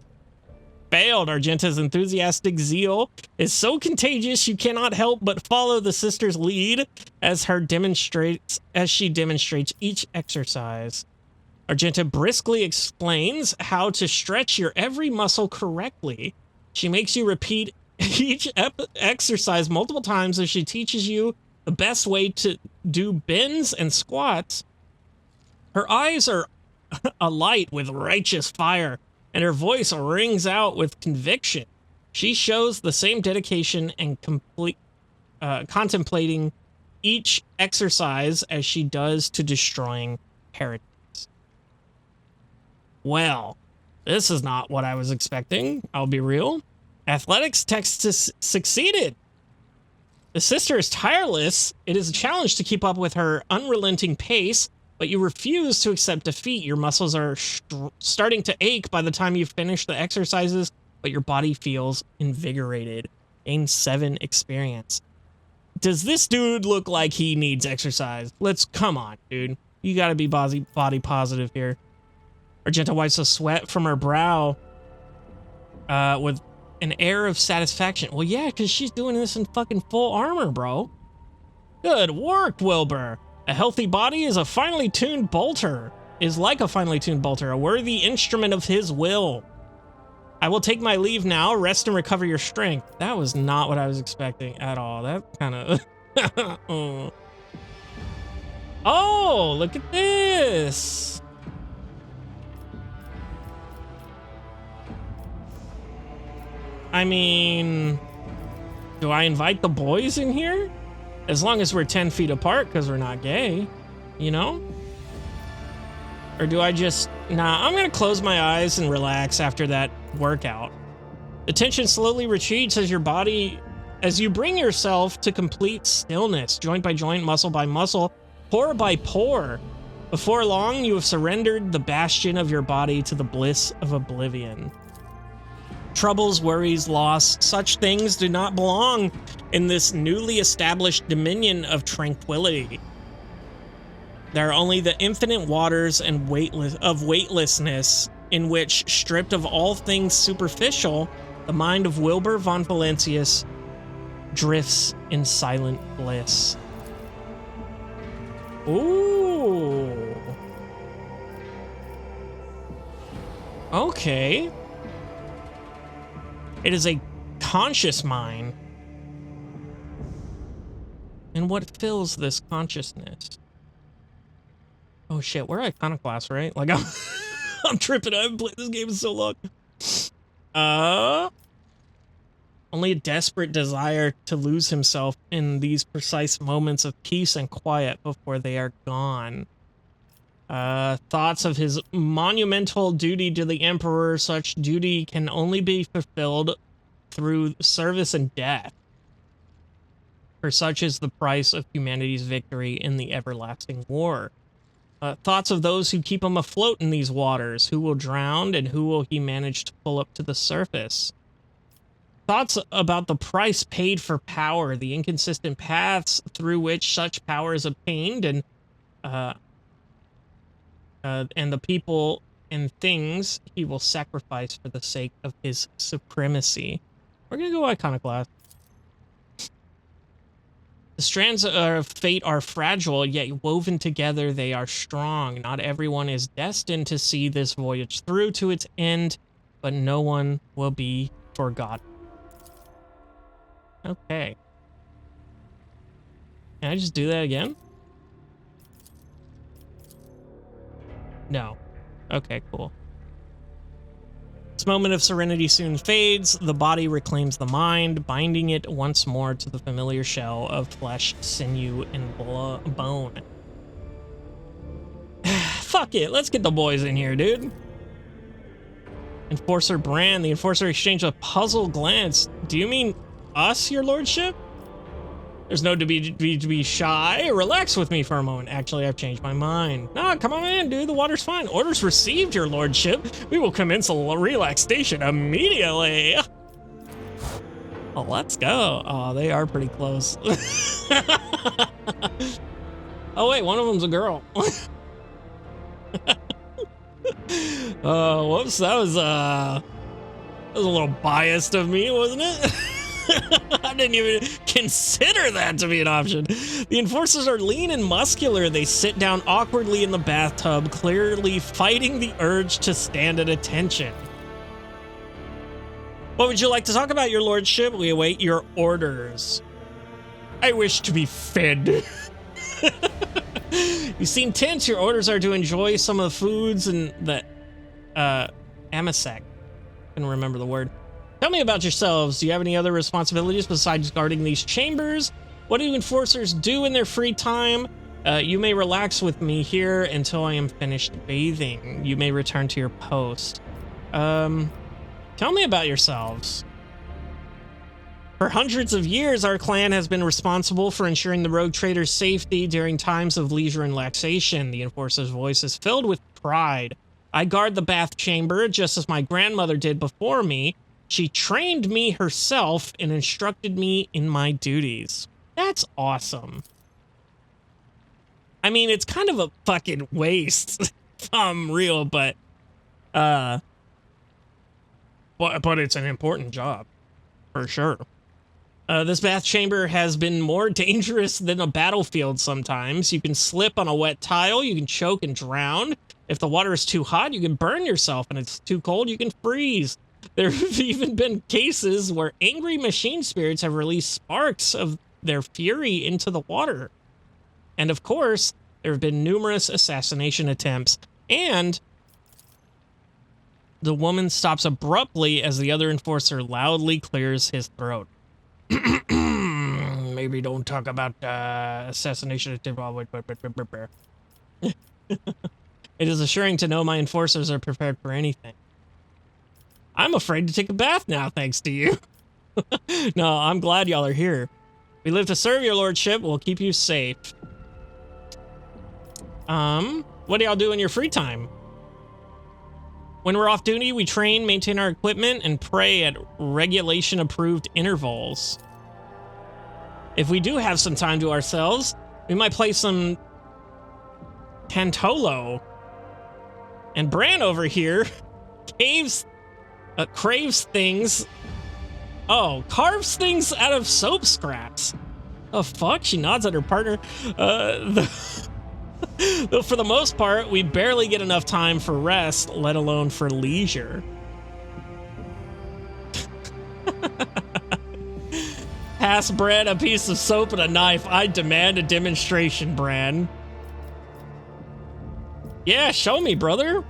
A: Failed. Argenta's enthusiastic zeal is so contagious you cannot help but follow the sister's lead as she demonstrates each exercise. Argenta briskly explains how to stretch your every muscle correctly. She makes you repeat each exercise multiple times as she teaches you the best way to do bends and squats. Her eyes are alight with righteous fire, and her voice rings out with conviction. She shows the same dedication and contemplating each exercise as she does to destroying heretics. Well, this is not what I was expecting, I'll be real. Athletics Texas succeeded. The sister is tireless. It is a challenge to keep up with her unrelenting pace. but you refuse to accept defeat. Your muscles are starting to ache by the time you finish the exercises, but your body feels invigorated. Gain 7 experience. Does this dude look like he needs exercise? Come on, dude. You gotta be body positive here. Argenta wipes a sweat from her brow with an air of satisfaction. Well, yeah, because she's doing this in fucking full armor, bro. Good work, Wilbur. A healthy body is like a finely tuned bolter, a worthy instrument of his will. I will take my leave now, rest and recover your strength. That was not what I was expecting at all. That kind of... Oh, look at this. I mean, do I invite the boys in here? As long as we're 10 feet apart, because we're not gay, you know? Or do I just... Nah, I'm gonna close my eyes and relax after that workout. The tension slowly retreats as you bring yourself to complete stillness, joint by joint, muscle by muscle, pore by pore. Before long, you have surrendered the bastion of your body to the bliss of oblivion. Troubles, worries, loss, such things do not belong in this newly established dominion of tranquility. There are only the infinite waters and weightlessness in which, stripped of all things superficial, the mind of Wilbur von Valentius drifts in silent bliss. Ooh. Okay. It is a conscious mind. And what fills this consciousness? Oh shit, we're Iconoclast, right? Like I'm tripping. I haven't played this game in so long. Only a desperate desire to lose himself in these precise moments of peace and quiet before they are gone. Thoughts of his monumental duty to the Emperor. Such duty can only be fulfilled through service and death. For such is the price of humanity's victory in the everlasting war. Thoughts of those who keep him afloat in these waters. Who will drown and who will he manage to pull up to the surface? Thoughts about the price paid for power, the inconsistent paths through which such power is obtained, and the people and things he will sacrifice for the sake of his supremacy. We're gonna go Iconoclast. The strands of fate are fragile, yet woven together they are strong. Not everyone is destined to see this voyage through to its end, but no one will be forgotten. Okay. Can I just do that again? No. Okay, cool. This moment of serenity soon fades. The body reclaims the mind, binding it once more to the familiar shell of flesh, sinew, and bone. Fuck it. Let's get the boys in here, dude. Enforcer Brand. The Enforcer exchanged a puzzled glance. Do you mean us, your lordship? There's no to be shy. Relax with me for a moment. Actually, I've changed my mind. Nah, come on in, dude. The water's fine. Orders received, your lordship. We will commence a relaxation immediately. Oh, let's go. Oh, they are pretty close. Oh, wait, one of them's a girl. Oh, whoops. That was a little biased of me, wasn't it? I didn't even consider that to be an option. The enforcers are lean and muscular. They sit down awkwardly in the bathtub, clearly fighting the urge to stand at attention. What would you like to talk about, your lordship? We await your orders. I wish to be fed. You seem tense. Your orders are to enjoy some of the foods and the Amasek. I couldn't remember the word. Tell me about yourselves. Do you have any other responsibilities besides guarding these chambers? What do enforcers do in their free time? You may relax with me here until I am finished bathing. You may return to your post. Tell me about yourselves. For hundreds of years, our clan has been responsible for ensuring the rogue trader's safety during times of leisure and relaxation. The enforcer's voice is filled with pride. I guard the bath chamber just as my grandmother did before me. She trained me herself and instructed me in my duties. That's awesome. I mean, it's kind of a fucking waste, if I'm real, but it's an important job, for sure. This bath chamber has been more dangerous than a battlefield sometimes. You can slip on a wet tile, you can choke and drown. If the water is too hot, you can burn yourself, and if it's too cold, you can freeze. There have even been cases where angry machine spirits have released sparks of their fury into the water. And of course, there have been numerous assassination attempts, and the woman stops abruptly as the other enforcer loudly clears his throat. Maybe don't talk about assassination attempt. It is assuring to know my enforcers are prepared for anything. I'm afraid to take a bath now, thanks to you. No, I'm glad y'all are here. We live to serve your lordship. We'll keep you safe. What do y'all do in your free time? When we're off duty, we train, maintain our equipment, and pray at regulation-approved intervals. If we do have some time to ourselves, we might play some Tantolo. And Bran over here craves things. Oh, carves things out of soap scraps. Oh, fuck? She nods at her partner. Though for the most part, we barely get enough time for rest, let alone for leisure. Pass Bran a piece of soap and a knife. I demand a demonstration, Bran. Yeah, show me, brother.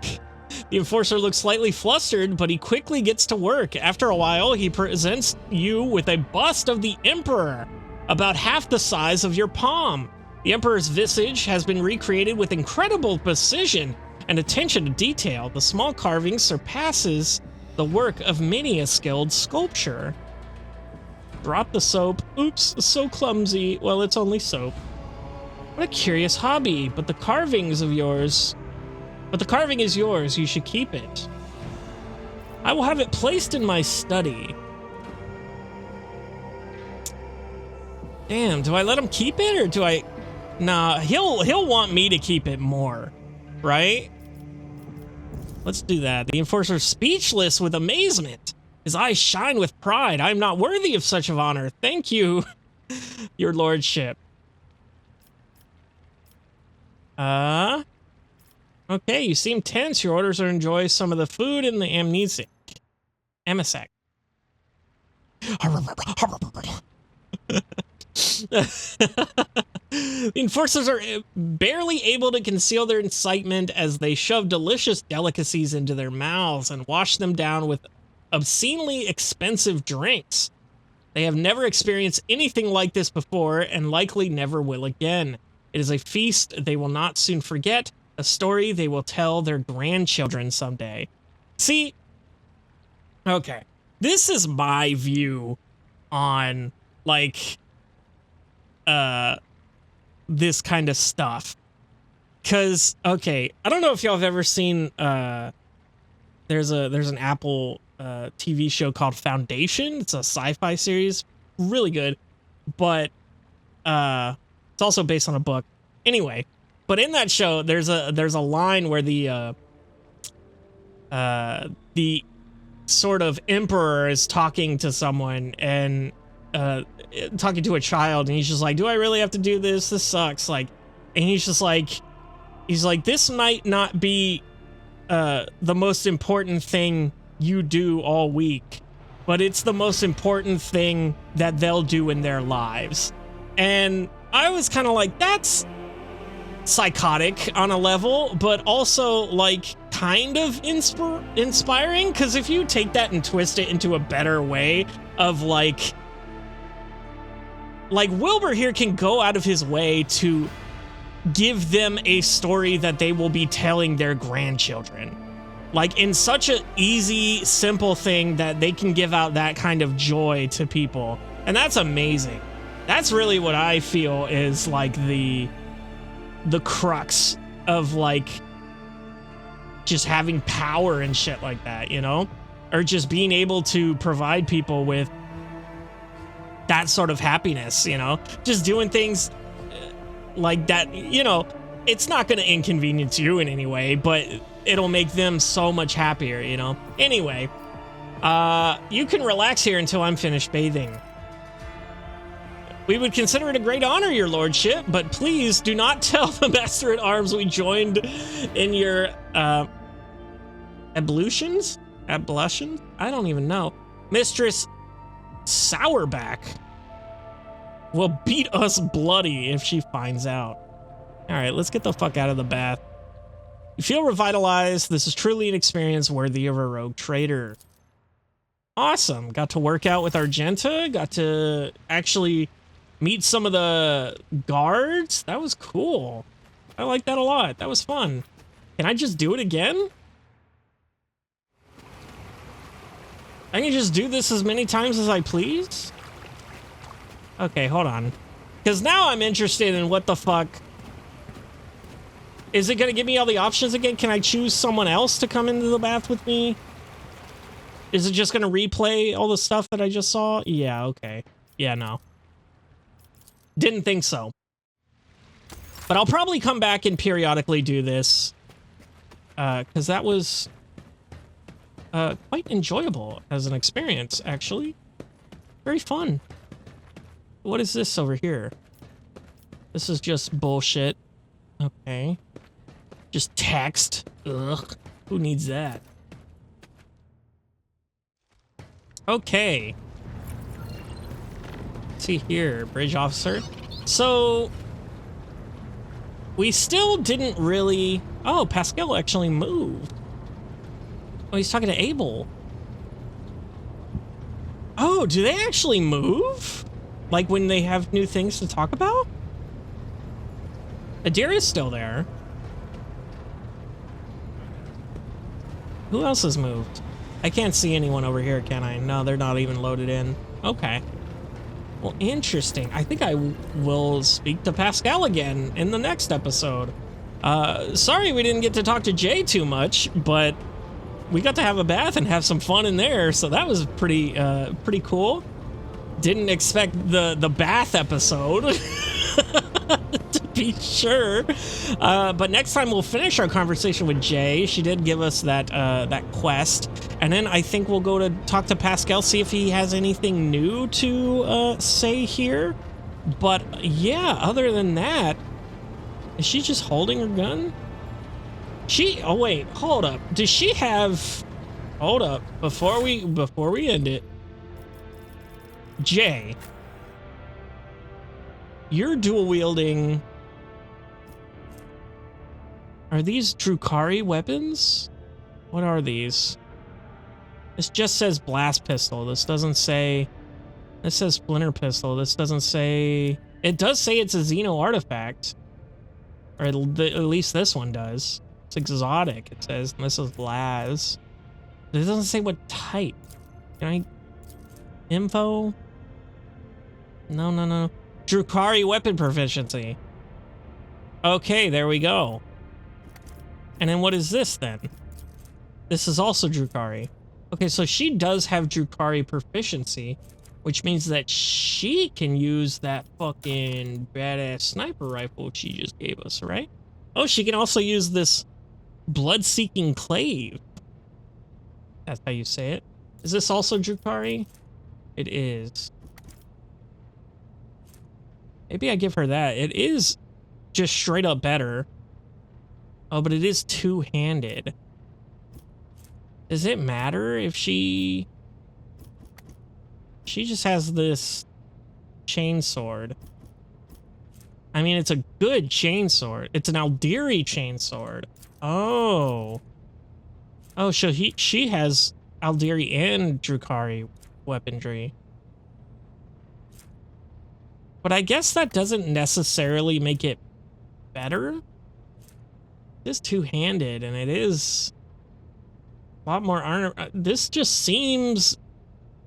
A: The enforcer looks slightly flustered, but he quickly gets to work. After a while, he presents you with a bust of the Emperor, about half the size of your palm. The Emperor's visage has been recreated with incredible precision and attention to detail. The small carving surpasses the work of many a skilled sculpture. Drop the soap. Oops, so clumsy. Well, it's only soap. What a curious hobby, but the carving is yours. You should keep it. I will have it placed in my study. Damn, do I let him keep it or do I... Nah, he'll want me to keep it more, right? Let's do that. The enforcer's speechless with amazement. His eyes shine with pride. I'm not worthy of such an honor. Thank you, your lordship. Okay, you seem tense. Your orders are enjoy some of the food in the amnesic. Amisac. The enforcers are barely able to conceal their excitement as they shove delicious delicacies into their mouths and wash them down with obscenely expensive drinks. They have never experienced anything like this before and likely never will again. It is a feast they will not soon forget, a story they will tell their grandchildren someday. See, okay, this is my view on, like, this kind of stuff. Cause, okay, I don't know if y'all have ever seen, there's an Apple TV show called Foundation. It's a sci-fi series, really good, but it's also based on a book. Anyway, but in that show, there's a line where the sort of emperor is talking to someone and talking to a child, and he's just like, "Do I really have to do this? This sucks." Like, and he's like, "This might not be the most important thing you do all week, but it's the most important thing that they'll do in their lives." And I was kind of like, that's psychotic on a level, but also like kind of inspiring, because if you take that and twist it into a better way of like Wilbur here can go out of his way to give them a story that they will be telling their grandchildren. Like, in such an easy, simple thing that they can give out that kind of joy to people. And that's amazing. That's really what I feel is like the crux of like just having power and shit like that, you know? Or just being able to provide people with that sort of happiness, you know? Just doing things like that, you know, it's not going to inconvenience you in any way, but it'll make them so much happier, you know? Anyway, you can relax here until I'm finished bathing. We would consider it a great honor, your lordship, but please do not tell the Master-at-Arms we joined in your, ablutions? Ablutions? I don't even know. Mistress Sourback will beat us bloody if she finds out. All right, let's get the fuck out of the bath. You feel revitalized. This is truly an experience worthy of a rogue trader. Awesome. Got to work out with Argenta. Got to actually meet some of the guards. That was cool. I like that a lot. That was fun. Can I just do it again? I can just do this as many times as I please? Okay, hold on. Because now I'm interested in what the fuck... Is it going to give me all the options again? Can I choose someone else to come into the bath with me? Is it just going to replay all the stuff that I just saw? Yeah, okay. Yeah, no. Didn't think so. But I'll probably come back and periodically do this. Because that was quite enjoyable as an experience, actually. Very fun. What is this over here? This is just bullshit. Okay. Just text. Ugh. Who needs that? Okay. Let's see here. Bridge officer. So... we still didn't really... Oh, Pascal actually moved. Oh, he's talking to Abel. Oh, do they actually move? Like when they have new things to talk about? Adira's still there. Who else has moved? I can't see anyone over here, can I? No, they're not even loaded in. Okay. Well, interesting. I think I will speak to Pascal again in the next episode. Sorry we didn't get to talk to Jay too much, but we got to have a bath and have some fun in there, so that was pretty cool. Didn't expect the bath episode. To be sure. But next time we'll finish our conversation with Jay. She did give us that that quest. And then I think we'll go to talk to Pascal, see if he has anything new to say here. But yeah, other than that, is she just holding her gun? Oh wait, hold up. Does she have... Hold up. Before we end it. Jay. You're dual wielding... Are these Drukhari weapons? What are these? This just says blast pistol. This doesn't say... This says splinter pistol. This doesn't say... It does say it's a Xeno artifact. Or at least this one does. It's exotic, it says. And this is Laz. It doesn't say what type. Can I... Info? No. Drukhari weapon proficiency. Okay, there we go. And then what is this then? This is also Drukhari. Okay, so she does have Drukhari proficiency, which means that she can use that fucking badass sniper rifle she just gave us, right? Oh, she can also use this blood-seeking clave. That's how you say it. Is this also Drukhari? It is. Maybe I give her that. It is just straight up better. Oh, but it is two-handed. Does it matter if she... She just has this chainsword. I mean, it's a good chainsword. It's an Aldiri chainsword. Oh. Oh, so she has Aldiri and Drukhari weaponry. But I guess that doesn't necessarily make it better. It is two-handed, and it is A lot more armor. This just seems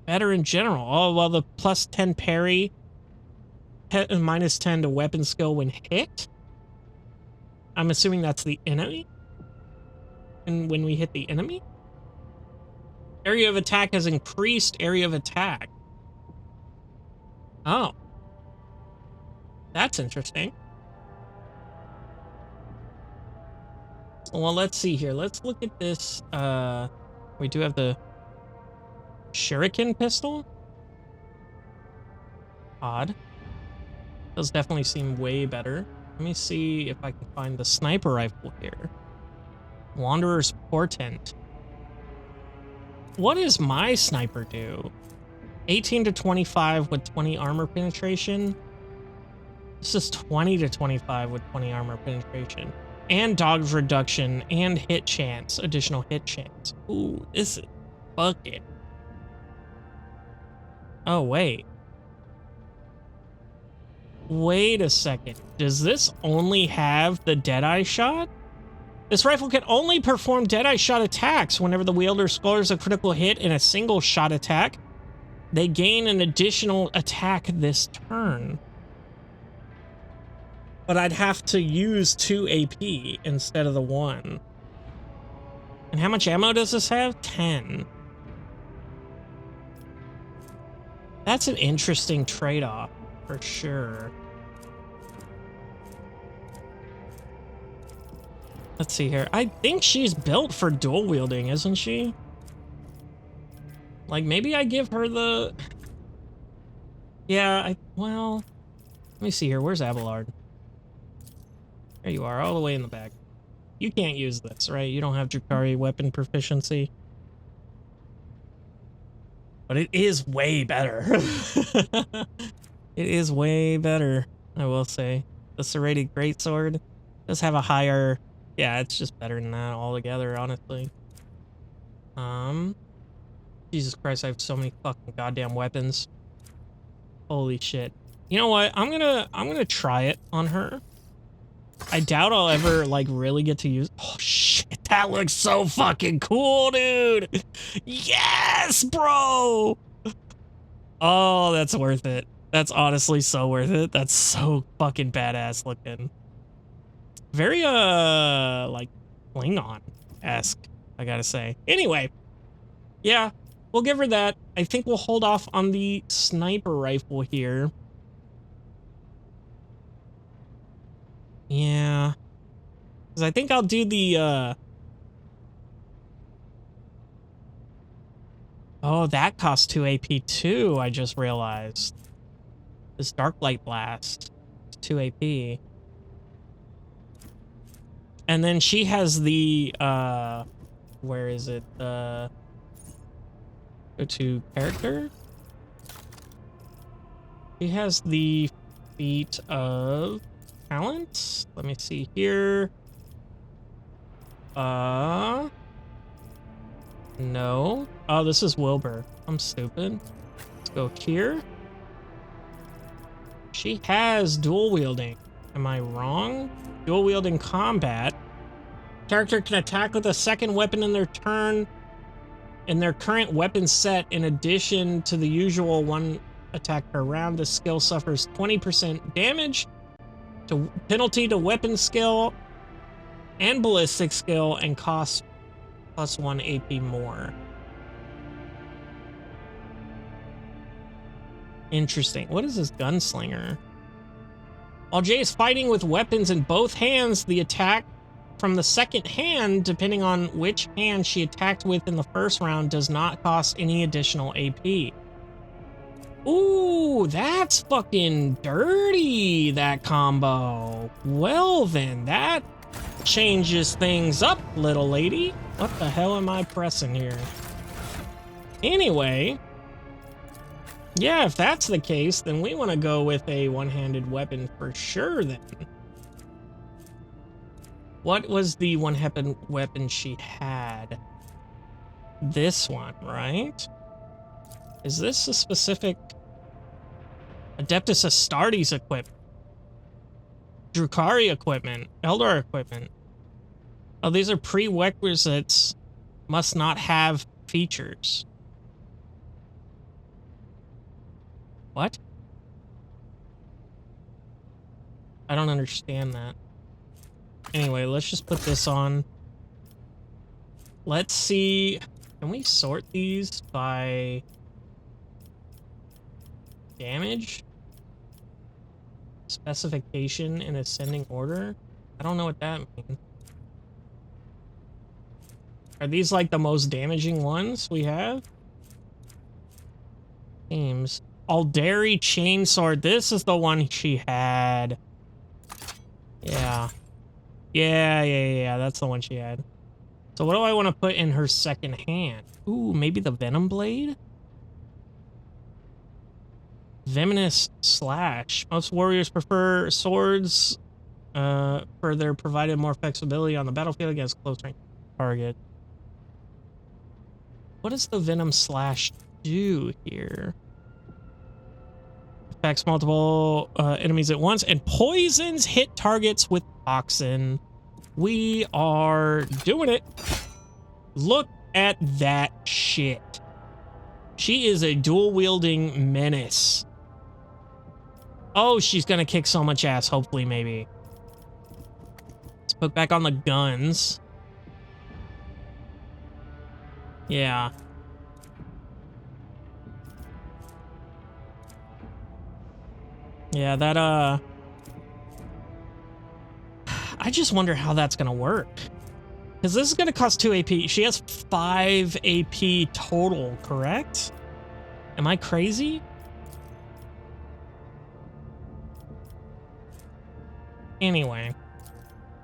A: better in general. Oh, well, the plus 10 parry, minus 10 to weapon skill when hit. I'm assuming that's the enemy. And when we hit the enemy? Area of attack has increased area of attack. Oh. That's interesting. Well, let's see here. Let's look at this. We do have the shuriken pistol. Odd. Those definitely seem way better. Let me see if I can find the sniper rifle here. Wanderer's Portent. What does my sniper do? 18 to 25 with 20 armor penetration. This is 20 to 25 with 20 armor penetration. And dodge reduction and hit chance. Additional hit chance. Ooh, this is fucking. Oh, wait. Wait a second. Does this only have the Deadeye shot? This rifle can only perform Deadeye shot attacks whenever the wielder scores a critical hit in a single shot attack. They gain an additional attack this turn. But I'd have to use 2 AP instead of the 1. And how much ammo does this have? 10. That's an interesting trade-off, for sure. Let's see here. I think she's built for dual wielding, isn't she? Like, maybe I give her the... Yeah, well... Let me see here. Where's Abelard? There you are, all the way in the back. You can't use this, right? You don't have Drukhari weapon proficiency. But it is way better. It is way better, I will say. The serrated greatsword does have a higher... Yeah, it's just better than that altogether, honestly. Jesus Christ, I have so many fucking goddamn weapons. Holy shit. You know what? I'm gonna try it on her. I doubt I'll ever, like, really get to use... Oh, shit, that looks so fucking cool, dude! Yes, bro! Oh, that's worth it. That's honestly so worth it. That's so fucking badass looking. Very, like, Klingon-esque, I gotta say. Anyway, yeah, we'll give her that. I think we'll hold off on the sniper rifle here. Yeah. Because I think I'll do the, Oh, that costs 2 AP too, I just realized. This Dark Light Blast. It's 2 AP. And then she has the, where is it? Go to character. She has the feat of talent. Let me see here. No. Oh, this is Wilbur. I'm stupid. Let's go here. She has dual wielding. Am I wrong? Dual wielding combat. Character can attack with a second weapon in their turn in their current weapon set in addition to the usual one attack per round. The skill suffers 20% damage to penalty to weapon skill and ballistic skill and costs plus 1 AP more. Interesting. What is this gunslinger? While Jay is fighting with weapons in both hands, the attack from the second hand, depending on which hand she attacked with in the first round, does not cost any additional AP. Ooh, that's fucking dirty, that combo. Well then, that changes things up, little lady. What the hell am I pressing here? Anyway, yeah, if that's the case, then we want to go with a one-handed weapon for sure then. What was the one-handed weapon she had? This one, right? Is this a specific Adeptus Astartes equipment? Drukhari equipment? Eldar equipment? Oh, these are prerequisites Must not have features. What? I don't understand that. Anyway, let's just put this on. Let's see. Can we sort these by damage? Specification in ascending order? I don't know what that means. Are these like the most damaging ones we have? Seems. Aldari Chainsword. This is the one she had. Yeah. Yeah. That's the one she had. So what do I want to put in her second hand? Ooh, maybe the Venom Blade? Venomous Slash. Most warriors prefer swords for their provided more flexibility on the battlefield against close range target. What does the Venom Slash do here? Affects multiple enemies at once and poisons hit targets with toxin. We are doing it. Look at that shit. She is a dual-wielding menace. Oh, she's gonna kick so much ass, hopefully, maybe. Let's put back on the guns. Yeah. Yeah, that, I just wonder how that's gonna work. Because this is gonna cost 2 AP. She has 5 AP total, correct? Am I crazy? Anyway.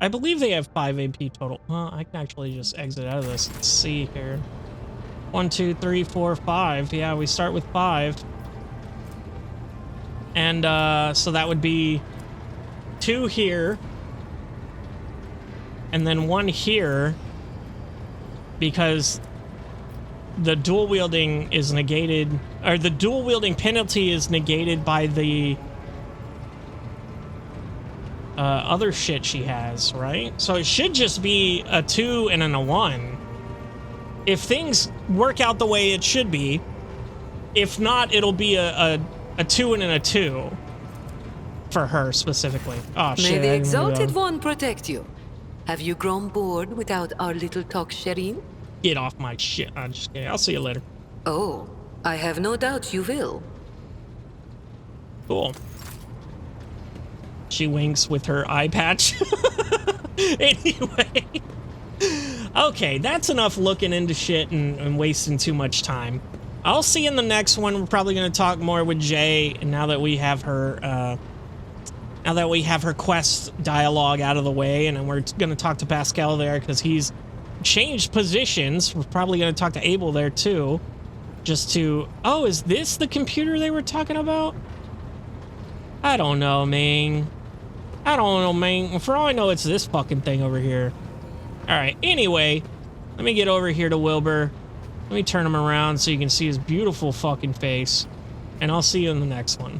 A: I believe they have 5 AP total. Well, I can actually just exit out of this. Let's see here. 1, 2, 3, 4, 5. Yeah, we start with 5. And so that would be 2 here. And then 1 here. Because the dual wielding is negated, or the dual wielding penalty is negated by the other shit she has, right? So it should just be a 2 and then a 1. If things work out the way it should be, if not, it'll be a 2 and then a 2 for her specifically. Oh shit!
C: May the Exalted One protect you. Have you grown bored without our little talk, Shireen?
A: Get off my shit! I'm just kidding. I'll see you later.
C: Oh, I have no doubt you will.
A: Cool. She winks with her eye patch. Anyway. Okay, that's enough looking into shit and wasting too much time. I'll see you in the next one. We're probably going to talk more with Jay, and now that we have her quest dialogue out of the way, and then we're going to talk to Pascal there because he's changed positions. We're probably going to talk to Abel there too, just to... Oh, is this the computer they were talking about? I don't know, man. I don't know, man. For all I know, it's this fucking thing over here. All right, anyway, let me get over here to Wilbur. Let me turn him around so you can see his beautiful fucking face. And I'll see you in the next one.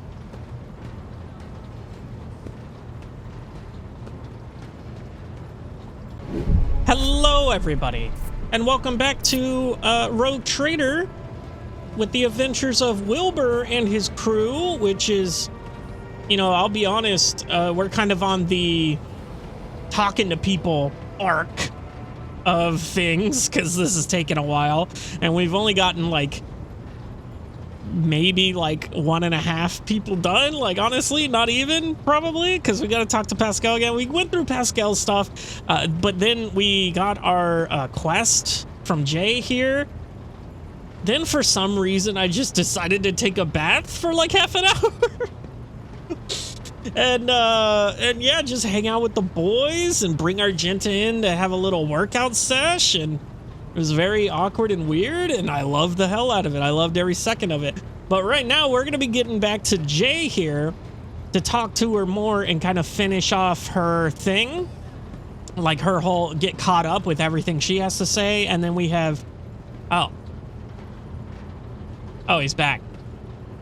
A: Hello, everybody. And welcome back to Rogue Trader with the adventures of Wilbur and his crew, which is, you know, I'll be honest, we're kind of on the talking to people arc of things because this is taking a while, and we've only gotten like maybe like 1.5 people done, like honestly not even, probably, because we got to talk to Pascal again. We went through Pascal's stuff, but then we got our quest from Jay here. Then for some reason I just decided to take a bath for like half an hour. And yeah, just hang out with the boys and bring Argenta in to have a little workout sesh, and it was very awkward and weird, and I loved the hell out of it. I loved every second of it. But right now we're gonna be getting back to Jay here to talk to her more and kind of finish off her thing, like her whole get caught up with everything she has to say. And then we have oh he's back.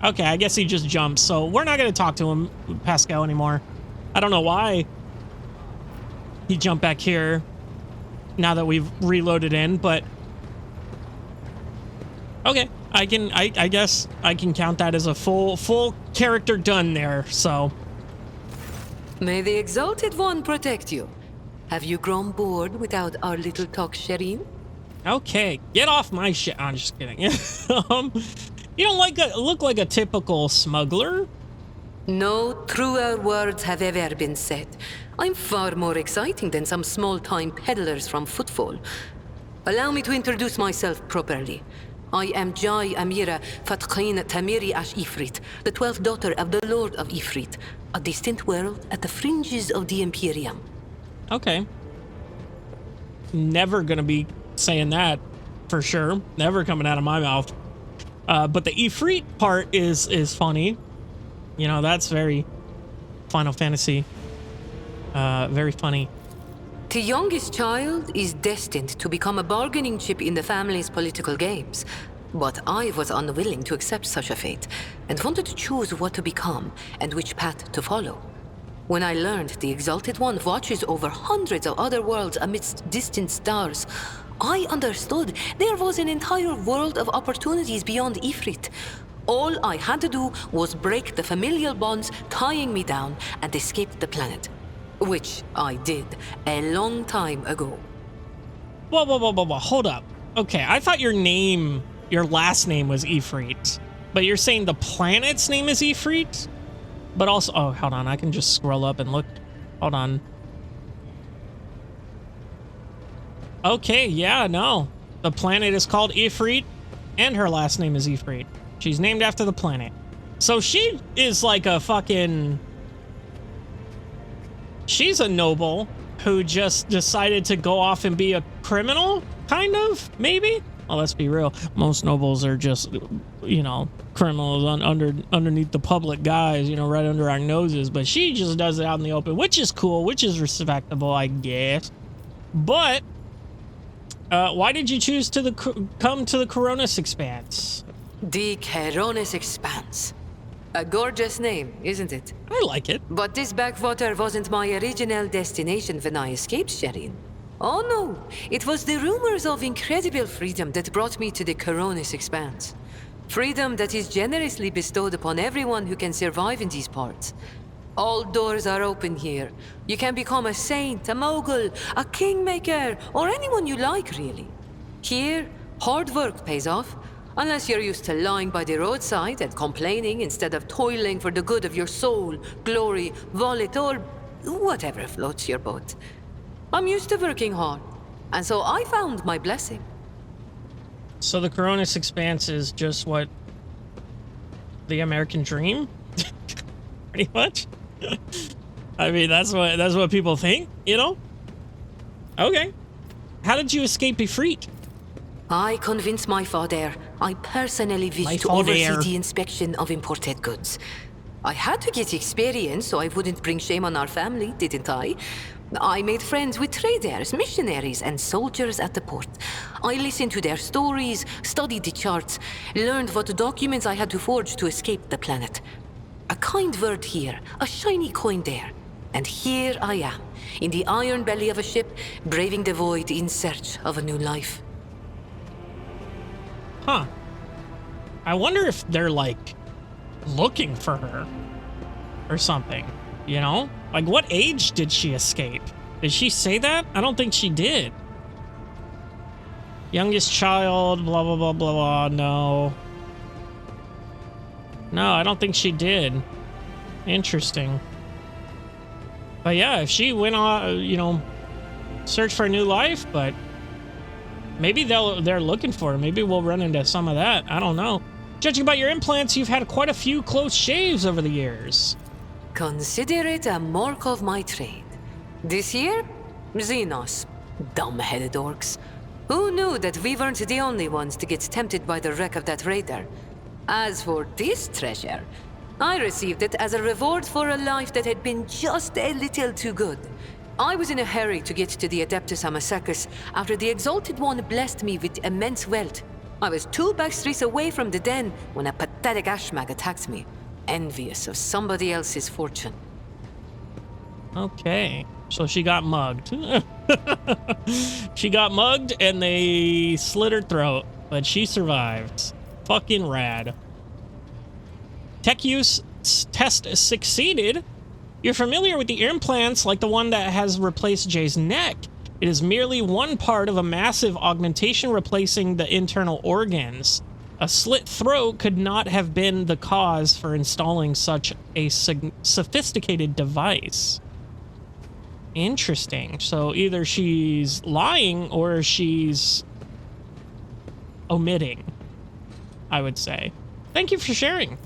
A: Okay, I guess he just jumped, so we're not going to talk to him, Pascal, anymore. I don't know why he jumped back here now that we've reloaded in, but Okay, I guess I can count that as a full character done there, so.
C: May the Exalted One protect you. Have you grown bored without our little talk, Shireen?
A: Okay, get off my shit. I'm just kidding. You don't look like a typical smuggler.
C: No truer words have ever been said. I'm far more exciting than some small-time peddlers from Footfall. Allow me to introduce myself properly. I am Jai Amira Fatqin Tamiri Ash Ifrit, the 12th daughter of the Lord of Ifrit, a distant world at the fringes of the Imperium.
A: Okay. Never gonna be saying that, for sure. Never coming out of my mouth. But the Ifrit part is funny. You know, that's very Final Fantasy. Very funny.
C: The youngest child is destined to become a bargaining chip in the family's political games. But I was unwilling to accept such a fate, and wanted to choose what to become and which path to follow. When I learned the Exalted One watches over hundreds of other worlds amidst distant stars, I understood there was an entire world of opportunities beyond Ifrit. All I had to do was break the familial bonds tying me down and escape the planet. Which I did a long time ago.
A: Whoa, hold up. Okay, I thought your last name was Ifrit, but you're saying the planet's name is Ifrit? But also, oh, hold on, I can just scroll up and look. Hold on. Okay, yeah, no. The planet is called Ifrit, and her last name is Ifrit. She's named after the planet. So she is like a fucking... She's a noble who just decided to go off and be a criminal, kind of, maybe? Well, let's be real. Most nobles are just, you know, criminals underneath the public guise, you know, right under our noses. But she just does it out in the open, which is cool, which is respectable, I guess. But why did you choose to come to the Coronis Expanse?
C: The Coronis Expanse. A gorgeous name, isn't it?
A: I like it.
C: But this backwater wasn't my original destination when I escaped, Shireen. Oh no, it was the rumors of incredible freedom that brought me to the Coronis Expanse. Freedom that is generously bestowed upon everyone who can survive in these parts. All doors are open here. You can become a saint, a mogul, a kingmaker, or anyone you like, really. Here, hard work pays off. Unless you're used to lying by the roadside and complaining instead of toiling for the good of your soul, glory, wallet, or whatever floats your boat. I'm used to working hard, and so I found my blessing.
A: So the Coronis Expanse is just what? The American dream? Pretty much? I mean, that's what people think, you know? Okay. How did you escape Ifrit?
C: I convinced my father. I personally wished to oversee the inspection of imported goods. I had to get experience so I wouldn't bring shame on our family, didn't I? I made friends with traders, missionaries, and soldiers at the port. I listened to their stories, studied the charts, learned what documents I had to forge to escape the planet. A kind word here, a shiny coin there. And here I am, in the iron belly of a ship, braving the void in search of a new life.
A: Huh. I wonder if they're, like, looking for her or something, you know? Like, what age did she escape? Did she say that? I don't think she did. Youngest child, blah, blah, blah, blah, blah, no. No, I don't think she did. Interesting. But yeah, if she went on, you know, search for a new life, but maybe they're looking for her. Maybe we'll run into some of that. I don't know. Judging by your implants, you've had quite a few close shaves over the years.
C: Consider it a mark of my trade. This year, Xenos. Dumb-headed orcs. Who knew that we weren't the only ones to get tempted by the wreck of that raider? As for this treasure, I received it as a reward for a life that had been just a little too good. I was in a hurry to get to the Adeptus Amasacus after the Exalted One blessed me with immense wealth. I was 2 backstreets away from the den when a pathetic ashmag attacked me, envious of somebody else's fortune.
A: Okay, so she got mugged. She got mugged and they slit her throat. but she survived. Fucking rad. Tech use test succeeded. You're familiar with the implants like the one that has replaced Jay's neck. It is merely one part of a massive augmentation replacing the internal organs. A slit throat could not have been the cause for installing such a sophisticated device. Interesting. So either she's lying or she's omitting, I would say. Thank you for sharing.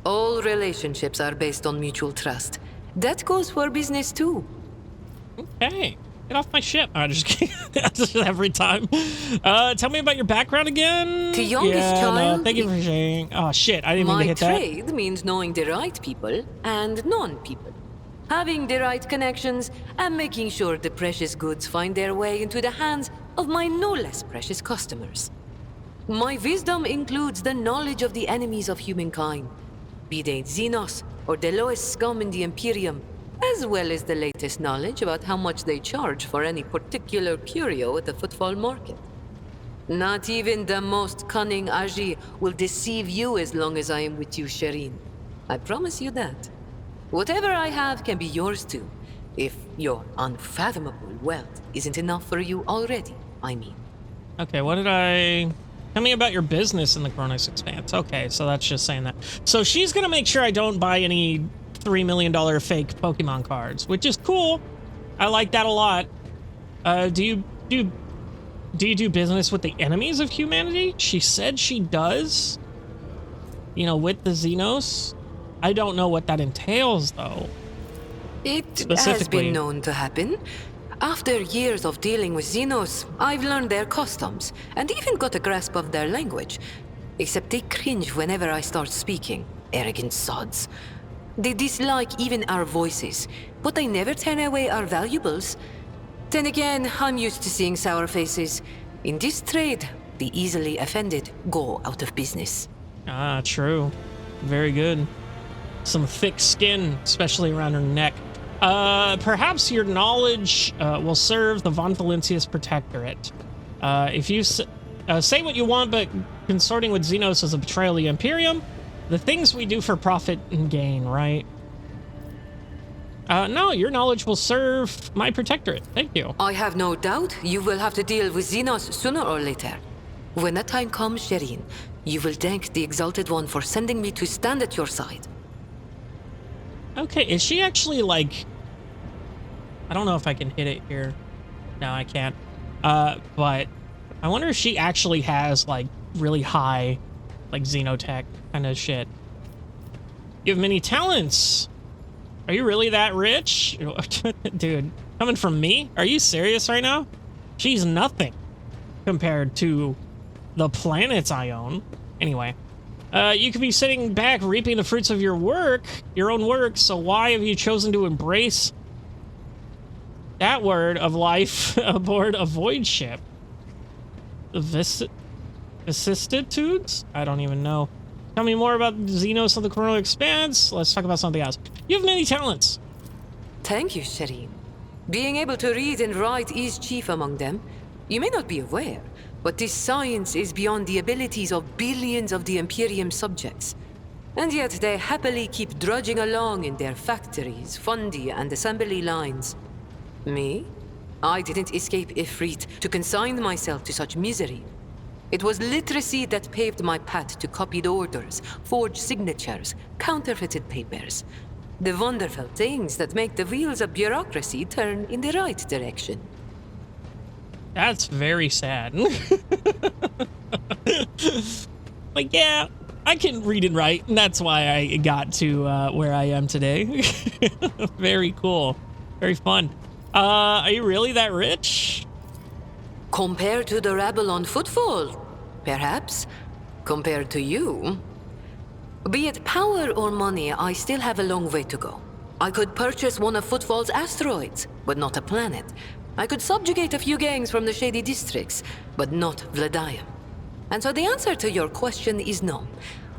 C: All relationships are based on mutual trust. That goes for business too.
A: Okay. Get off my ship. I'm just kidding. That's every time. Tell me about your background again.
C: The youngest child.
A: No, thank you for sharing. Oh, shit. I didn't mean to hit that.
C: My trade means knowing the right people and non-people. Having the right connections and making sure the precious goods find their way into the hands of my no less precious customers. My wisdom includes the knowledge of the enemies of humankind, be they Xenos or the lowest scum in the Imperium, as well as the latest knowledge about how much they charge for any particular curio at the footfall market. Not even the most cunning Aji will deceive you as long as I am with you, Shireen. I promise you that. Whatever I have can be yours too, if your unfathomable wealth isn't enough for you already, I mean.
A: Okay, what did I... Tell me about your business in the Chronos Expanse. Okay, so that's just saying that. So she's gonna make sure I don't buy any $3 million fake Pokemon cards, which is cool. I like that a lot. Do you do business with the enemies of humanity? She said she does. You know, with the Xenos. I don't know what that entails, though.
C: It has been known to happen. After years of dealing with Xenos, I've learned their customs, and even got a grasp of their language. Except they cringe whenever I start speaking. Arrogant sods. They dislike even our voices, but they never turn away our valuables. Then again, I'm used to seeing sour faces. In this trade, the easily offended go out of business.
A: Ah, true. Very good. Some thick skin, especially around her neck. Perhaps your knowledge will serve the Von Valencius Protectorate. If you say what you want, but consorting with Xenos is a betrayal of the Imperium, the things we do for profit and gain, right? No, your knowledge will serve my Protectorate. Thank you.
C: I have no doubt you will have to deal with Xenos sooner or later. When that time comes, Shireen, you will thank the Exalted One for sending me to stand at your side.
A: Okay, is she actually, like... I don't know if I can hit it here. No, I can't. But I wonder if she actually has, like, really high, like, xenotech kind of shit. You have many talents. Are you really that rich? Dude, coming from me? Are you serious right now? She's nothing compared to the planets I own. Anyway. You could be sitting back reaping the fruits of your own work, so why have you chosen to embrace that word of life aboard a void ship? Vicissitudes? I don't even know. Tell me more about Xenos of the Chrono Expanse. Let's talk about something else. You have many talents.
C: Thank you, Shireen. Being able to read and write is chief among them. You may not be aware, but this science is beyond the abilities of billions of the Imperium subjects. And yet they happily keep drudging along in their factories, fundi, and assembly lines. Me? I didn't escape Ifrit to consign myself to such misery. It was literacy that paved my path to copied orders, forged signatures, counterfeited papers. The wonderful things that make the wheels of bureaucracy turn in the right direction.
A: That's very sad. Like, yeah, I can read and write, and that's why I got to where I am today. Very cool. Very fun. Are you really that rich?
C: Compared to the rabble on footfall, perhaps. Compared to you. Be it power or money, I still have a long way to go. I could purchase one of Footfall's asteroids, but not a planet. I could subjugate a few gangs from the shady districts, but not Vladium. And so the answer to your question is no.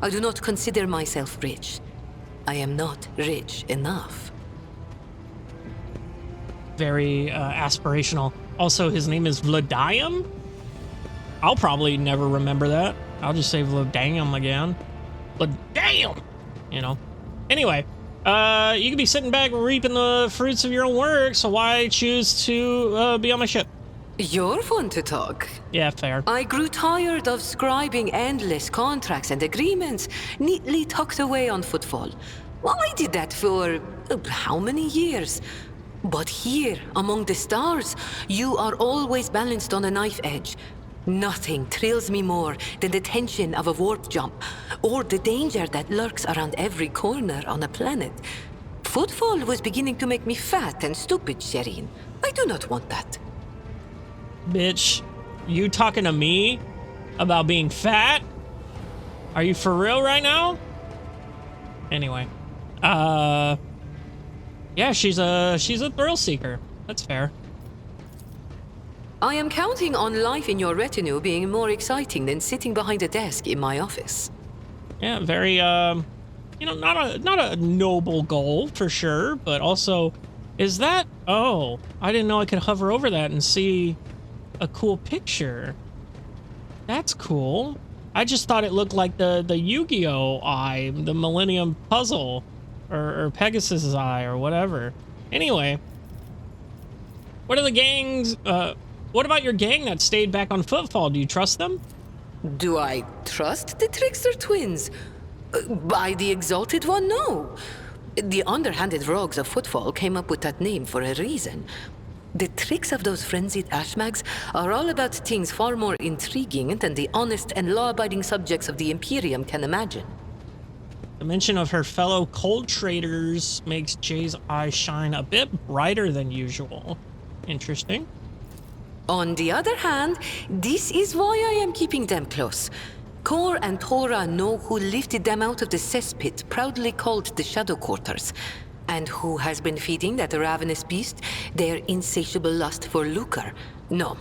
C: I do not consider myself rich. I am not rich enough.
A: Very aspirational. Also, his name is Vladium? I'll probably never remember that. I'll just say damn again. But damn! You know. Anyway, you could be sitting back reaping the fruits of your own work, so why choose to be on my ship?
C: You're fun to talk.
A: Yeah, fair.
C: I grew tired of scribing endless contracts and agreements neatly tucked away on Footfall. Well, I did that for how many years? But here, among the stars, you are always balanced on a knife edge. Nothing thrills me more than the tension of a warp jump, or the danger that lurks around every corner on a planet. Footfall was beginning to make me fat and stupid, Shireen. I do not want that.
A: Bitch, you talking to me about being fat? Are you for real right now? Anyway, yeah, she's a thrill seeker. That's fair.
C: I am counting on life in your retinue being more exciting than sitting behind a desk in my office.
A: Yeah, very, you know, not a noble goal for sure, but also, is that? Oh, I didn't know I could hover over that and see a cool picture. That's cool. I just thought it looked like the Yu-Gi-Oh eye, the Millennium Puzzle, or Pegasus's eye, or whatever. Anyway, what are the gangs? What about your gang that stayed back on Footfall? Do you trust them?
C: Do I trust the Trickster twins? By the Exalted One, no. The underhanded rogues of Footfall came up with that name for a reason. The tricks of those frenzied ashmags are all about things far more intriguing than the honest and law-abiding subjects of the Imperium can imagine.
A: The mention of her fellow cold traders makes Jay's eyes shine a bit brighter than usual. Interesting.
C: On the other hand, this is why I am keeping them close. Kor and Tora know who lifted them out of the cesspit proudly called the Shadow Quarters, and who has been feeding that ravenous beast their insatiable lust for lucre. No,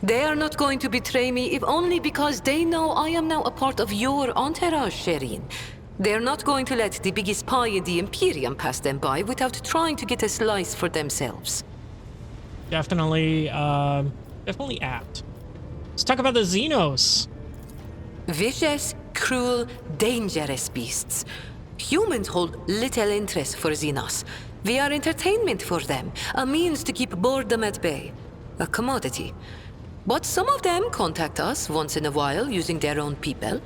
C: they are not going to betray me if only because they know I am now a part of your entourage, Shireen. They're not going to let the biggest pie in the Imperium pass them by without trying to get a slice for themselves.
A: Definitely, definitely apt. Let's talk about the Xenos.
C: Vicious, cruel, dangerous beasts. Humans hold little interest for Xenos. We are entertainment for them, a means to keep boredom at bay, a commodity. But some of them contact us once in a while using their own people.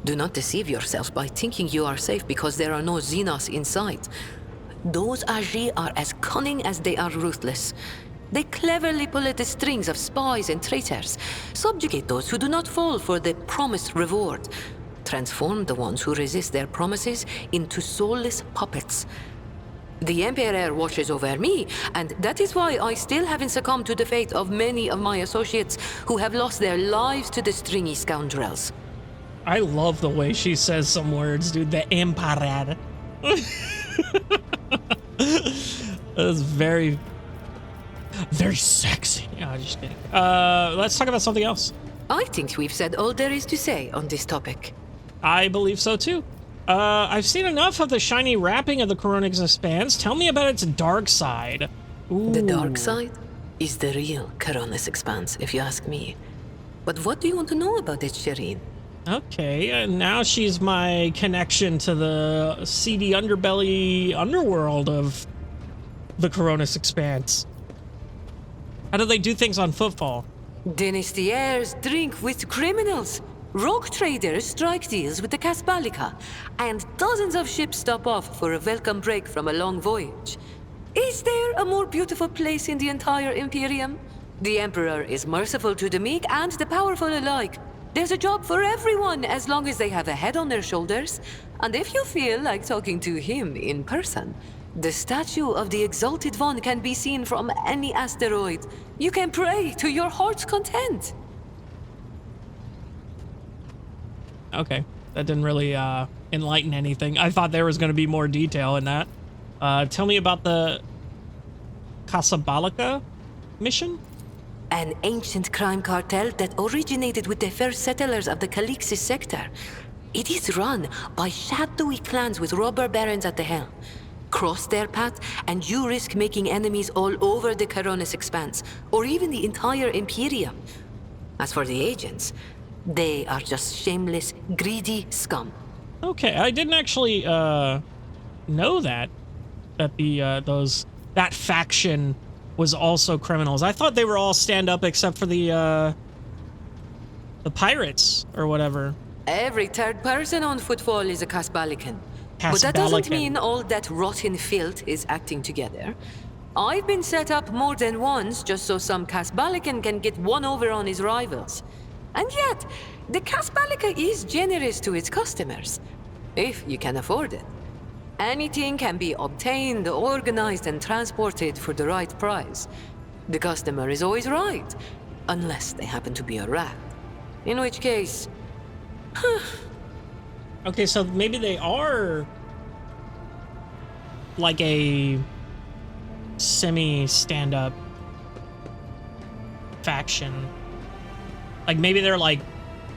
C: Do not deceive yourself by thinking you are safe because there are no Xenos in sight. Those Agi are as cunning as they are ruthless. They cleverly pull at the strings of spies and traitors, subjugate those who do not fall for the promised reward, transform the ones who resist their promises into soulless puppets. The Emperor watches over me, and that is why I still haven't succumbed to the fate of many of my associates who have lost their lives to the stringy scoundrels.
A: I love the way she says some words, dude. The Emperor. That's very sexy. No, I'm just kidding. Let's talk about something else.
C: I think we've said all there is to say on this topic.
A: I believe so too. I've seen enough of the shiny wrapping of the Coronix Expanse. Tell me about its dark side. Ooh.
C: The dark side is the real Coronix Expanse, if you ask me. But what do you want to know about it, Shireen?
A: Okay, now she's my connection to the seedy underbelly underworld of the Coronix Expanse. How do they do things on Footfall?
C: Dynasties drink with criminals. Rogue traders strike deals with the Casbalica. And dozens of ships stop off for a welcome break from a long voyage. Is there a more beautiful place in the entire Imperium? The Emperor is merciful to the meek and the powerful alike. There's a job for everyone as long as they have a head on their shoulders. And if you feel like talking to him in person, the statue of the Exalted One can be seen from any asteroid. You can pray to your heart's content.
A: Okay, that didn't really enlighten anything. I thought there was going to be more detail in that. Tell me about the Casablanca mission?
C: An ancient crime cartel that originated with the first settlers of the Calixis sector. It is run by shadowy clans with robber barons at the helm. Cross their path, and you risk making enemies all over the Coronix Expanse, or even the entire Imperium. As for the agents, they are just shameless, greedy scum.
A: Okay, I didn't actually know that that faction was also criminals. I thought they were all stand up except for the pirates or whatever.
C: Every third person on Footfall is a Casbalican. But that doesn't mean all that rotten filth is acting together. I've been set up more than once just so some Casbalican can get one over on his rivals. And yet, the Casbalica is generous to its customers, if you can afford it. Anything can be obtained, organized, and transported for the right price. The customer is always right, unless they happen to be a rat. In which case...
A: Okay, so maybe they are like a semi-stand-up faction. Like maybe they're like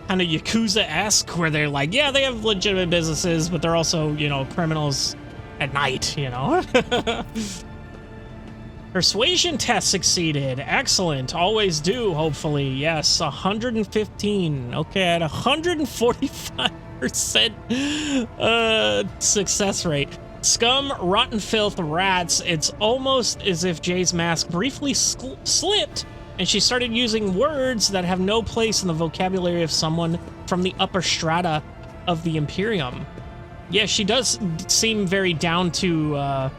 A: kind of Yakuza-esque, where they're like, yeah, they have legitimate businesses, but they're also, you know, criminals at night, you know? Persuasion test succeeded. Excellent. Always do, hopefully. Yes, 115. Okay, at 145% success rate. Scum, rotten filth, rats. It's almost as if Jay's mask briefly slipped and she started using words that have no place in the vocabulary of someone from the upper strata of the Imperium. Yeah, she does seem very down to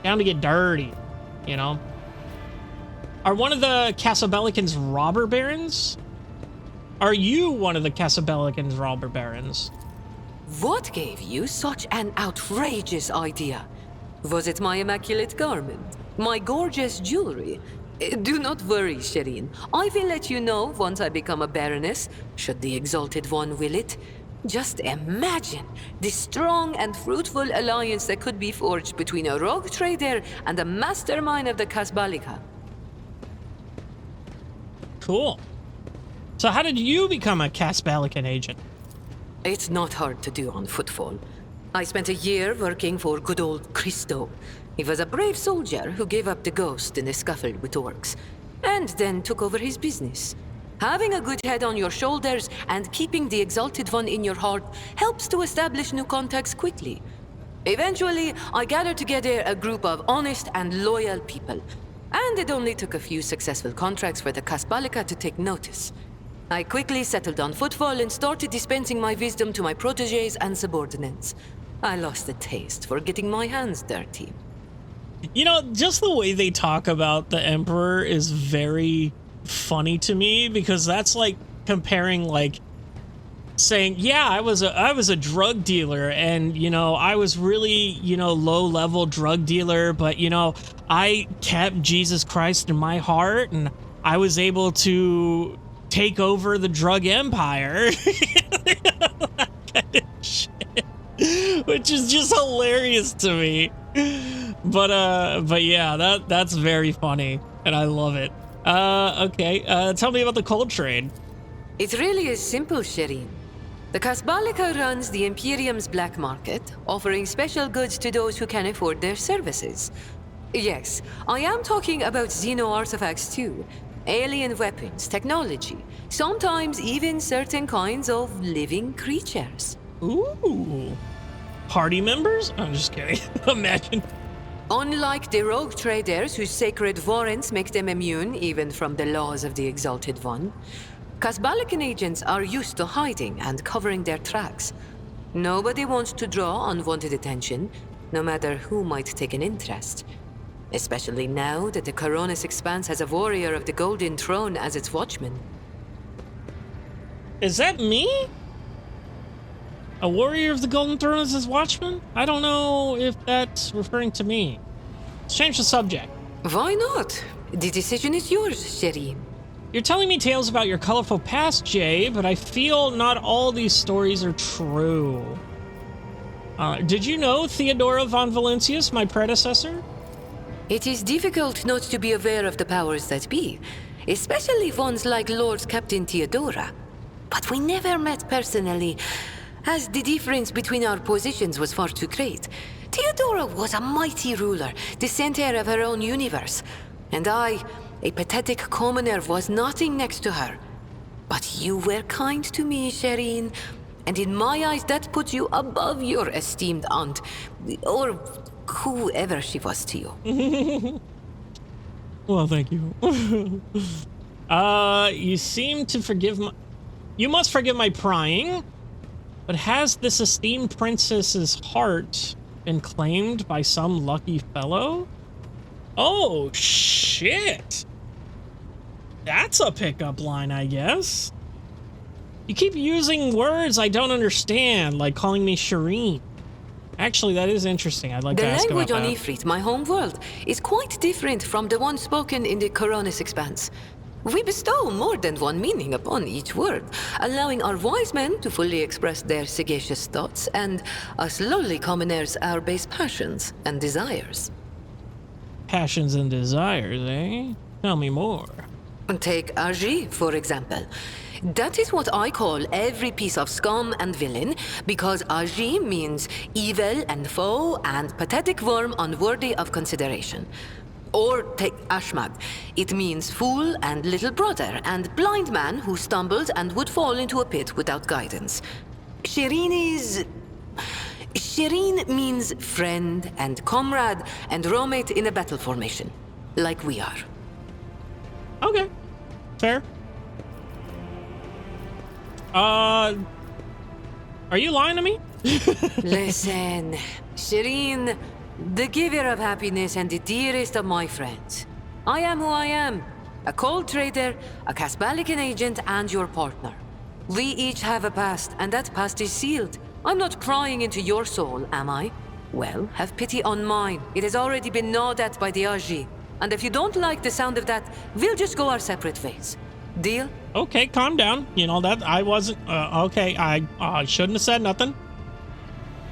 A: get dirty, you know? Are one of the Casabellicans robber barons? Are you one of the Casabellicans robber barons?
C: What gave you such an outrageous idea? Was it my immaculate garment? My gorgeous jewelry? Do not worry, Shireen. I will let you know once I become a baroness, should the Exalted One will it. Just imagine the strong and fruitful alliance that could be forged between a rogue trader and a mastermind of the Casbalica.
A: Cool. So how did you become a Casbalican agent?
C: It's not hard to do on Footfall. I spent a year working for good old Christo. He was a brave soldier who gave up the ghost in a scuffle with orcs, and then took over his business. Having a good head on your shoulders and keeping the Exalted One in your heart helps to establish new contacts quickly. Eventually, I gathered together a group of honest and loyal people, and it only took a few successful contracts for the Casbalica to take notice. I quickly settled on Footfall and started dispensing my wisdom to my protégés and subordinates. I lost the taste for getting my hands dirty.
A: You know, just the way they talk about the Emperor is very funny to me, because that's like comparing, like, saying, yeah, I was a drug dealer, and, you know, I was really, you know, low-level drug dealer, but, you know, I kept Jesus Christ in my heart, and I was able to take over the drug empire. That kind of shit. Which is just hilarious to me. But yeah, that's very funny, and I love it. Okay, tell me about the cold trade.
C: It really is simple, Shireen. The Casbalica runs the Imperium's black market, offering special goods to those who can afford their services. Yes, I am talking about Xeno artifacts too. Alien weapons, technology, sometimes even certain kinds of living creatures.
A: Ooh. Party members? I'm just kidding. Imagine.
C: Unlike the rogue traders whose sacred warrants make them immune even from the laws of the Exalted One, Casbalican agents are used to hiding and covering their tracks. Nobody wants to draw unwanted attention, no matter who might take an interest. Especially now that the Coronis Expanse has a warrior of the Golden Throne as its watchman.
A: Is that me? A warrior of the Golden Throne as his watchman? I don't know if that's referring to me. Let's change the subject.
C: Why not? The decision is yours, Shireen.
A: You're telling me tales about your colorful past, Jay, but I feel not all these stories are true. Did you know Theodora von Valentius, my predecessor?
C: It is difficult not to be aware of the powers that be, especially ones like Lord Captain Theodora. But we never met personally, as the difference between our positions was far too great. Theodora was a mighty ruler, the center of her own universe, and I, a pathetic commoner, was nothing next to her. But you were kind to me, Shireen. And in my eyes, that puts you above your esteemed aunt. Or whoever she was to you.
A: Well, thank you. You seem to forgive my... You must forgive my prying. But has this esteemed princess's heart been claimed by some lucky fellow? Oh, shit. That's a pickup line, I guess. You keep using words I don't understand, like calling me Shireen. Actually, that is interesting. I'd like to ask about that.
C: The language on Ifrit, my home world, is quite different from the one spoken in the Coronis Expanse. We bestow more than one meaning upon each word, allowing our wise men to fully express their sagacious thoughts, and us lowly commoners our base passions and desires.
A: Passions and desires, eh? Tell me more.
C: Take Agi, for example. That is what I call every piece of scum and villain, because Agi means evil and foe and pathetic worm unworthy of consideration. Or take Ashmag. It means fool and little brother and blind man who stumbled and would fall into a pit without guidance. Shireen means friend and comrade and roommate in a battle formation, like we are.
A: Okay. Fair. Are you lying to me?
C: Listen, Shireen, the giver of happiness and the dearest of my friends. I am who I am. A cold trader, a Casbalican agent, and your partner. We each have a past, and that past is sealed. I'm not prying into your soul, am I? Well, have pity on mine. It has already been gnawed at by the Agi. And if you don't like the sound of that, we'll just go our separate ways. Deal?
A: Okay, calm down. You know that I wasn't... okay, I shouldn't have said nothing.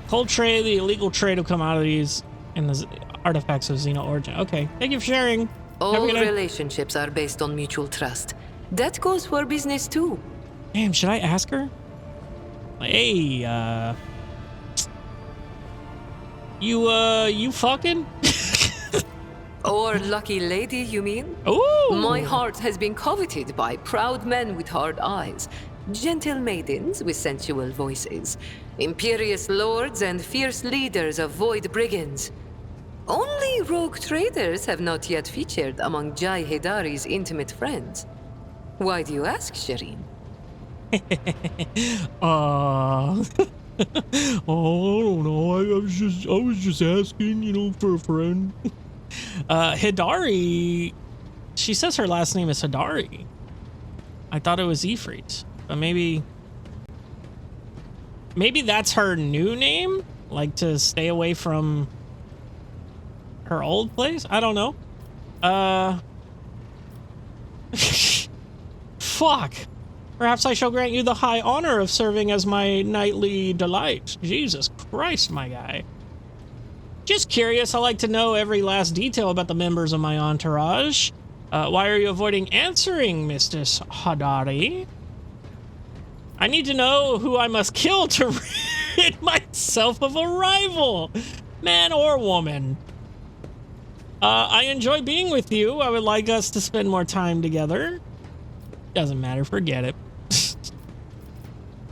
A: Cold trade, the illegal trade of commodities, and the artifacts of Xeno origin. Okay, thank you for sharing.
C: All relationships are based on mutual trust. That goes for business too.
A: Damn, should I ask her? Hey, you fucking?
C: Or lucky lady, you mean?
A: Ooh!
C: My heart has been coveted by proud men with hard eyes, gentle maidens with sensual voices, imperious lords and fierce leaders of void brigands. Only rogue traders have not yet featured among Jai Hedari's intimate friends. Why do you ask, Shireen?
A: Oh, I don't know. I was just asking, you know, for a friend. Hidari, she says her last name is Hidari. I thought it was Ifrit, but maybe that's her new name, like to stay away from her old place. I don't know. Fuck. Perhaps I shall grant you the high honor of serving as my nightly delight. Jesus Christ, my guy. Just curious, I like to know every last detail about the members of my entourage. Why are you avoiding answering, Mistress Hadari? I need to know who I must kill to rid myself of a rival, man or woman. I enjoy being with you. I would like us to spend more time together. Doesn't matter, forget it.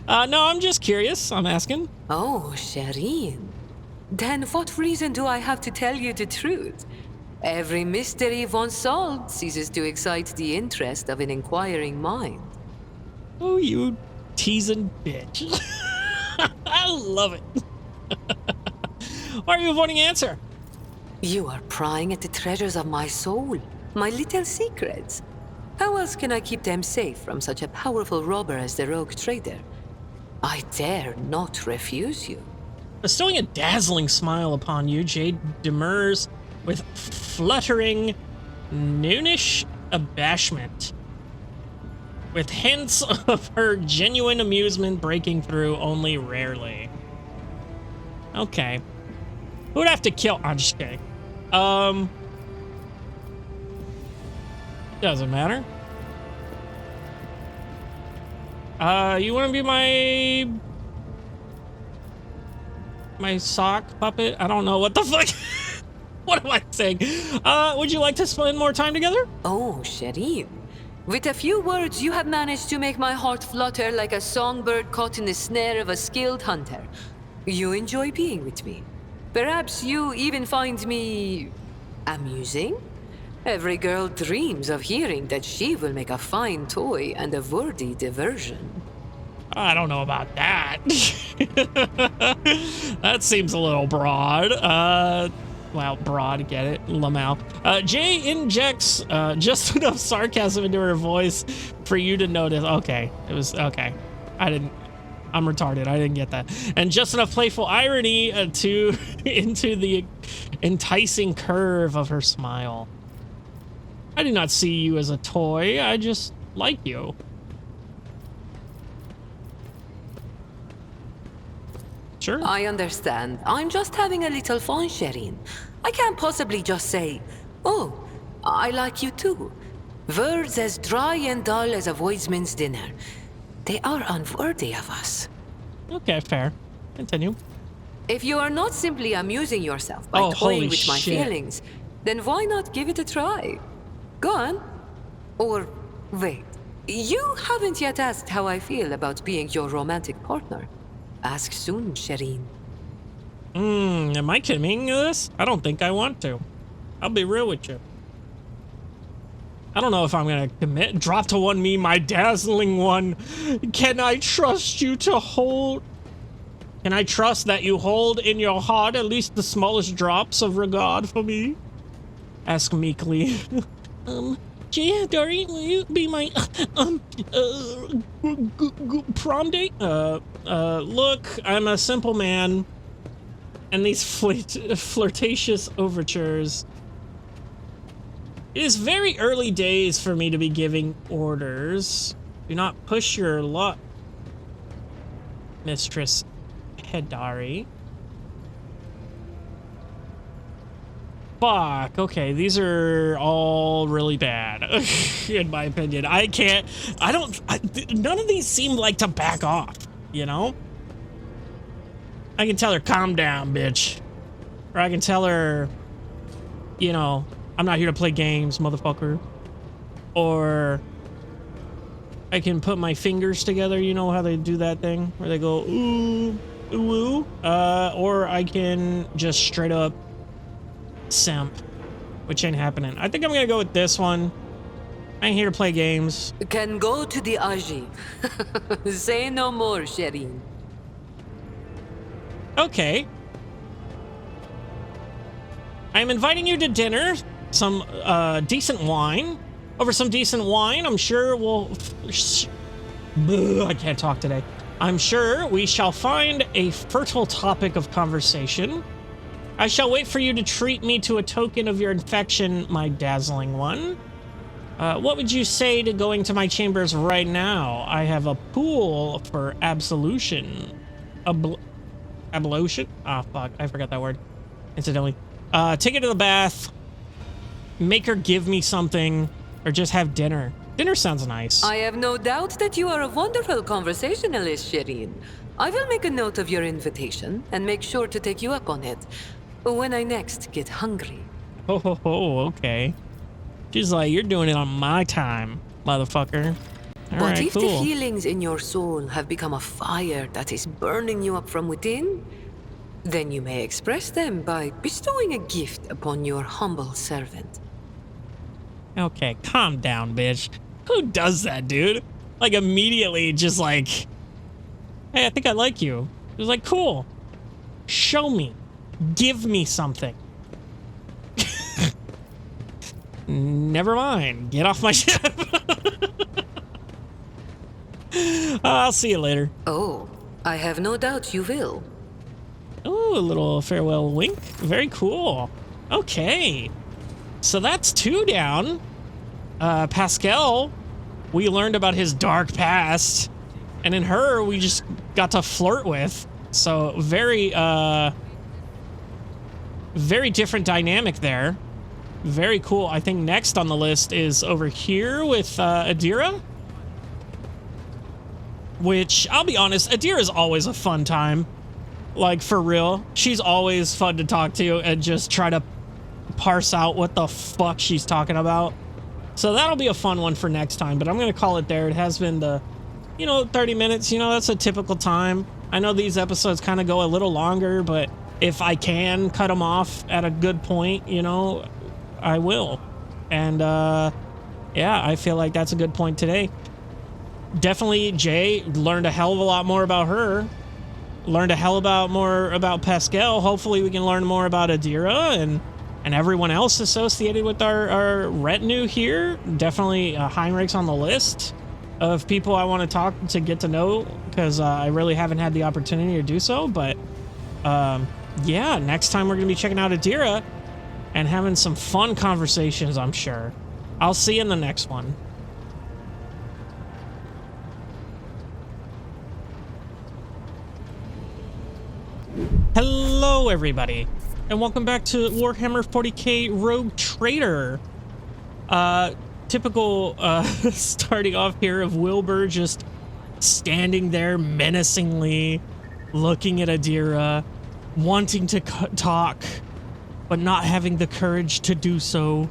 A: No, I'm just curious. I'm asking.
C: Oh, Shireen. Then what reason do I have to tell you the truth? Every mystery once solved ceases to excite the interest of an inquiring mind.
A: Oh, you teasing bitch. I love it. Why are you avoiding answer?
C: You are prying at the treasures of my soul, my little secrets. How else can I keep them safe from such a powerful robber as the rogue trader? I dare not refuse you.
A: Bestowing a dazzling smile upon you, Jade demurs with fluttering, noonish abashment, with hints of her genuine amusement breaking through only rarely. Okay. Who'd have to kill? I'm just kidding. Doesn't matter. You want to be my sock puppet? I don't know what the fuck. What am I saying? Would you like to spend more time together?
C: Oh, Shireen. With a few words, you have managed to make my heart flutter like a songbird caught in the snare of a skilled hunter. You enjoy being with me. Perhaps you even find me amusing? Every girl dreams of hearing that she will make a fine toy and a worthy diversion.
A: I don't know about that. That seems a little broad. Well, broad, get it? Lamau. Jay injects just enough sarcasm into her voice for you to notice. Okay, it was okay. I'm retarded. I didn't get that. And just enough playful irony into the enticing curve of her smile. I do not see you as a toy. I just like you. Sure.
C: I understand. I'm just having a little fun, Sherin. I can't possibly just say, oh, I like you too. Words as dry and dull as a voidsman's dinner. They are unworthy of us.
A: Okay, fair. Continue.
C: If you are not simply amusing yourself by toying with my feelings, then why not give it a try? Go on. Or, wait. You haven't yet asked how I feel about being your romantic partner. Ask soon, Sherin.
A: Am I committing to this? I don't think I want to. I'll be real with you. I don't know if I'm gonna commit. Drop to one me, my dazzling one. Can I trust you to hold... Can I trust that you hold in your heart at least the smallest drops of regard for me? Ask meekly. Jay, Dory, will you be my prom date? Look, I'm a simple man, and these flirtatious overtures. It is very early days for me to be giving orders. Do not push your luck, Mistress Hedari. Fuck, okay, these are all really bad, in my opinion. None of these seem like to back off, you know? I can tell her, calm down, bitch. Or I can tell her, you know, I'm not here to play games, motherfucker. Or I can put my fingers together, you know how they do that thing? Where they go, ooh, ooh, or I can just straight up simp, which ain't happening. I think I'm gonna go with this one. I ain't here to play games.
C: Can go to the Aji. Say no more, Sherin.
A: Okay. I'm inviting you to dinner. Some decent wine. Over some decent wine, I'm sure we'll... I can't talk today. I'm sure we shall find a fertile topic of conversation. I shall wait for you to treat me to a token of your infection, my dazzling one. What would you say to going to my chambers right now? I have a pool for absolution. Ablution? Ah, fuck. I forgot that word. Incidentally. Take her to the bath. Make her give me something. Or just have dinner. Dinner sounds nice.
C: I have no doubt that you are a wonderful conversationalist, Sherin. I will make a note of your invitation and make sure to take you up on it when I next get hungry.
A: Ho ho ho, okay. She's like, you're doing it on my time, motherfucker. All
C: but
A: right,
C: if
A: cool.
C: the feelings in your soul have become a fire that is burning you up from within, then you may express them by bestowing a gift upon your humble servant.
A: Okay, calm down, bitch. Who does that, dude? Like, immediately just like, hey, I think I like you. It was like, cool. Show me. Give me something. Never mind. Get off my ship. I'll see you later.
C: Oh, I have no doubt you will.
A: Oh, a little farewell wink. Very cool. Okay. So that's 2 down. Pascal, we learned about his dark past. And in her, we just got to flirt with. So very different dynamic there. Very cool. I think next on the list is over here with Adira. Which, I'll be honest, Adira is always a fun time. Like, for real. She's always fun to talk to and just try to parse out what the fuck she's talking about. So that'll be a fun one for next time, but I'm going to call it there. It has been the, 30 minutes. That's a typical time. I know these episodes kind of go a little longer, but if I can cut them off at a good point, I will. And, yeah, I feel like that's a good point today. Definitely, Jay learned a hell of a lot more about her. Learned a hell more about Pascal. Hopefully we can learn more about Adira and everyone else associated with our retinue here. Definitely Heinrich's on the list of people I want to get to know, because I really haven't had the opportunity to do so. But yeah, next time we're going to be checking out Adira and having some fun conversations, I'm sure. I'll see you in the next one. Hello, everybody, and welcome back to Warhammer 40K Rogue Trader. Typical starting off here of Wilbur just standing there menacingly, looking at Adira, wanting to talk, but not having the courage to do so.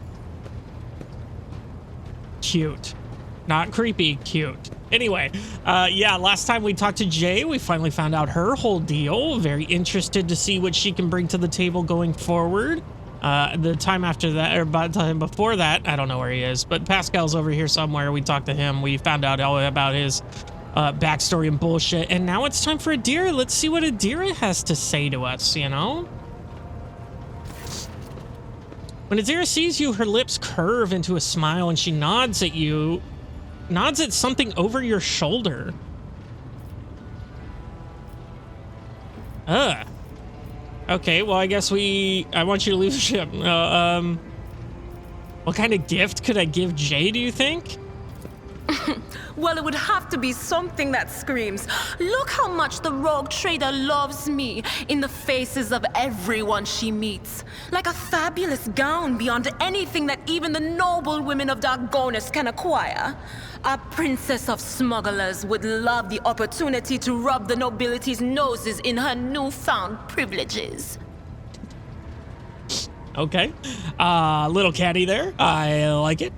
A: Cute. Not creepy, cute. Anyway, yeah, last time we talked to Jay, we finally found out her whole deal. Very interested to see what she can bring to the table going forward. The time after that, or by the time before that, I don't know where he is, but Pascal's over here somewhere. We talked to him. We found out all about his backstory and bullshit. And now it's time for Adira. Let's see what Adira has to say to us, When Adira sees you, her lips curve into a smile and she nods at you. Nods at something over your shoulder. Okay, well, I guess I want you to leave the ship. What kind of gift could I give Jay, do you think?
G: Well, it would have to be something that screams, "Look how much the rogue trader loves me," in the faces of everyone she meets. Like a fabulous gown beyond anything that even the noble women of Dargonus can acquire. A princess of smugglers would love the opportunity to rub the nobility's noses in her newfound privileges.
A: Okay. Little catty there. I like it.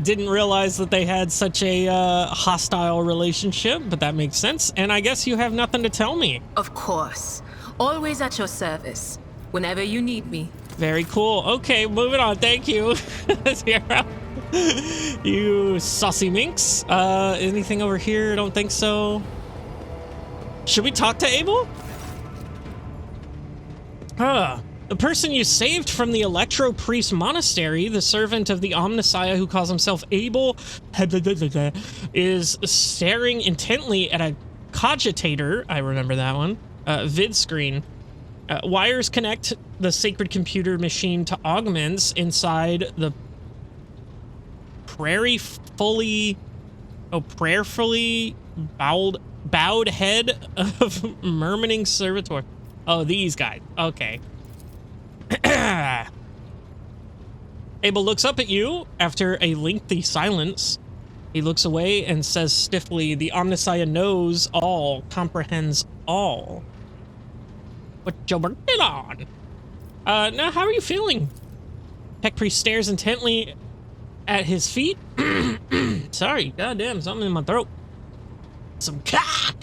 A: Didn't realize that they had such a hostile relationship, but that makes sense. And I guess you have nothing to tell me.
G: Of course. Always at your service. Whenever you need me.
A: Very cool. Okay, moving on. Thank you. Zero. You saucy minx. Anything over here? I don't think so. Should we talk to Abel? The person you saved from the Electro Priest Monastery, the servant of the Omnissiah who calls himself Abel, is staring intently at a cogitator, I remember that one, vid screen. Wires connect the sacred computer machine to augments inside the prayerfully bowed head of murmuring servitor. Oh, these guys. Okay. Abel looks up at you after a lengthy silence. He looks away and says stiffly, "The Omnissiah knows all, comprehends all." What you working on? Now, how are you feeling? Tech Priest stares intently at his feet. Sorry, goddamn, something in my throat. Some cock.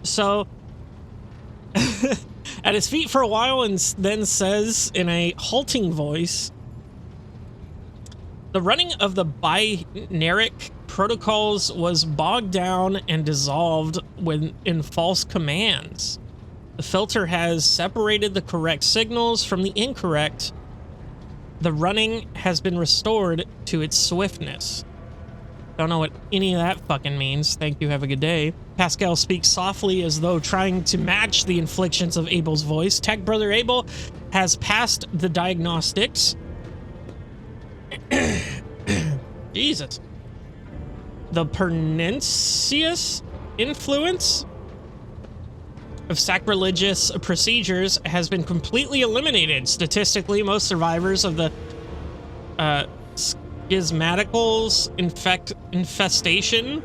A: So at his feet for a while and then says in a halting voice, "The running of the binaric protocols was bogged down and dissolved in false commands. The filter has separated the correct signals from the incorrect. The running has been restored to its swiftness." Don't know what any of that fucking means. Thank you, have a good day. Pascal speaks softly as though trying to match the inflections of Abel's voice. Tech Brother Abel has passed the diagnostics. Jesus. The pernicious influence of sacrilegious procedures has been completely eliminated. Statistically, most survivors of the schismaticals infestation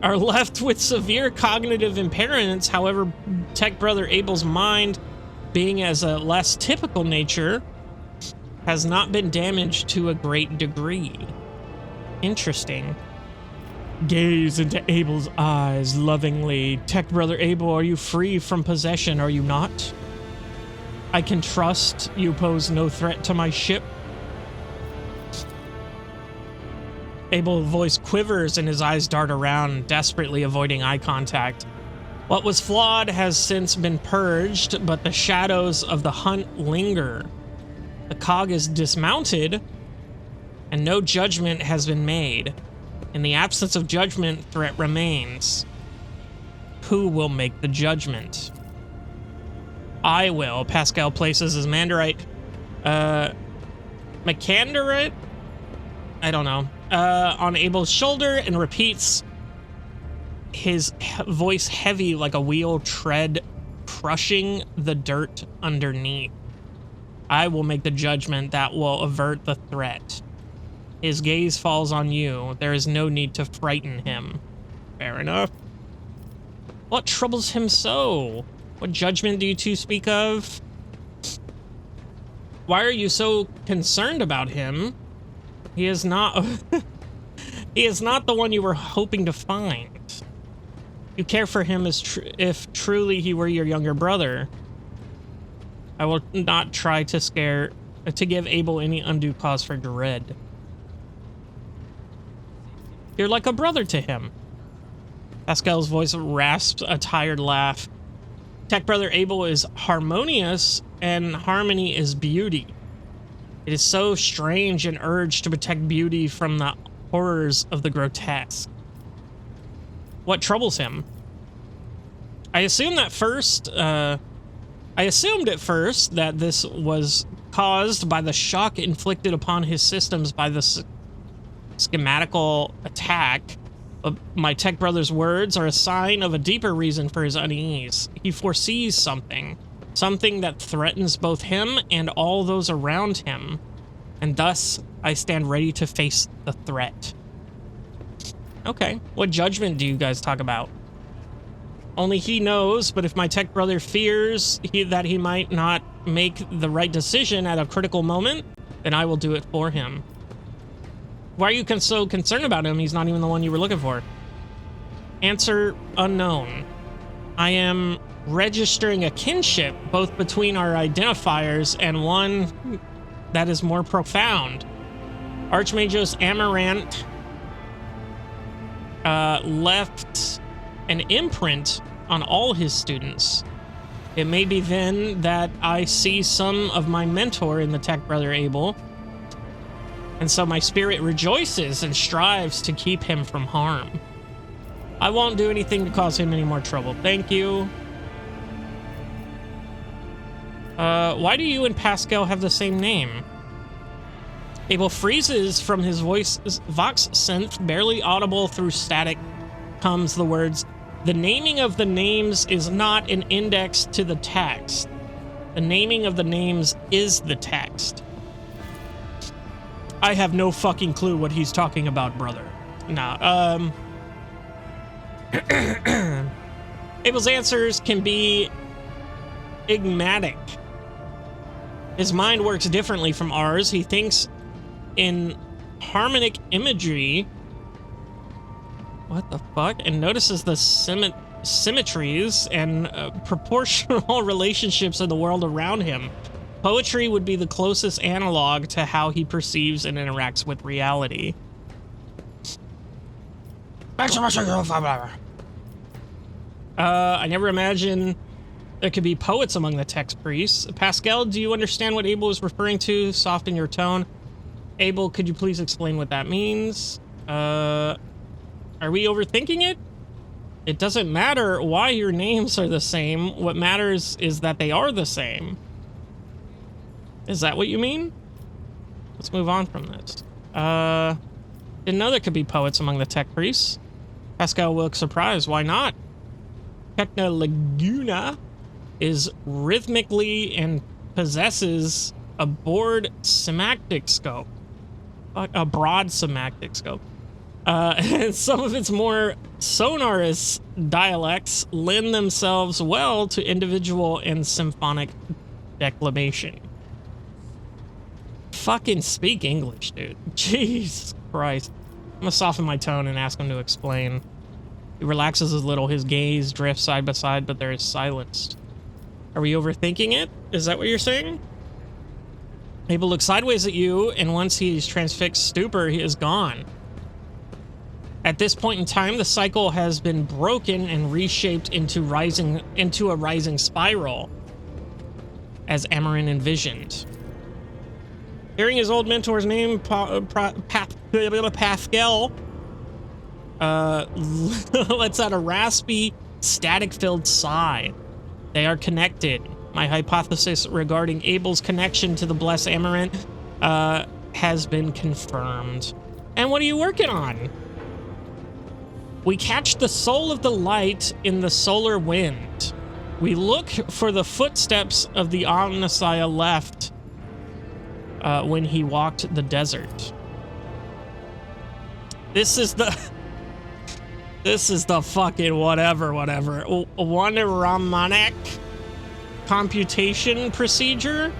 A: are left with severe cognitive impairments. However, Tech Brother Abel's mind, being as a less typical nature, has not been damaged to a great degree. Interesting. Gaze into Abel's eyes lovingly. Tech Brother Abel, are you free from possession, are you not? I can trust you pose no threat to my ship. Abel's voice quivers and his eyes dart around, desperately avoiding eye contact. What was flawed has since been purged, but the shadows of the hunt linger. The cog is dismounted, and no judgment has been made. In the absence of judgment, threat remains. Who will make the judgment? I will. Pascal places his Mandarite. Macandarite? I don't know. On Abel's shoulder and repeats, his voice heavy like a wheel tread, crushing the dirt underneath. I will make the judgment that will avert the threat. His gaze falls on you. There is no need to frighten him. Fair enough. What troubles him so? What judgment do you two speak of? Why are you so concerned about him? He is not... he is not the one you were hoping to find. You care for him as if truly he were your younger brother. I will not try to give Abel any undue cause for dread. You're like a brother to him. Pascal's voice rasps a tired laugh. Tech Brother Abel is harmonious, and harmony is beauty. It is so strange an urge to protect beauty from the horrors of the grotesque. What troubles him? I assumed at first that this was caused by the shock inflicted upon his systems by the schematical attack. But my tech brother's words are a sign of a deeper reason for his unease. He foresees something that threatens both him and all those around him, and thus I stand ready to face the threat. Okay, what judgment do you guys talk about? Only he knows, but if my tech brother fears that he might not make the right decision at a critical moment, then I will do it for him. Why are you so concerned about him? He's not even the one you were looking for. Answer unknown. I am registering a kinship both between our identifiers and one that is more profound. Archmagus Amaranth left an imprint on all his students. It may be then that I see some of my mentor in the tech brother Abel, and so my spirit rejoices and strives to keep him from harm. I won't do anything to cause him any more trouble. Thank you. Why do you and Pascal have the same name? Abel freezes. From his voice, vox synth, barely audible through static, comes the words, the naming of the names is not an index to the text. The naming of the names is the text. I have no fucking clue what he's talking about, brother. Nah, Abel's answers can be enigmatic. His mind works differently from ours. He thinks in harmonic imagery. What the fuck? And notices the symmetries and proportional relationships in the world around him. Poetry would be the closest analog to how he perceives and interacts with reality. I never imagined there could be poets among the text priests. Pascal, do you understand what Abel is referring to? Soften your tone. Abel, could you please explain what that means? Are we overthinking it? It doesn't matter why your names are the same. What matters is that they are the same. Is that what you mean? Let's move on from this. Didn't know there could be poets among the tech priests. Pascal will look surprised. Why not? Techna Laguna is rhythmically and possesses a broad semantic scope. And some of its more sonorous dialects lend themselves well to individual and symphonic declamation. Fucking speak English, dude. Jesus Christ. I'm gonna soften my tone and ask him to explain. He relaxes a little, his gaze drifts side by side, but there is silence. Are we overthinking it? Is that what you're saying? Abel looks sideways at you, and once he's transfixed stupor, he is gone. At this point in time, the cycle has been broken and reshaped into a rising spiral, as Amarin envisioned. Hearing his old mentor's name, Pascal, lets out a raspy, static-filled sigh. They are connected. My hypothesis regarding Abel's connection to the Blessed Amaranth has been confirmed. And what are you working on? We catch the soul of the light in the solar wind. We look for the footsteps of the Omnissiah left when he walked the desert. This is the fucking whatever. Wonder Ramanic computation procedure.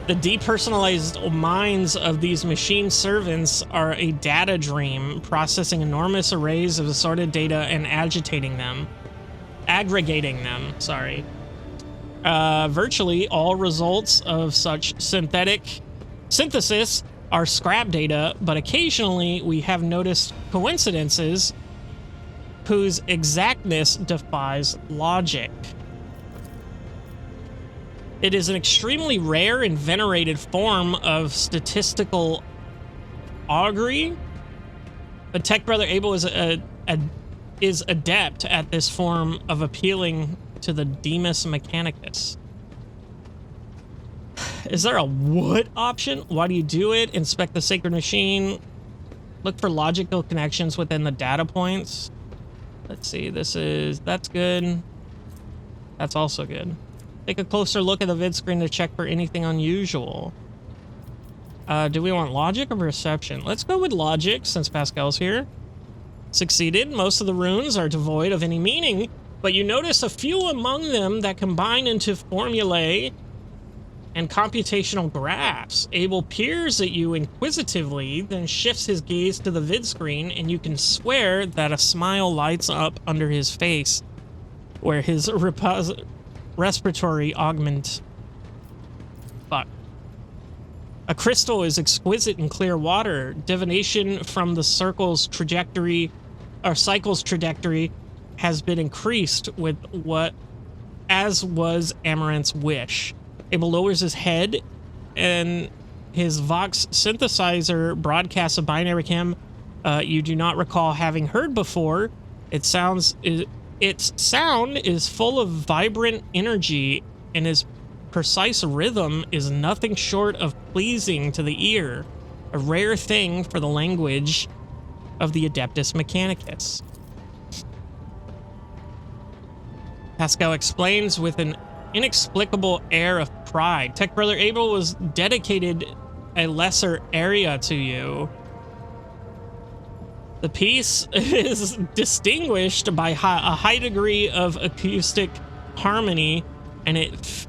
A: The depersonalized minds of these machine servants are a data dream, processing enormous arrays of assorted data and aggregating them. Virtually all results of such synthesis are scrap data, but occasionally we have noticed coincidences whose exactness defies logic. It is an extremely rare and venerated form of statistical augury, but Tech Brother Abel is adept at this form of appealing to the Demus Mechanicus. Is there a what option? Why do you do it? Inspect the sacred machine. Look for logical connections within the data points. Let's see, that's good. That's also good. Take a closer look at the vid screen to check for anything unusual. Do we want logic or perception? Let's go with logic since Pascal's here. Succeeded. Most of the runes are devoid of any meaning, but you notice a few among them that combine into formulae and computational graphs. Abel peers at you inquisitively, then shifts his gaze to the vid screen, and you can swear that a smile lights up under his face, where his respiratory augment. Fuck. A crystal is exquisite in clear water. Divination from the cycle's trajectory has been increased with what, as was Amaranth's wish. Abel lowers his head, and his Vox synthesizer broadcasts a binary hymn you do not recall having heard before. Its sound is full of vibrant energy, and its precise rhythm is nothing short of pleasing to the ear, a rare thing for the language of the Adeptus Mechanicus. Pascal explains with an inexplicable air of pride. Tech Brother Abel was dedicated a lesser area to you. The piece is distinguished by a high degree of acoustic harmony, and it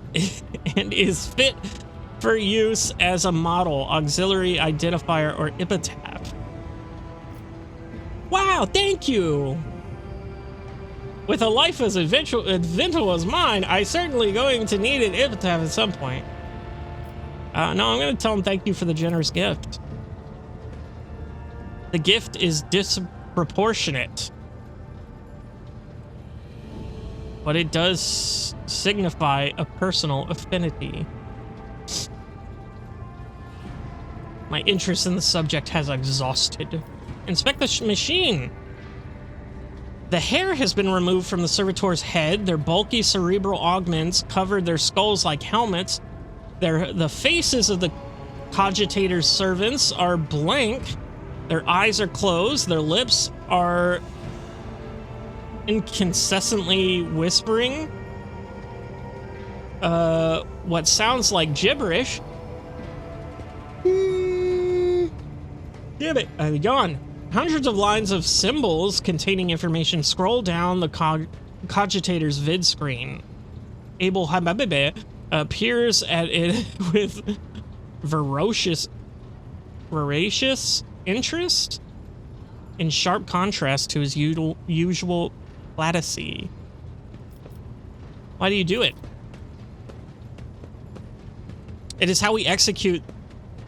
A: is fit for use as a model, auxiliary identifier, or epitaph. Wow, thank you! With a life as eventful as mine, I certainly going to need an epitaph at some point. No, I'm going to tell him thank you for the generous gift. The gift is disproportionate, but it does signify a personal affinity. My interest in the subject has exhausted. Inspect the machine. The hair has been removed from the servitor's head. Their bulky cerebral augments covered their skulls like helmets. The faces of the cogitator's servants are blank. Their eyes are closed. Their lips are incessantly whispering what sounds like gibberish. Damn it, gone. Hundreds of lines of symbols containing information scroll down the cogitator's vid screen. Abel Hababebe appears at it with voracious interest, in sharp contrast to his usual placidity. Why do you do it? It is how we execute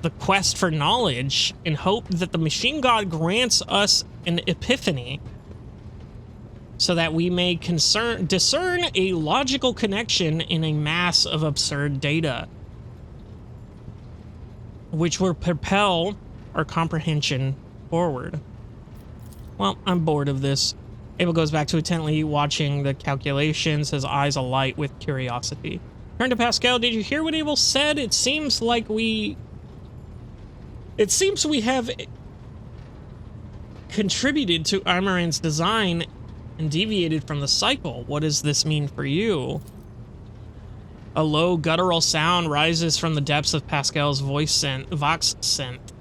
A: the quest for knowledge in hope that the machine god grants us an epiphany so that we may discern a logical connection in a mass of absurd data, which will propel our comprehension forward. Well, I'm bored of this. Abel goes back to intently watching the calculations, his eyes alight with curiosity. Turn to Pascal. Did you hear what Abel said? It seems we have contributed to Amaran's design and deviated from the cycle. What does this mean for you? A low guttural sound rises from the depths of Pascal's vox scent,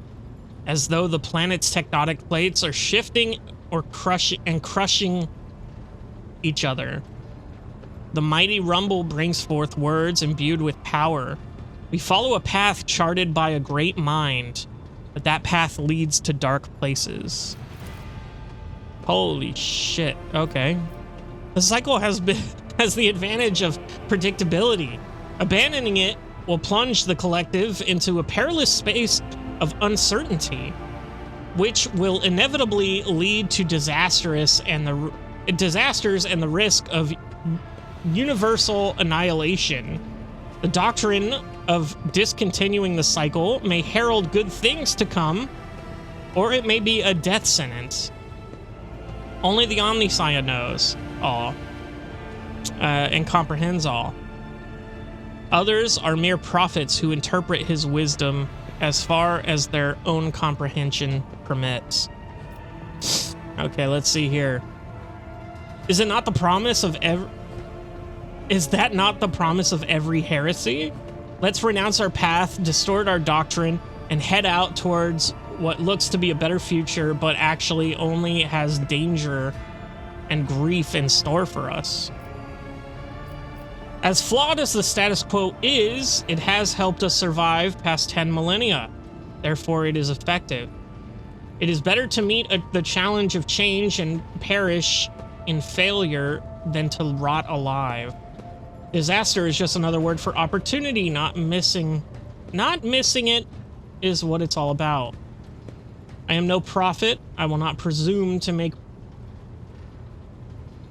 A: as though the planet's tectonic plates are shifting or crushing each other. The mighty rumble brings forth words imbued with power. We follow a path charted by a great mind, but that path leads to dark places. Holy shit. Okay. The cycle has the advantage of predictability. Abandoning it will plunge the collective into a perilous space of uncertainty, which will inevitably lead to disasters and the risk of universal annihilation. The doctrine of discontinuing the cycle may herald good things to come, or it may be a death sentence. Only the Omniscient knows all and comprehends all. Others are mere prophets who interpret his wisdom as far as their own comprehension permits. Okay, let's see here. Is that not the promise of every heresy? Let's renounce our path, distort our doctrine, and head out towards what looks to be a better future, but actually only has danger and grief in store for us. As flawed as the status quo is, it has helped us survive past 10 millennia. Therefore, it is effective. It is better to meet the challenge of change and perish in failure than to rot alive. Disaster is just another word for opportunity, not missing it is what it's all about. I am no prophet. I will not presume to make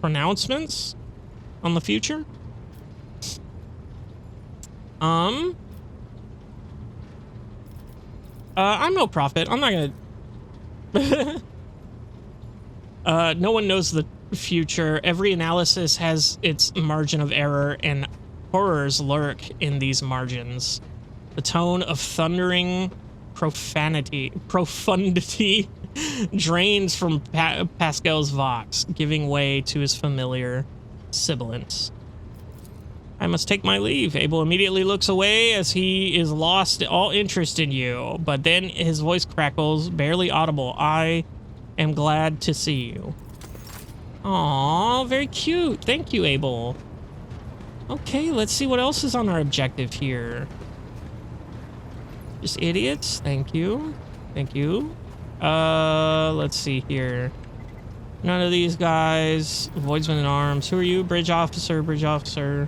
A: pronouncements on the future. I'm no prophet. I'm not gonna... no one knows the future. Every analysis has its margin of error, and horrors lurk in these margins. The tone of thundering profundity drains from Pascal's vox, giving way to his familiar sibilance. I must take my leave. Abel immediately looks away as he is lost all interest in you, but then his voice crackles, barely audible. I am glad to see you. Aww, very cute. Thank you, Abel. Okay, let's see what else is on our objective here. Just idiots. Thank you. Thank you. Let's see here. None of these guys. Voidsman in arms. Who are you? Bridge officer, bridge officer.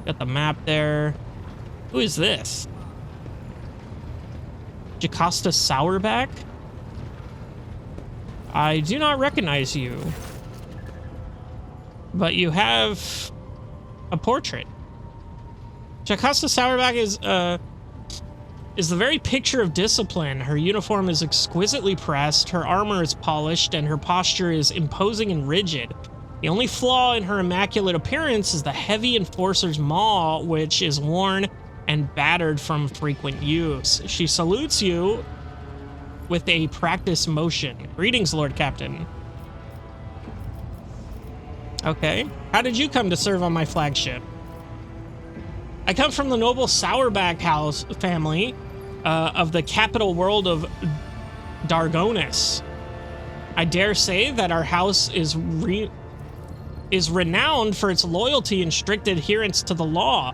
A: Got the map there. Who is this? Jocasta Sourback? I do not recognize you. But you have a portrait. Jocasta Sourback is the very picture of discipline. Her uniform is exquisitely pressed, her armor is polished, and her posture is imposing and rigid. The only flaw in her immaculate appearance is the heavy enforcer's maw, which is worn and battered from frequent use. She salutes you with a practiced motion. Greetings, Lord Captain. Okay. How did you come to serve on my flagship? I come from the noble Sourback house family of the capital world of Dargonis. I dare say that our house is renowned for its loyalty and strict adherence to the law,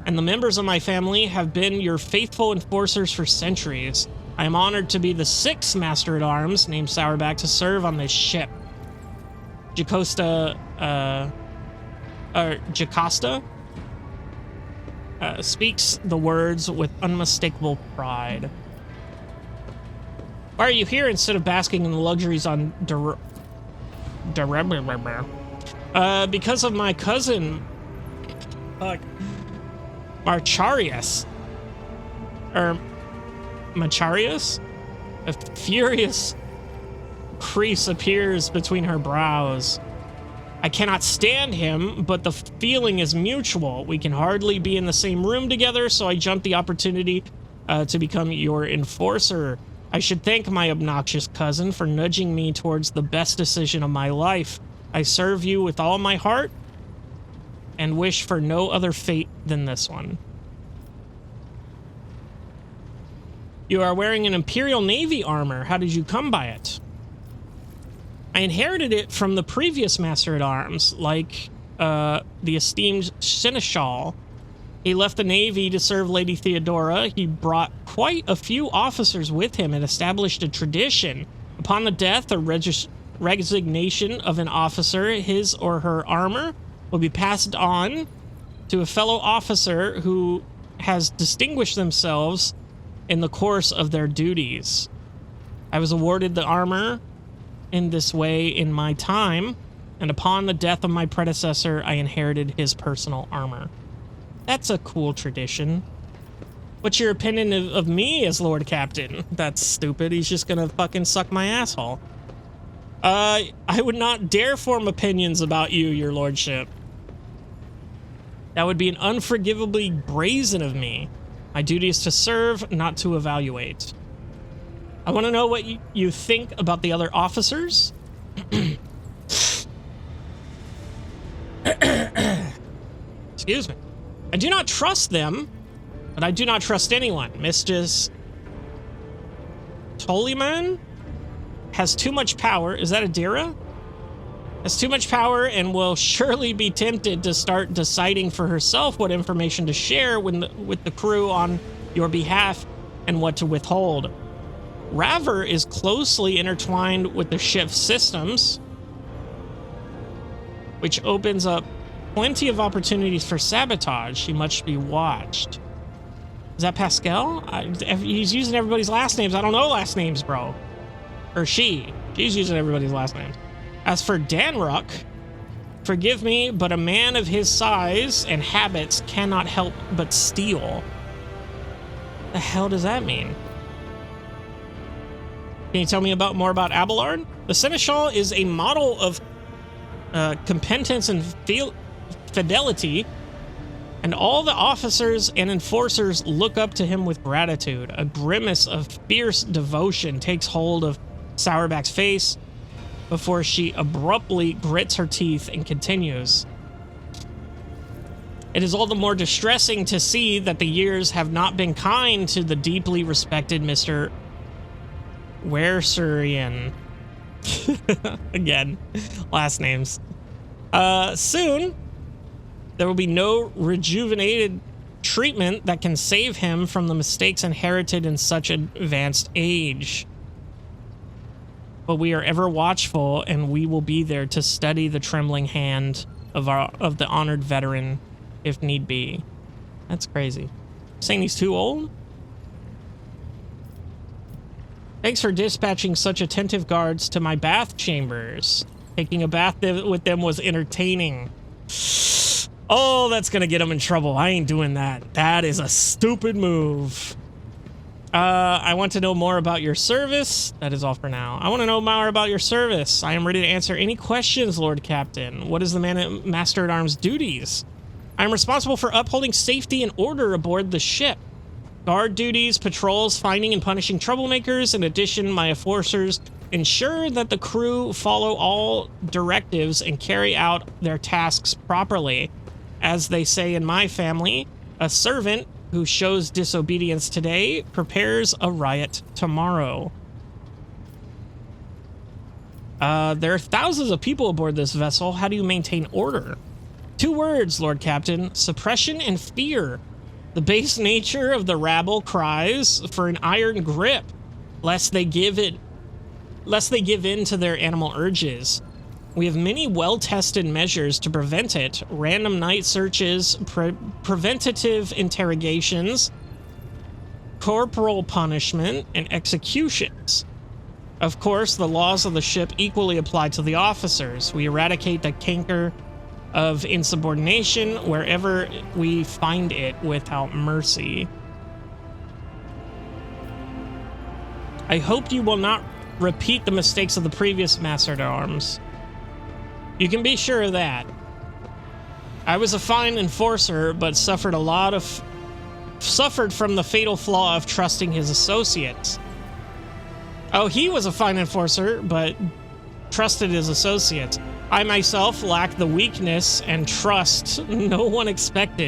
A: and the members of my family have been your faithful enforcers for centuries. I am honored to be the 6th Master-at-Arms named Sourback to serve on this ship. Jocasta speaks the words with unmistakable pride. Why are you here instead of basking in the luxuries on because of my cousin, Macharius. A furious crease appears between her brows. I cannot stand him, but the feeling is mutual. We can hardly be in the same room together, so I jumped the opportunity to become your enforcer. I should thank my obnoxious cousin for nudging me towards the best decision of my life. I serve you with all my heart and wish for no other fate than this one. You are wearing an Imperial Navy armor. How did you come by it? I inherited it from the previous Master-at-Arms, like the esteemed Seneschal. He left the Navy to serve Lady Theodora. He brought quite a few officers with him and established a tradition. Upon the death or resignation of an officer, his or her armor will be passed on to a fellow officer who has distinguished themselves in the course of their duties. I was awarded the armor in this way in my time, and upon the death of my predecessor, I inherited his personal armor. That's a cool tradition. What's your opinion of me as Lord Captain? That's stupid. He's just gonna fucking suck my asshole. I would not dare form opinions about you, your lordship. That would be an unforgivably brazen of me. My duty is to serve, not to evaluate. I want to know what you think about the other officers. Excuse me. I do not trust them, but I do not trust anyone. Mistress Toliman has too much power. Is that Adira? Has too much power and will surely be tempted to start deciding for herself what information to share with the crew on your behalf and what to withhold. Raver is closely intertwined with the ship's systems, which opens up plenty of opportunities for sabotage. She must be watched. Is that Pascal? He's using everybody's last names. I don't know last names, bro. Or she. She's using everybody's last names. As for Danrock, forgive me, but a man of his size and habits cannot help but steal. The hell does that mean? Can you tell me more about Abelard? The Seneschal is a model of competence and fidelity, and all the officers and enforcers look up to him with gratitude. A grimace of fierce devotion takes hold of Sourback's face before she abruptly grits her teeth and continues. It is all the more distressing to see that the years have not been kind to the deeply respected Mr. Wersurian. Again, last names. Soon, there will be no rejuvenated treatment that can save him from the mistakes inherited in such an advanced age. But we are ever watchful, and we will be there to steady the trembling hand of the honored veteran, if need be. That's crazy. Saying he's too old? Thanks for dispatching such attentive guards to my bath chambers. Taking a bath with them was entertaining. Oh, that's gonna get him in trouble. I ain't doing that. That is a stupid move. I want to know more about your service. That is all for now. I want to know more about your service. I am ready to answer any questions, Lord Captain. What is the Master-at-Arms' duties? I am responsible for upholding safety and order aboard the ship. Guard duties, patrols, finding and punishing troublemakers. In addition, my enforcers ensure that the crew follow all directives and carry out their tasks properly. As they say in my family, a servant who shows disobedience today prepares a riot tomorrow. There are thousands of people aboard this vessel. How do you maintain order? 2 words, Lord Captain: suppression and fear. The base nature of the rabble cries for an iron grip, lest they give in to their animal urges. We have many well-tested measures to prevent it: random night searches, preventative interrogations, corporal punishment, and executions. Of course, the laws of the ship equally apply to the officers. We eradicate the canker of insubordination wherever we find it without mercy. I hope you will not repeat the mistakes of the previous Master-at-Arms. You can be sure of that. I was a fine enforcer, but suffered from the fatal flaw of trusting his associates. Oh, he was a fine enforcer, but trusted his associates. I myself lack the weakness and trust no one except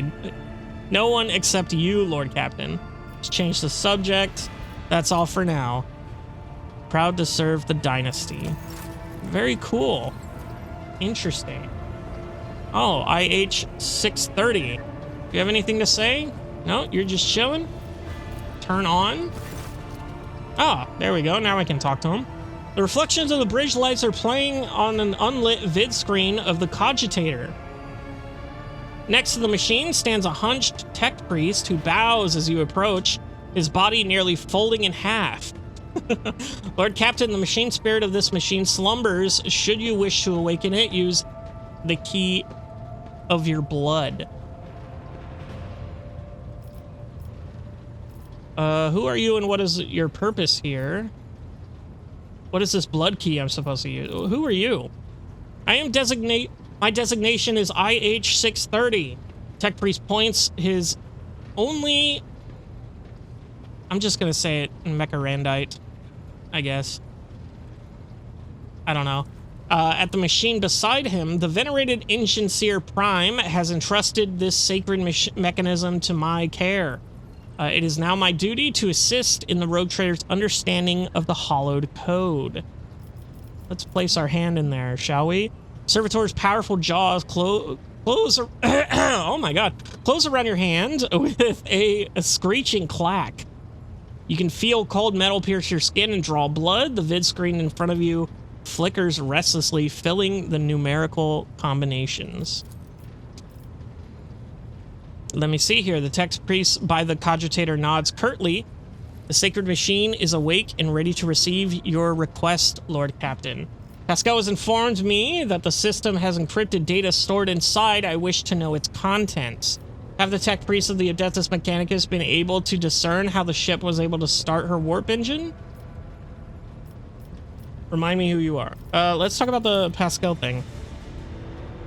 A: you, Lord Captain. Let's change the subject. That's all for now. Proud to serve the dynasty. Very cool. Interesting. Oh, IH 630. Do you have anything to say? No, you're just chilling? Turn on? Ah, there we go. Now I can talk to him. The reflections of the bridge lights are playing on an unlit vid screen of the cogitator. Next to the machine stands a hunched tech priest who bows as you approach, his body nearly folding in half. Lord Captain, the machine spirit of this machine slumbers. Should you wish to awaken it, use the key of your blood. Who are you and what is your purpose here? What is this blood key I'm supposed to use? Who are you? I am my designation is IH 630. Tech priest points his only... I'm just gonna say it in Mecharandite, I guess. I don't know. At the machine beside him, the venerated Ancient Seer Prime has entrusted this sacred mechanism to my care. It is now my duty to assist in the Rogue Trader's understanding of the hallowed code. Let's place our hand in there, shall we? Servitor's powerful jaws close oh my god, close around your hand with a screeching clack. You can feel cold metal pierce your skin and draw blood. The vid screen in front of you flickers restlessly, filling the numerical combinations. Let me see here. The tech priest by the cogitator nods curtly. The sacred machine is awake and ready to receive your request, Lord Captain. Pascal has informed me that the system has encrypted data stored inside. I wish to know its contents. Have the tech priests of the Adeptus Mechanicus been able to discern how the ship was able to start her warp engine? Remind me who you are. Let's talk about the Pascal thing.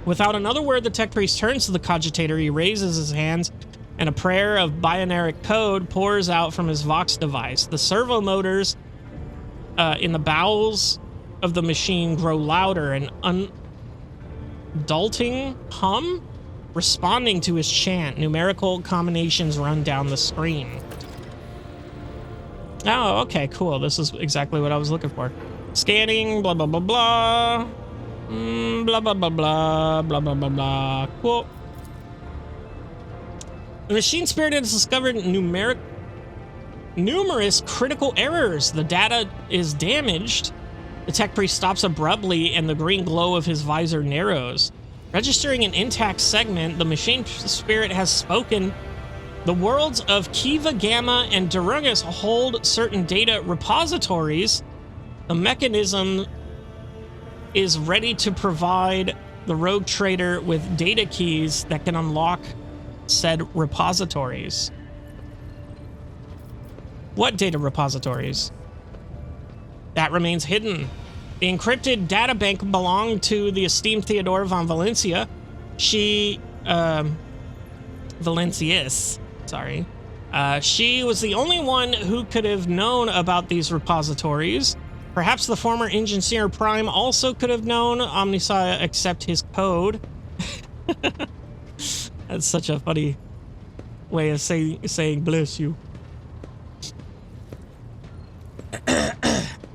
A: Without another word, the tech priest turns to the cogitator. He raises his hands, and a prayer of binaric code pours out from his Vox device. The servo motors in the bowels of the machine grow louder, and unadulting hum, responding to his chant. Numerical combinations run down the screen. Oh, okay, cool. This is exactly what I was looking for. Scanning, blah, blah, blah, blah. Blah, blah, blah, blah, blah, blah, blah, blah. Cool. The machine spirit has discovered numerous critical errors. The data is damaged. The tech priest stops abruptly, and the green glow of his visor narrows. Registering an intact segment, the machine spirit has spoken. The worlds of Kiva, Gamma, and Durungus hold certain data repositories. The mechanism is ready to provide the Rogue Trader with data keys that can unlock said repositories. What data repositories? That remains hidden. The encrypted data bank belonged to the esteemed Theodora von Valencia. She was the only one who could have known about these repositories. Perhaps the former Engine Seer Prime also could have known. Omnissiah accept his code. That's such a funny way of saying bless you.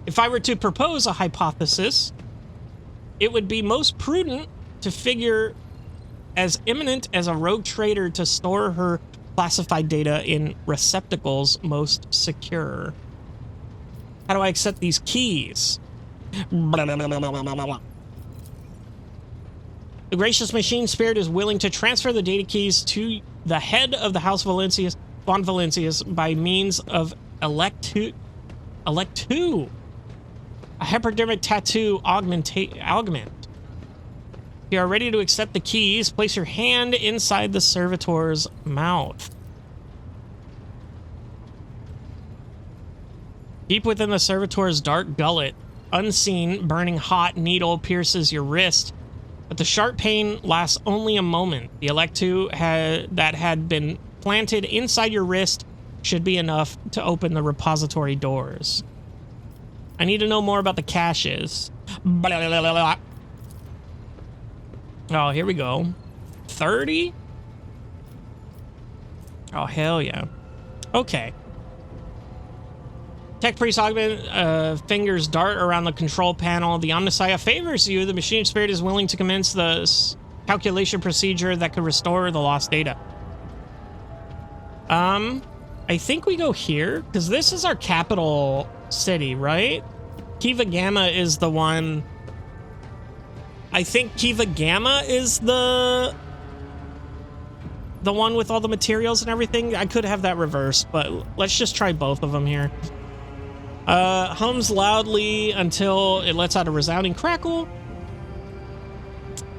A: If I were to propose a hypothesis, it would be most prudent to figure as imminent as a rogue trader to store her classified data in receptacles most secure. How do I accept these keys? The gracious machine spirit is willing to transfer the data keys to the head of the House Valencius, von Valencius, by means of elect 2, a hypodermic tattoo augment. If you are ready to accept the keys, place your hand inside the servitor's mouth. Deep within the servitor's dark gullet, unseen, burning hot needle pierces your wrist, but the sharp pain lasts only a moment. The Electu that had been planted inside your wrist should be enough to open the repository doors. I need to know more about the caches. Oh, here we go. 30? Oh, hell yeah. Okay. Tech Priest Augment fingers dart around the control panel. The Omnissiah favors you. The machine spirit is willing to commence the calculation procedure that could restore the lost data. I think we go here, because this is our capital city, right? Kiva Gamma is the one... I think Kiva Gamma is the one with all the materials and everything. I could have that reversed, but let's just try both of them here. Hums loudly until it lets out a resounding crackle.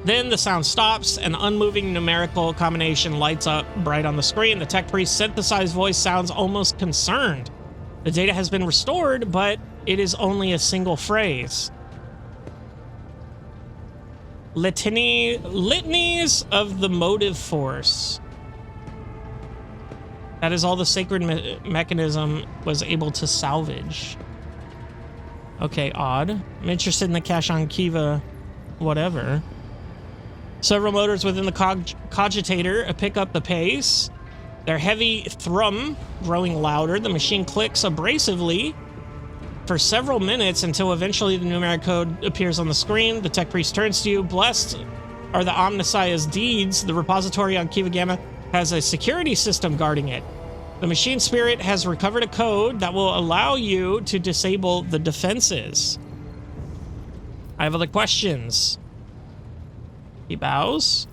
A: Then the sound stops, and the unmoving numerical combination lights up bright on the screen. The tech priest's synthesized voice sounds almost concerned. The data has been restored, but it is only a single phrase. Litanies of the motive force. That is all the sacred mechanism was able to salvage. Okay, odd. I'm interested in the cache on Kiva, whatever. Several motors within the cogitator pick up the pace. Their heavy thrum growing louder. The machine clicks abrasively for several minutes until eventually the numeric code appears on the screen. The tech priest turns to you. Blessed are the Omnissiah's deeds. The repository on Kiva Gamma has a security system guarding it. The machine spirit has recovered a code that will allow you to disable the defenses. I have other questions. He bows.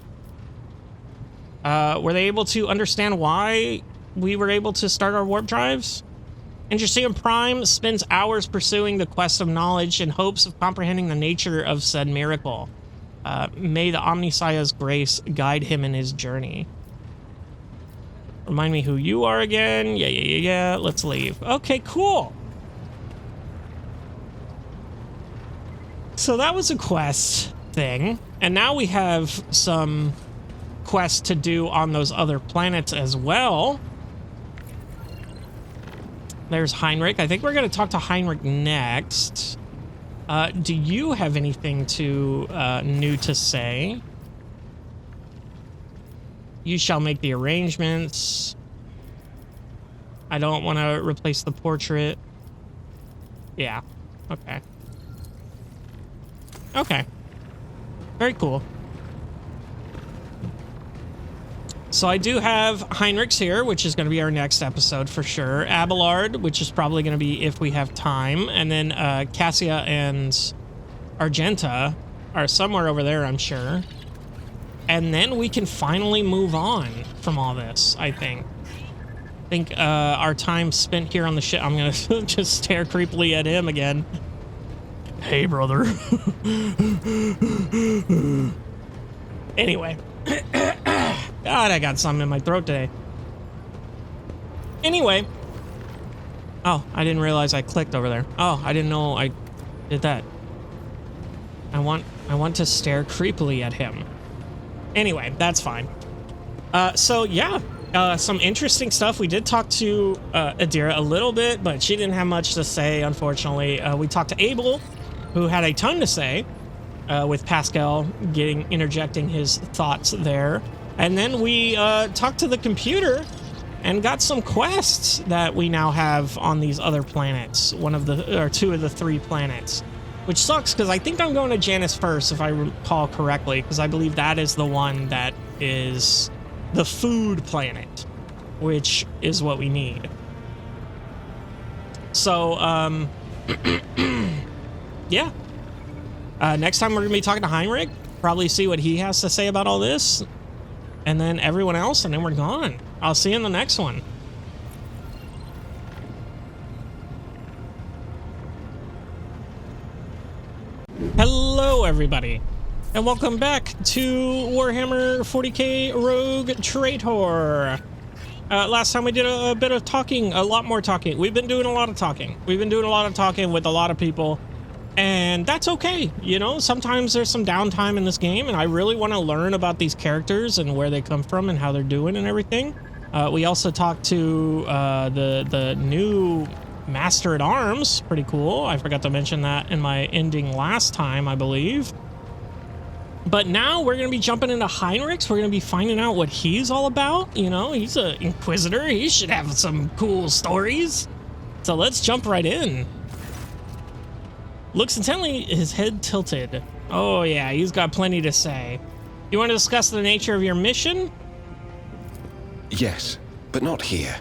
A: Were they able to understand why we were able to start our warp drives? Interesting Prime spends hours pursuing the quest of knowledge in hopes of comprehending the nature of said miracle. May the Omnissiah's grace guide him in his journey. Remind me who you are again. Yeah. Let's leave. Okay, cool. So that was a quest thing. And now we have some quests to do on those other planets as well. There's Heinrich. I think we're going to talk to Heinrich next. Do you have anything new to say? You shall make the arrangements. I don't want to replace the portrait. Yeah. Okay. Okay. Very cool. So I do have Heinrich's here, which is going to be our next episode for sure. Abelard, which is probably going to be if we have time. And then Cassia and Argenta are somewhere over there, I'm sure. And then we can finally move on from all this, I think. I think our time spent here on the ship... I'm going to just stare creepily at him again. Hey, brother. Anyway. God, I got something in my throat today. Anyway. Oh, I didn't realize I clicked over there. Oh, I didn't know I did that. I want to stare creepily at him. Anyway, that's fine. So yeah, some interesting stuff. We did talk to Adira a little bit, but she didn't have much to say, unfortunately. We talked to Abel, who had a ton to say, with Pascal interjecting his thoughts there. And then we talked to the computer and got some quests that we now have on these other planets, two of the three planets. Which sucks, because I think I'm going to Janus first, if I recall correctly, because I believe that is the one that is the food planet. which is what we need. So, yeah. Next time we're going to be talking to Heinrich, probably see what he has to say about all this, and then everyone else, and then we're gone. I'll see you in the next one. Hello, everybody, and welcome back to Warhammer 40K Rogue Traitor. Last time we did a bit of talking, a lot more talking. We've been doing a lot of talking. We've been doing a lot of talking with a lot of people, and that's okay. You know, sometimes there's some downtime in this game, and I really want to learn about these characters and where they come from and how they're doing and everything. We also talked to the new Master at Arms. Pretty cool. I forgot to mention that in my ending last time, I believe. But now we're going to be jumping into Heinrich's. We're going to be finding out what he's all about. You know, he's an Inquisitor. He should have some cool stories. So let's jump right in. Looks intently, his head tilted. Oh yeah, he's got plenty to say. You want to discuss the nature of your mission?
J: Yes, but not here.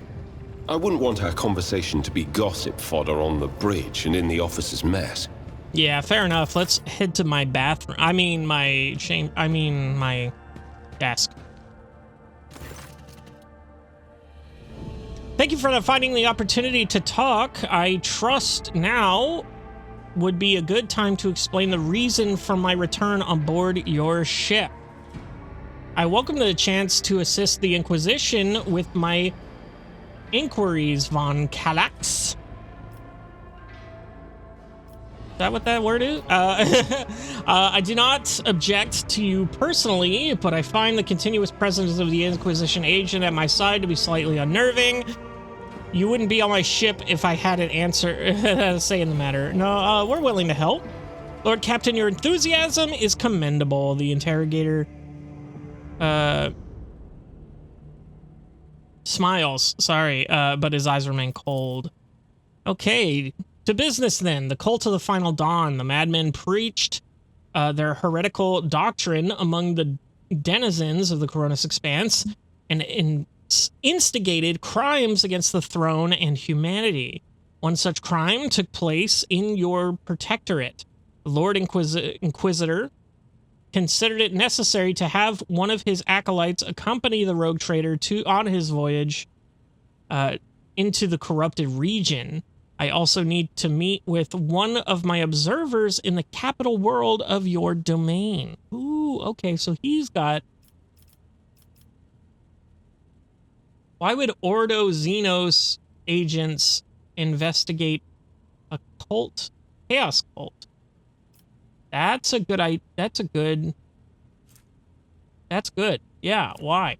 J: I wouldn't want our conversation to be gossip fodder on the bridge and in the officer's mess.
A: Yeah, fair enough. Let's head to my bathroom. My desk. Thank you for finding the opportunity to talk. I trust now would be a good time to explain the reason for my return on board your ship. I welcome the chance to assist the Inquisition with my inquiries, Von Kallax. Is that what that word is? I do not object to you personally, but I find the continuous presence of the Inquisition agent at my side to be slightly unnerving. You wouldn't be on my ship if I had an answer to say in the matter. No, we're willing to help. Lord Captain, your enthusiasm is commendable. The interrogator smiles, sorry, but his eyes remain cold. Okay. To business, then. The cult of the final dawn. The madmen preached their heretical doctrine among the denizens of the Coronis Expanse and instigated crimes against the throne and humanity. One such crime took place in your protectorate. The Lord Inquisitor considered it necessary to have one of his acolytes accompany the rogue trader on his voyage into the corrupted region. I also need to meet with one of my observers in the capital world of your domain. Ooh, okay, so he's got... Why would Ordo Xenos agents investigate a cult? Chaos cult. That's a good... That's good. Yeah, why?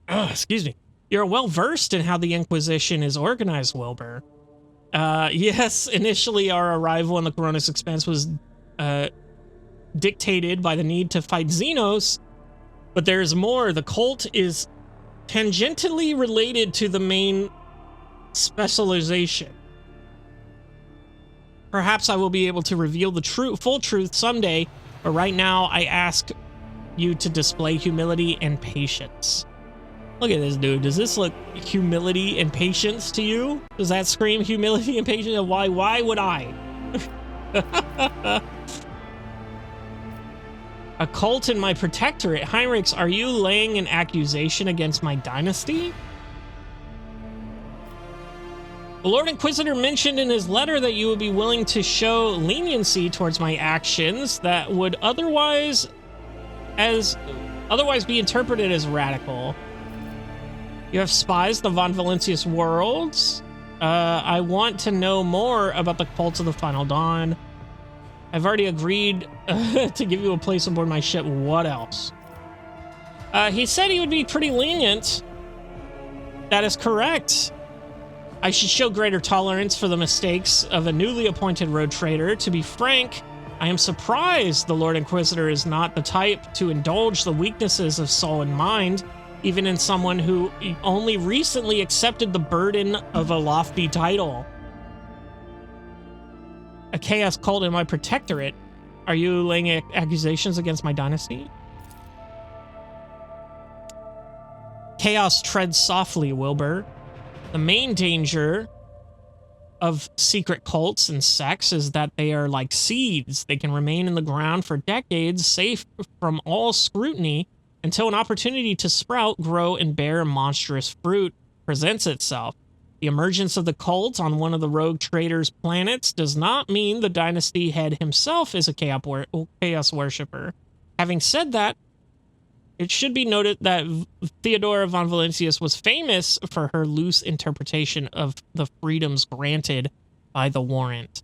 A: Excuse me. You're well-versed in how the Inquisition is organized, Wilbur. Yes, initially our arrival in the Coronis Expanse was dictated by the need to fight Xenos, but there's more. The cult is tangentially related to the main specialization. Perhaps I will be able to reveal the full truth someday, but right now I ask you to display humility and patience. Look at this dude. Does this look humility and patience to you? Does that scream humility and patience? Why would I? A cult in my protectorate. Heinrichs, are you laying an accusation against my dynasty? The Lord Inquisitor mentioned in his letter that you would be willing to show leniency towards my actions that would otherwise be interpreted as radical. You have spies the Von Valentius worlds. I want to know more about the cult of the Final Dawn. I've already agreed to give you a place aboard my ship. What else? He said he would be pretty lenient. That is correct. I should show greater tolerance for the mistakes of a newly appointed road trader. To be frank, I am surprised the Lord Inquisitor is not the type to indulge the weaknesses of soul and mind, even in someone who only recently accepted the burden of a lofty title. A chaos cult in my protectorate. Are you laying accusations against my dynasty? Chaos treads softly, Wilbur. The main danger of secret cults and sects is that they are like seeds. They can remain in the ground for decades, safe from all scrutiny, until an opportunity to sprout, grow, and bear monstrous fruit presents itself. The emergence of the cult on one of the rogue traders' planets does not mean the dynasty head himself is a chaos worshipper. Having said that, it should be noted that Theodora von Valentius was famous for her loose interpretation of the freedoms granted by the warrant.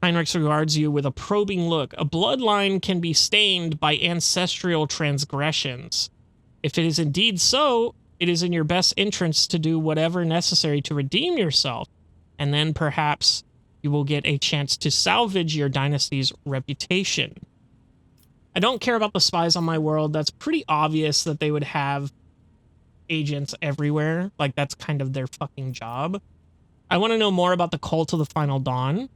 A: Heinrich regards you with a probing look. A bloodline can be stained by ancestral transgressions. If it is indeed so, it is in your best interest to do whatever necessary to redeem yourself, and then perhaps you will get a chance to salvage your dynasty's reputation. I don't care about the spies on my world. That's pretty obvious that they would have agents everywhere. Like, that's kind of their fucking job. I want to know more about the Cult of the Final Dawn.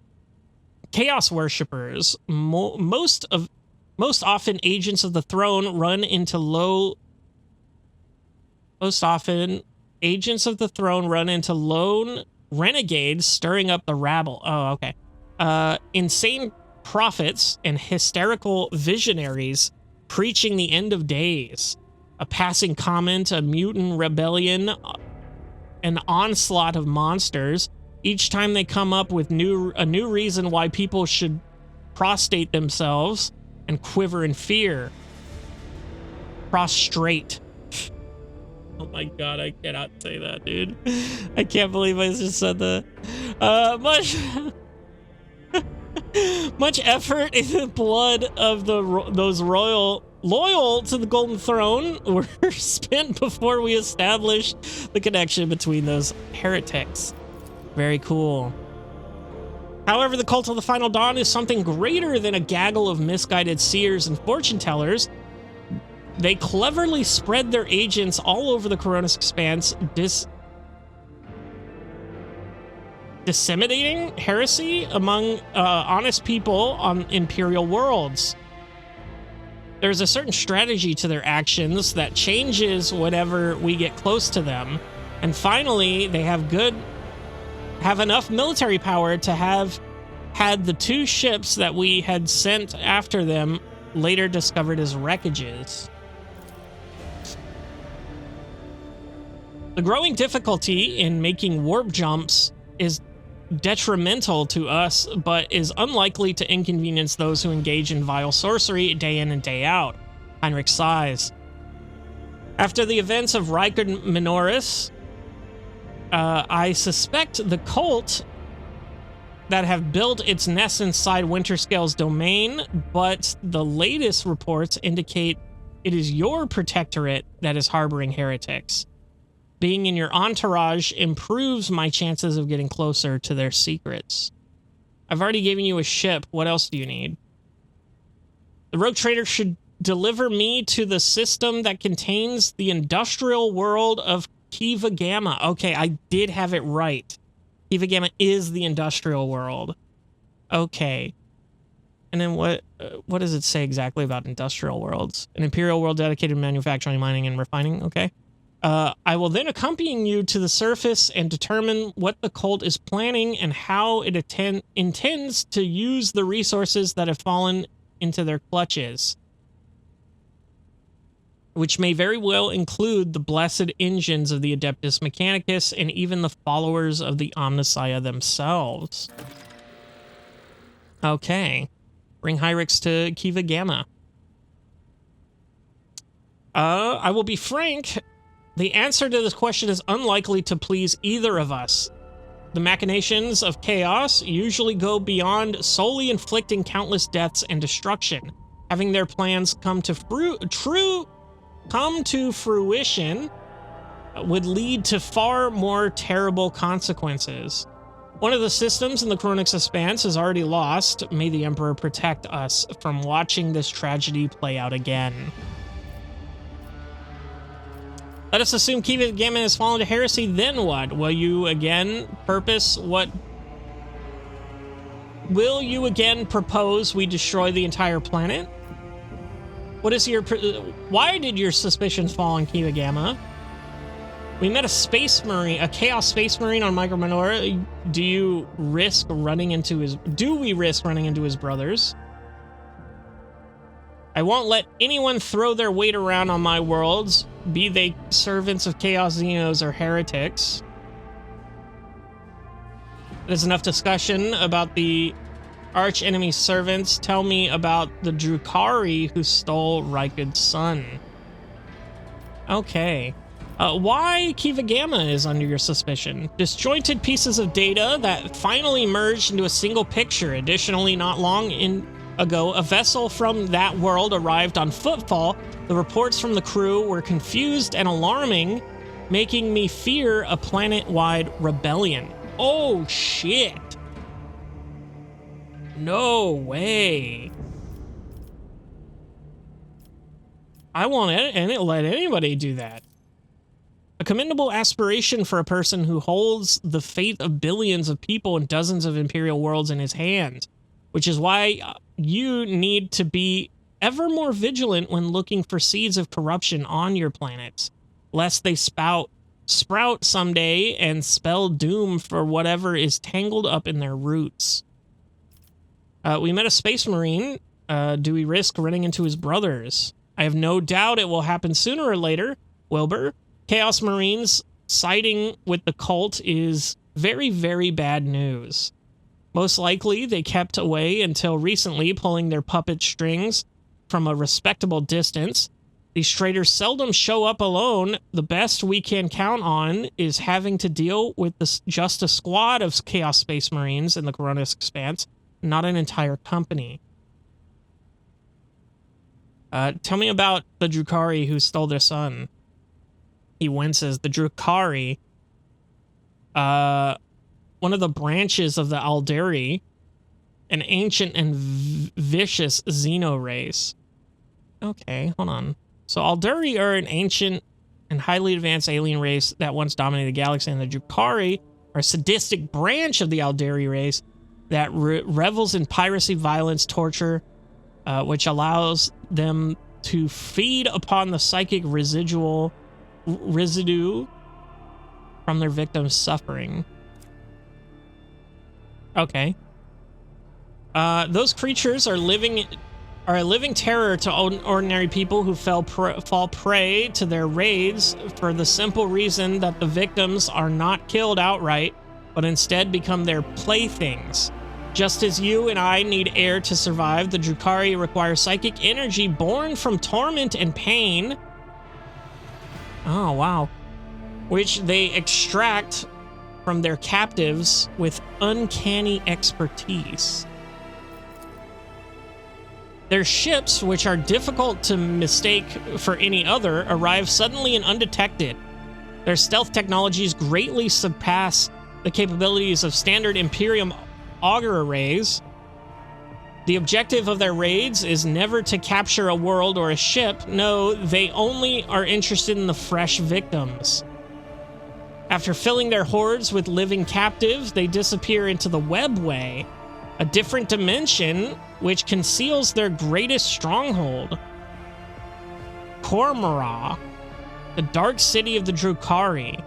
A: Chaos worshippers. Most often, agents of the throne run into lone renegades stirring up the rabble. Oh, okay. Insane prophets and hysterical visionaries preaching the end of days. A passing comment, a mutant rebellion, an onslaught of monsters. Each time they come up with a new reason why people should prostrate themselves and quiver in fear. Prostrate. Oh my god, I cannot say that, dude. I can't believe I just said that. Much effort in the blood of those loyal to the Golden Throne were spent before we established the connection between those heretics. Very cool. However, the Cult of the Final Dawn is something greater than a gaggle of misguided seers and fortune tellers. They cleverly spread their agents all over the Coronis Expanse, disseminating heresy among honest people on Imperial worlds. There's a certain strategy to their actions that changes whenever we get close to them. And finally, they have enough military power to have had the two ships that we had sent after them later discovered as wreckages. The growing difficulty in making warp jumps is detrimental to us, but is unlikely to inconvenience those who engage in vile sorcery day in and day out. Heinrich sighs. After the events of Rikard Minoris, I suspect the cult that have built its nest inside Winterscale's domain, but the latest reports indicate it is your protectorate that is harboring heretics. Being in your entourage improves my chances of getting closer to their secrets. I've already given you a ship. What else do you need? The rogue trader should deliver me to the system that contains the industrial world of Kiva Gamma. Okay, I did have it right. Kiva Gamma is the industrial world. Okay. And then what does it say exactly about industrial worlds? An imperial world dedicated to manufacturing, mining, and refining. Okay. I will then accompany you to the surface and determine what the cult is planning and how it intends to use the resources that have fallen into their clutches, which may very well include the blessed engines of the Adeptus Mechanicus and even the followers of the Omnissiah themselves. Okay. Bring Hyrix to Kiva Gamma. I will be frank. The answer to this question is unlikely to please either of us. The machinations of chaos usually go beyond solely inflicting countless deaths and destruction. Having their plans come to fruition would lead to far more terrible consequences. One of the systems in the Cronix Expanse is already lost. May the Emperor protect us from watching this tragedy play out again. Let us assume Kiva Gamma has fallen to heresy, then what? Will you again propose we destroy the entire planet? What is your... Why did your suspicions fall on Kiva Gamma? We met a space marine, a chaos space marine on Micro Menorah. Do we risk running into his brothers? I won't let anyone throw their weight around on my worlds, be they servants of Chaos Xenos or heretics. There's enough discussion about the arch enemy servants. Tell me about the Drukhari who stole Rykud's son. Okay. Why Kiva Gamma is under your suspicion? Disjointed pieces of data that finally merged into a single picture. Additionally, not long ago, a vessel from that world arrived on Footfall. The reports from the crew were confused and alarming, making me fear a planet-wide rebellion. Oh, shit. No way. I won't let anybody do that. A commendable aspiration for a person who holds the fate of billions of people and dozens of Imperial worlds in his hands, which is why you need to be ever more vigilant when looking for seeds of corruption on your planets, lest they sprout someday and spell doom for whatever is tangled up in their roots. We met a space marine. Do we risk running into his brothers? I have no doubt it will happen sooner or later, Wilbur. Chaos Marines siding with the cult is very, very bad news. Most likely, they kept away until recently, pulling their puppet strings from a respectable distance. These traitors seldom show up alone. The best we can count on is having to deal with just a squad of Chaos Space Marines in the Coronis Expanse, not an entire company. Tell me about the Drukhari who stole their son. He winces. The Drukhari, one of the branches of the Alderi, an ancient and vicious Xeno race. Okay, hold on. So Alderi are an ancient and highly advanced alien race that once dominated the galaxy, and the Drukhari are a sadistic branch of the Alderi race that revels in piracy, violence, torture, which allows them to feed upon the psychic residue from their victims' suffering. Okay. Those creatures are a living terror to ordinary people who fall prey to their raids for the simple reason that the victims are not killed outright, but instead become their playthings. Just as you and I need air to survive, the Drukhari require psychic energy born from torment and pain. Oh, wow. Which they extract from their captives with uncanny expertise. Their ships, which are difficult to mistake for any other, arrive suddenly and undetected. Their stealth technologies greatly surpass the capabilities of standard Imperium auger arrays. The objective of their raids is never to capture a world or a ship. No, they only are interested in the fresh victims. After filling their hordes with living captives, they disappear into the Webway, a different dimension which conceals their greatest stronghold. Kormorah, the dark city of the Drukhari,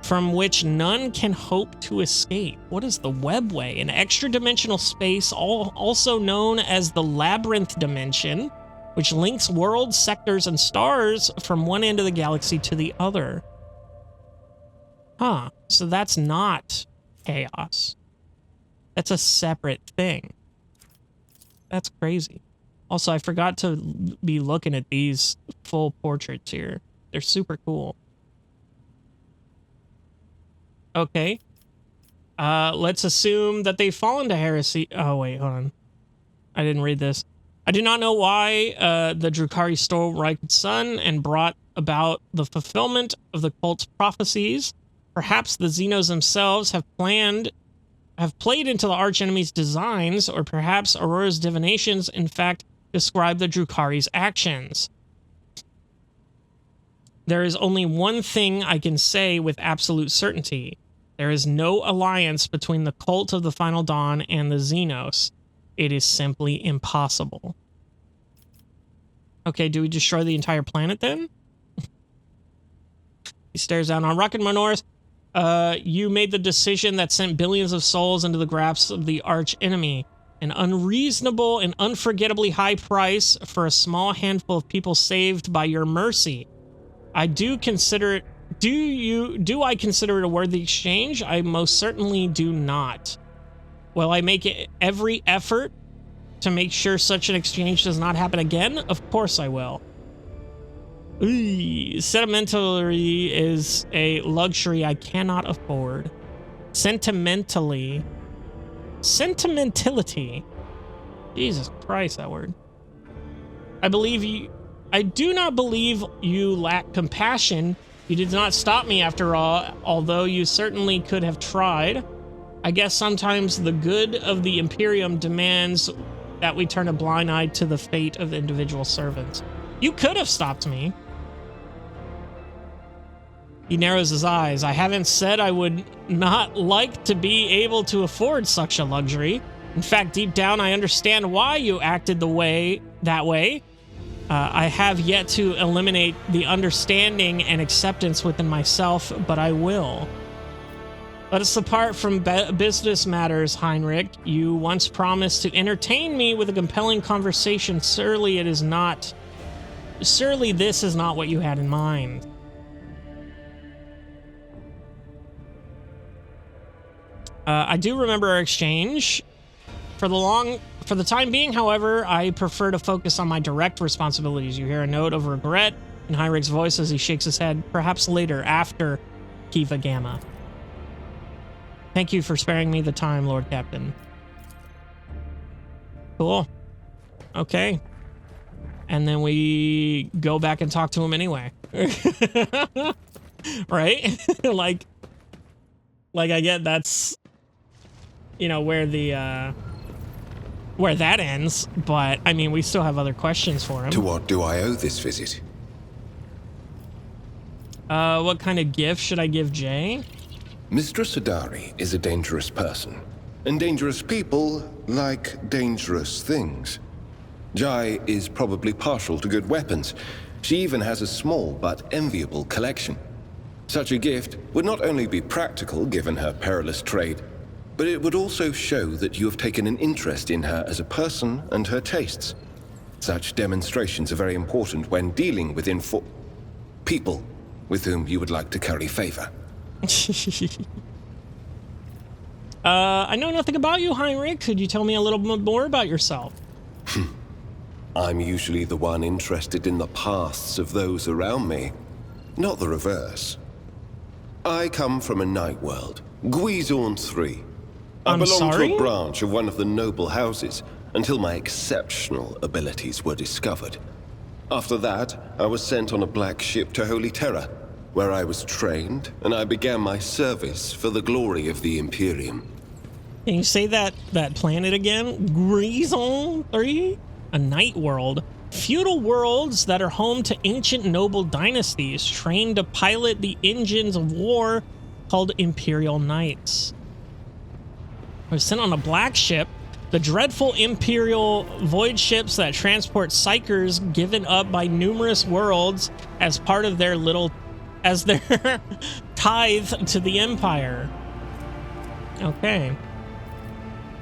A: from which none can hope to escape. What is the Webway? An extra-dimensional space, also known as the Labyrinth Dimension, which links worlds, sectors, and stars from one end of the galaxy to the other. Huh, so that's not chaos. That's a separate thing. That's crazy. Also, I forgot to be looking at these full portraits here. They're super cool. Okay. Let's assume that they fall into heresy. Oh, wait, hold on. I didn't read this. I do not know why the Drukhari stole Rykud's son and brought about the fulfillment of the cult's prophecies. Perhaps the Xenos themselves have played into the archenemy's designs, or perhaps Aurora's divinations, in fact, describe the Drukhari's actions. There is only one thing I can say with absolute certainty. There is no alliance between the cult of the Final Dawn and the Xenos. It is simply impossible. Okay, do we destroy the entire planet then? He stares down on Rocket North. You made the decision that sent billions of souls into the grasp of the arch enemy. An unreasonable and unforgettably high price for a small handful of people saved by your mercy. I do consider it. Do I consider it a worthy exchange? I most certainly do not. Will I make every effort to make sure such an exchange does not happen again? Of course I will. Sentimentally is a luxury I cannot afford. Sentimentality. Jesus Christ, that word. I do not believe you lack compassion. You did not stop me after all, although you certainly could have tried. I guess sometimes the good of the Imperium demands that we turn a blind eye to the fate of individual servants. You could have stopped me. He narrows his eyes. I haven't said I would not like to be able to afford such a luxury. In fact, deep down, I understand why you acted that way. I have yet to eliminate the understanding and acceptance within myself, but I will. Let us depart from business matters, Heinrich. You once promised to entertain me with a compelling conversation. Surely this is not what you had in mind. I do remember our exchange. For the time being, however, I prefer to focus on my direct responsibilities. You hear a note of regret in Heinrich's voice as he shakes his head. Perhaps later, after Kiva Gamma. Thank you for sparing me the time, Lord Captain. Cool. Okay. And then we go back and talk to him anyway. Right? like I get that's, you know, where that ends, but I mean, we still have other questions for him.
J: To what do I owe this visit?
A: What kind of gift should I give Jay?
J: Mistress Adari is a dangerous person, and dangerous people like dangerous things. Jai is probably partial to good weapons. She even has a small but enviable collection. Such a gift would not only be practical given her perilous trade, but it would also show that you have taken an interest in her as a person and her tastes. Such demonstrations are very important when dealing with people with whom you would like to curry favor.
A: I know nothing about you, Heinrich. Could you tell me a little bit more about yourself?
J: I'm usually the one interested in the pasts of those around me, not the reverse. I come from a night world, Guizorn 3. I belonged to a branch of one of the noble houses until my exceptional abilities were discovered. After that, I was sent on a black ship to Holy Terra, where I was trained, and I began my service for the glory of the Imperium.
A: Can you say that planet again? Guizorn 3? A night world. Feudal worlds that are home to ancient noble dynasties trained to pilot the engines of war called Imperial Knights. I was sent on a black ship, the dreadful Imperial void ships that transport psychers given up by numerous worlds as part of their their tithe to the Empire. Okay.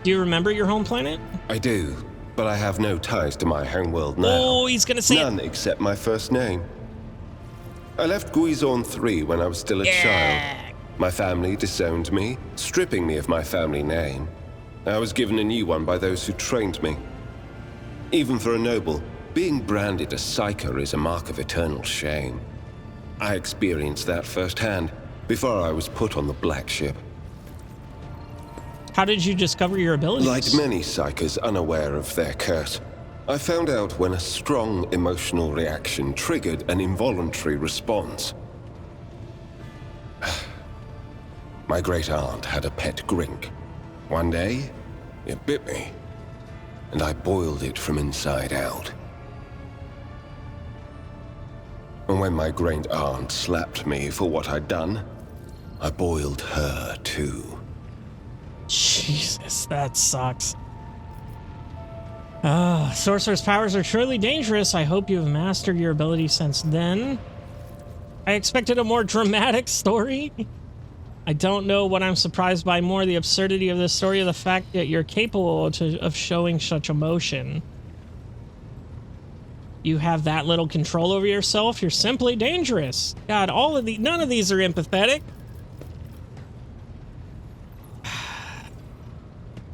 A: Do you remember your home planet?
J: I do, but I have no ties to my homeworld now.
A: Oh, he's gonna say
J: none except my first name. I left Guizorn 3 when I was still a child. My family disowned me, stripping me of my family name. I was given a new one by those who trained me. Even for a noble, being branded a psyker is a mark of eternal shame. I experienced that firsthand before I was put on the black ship.
A: How did you discover your abilities?
J: Like many psychers unaware of their curse, I found out when a strong emotional reaction triggered an involuntary response. My great aunt had a pet grink. One day, it bit me, and I boiled it from inside out. And when my great aunt slapped me for what I'd done, I boiled her too.
A: Jesus, that sucks. Sorcerer's powers are truly dangerous. I hope you have mastered your ability since then. I expected a more dramatic story. I don't know what I'm surprised by more, the absurdity of this story or the fact that you're capable of showing such emotion. You have that little control over yourself. You're simply dangerous. God, none of these are empathetic.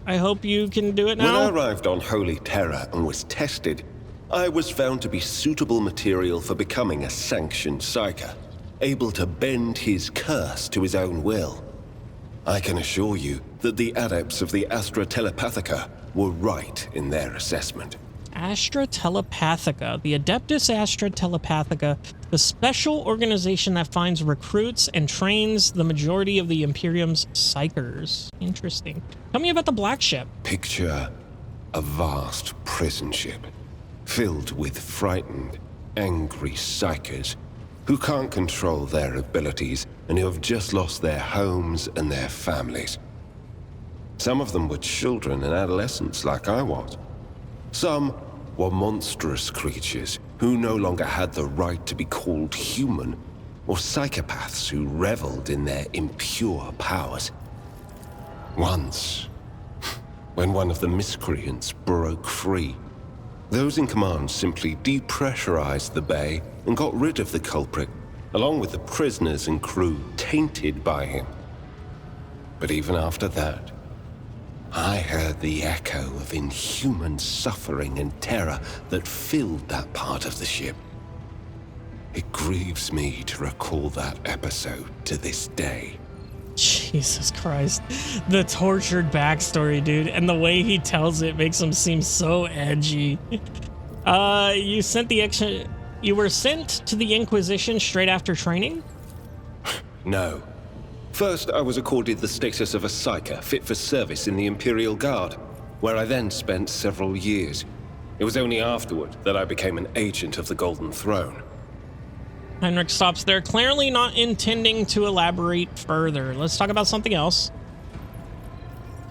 A: I hope you can do it now.
J: When I arrived on Holy Terra and was tested, I was found to be suitable material for becoming a sanctioned psyker, able to bend his curse to his own will. I can assure you that the adepts of the Astra Telepathica were right in their assessment.
A: Astra Telepathica, the Adeptus Astra Telepathica, the special organization that finds, recruits, and trains the majority of the Imperium's psychers. Interesting. Tell me about the Black Ship.
J: Picture a vast prison ship filled with frightened, angry psychers who can't control their abilities and who have just lost their homes and their families. Some of them were children and adolescents like I was. Some were monstrous creatures who no longer had the right to be called human, or psychopaths who reveled in their impure powers. Once, when one of the miscreants broke free, those in command simply depressurized the bay and got rid of the culprit, along with the prisoners and crew tainted by him. But even after that, I heard the echo of inhuman suffering and terror that filled that part of the ship. It grieves me to recall that episode to this day.
A: Jesus Christ. The tortured backstory, dude. And the way he tells it makes him seem so edgy. You were sent to the Inquisition straight after training?
J: No. First, I was accorded the status of a psyker fit for service in the Imperial Guard, where I then spent several years. It was only afterward that I became an agent of the Golden Throne.
A: Heinrich stops there, clearly not intending to elaborate further. Let's talk about something else.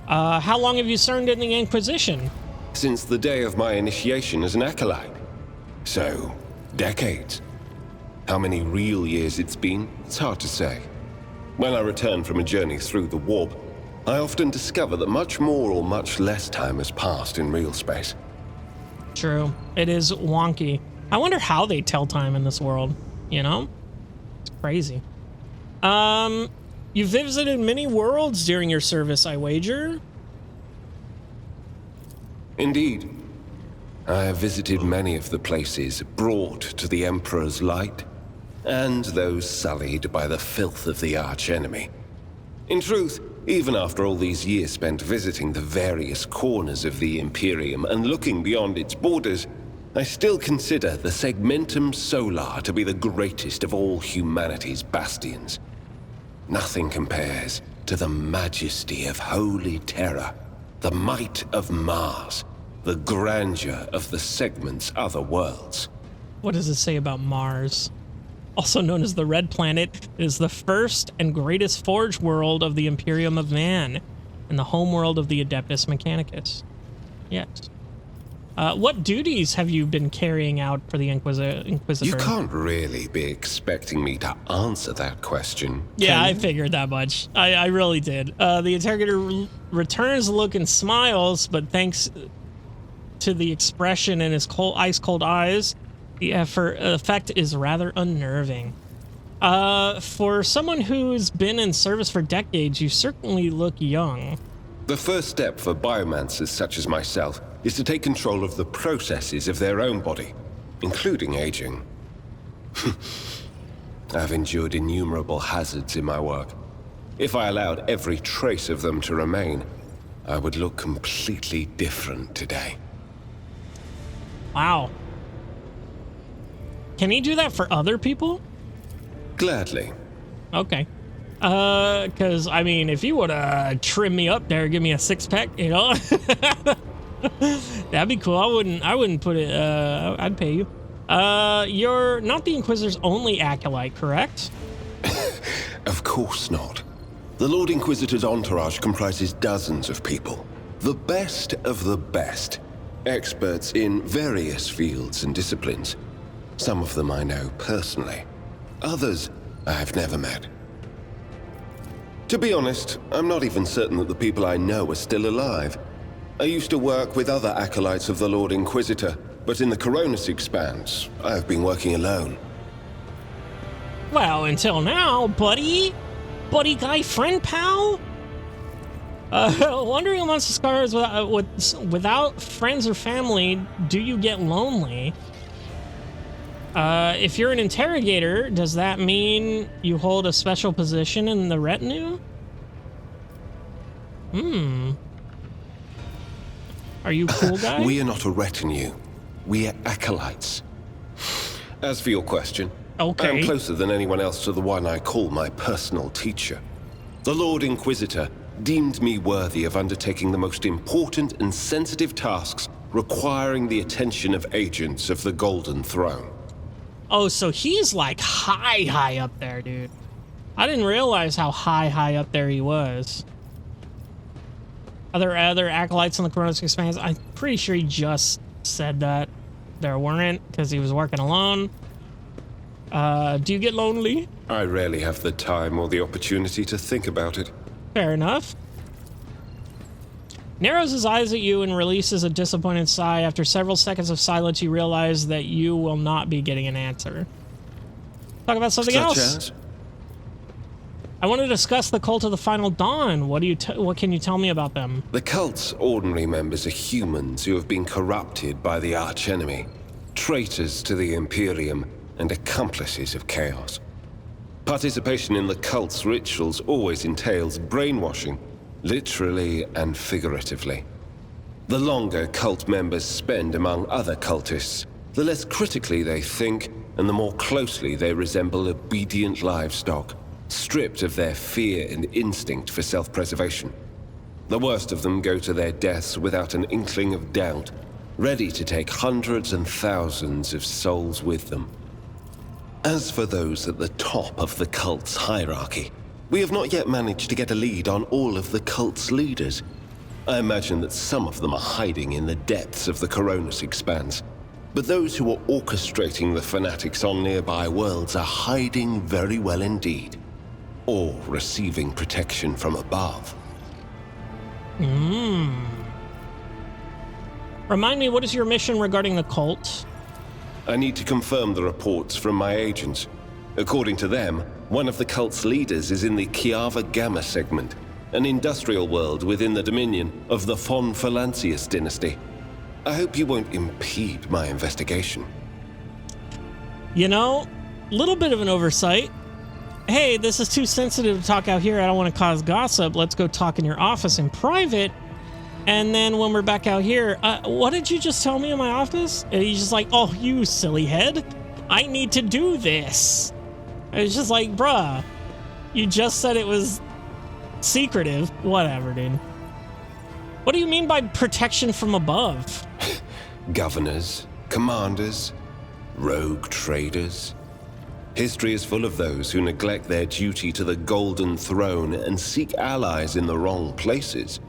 A: How long have you served in the Inquisition?
J: Since the day of my initiation as an acolyte. So, decades. How many real years it's been, it's hard to say. When I return from a journey through the warp, I often discover that much more or much less time has passed in real space.
A: True. It is wonky. I wonder how they tell time in this world, you know? It's crazy. You visited many worlds during your service, I wager?
J: Indeed. I have visited many of the places brought to the Emperor's light, and those sullied by the filth of the archenemy. In truth, even after all these years spent visiting the various corners of the Imperium and looking beyond its borders, I still consider the Segmentum Solar to be the greatest of all humanity's bastions. Nothing compares to the majesty of Holy Terra, the might of Mars, the grandeur of the Segment's other worlds.
A: What does it say about Mars? Also known as the Red Planet, it is the first and greatest forge world of the Imperium of Man, and the home world of the Adeptus Mechanicus. Yes. What duties have you been carrying out for the Inquisitor?
J: You can't really be expecting me to answer that question.
A: Yeah, I figured that much. I really did. The interrogator returns the look and smiles, but thanks to the expression in his ice-cold eyes, the effect is rather unnerving. For someone who's been in service for decades, you certainly look young.
J: The first step for biomancers such as myself is to take control of the processes of their own body, including aging. I've endured innumerable hazards in my work. If I allowed every trace of them to remain, I would look completely different today.
A: Wow. Can he do that for other people?
J: Gladly.
A: Okay. Because, I mean, if you would trim me up there, give me a six-pack, you know? That'd be cool. I wouldn't put it, I'd pay you. You're not the Inquisitor's only acolyte, correct?
J: Of course not. The Lord Inquisitor's entourage comprises dozens of people. The best of the best. experts in various fields and disciplines. Some of them I know personally. Others I've never met. To be honest, I'm not even certain that the people I know are still alive. I used to work with other acolytes of the Lord Inquisitor, but in the Coronis Expanse, I've been working alone.
A: Well, until now, buddy. Buddy guy, friend, pal? Wandering amongst the scars without friends or family, do you get lonely? If you're an interrogator, does that mean you hold a special position in the retinue? Are you a cool guy?
J: We are not a retinue. We are acolytes. As for your question,
A: okay.
J: I'm closer than anyone else to the one I call my personal teacher. The Lord Inquisitor deemed me worthy of undertaking the most important and sensitive tasks requiring the attention of agents of the Golden Throne.
A: Oh, so he's like high up there, dude. I didn't realize how high up there he was. Are there other acolytes in the Coronis Expanse? I'm pretty sure he just said that there weren't, because he was working alone. Do you get lonely?
J: I rarely have the time or the opportunity to think about it.
A: Fair enough. Narrows his eyes at you and releases a disappointed sigh. After several seconds of silence, you realize that you will not be getting an answer. Talk about something else.
J: As?
A: I want to discuss the Cult of the Final Dawn. What can you tell me about them?
J: The cult's ordinary members are humans who have been corrupted by the archenemy, traitors to the Imperium, and accomplices of chaos. Participation in the cult's rituals always entails brainwashing, literally and figuratively. The longer cult members spend among other cultists, the less critically they think, and the more closely they resemble obedient livestock, stripped of their fear and instinct for self-preservation. The worst of them go to their deaths without an inkling of doubt, ready to take hundreds and thousands of souls with them. As for those at the top of the cult's hierarchy, we have not yet managed to get a lead on all of the cult's leaders. I imagine that some of them are hiding in the depths of the Coronis Expanse, but those who are orchestrating the fanatics on nearby worlds are hiding very well indeed, or receiving protection from above.
A: Remind me, what is your mission regarding the cult?
J: I need to confirm the reports from my agents. According to them, one of the cult's leaders is in the Kiava Gamma segment, an industrial world within the dominion of the Von Phalancius dynasty. I hope you won't impede my investigation.
A: You know, little bit of an oversight. Hey, this is too sensitive to talk out here. I don't want to cause gossip. Let's go talk in your office in private. And then when we're back out here, what did you just tell me in my office? And he's just like, oh, you silly head. I need to do this. It's just like, bruh, you just said it was secretive. Whatever, dude. What do you mean by protection from above?
J: Governors, commanders, rogue traders. History is full of those who neglect their duty to the Golden Throne and seek allies in the wrong places.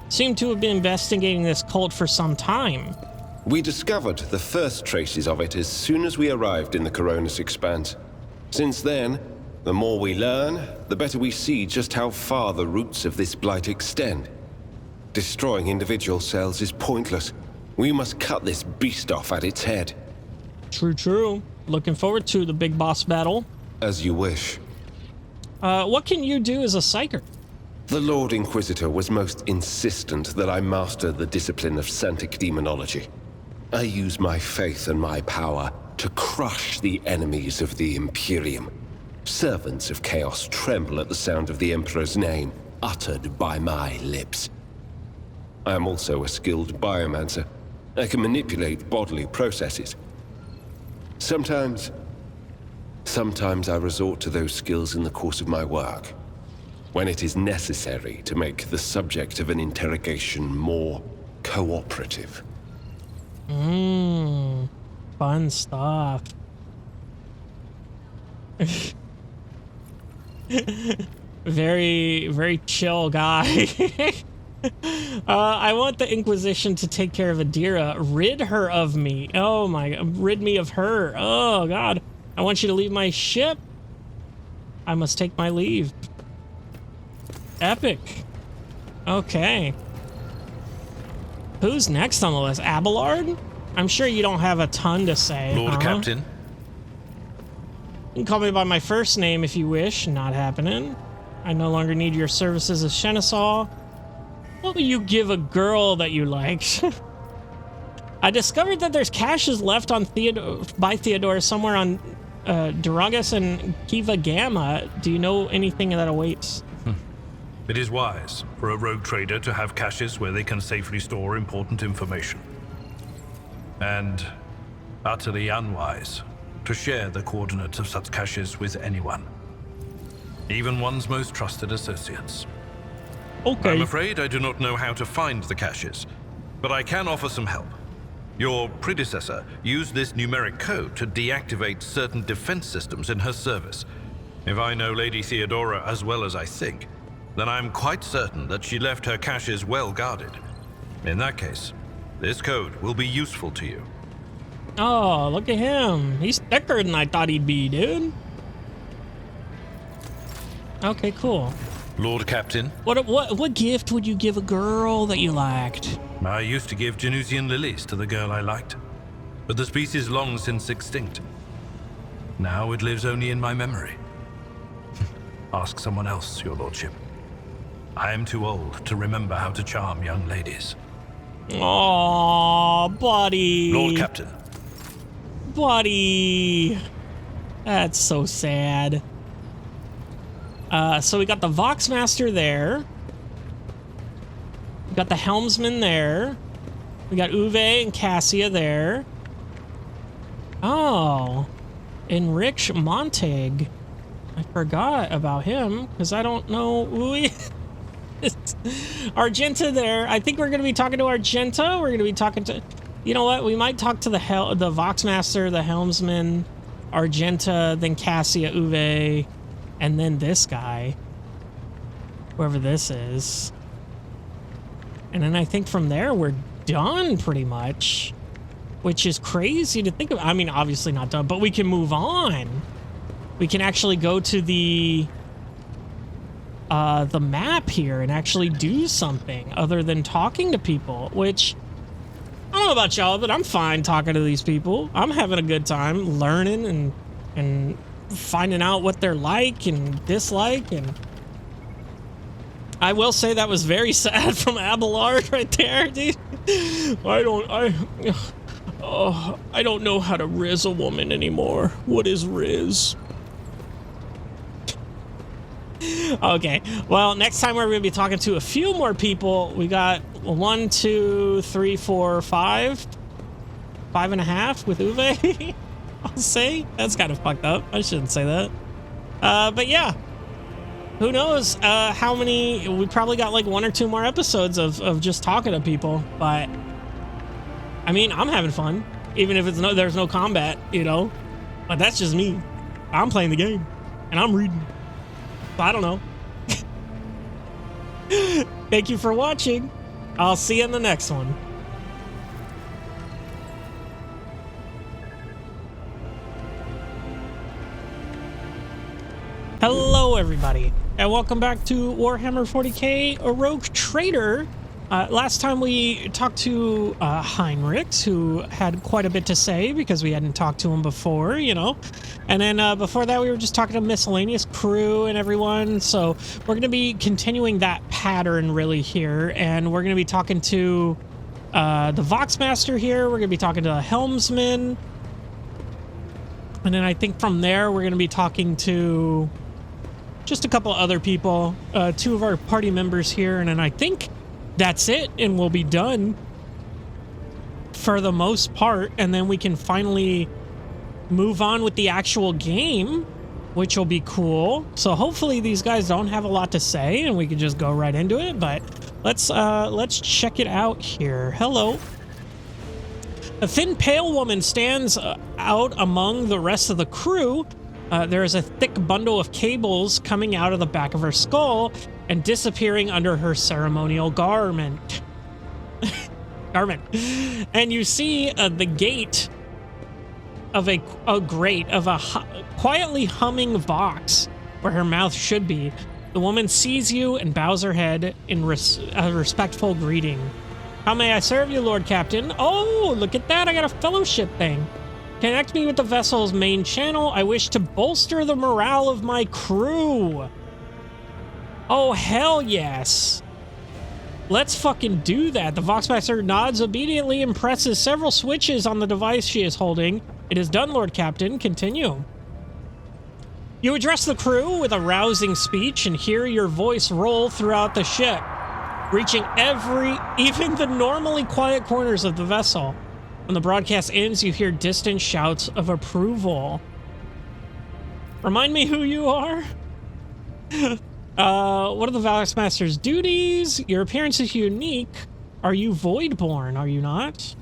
A: Seem to have been investigating this cult for some time.
J: We discovered the first traces of it as soon as we arrived in the Coronis Expanse. Since then, the more we learn, the better we see just how far the roots of this blight extend. Destroying individual cells is pointless. We must cut this beast off at its head.
A: True. Looking forward to the big boss battle.
J: As you wish.
A: What can you do as a psyker?
J: The Lord Inquisitor was most insistent that I master the discipline of Santic Demonology. I use my faith and my power to crush the enemies of the Imperium. Servants of Chaos tremble at the sound of the Emperor's name, uttered by my lips. I am also a skilled biomancer. I can manipulate bodily processes. Sometimes I resort to those skills in the course of my work, when it is necessary to make the subject of an interrogation more cooperative.
A: Fun stuff. Very chill guy. I want the Inquisition to take care of Adira. Rid her of me. Oh my, rid me of her. Oh God. I want you to leave my ship. I must take my leave. Epic. Okay. Who's next on the list? Abelard? I'm sure you don't have a ton to say.
B: Lord Captain.
A: You can call me by my first name if you wish. Not happening. I no longer need your services as Shenasaw. What will you give a girl that you liked? I discovered that there's caches left on Theodore somewhere on Duragas and Kiva Gamma. Do you know anything that awaits?
B: It is wise for a rogue trader to have caches where they can safely store important information. And utterly unwise to share the coordinates of such caches with anyone. Even one's most trusted associates.
A: Okay.
B: I'm afraid I do not know how to find the caches, but I can offer some help. Your predecessor used this numeric code to deactivate certain defense systems in her service. If I know Lady Theodora as well as I think, then I'm quite certain that she left her caches well guarded. In that case, this code will be useful to you.
A: Oh, look at him. He's thicker than I thought he'd be, dude. Okay, cool.
B: Lord Captain.
A: What gift would you give a girl that you liked?
B: I used to give Genusian lilies to the girl I liked, but the species long since extinct. Now it lives only in my memory. Ask someone else, your lordship. I am too old to remember how to charm young ladies.
A: Oh, buddy.
B: Lord Captain.
A: Buddy. That's so sad. So we got the Voxmaster there. We got the Helmsman there. We got Uwe and Cassia there. Oh. Enrich Montag. I forgot about him because I don't know who he is. Argenta there. I think we're going to be talking to Argenta. We're going to be talking to... You know what? We might talk to the Voxmaster, the Helmsman, Argenta, then Cassia, Uwe, and then this guy. Whoever this is. And then I think from there we're done pretty much. Which is crazy to think of. I mean, obviously not done, but we can move on. We can actually go to the map here and actually do something other than talking to people, which I don't know about y'all, but I'm fine talking to these people. I'm having a good time learning and finding out what they're like and dislike. And I will say that was very sad from Abelard right there, dude. I don't know how to riz a woman anymore. What is riz? Okay, well, next time we're going to be talking to a few more people. We got 1, 2, 3, 4, 5. 5.5 with Uwe. I'll say. That's kind of fucked up. I shouldn't say that. But yeah. Who knows how many... We probably got like 1 or 2 more episodes of just talking to people. But, I mean, I'm having fun. Even if there's no combat, you know. But that's just me. I'm playing the game. And I'm reading. I don't know. Thank you for watching. I'll see you in the next one. Hello, everybody, and welcome back to Warhammer 40K, a rogue trader. Last time we talked to Heinrichs, who had quite a bit to say because we hadn't talked to him before, you know. And then before that, we were just talking to miscellaneous crew and everyone. So we're going to be continuing that pattern really here. And we're going to be talking to the Voxmaster here. We're going to be talking to the Helmsman. And then I think from there, we're going to be talking to just a couple other people, 2 of our party members here. And then I think that's it, and we'll be done for the most part, and then we can finally move on with the actual game, which will be cool. So hopefully these guys don't have a lot to say, and we can just go right into it. But let's check it out here. Hello. A thin, pale woman stands out among the rest of the crew. There is a thick bundle of cables coming out of the back of her skull and disappearing under her ceremonial garment. And you see the gate of a grate of a quietly humming vox where her mouth should be. The woman sees you and bows her head in a respectful greeting. How may I serve you, Lord Captain? Oh, look at that. I got a fellowship thing. Connect me with the vessel's main channel. I wish to bolster the morale of my crew. Oh, hell yes. Let's fucking do that. The Voxmaster nods obediently and presses several switches on the device she is holding. It is done, Lord Captain. Continue. You address the crew with a rousing speech and hear your voice roll throughout the ship, reaching even the normally quiet corners of the vessel. When the broadcast ends, you hear distant shouts of approval. Remind me who you are? What are the Voxmaster's duties? Your appearance is unique. Are you Voidborn, are you not?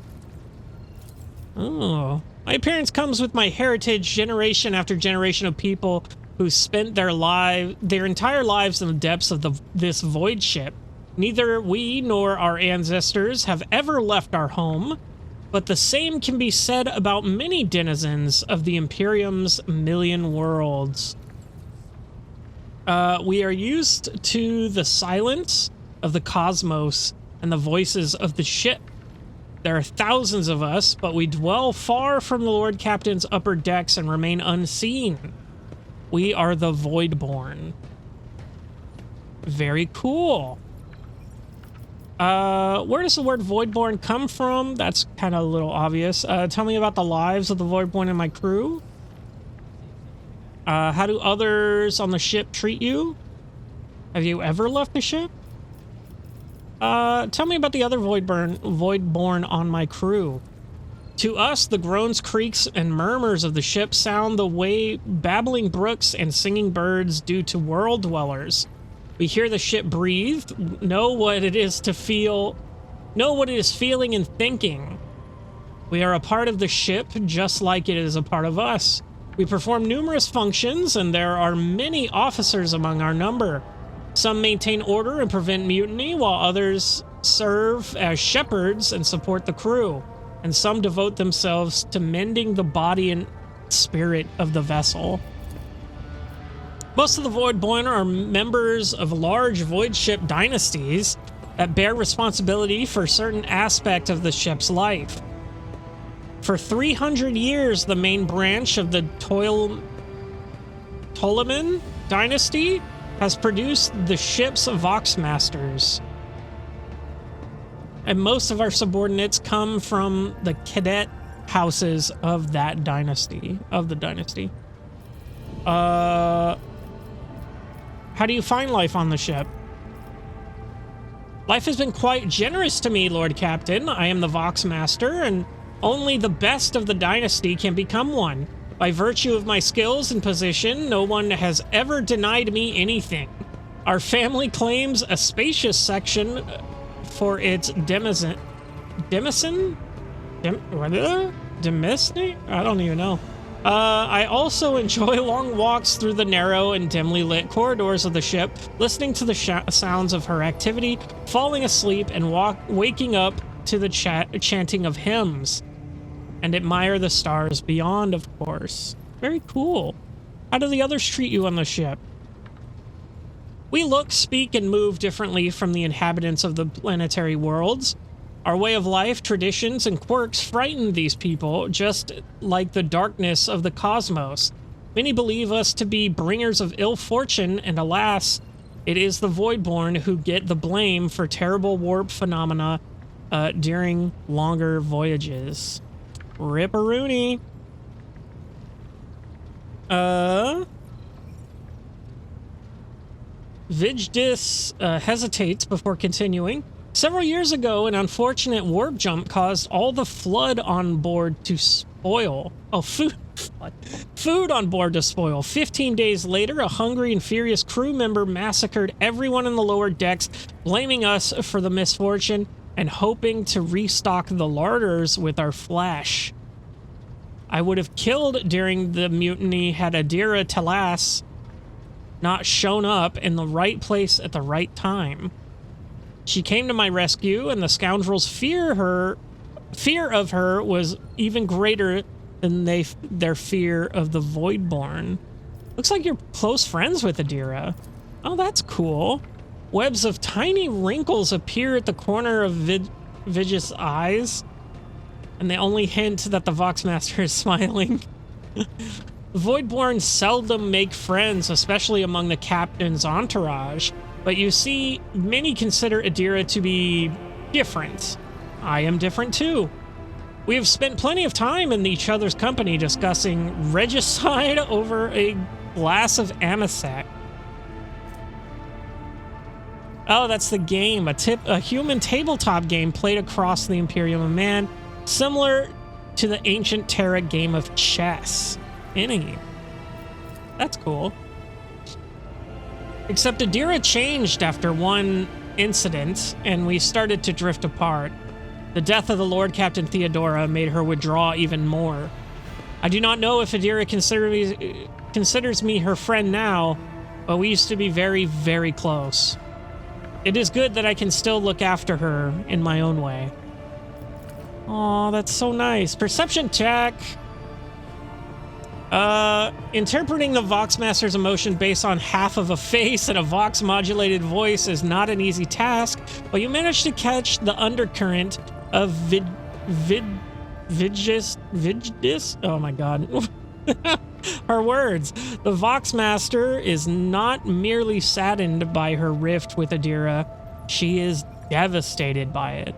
A: Oh. My appearance comes with my heritage, generation after generation of people who spent their entire lives in the depths of this void ship. Neither we nor our ancestors have ever left our home, but the same can be said about many denizens of the Imperium's million worlds. We are used to the silence of the cosmos and the voices of the ship. There are thousands of us, but we dwell far from the Lord Captain's upper decks and remain unseen. We are the Voidborn. Very cool. Where does the word Voidborn come from? That's kind of a little obvious. Tell me about the lives of the Voidborn and my crew. How do others on the ship treat you? Have you ever left the ship? Tell me about the other Voidborn on my crew. To us, the groans, creaks, and murmurs of the ship sound the way babbling brooks and singing birds do to world dwellers. We hear the ship breathe, know what it is feeling and thinking. We are a part of the ship just like it is a part of us. We perform numerous functions, and there are many officers among our number. Some maintain order and prevent mutiny, while others serve as shepherds and support the crew. And some devote themselves to mending the body and spirit of the vessel. Most of the Voidborn are members of large void ship dynasties that bear responsibility for a certain aspect of the ship's life. For 300 years, the main branch of the Ptolemon dynasty has produced the ship's Voxmasters. And most of our subordinates come from the cadet houses of that dynasty, How do you find life on the ship? Life has been quite generous to me, Lord Captain. I am the Voxmaster, and only the best of the dynasty can become one. By virtue of my skills and position, no one has ever denied me anything. Our family claims a spacious section for its demesne? I don't even know. I also enjoy long walks through the narrow and dimly lit corridors of the ship, listening to the sounds of her activity, falling asleep, and waking up to the chanting of hymns. And admire the stars beyond, of course. Very cool. How do the others treat you on the ship? We look, speak, and move differently from the inhabitants of the planetary worlds. Our way of life, traditions, and quirks frighten these people, just like the darkness of the cosmos. Many believe us to be bringers of ill fortune, and alas, it is the Voidborn who get the blame for terrible warp phenomena during longer voyages. Ripperoonie. Vijdis hesitates before continuing. Several years ago, an unfortunate warp jump caused all the flood on board to spoil. Oh, food on board to spoil. 15 days later, a hungry and furious crew member massacred everyone in the lower decks, blaming us for the misfortune and hoping to restock the larders with our flesh. I would have killed during the mutiny had Adira Talas not shown up in the right place at the right time. She came to my rescue, and the scoundrels' fear of her was even greater than their fear of the Voidborn. Looks like you're close friends with Adira. Oh, that's cool. Webs of tiny wrinkles appear at the corner of Vigis' eyes, and they only hint that the Voxmaster is smiling. Voidborn seldom make friends, especially among the captain's entourage, but you see, many consider Adira to be different. I am different too. We have spent plenty of time in each other's company discussing regicide over a glass of anisette. Oh, that's the game. A human tabletop game played across the Imperium of Man, similar to the ancient Terra game of chess. That's cool. Except Adira changed after one incident, and we started to drift apart. The death of the Lord Captain Theodora made her withdraw even more. I do not know if Adira considers me her friend now, but we used to be very, very close. It is good that I can still look after her in my own way. Aw, that's so nice. Perception check. Interpreting the Voxmaster's emotion based on half of a face and a Vox-modulated voice is not an easy task, but you managed to catch the undercurrent of Vigis? Oh my god. Her words. The Voxmaster is not merely saddened by her rift with Adira, she is devastated by it.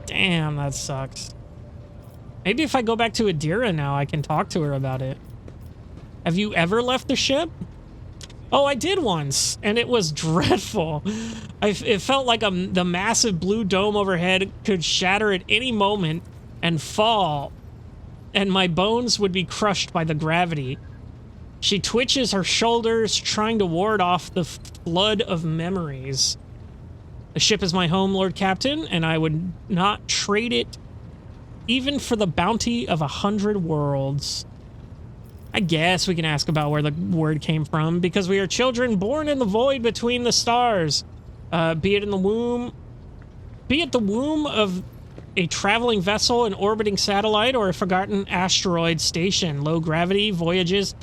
A: Damn, that sucks. Maybe if I go back to Adira now, I can talk to her about it. Have you ever left the ship? Oh, I did once, and it was dreadful. It felt like the massive blue dome overhead could shatter at any moment and fall, and my bones would be crushed by the gravity. She twitches her shoulders, trying to ward off the flood of memories. The ship is my home, Lord Captain, and I would not trade it even for the bounty of 100 worlds. I guess we can ask about where the word came from, because we are children born in the void between the stars. Be it the womb of a traveling vessel, an orbiting satellite, or a forgotten asteroid station. Low gravity, voyages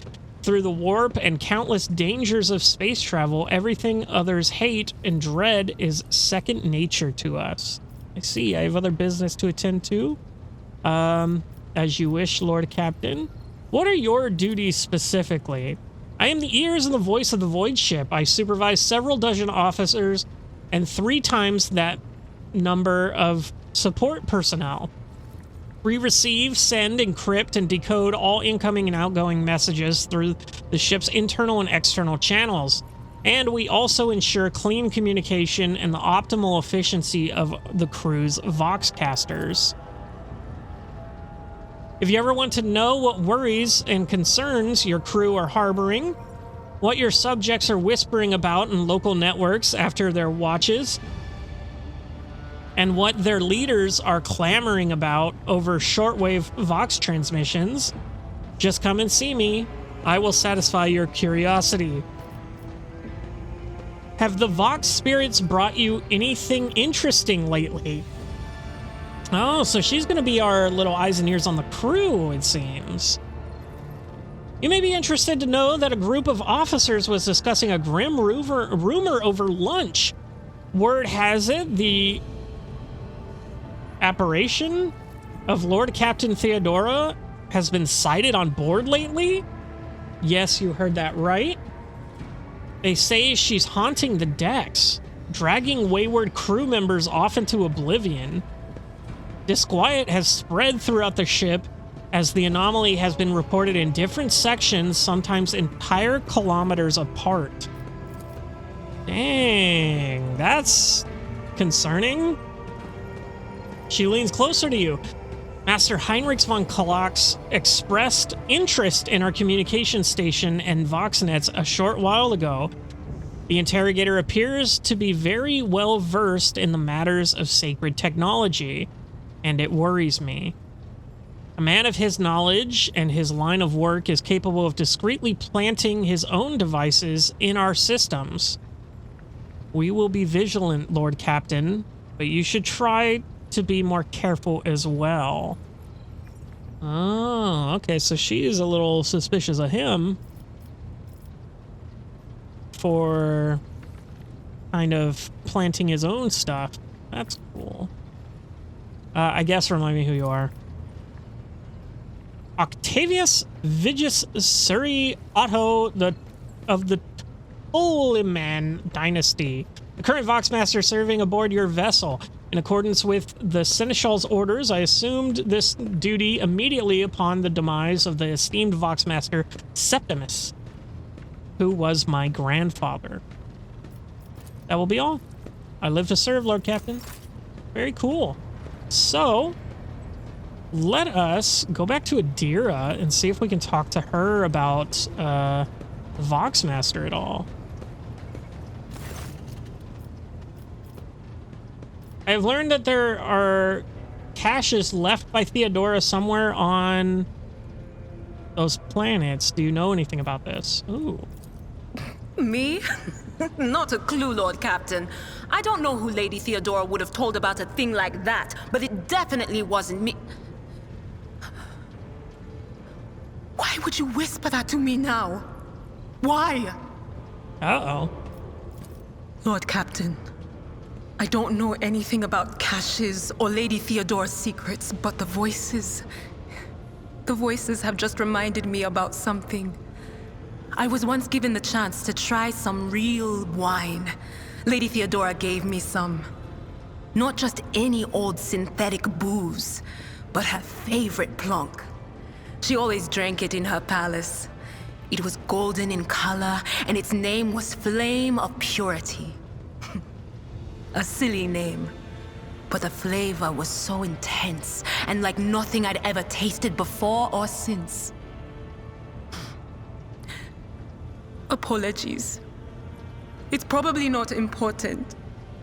A: through the warp, and countless dangers of space travel. Everything others hate and dread is second nature to us. I see. I have other business to attend to. As you wish, Lord Captain. What are your duties specifically? I am the ears and the voice of the Void Ship. I supervise several dozen officers and 3 times that number of support personnel. We receive, send, encrypt, and decode all incoming and outgoing messages through the ship's internal and external channels. And we also ensure clean communication and the optimal efficiency of the crew's Voxcasters. If you ever want to know what worries and concerns your crew are harboring, what your subjects are whispering about in local networks after their watches, and what their leaders are clamoring about over shortwave Vox transmissions, just come and see me. I will satisfy your curiosity. Have the Vox spirits brought you anything interesting lately? Oh, so she's going to be our little eyes and ears on the crew, it seems. You may be interested to know that a group of officers was discussing a grim rumor over lunch. Word has it the apparition of Lord Captain Theodora has been sighted on board lately? Yes, you heard that right. They say she's haunting the decks, dragging wayward crew members off into oblivion. Disquiet has spread throughout the ship as the anomaly has been reported in different sections, sometimes entire kilometers apart. Dang, that's concerning. She leans closer to you. Master Heinrich von Kalax expressed interest in our communication station and Voxnets a short while ago. The interrogator appears to be very well versed in the matters of sacred technology, and it worries me. A man of his knowledge and his line of work is capable of discreetly planting his own devices in our systems. We will be vigilant, Lord Captain, but you should try to be more careful as well. Oh, okay, so she is a little suspicious of him for kind of planting his own stuff. That's cool. I guess remind me who you are. Octavius Vigus Surrey Otto of the Tolliman dynasty. The current Voxmaster serving aboard your vessel. In accordance with the Seneschal's orders, I assumed this duty immediately upon the demise of the esteemed Voxmaster Septimus, who was my grandfather. That will be all. I live to serve, Lord Captain. Very cool. So, let us go back to Adira and see if we can talk to her about Voxmaster at all. I have learned that there are caches left by Theodora somewhere on those planets. Do you know anything about this? Ooh.
G: Me? Not a clue, Lord Captain. I don't know who Lady Theodora would have told about a thing like that, but it definitely wasn't me. Why would you whisper that to me now? Why?
A: Uh-oh.
G: Lord Captain, I don't know anything about caches or Lady Theodora's secrets, but the voices have just reminded me about something. I was once given the chance to try some real wine. Lady Theodora gave me some. Not just any old synthetic booze, but her favorite plonk. She always drank it in her palace. It was golden in color, and its name was Flame of Purity. A silly name, but the flavor was so intense and like nothing I'd ever tasted before or since. Apologies. It's probably not important,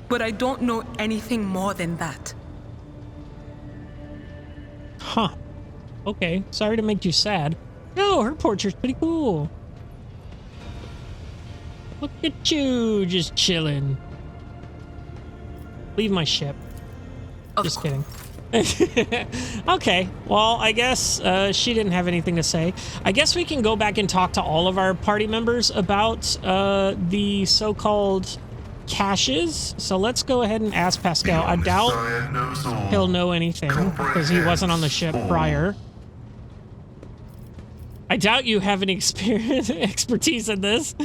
G: but I don't know anything more than that.
A: Huh. Okay, sorry to make you sad. No, her portrait's pretty cool. Look at you, just chilling. Leave my ship. Just kidding. Okay, well, I guess she didn't have anything to say. I guess we can go back and talk to all of our party members about the so-called caches. So let's go ahead and ask Pascal. I doubt he'll know anything because he wasn't on the ship prior. I doubt you have any expertise in this,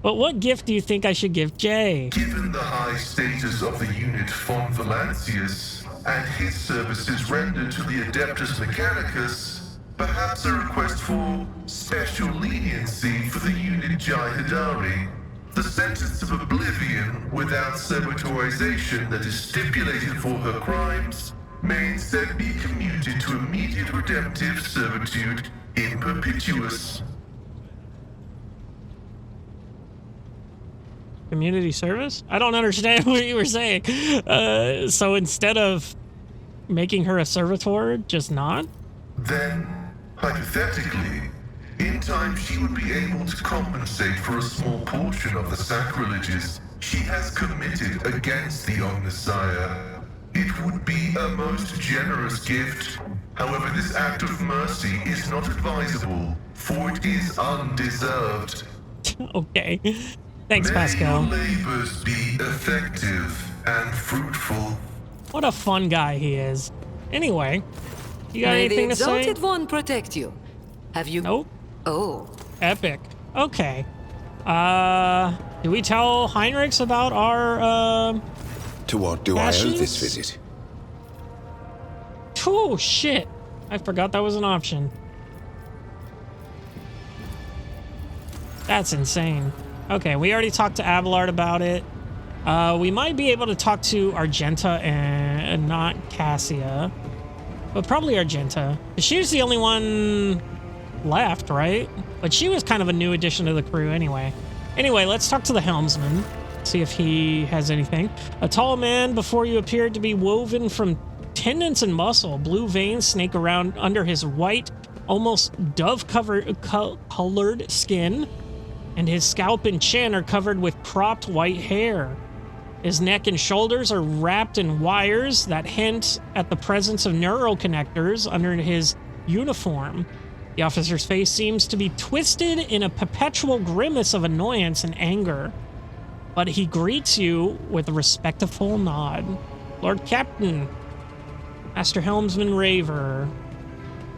A: but what gift do you think I should give Jay?
E: Given the high status of the unit von Valancius and his services rendered to the Adeptus Mechanicus, perhaps a request for special leniency for the unit Jai Hidari. The sentence of oblivion without servitorization that is stipulated for her crimes may instead be commuted to immediate redemptive servitude in perpetuus.
A: Community service? I don't understand what you were saying. So instead of making her a servitor, just not?
E: Then, hypothetically, in time she would be able to compensate for a small portion of the sacrileges she has committed against the Omnissiah. It would be a most generous gift. However, this act of mercy is not advisable, for it is undeserved.
A: Okay. Thanks, Pascal.
E: May your labors be effective and fruitful.
A: What a fun guy he is. Anyway, you got anything to say?
C: May the Exalted One protect you. Have you?
A: Nope.
C: Oh.
A: Epic. Okay. Do we tell Heinrichs about our,
J: To what do
A: caches?
J: I owe this visit?
A: Oh, shit. I forgot that was an option. That's insane. Okay, we already talked to Abelard about it. We might be able to talk to Argenta and not Cassia. But probably Argenta. She was the only one left, right? But she was kind of a new addition to the crew anyway. Anyway, let's talk to the helmsman. See if he has anything. A tall man before you appeared to be woven from tendons and muscle. Blue veins snake around under his white, almost dove-colored skin, and his scalp and chin are covered with cropped white hair. His neck and shoulders are wrapped in wires that hint at the presence of neural connectors under his uniform. The officer's face seems to be twisted in a perpetual grimace of annoyance and anger, but he greets you with a respectful nod. Lord Captain, Master Helmsman Raver,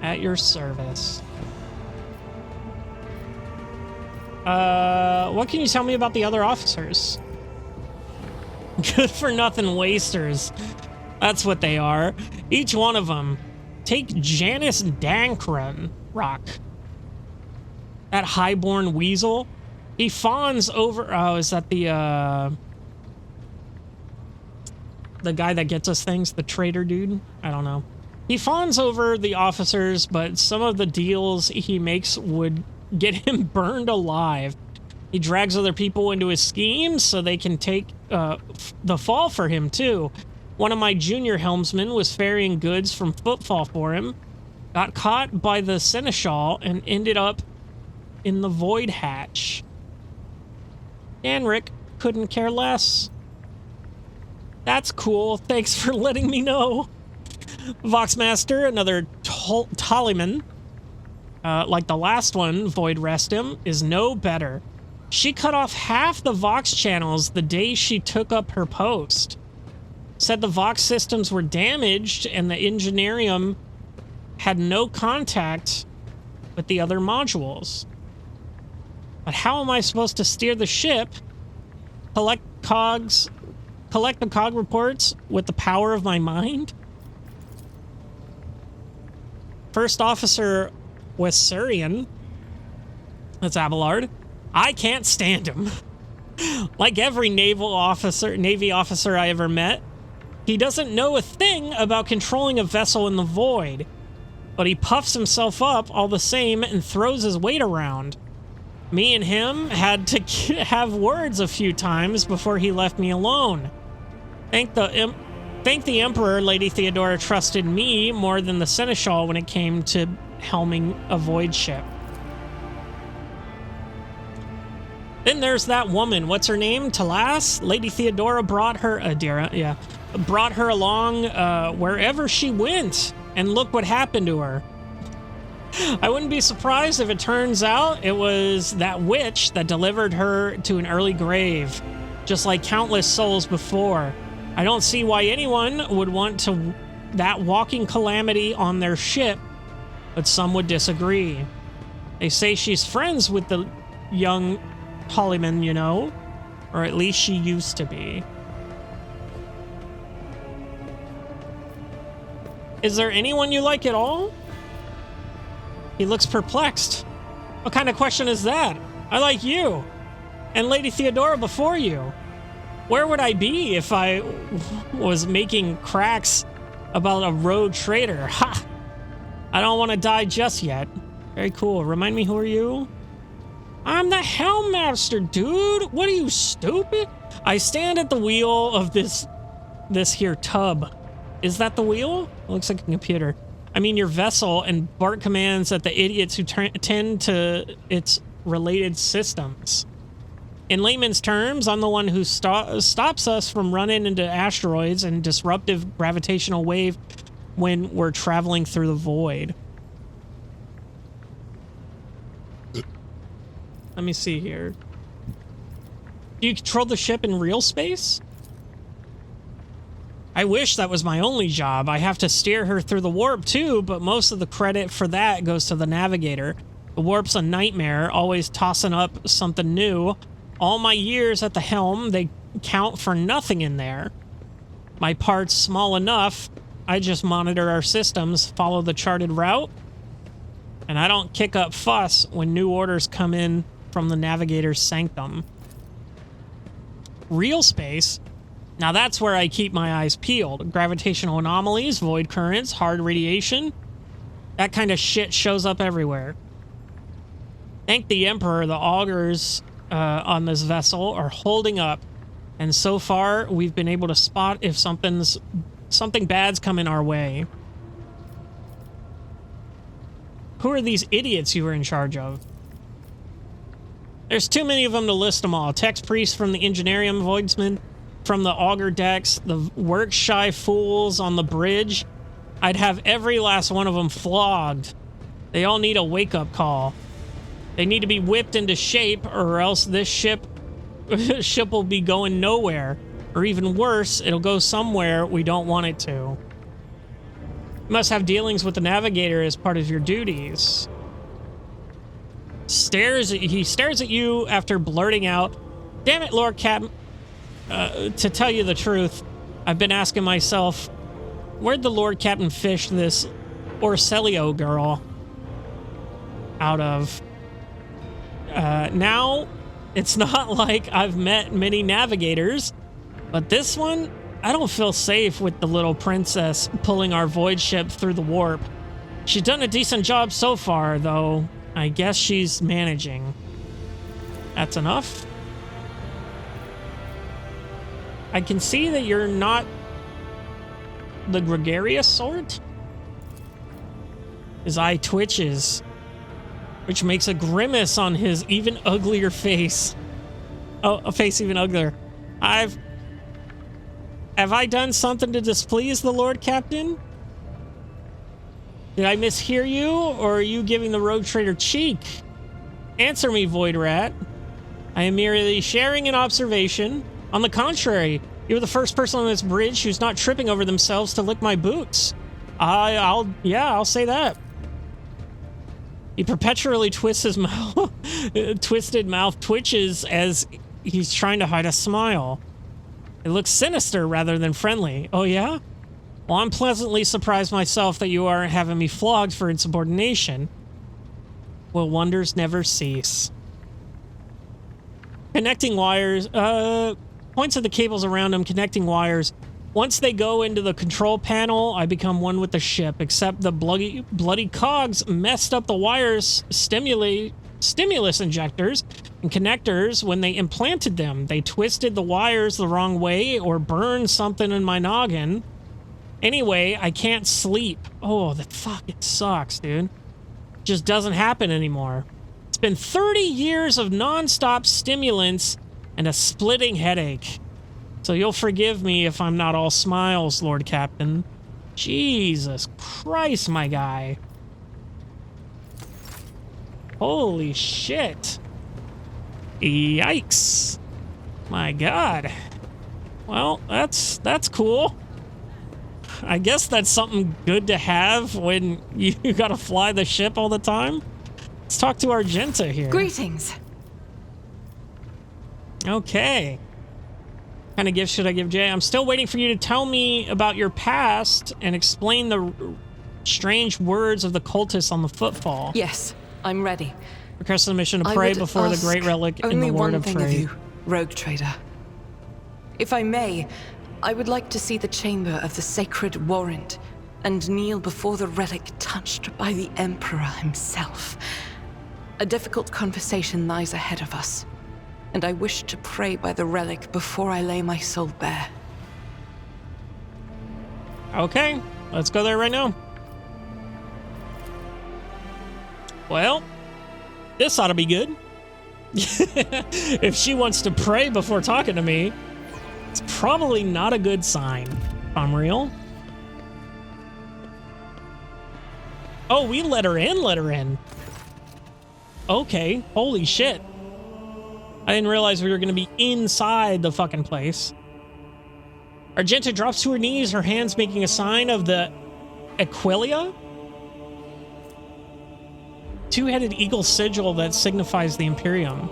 A: at your service. What can you tell me about the other officers? Good for nothing wasters. That's what they are. Each one of them. Take Janice Dankron Rock. That highborn weasel. He fawns over... Oh, is that the guy that gets us things? The traitor dude? I don't know. He fawns over the officers, but some of the deals he makes would get him burned alive. He drags other people into his schemes so they can take the fall for him, too. One of my junior helmsmen was ferrying goods from Footfall for him, got caught by the Seneschal, and ended up in the Void Hatch. Danric couldn't care less. That's cool. Thanks for letting me know. Voxmaster, another Tallyman, like the last one, Void Rest him, is no better. She cut off half the Vox channels the day she took up her post. Said the Vox systems were damaged and the Engineerium had no contact with the other modules. But how am I supposed to steer the ship, collect the cog reports with the power of my mind? First Officer Wessarian, that's Abelard. I can't stand him. Like every Navy officer I ever met, he doesn't know a thing about controlling a vessel in the void, but he puffs himself up all the same and throws his weight around. Me and him had to have words a few times before he left me alone. Thank the Emperor Lady Theodora trusted me more than the Seneschal when it came to helming a void ship. Then there's that woman. What's her name? Talas? Lady Theodora brought her... brought her along wherever she went. And look what happened to her. I wouldn't be surprised if it turns out it was that witch that delivered her to an early grave. Just like countless souls before. I don't see why anyone would want that walking calamity on their ship, but some would disagree. They say she's friends with the young Hollyman, you know? Or at least she used to be. Is there anyone you like at all? He looks perplexed. What kind of question is that? I like you. And Lady Theodora before you. Where would I be if I was making cracks about a rogue traitor? Ha! I don't want to die just yet. Very cool. Remind me, who are you? I'm the Helmmaster, dude. What are you, stupid? I stand at the wheel of this here tub. Is that the wheel? It looks like a computer. I mean your vessel, and bark commands at the idiots who tend to its related systems. In layman's terms, I'm the one who stops us from running into asteroids and disruptive gravitational wave when we're traveling through the void. Let me see here. Do you control the ship in real space? I wish that was my only job. I have to steer her through the warp too, but most of the credit for that goes to the navigator. The warp's a nightmare, always tossing up something new. All my years at the helm, they count for nothing in there. My part's small enough. I just monitor our systems, follow the charted route, and I don't kick up fuss when new orders come in from the navigator's sanctum. Real space? Now that's where I keep my eyes peeled. Gravitational anomalies, void currents, hard radiation. That kind of shit shows up everywhere. Thank the Emperor, the augurs on this vessel are holding up. And so far, we've been able to spot if something's Something bad's coming our way. Who are these idiots you were in charge of? There's too many of them to list them all. Text priests from the Engineerium Voidsman, from the Augur decks, the work-shy fools on the bridge. I'd have every last one of them flogged. They all need a wake-up call. They need to be whipped into shape, or else this ship will be going nowhere. Or even worse, it'll go somewhere we don't want it to. You must have dealings with the Navigator as part of your duties. He stares at you after blurting out, "Damn it, Lord Captain. To tell you the truth, I've been asking myself, where'd the Lord Captain fish this Orcelio girl out of? Now, it's not like I've met many navigators, but this one, I don't feel safe with the little princess pulling our void ship through the warp. She's done a decent job so far, though. I guess she's managing. That's enough. I can see that you're not the gregarious sort." His eye twitches, which makes a grimace on his even uglier face. Oh, a face even uglier. Have I done something to displease the Lord Captain? Did I mishear you, or are you giving the rogue trader cheek? Answer me, Void Rat. I am merely sharing an observation. On the contrary, you're the first person on this bridge who's not tripping over themselves to lick my boots. I'll say that. He perpetually twists his mouth, twisted mouth twitches as he's trying to hide a smile. It looks sinister rather than friendly. Oh yeah? Well, I'm pleasantly surprised myself that you aren't having me flogged for insubordination. Will wonders never cease? Connecting wires, points at the cables around him, connecting wires. Once they go into the control panel, I become one with the ship, except the bloody cogs messed up the wires, stimulus injectors and connectors when they implanted them. They twisted the wires the wrong way or burned something in my noggin. Anyway, I can't sleep. Oh, that fucking sucks, dude. Just doesn't happen anymore. It's been 30 years of non-stop stimulants and a splitting headache. So you'll forgive me if I'm not all smiles, Lord Captain. Jesus Christ, my guy. Holy shit. Yikes. My God. Well, that's cool. I guess that's something good to have when you gotta fly the ship all the time. Let's talk to Argenta here.
G: Greetings.
A: Okay. What kind of gift should I give Jay? I'm still waiting for you to tell me about your past and explain the strange words of the cultists on the footfall.
G: Yes, I'm ready.
A: Request the mission to pray before the great relic in the word of trade.
G: Only one thing of you, rogue trader. If I may, I would like to see the chamber of the sacred warrant and kneel before the relic touched by the Emperor himself. A difficult conversation lies ahead of us, and I wish to pray by the relic before I lay my soul bare.
A: Okay, let's go there right now. Well, this ought to be good. If she wants to pray before talking to me, it's probably not a good sign, if I'm real. Oh, we let her in. Okay, holy shit. I didn't realize we were going to be inside the fucking place. Argenta drops to her knees, her hands making a sign of the Aquilia? Two-headed eagle sigil that signifies the Imperium.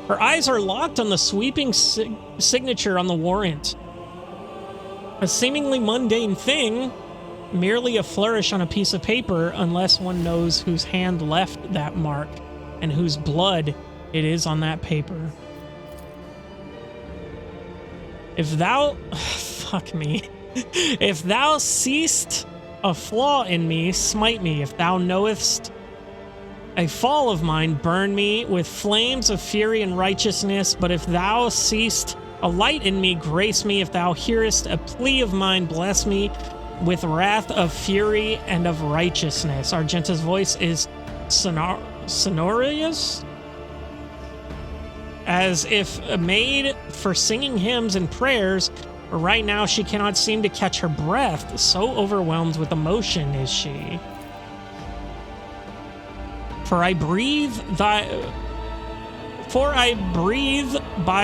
A: Her eyes are locked on the sweeping signature on the warrant. A seemingly mundane thing, merely a flourish on a piece of paper, unless one knows whose hand left that mark and whose blood it is on that paper. If thou... fuck me. If thou seest a flaw in me, smite me. If thou knowest a fall of mine, burn me with flames of fury and righteousness. But if thou seest A light in me, grace me if thou hearest a plea of mine, bless me with wrath of fury and of righteousness. Argenta's voice is sonorous, as if made for singing hymns and prayers, but right now she cannot seem to catch her breath, so overwhelmed with emotion is she. For I breathe by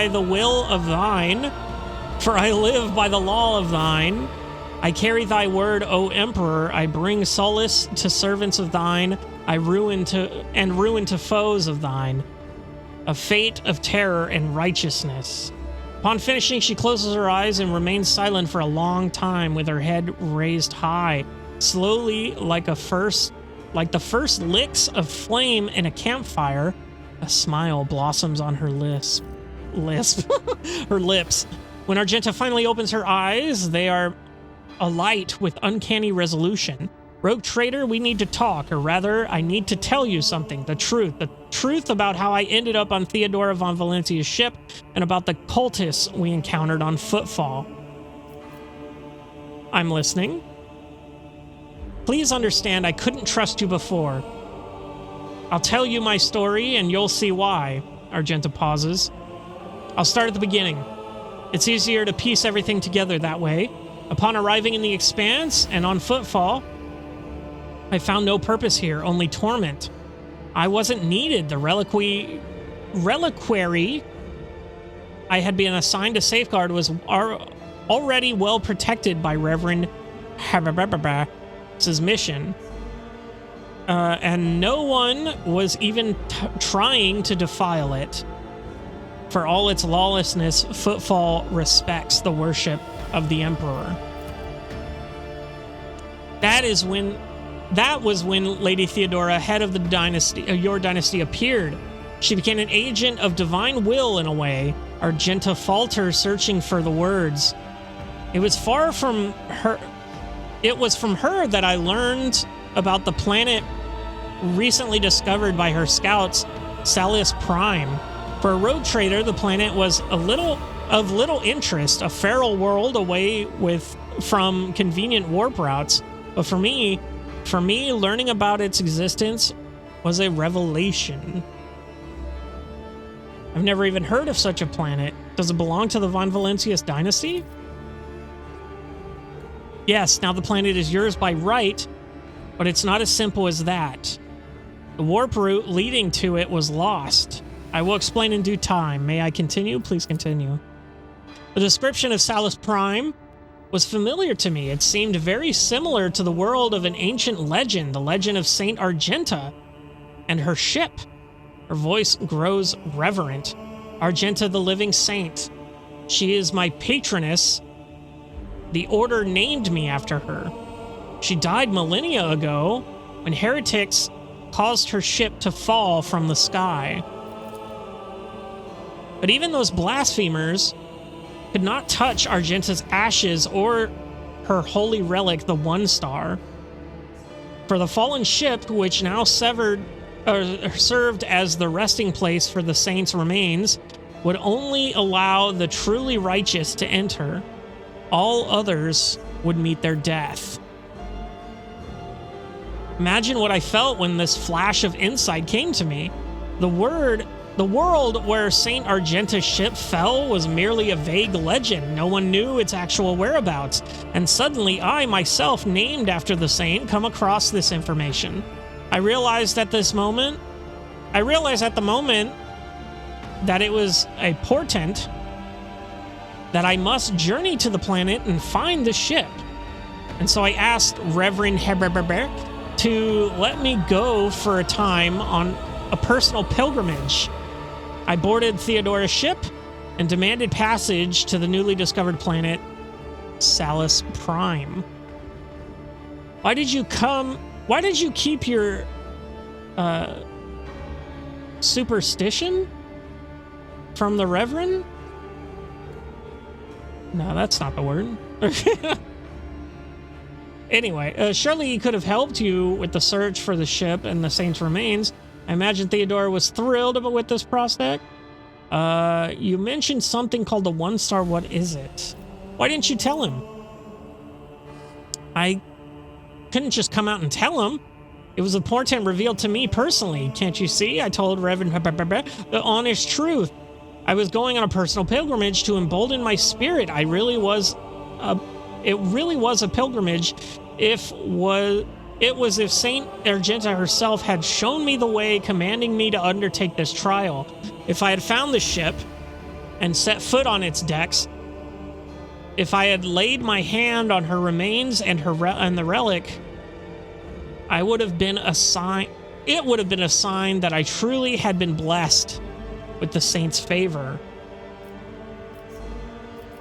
A: the will of thine, for I live by the law of thine. I carry thy word, O Emperor. I bring solace to servants of thine. I ruin to foes of thine. A fate of terror and righteousness. Upon finishing, she closes her eyes and remains silent for a long time with her head raised high. Slowly, like the first licks of flame in a campfire, a smile blossoms on her her lips. When Argenta finally opens her eyes, they are alight with uncanny resolution. Rogue traitor, we need to talk, or rather, I need to tell you something. The truth about how I ended up on Theodora von Valentia's ship, and about the cultists we encountered on Footfall. I'm listening. Please understand, I couldn't trust you before. I'll tell you my story, and you'll see why. Argenta pauses. I'll start at the beginning. It's easier to piece everything together that way. Upon arriving in the Expanse and on Footfall, I found no purpose here, only torment. I wasn't needed. The reliquary I had been assigned to safeguard was already well protected by Reverend Habababab's mission. And no one was even trying to defile it. For all its lawlessness, Footfall respects the worship of the Emperor. That was when Lady Theodora, head of the dynasty, your dynasty, appeared. She became an agent of divine will in a way. Argenta falters, searching for the words. It was from her that I learned about the planet recently discovered by her scouts, Salus Prime. For a road trader, the planet was of little interest, a feral world away from convenient warp routes. But for me, learning about its existence was a revelation. I've never even heard of such a planet. Does it belong to the Von Valentius dynasty? Yes, now the planet is yours by right, but it's not as simple as that. The warp route leading to it was lost. I will explain in due time. May I continue? Please continue. The description of Salus Prime was familiar to me. It seemed very similar to the world of an ancient legend, the legend of Saint Argenta and her ship. Her voice grows reverent. Argenta, the living saint. She is my patroness. The order named me after her. She died millennia ago when heretics caused her ship to fall from the sky. But even those blasphemers could not touch Argenta's ashes or her holy relic, the One Star. For the fallen ship, which now served as the resting place for the saint's remains, would only allow the truly righteous to enter. All others would meet their death. Imagine what I felt when this flash of insight came to me. The world where Saint Argenta's ship fell was merely a vague legend. No one knew its actual whereabouts. And suddenly, I myself, named after the saint, come across this information. I realized at the moment that it was a portent that I must journey to the planet and find the ship. And so I asked Reverend Heberberg to let me go for a time on a personal pilgrimage. I boarded Theodora's ship and demanded passage to the newly discovered planet Salus Prime. Why did you keep your superstition from the Reverend? No, that's not the word. Anyway, surely he could have helped you with the search for the ship and the saint's remains. I imagine Theodora was thrilled with this prospect. You mentioned something called the 1-star. What is it? Why didn't you tell him? I couldn't just come out and tell him. It was a portent revealed to me personally. Can't you see? I told Reverend the honest truth. I was going on a personal pilgrimage to embolden my spirit. It really was a pilgrimage. It was if Saint Argenta herself had shown me the way, commanding me to undertake this trial. If I had found the ship and set foot on its decks, if I had laid my hand on her remains and the relic, it would have been a sign that I truly had been blessed with the saint's favor.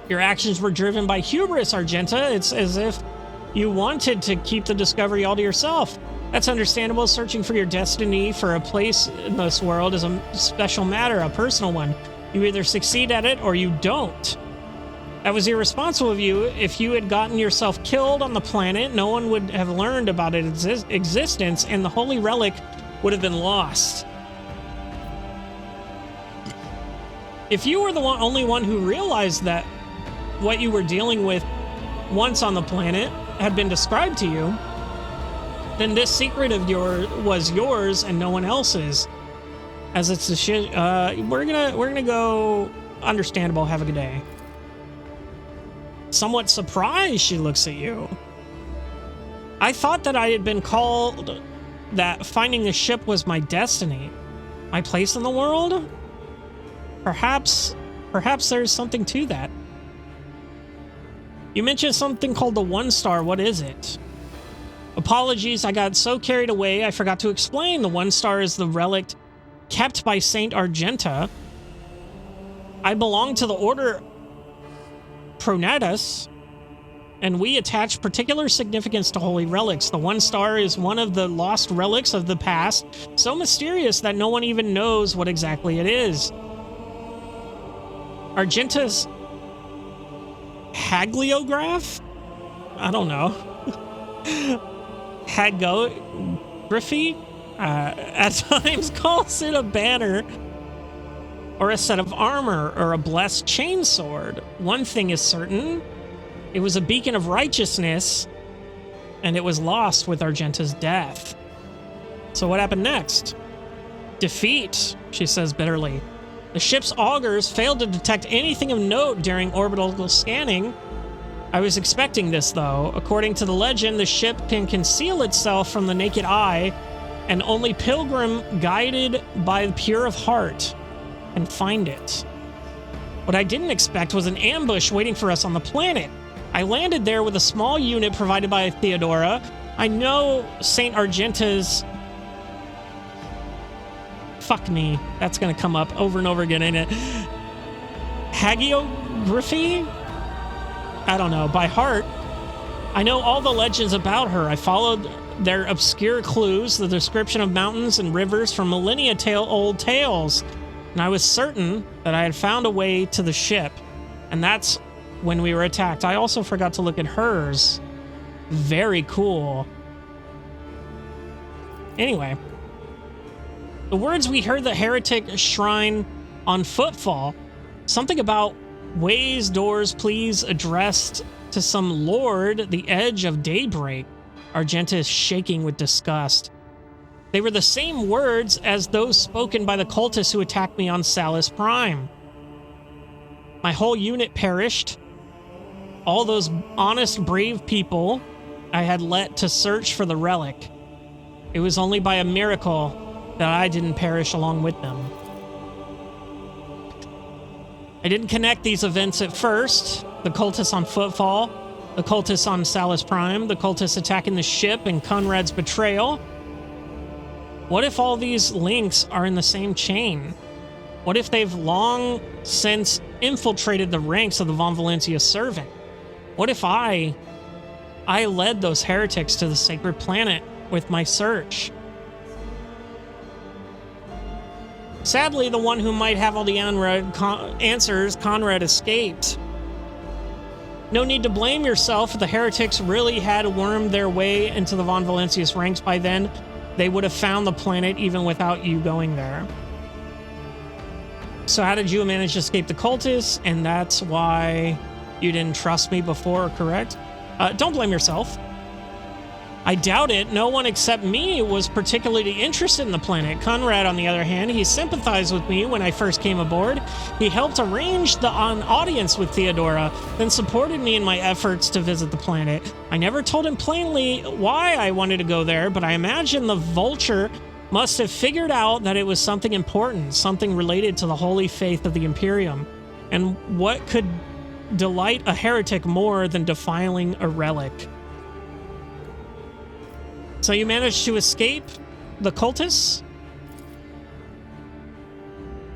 A: Your actions were driven by hubris, Argenta. It's as if you wanted to keep the discovery all to yourself. That's understandable. Searching for your destiny for a place in this world is a special matter, a personal one. You either succeed at it or you don't. That was irresponsible of you. If you had gotten yourself killed on the planet, no one would have learned about its existence, and the holy relic would have been lost. If you were the only one who realized that what you were dealing with once on the planet had been described to you, then this secret of yours was yours and no one else's. As it's we're gonna go. Understandable. Have a good day. Somewhat surprised, she looks at you. I thought that I had been called, that finding the ship was my destiny, my place in the world. Perhaps there's something to that. You mentioned something called the 1-star. What is it? Apologies, I got so carried away I forgot to explain. The 1-star is the relic kept by Saint Argenta. I belong to the Order Pronatus, and we attach particular significance to holy relics. The 1-star is one of the lost relics of the past, so mysterious that no one even knows what exactly it is. Argenta's hagiograph? I don't know. Hagiography? At times calls it a banner or a set of armor or a blessed chainsword. One thing is certain. It was a beacon of righteousness, and it was lost with Argenta's death. So what happened next? Defeat, she says bitterly. The ship's augurs failed to detect anything of note during orbital scanning. I was expecting this, though. According to the legend, the ship can conceal itself from the naked eye, and only pilgrim guided by the pure of heart can find it. What I didn't expect was an ambush waiting for us on the planet. I landed there with a small unit provided by Theodora. I know Saint Argenta's... Fuck me. That's gonna come up over and over again, ain't it? Hagiography? I don't know. By heart. I know all the legends about her. I followed their obscure clues, the description of mountains and rivers from millennia-old tales. And I was certain that I had found a way to the ship. And that's when we were attacked. I also forgot to look at hers. Very cool. Anyway. The words we heard the heretic shrine on footfall. Something about ways, doors, please, addressed to some lord, the edge of daybreak. Argenta is shaking with disgust. They were the same words as those spoken by the cultists who attacked me on Salus Prime. My whole unit perished. All those honest, brave people I had let to search for the relic. It was only by a miracle that I didn't perish along with them. I didn't connect these events at first. The cultists on Footfall, the cultists on Salus Prime, the cultists attacking the ship, and Conrad's betrayal. What if all these links are in the same chain? What if they've long since infiltrated the ranks of the Von Valencia servant? What if I led those heretics to the sacred planet with my search? Sadly, the one who might have all the answers, Conrad, escaped. No need to blame yourself if the heretics really had wormed their way into the Von Valencia's ranks by then. They would have found the planet even without you going there. So how did you manage to escape the cultists? And that's why you didn't trust me before, correct? Don't blame yourself. I doubt it. No one except me was particularly interested in the planet. Conrad, on the other hand, he sympathized with me when I first came aboard. He helped arrange an audience with Theodora, then supported me in my efforts to visit the planet. I never told him plainly why I wanted to go there, but I imagine the Vulture must have figured out that it was something important, something related to the holy faith of the Imperium. And what could delight a heretic more than defiling a relic? So you managed to escape the cultists?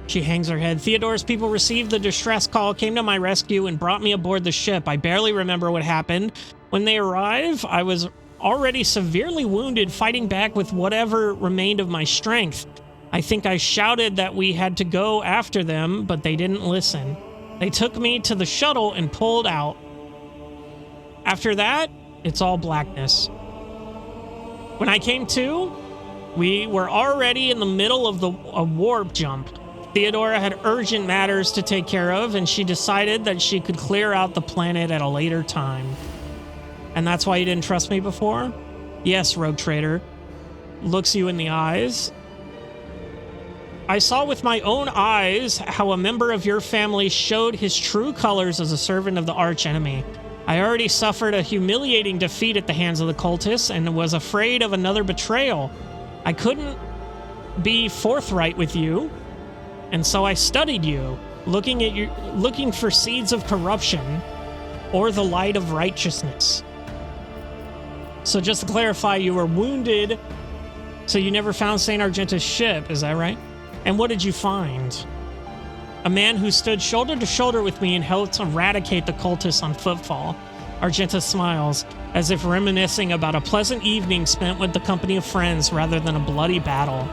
A: She hangs her head. Theodora's people received the distress call, came to my rescue, and brought me aboard the ship. I barely remember what happened. When they arrived, I was already severely wounded, fighting back with whatever remained of my strength. I think I shouted that we had to go after them, but they didn't listen. They took me to the shuttle and pulled out. After that, it's all blackness. When I came to, we were already in the middle of a warp jump. Theodora had urgent matters to take care of, and she decided that she could clear out the planet at a later time. And that's why you didn't trust me before? Yes, Rogue Trader. Looks you in the eyes. I saw with my own eyes how a member of your family showed his true colors as a servant of the archenemy. I already suffered a humiliating defeat at the hands of the cultists and was afraid of another betrayal. I couldn't be forthright with you, and so I studied you, looking for seeds of corruption or the light of righteousness. So just to clarify, you were wounded, so you never found St. Argenta's ship, is that right? And what did you find? A man who stood shoulder to shoulder with me and helped eradicate the cultists on footfall. Argenta smiles, as if reminiscing about a pleasant evening spent with the company of friends rather than a bloody battle.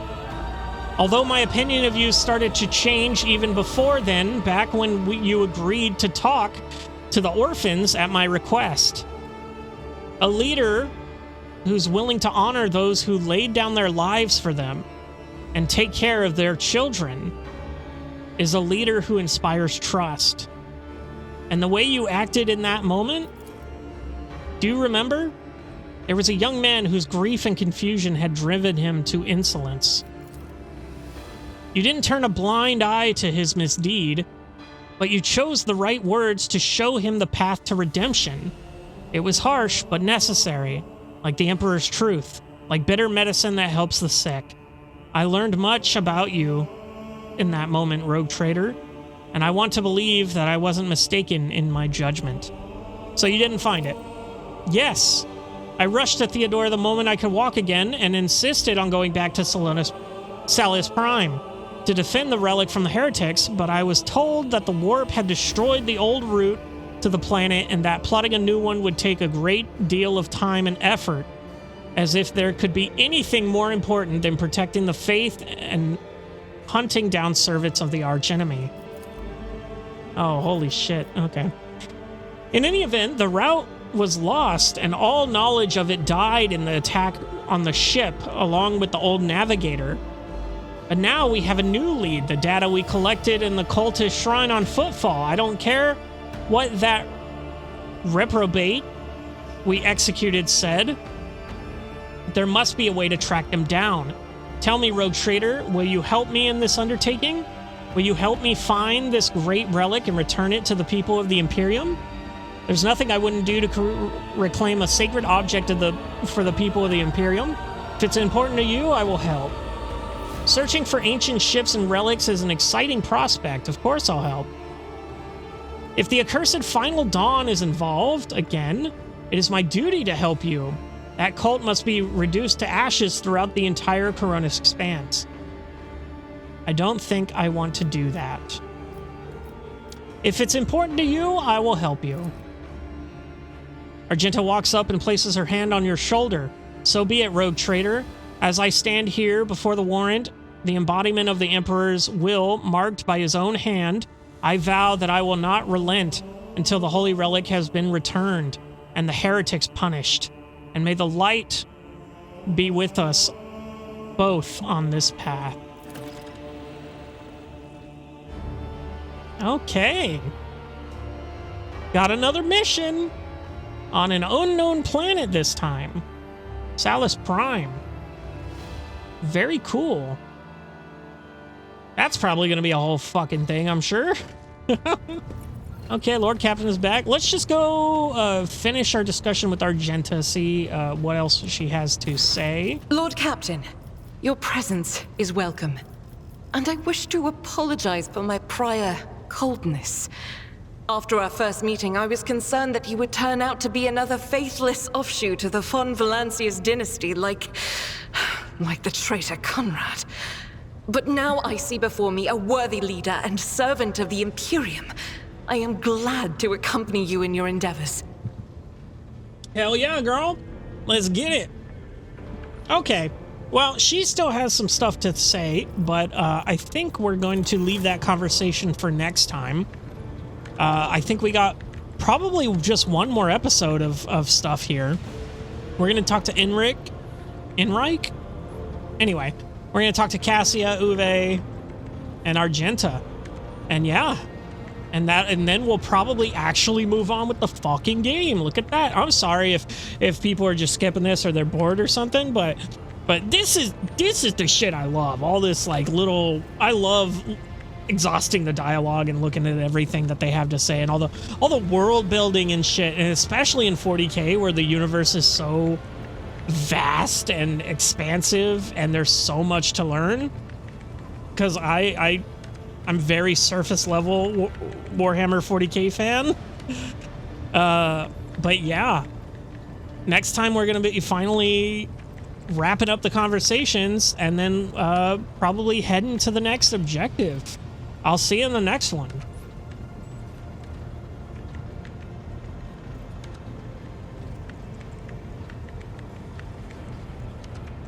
A: Although my opinion of you started to change even before then, back when you agreed to talk to the orphans at my request. A leader who's willing to honor those who laid down their lives for them and take care of their children is a leader who inspires trust. And the way you acted in that moment, do you remember? There was a young man whose grief and confusion had driven him to insolence. You didn't turn a blind eye to his misdeed, but you chose the right words to show him the path to redemption. It was harsh, but necessary, like the Emperor's truth, like bitter medicine that helps the sick. I learned much about you in that moment, Rogue Trader, and I want to believe that I wasn't mistaken in my judgment. So you didn't find it? Yes. I rushed to Theodora the moment I could walk again and insisted on going back to Salus Prime to defend the relic from the heretics, but I was told that the warp had destroyed the old route to the planet and that plotting a new one would take a great deal of time and effort, as if there could be anything more important than protecting the faith and hunting down servants of the archenemy. Oh, holy shit. Okay. In any event, the route was lost and all knowledge of it died in the attack on the ship along with the old navigator. But now we have a new lead, the data we collected in the cultist shrine on Footfall. I don't care what that reprobate we executed said. There must be a way to track them down. Tell me, Rogue Trader, will you help me in this undertaking? Will you help me find this great relic and return it to the people of the Imperium? There's nothing I wouldn't do to reclaim a sacred object for the people of the Imperium. If it's important to you, I will help. Searching for ancient ships and relics is an exciting prospect. Of course I'll help. If the accursed Final Dawn is involved, again, it is my duty to help you. That cult must be reduced to ashes throughout the entire Coronis expanse. I don't think I want to do that. If it's important to you, I will help you. Argenta walks up and places her hand on your shoulder. So be it, Rogue Trader. As I stand here before the warrant, the embodiment of the Emperor's will marked by his own hand, I vow that I will not relent until the holy relic has been returned and the heretics punished. And may the light be with us both on this path. Okay. Got another mission on an unknown planet this time. Salus Prime. Very cool. That's probably going to be a whole fucking thing, I'm sure. Okay, Lord Captain is back. Let's just go finish our discussion with Argenta, see what else she has to say.
K: Lord Captain, your presence is welcome. And I wish to apologize for my prior coldness. After our first meeting, I was concerned that you would turn out to be another faithless offshoot of the von Valancius dynasty, like the traitor Conrad. But now I see before me a worthy leader and servant of the Imperium. I am glad to accompany you in your endeavors.
A: Hell yeah, girl. Let's get it. Okay. Well, she still has some stuff to say, but I think we're going to leave that conversation for next time. I think we got probably just one more episode of stuff here. We're going to talk to Enric? Anyway, we're going to talk to Cassia, Uwe, and Argenta. And yeah. And then we'll probably actually move on with the fucking game. Look at that. I'm sorry if people are just skipping this or they're bored or something, but this is the shit I love. All this like little, I love exhausting the dialogue and looking at everything that they have to say and all the world building and shit, and especially in 40K where the universe is so vast and expansive and there's so much to learn. Because I'm very surface level Warhammer 40K fan. But yeah, next time we're gonna be finally wrapping up the conversations and then probably heading to the next objective. I'll see you in the next one.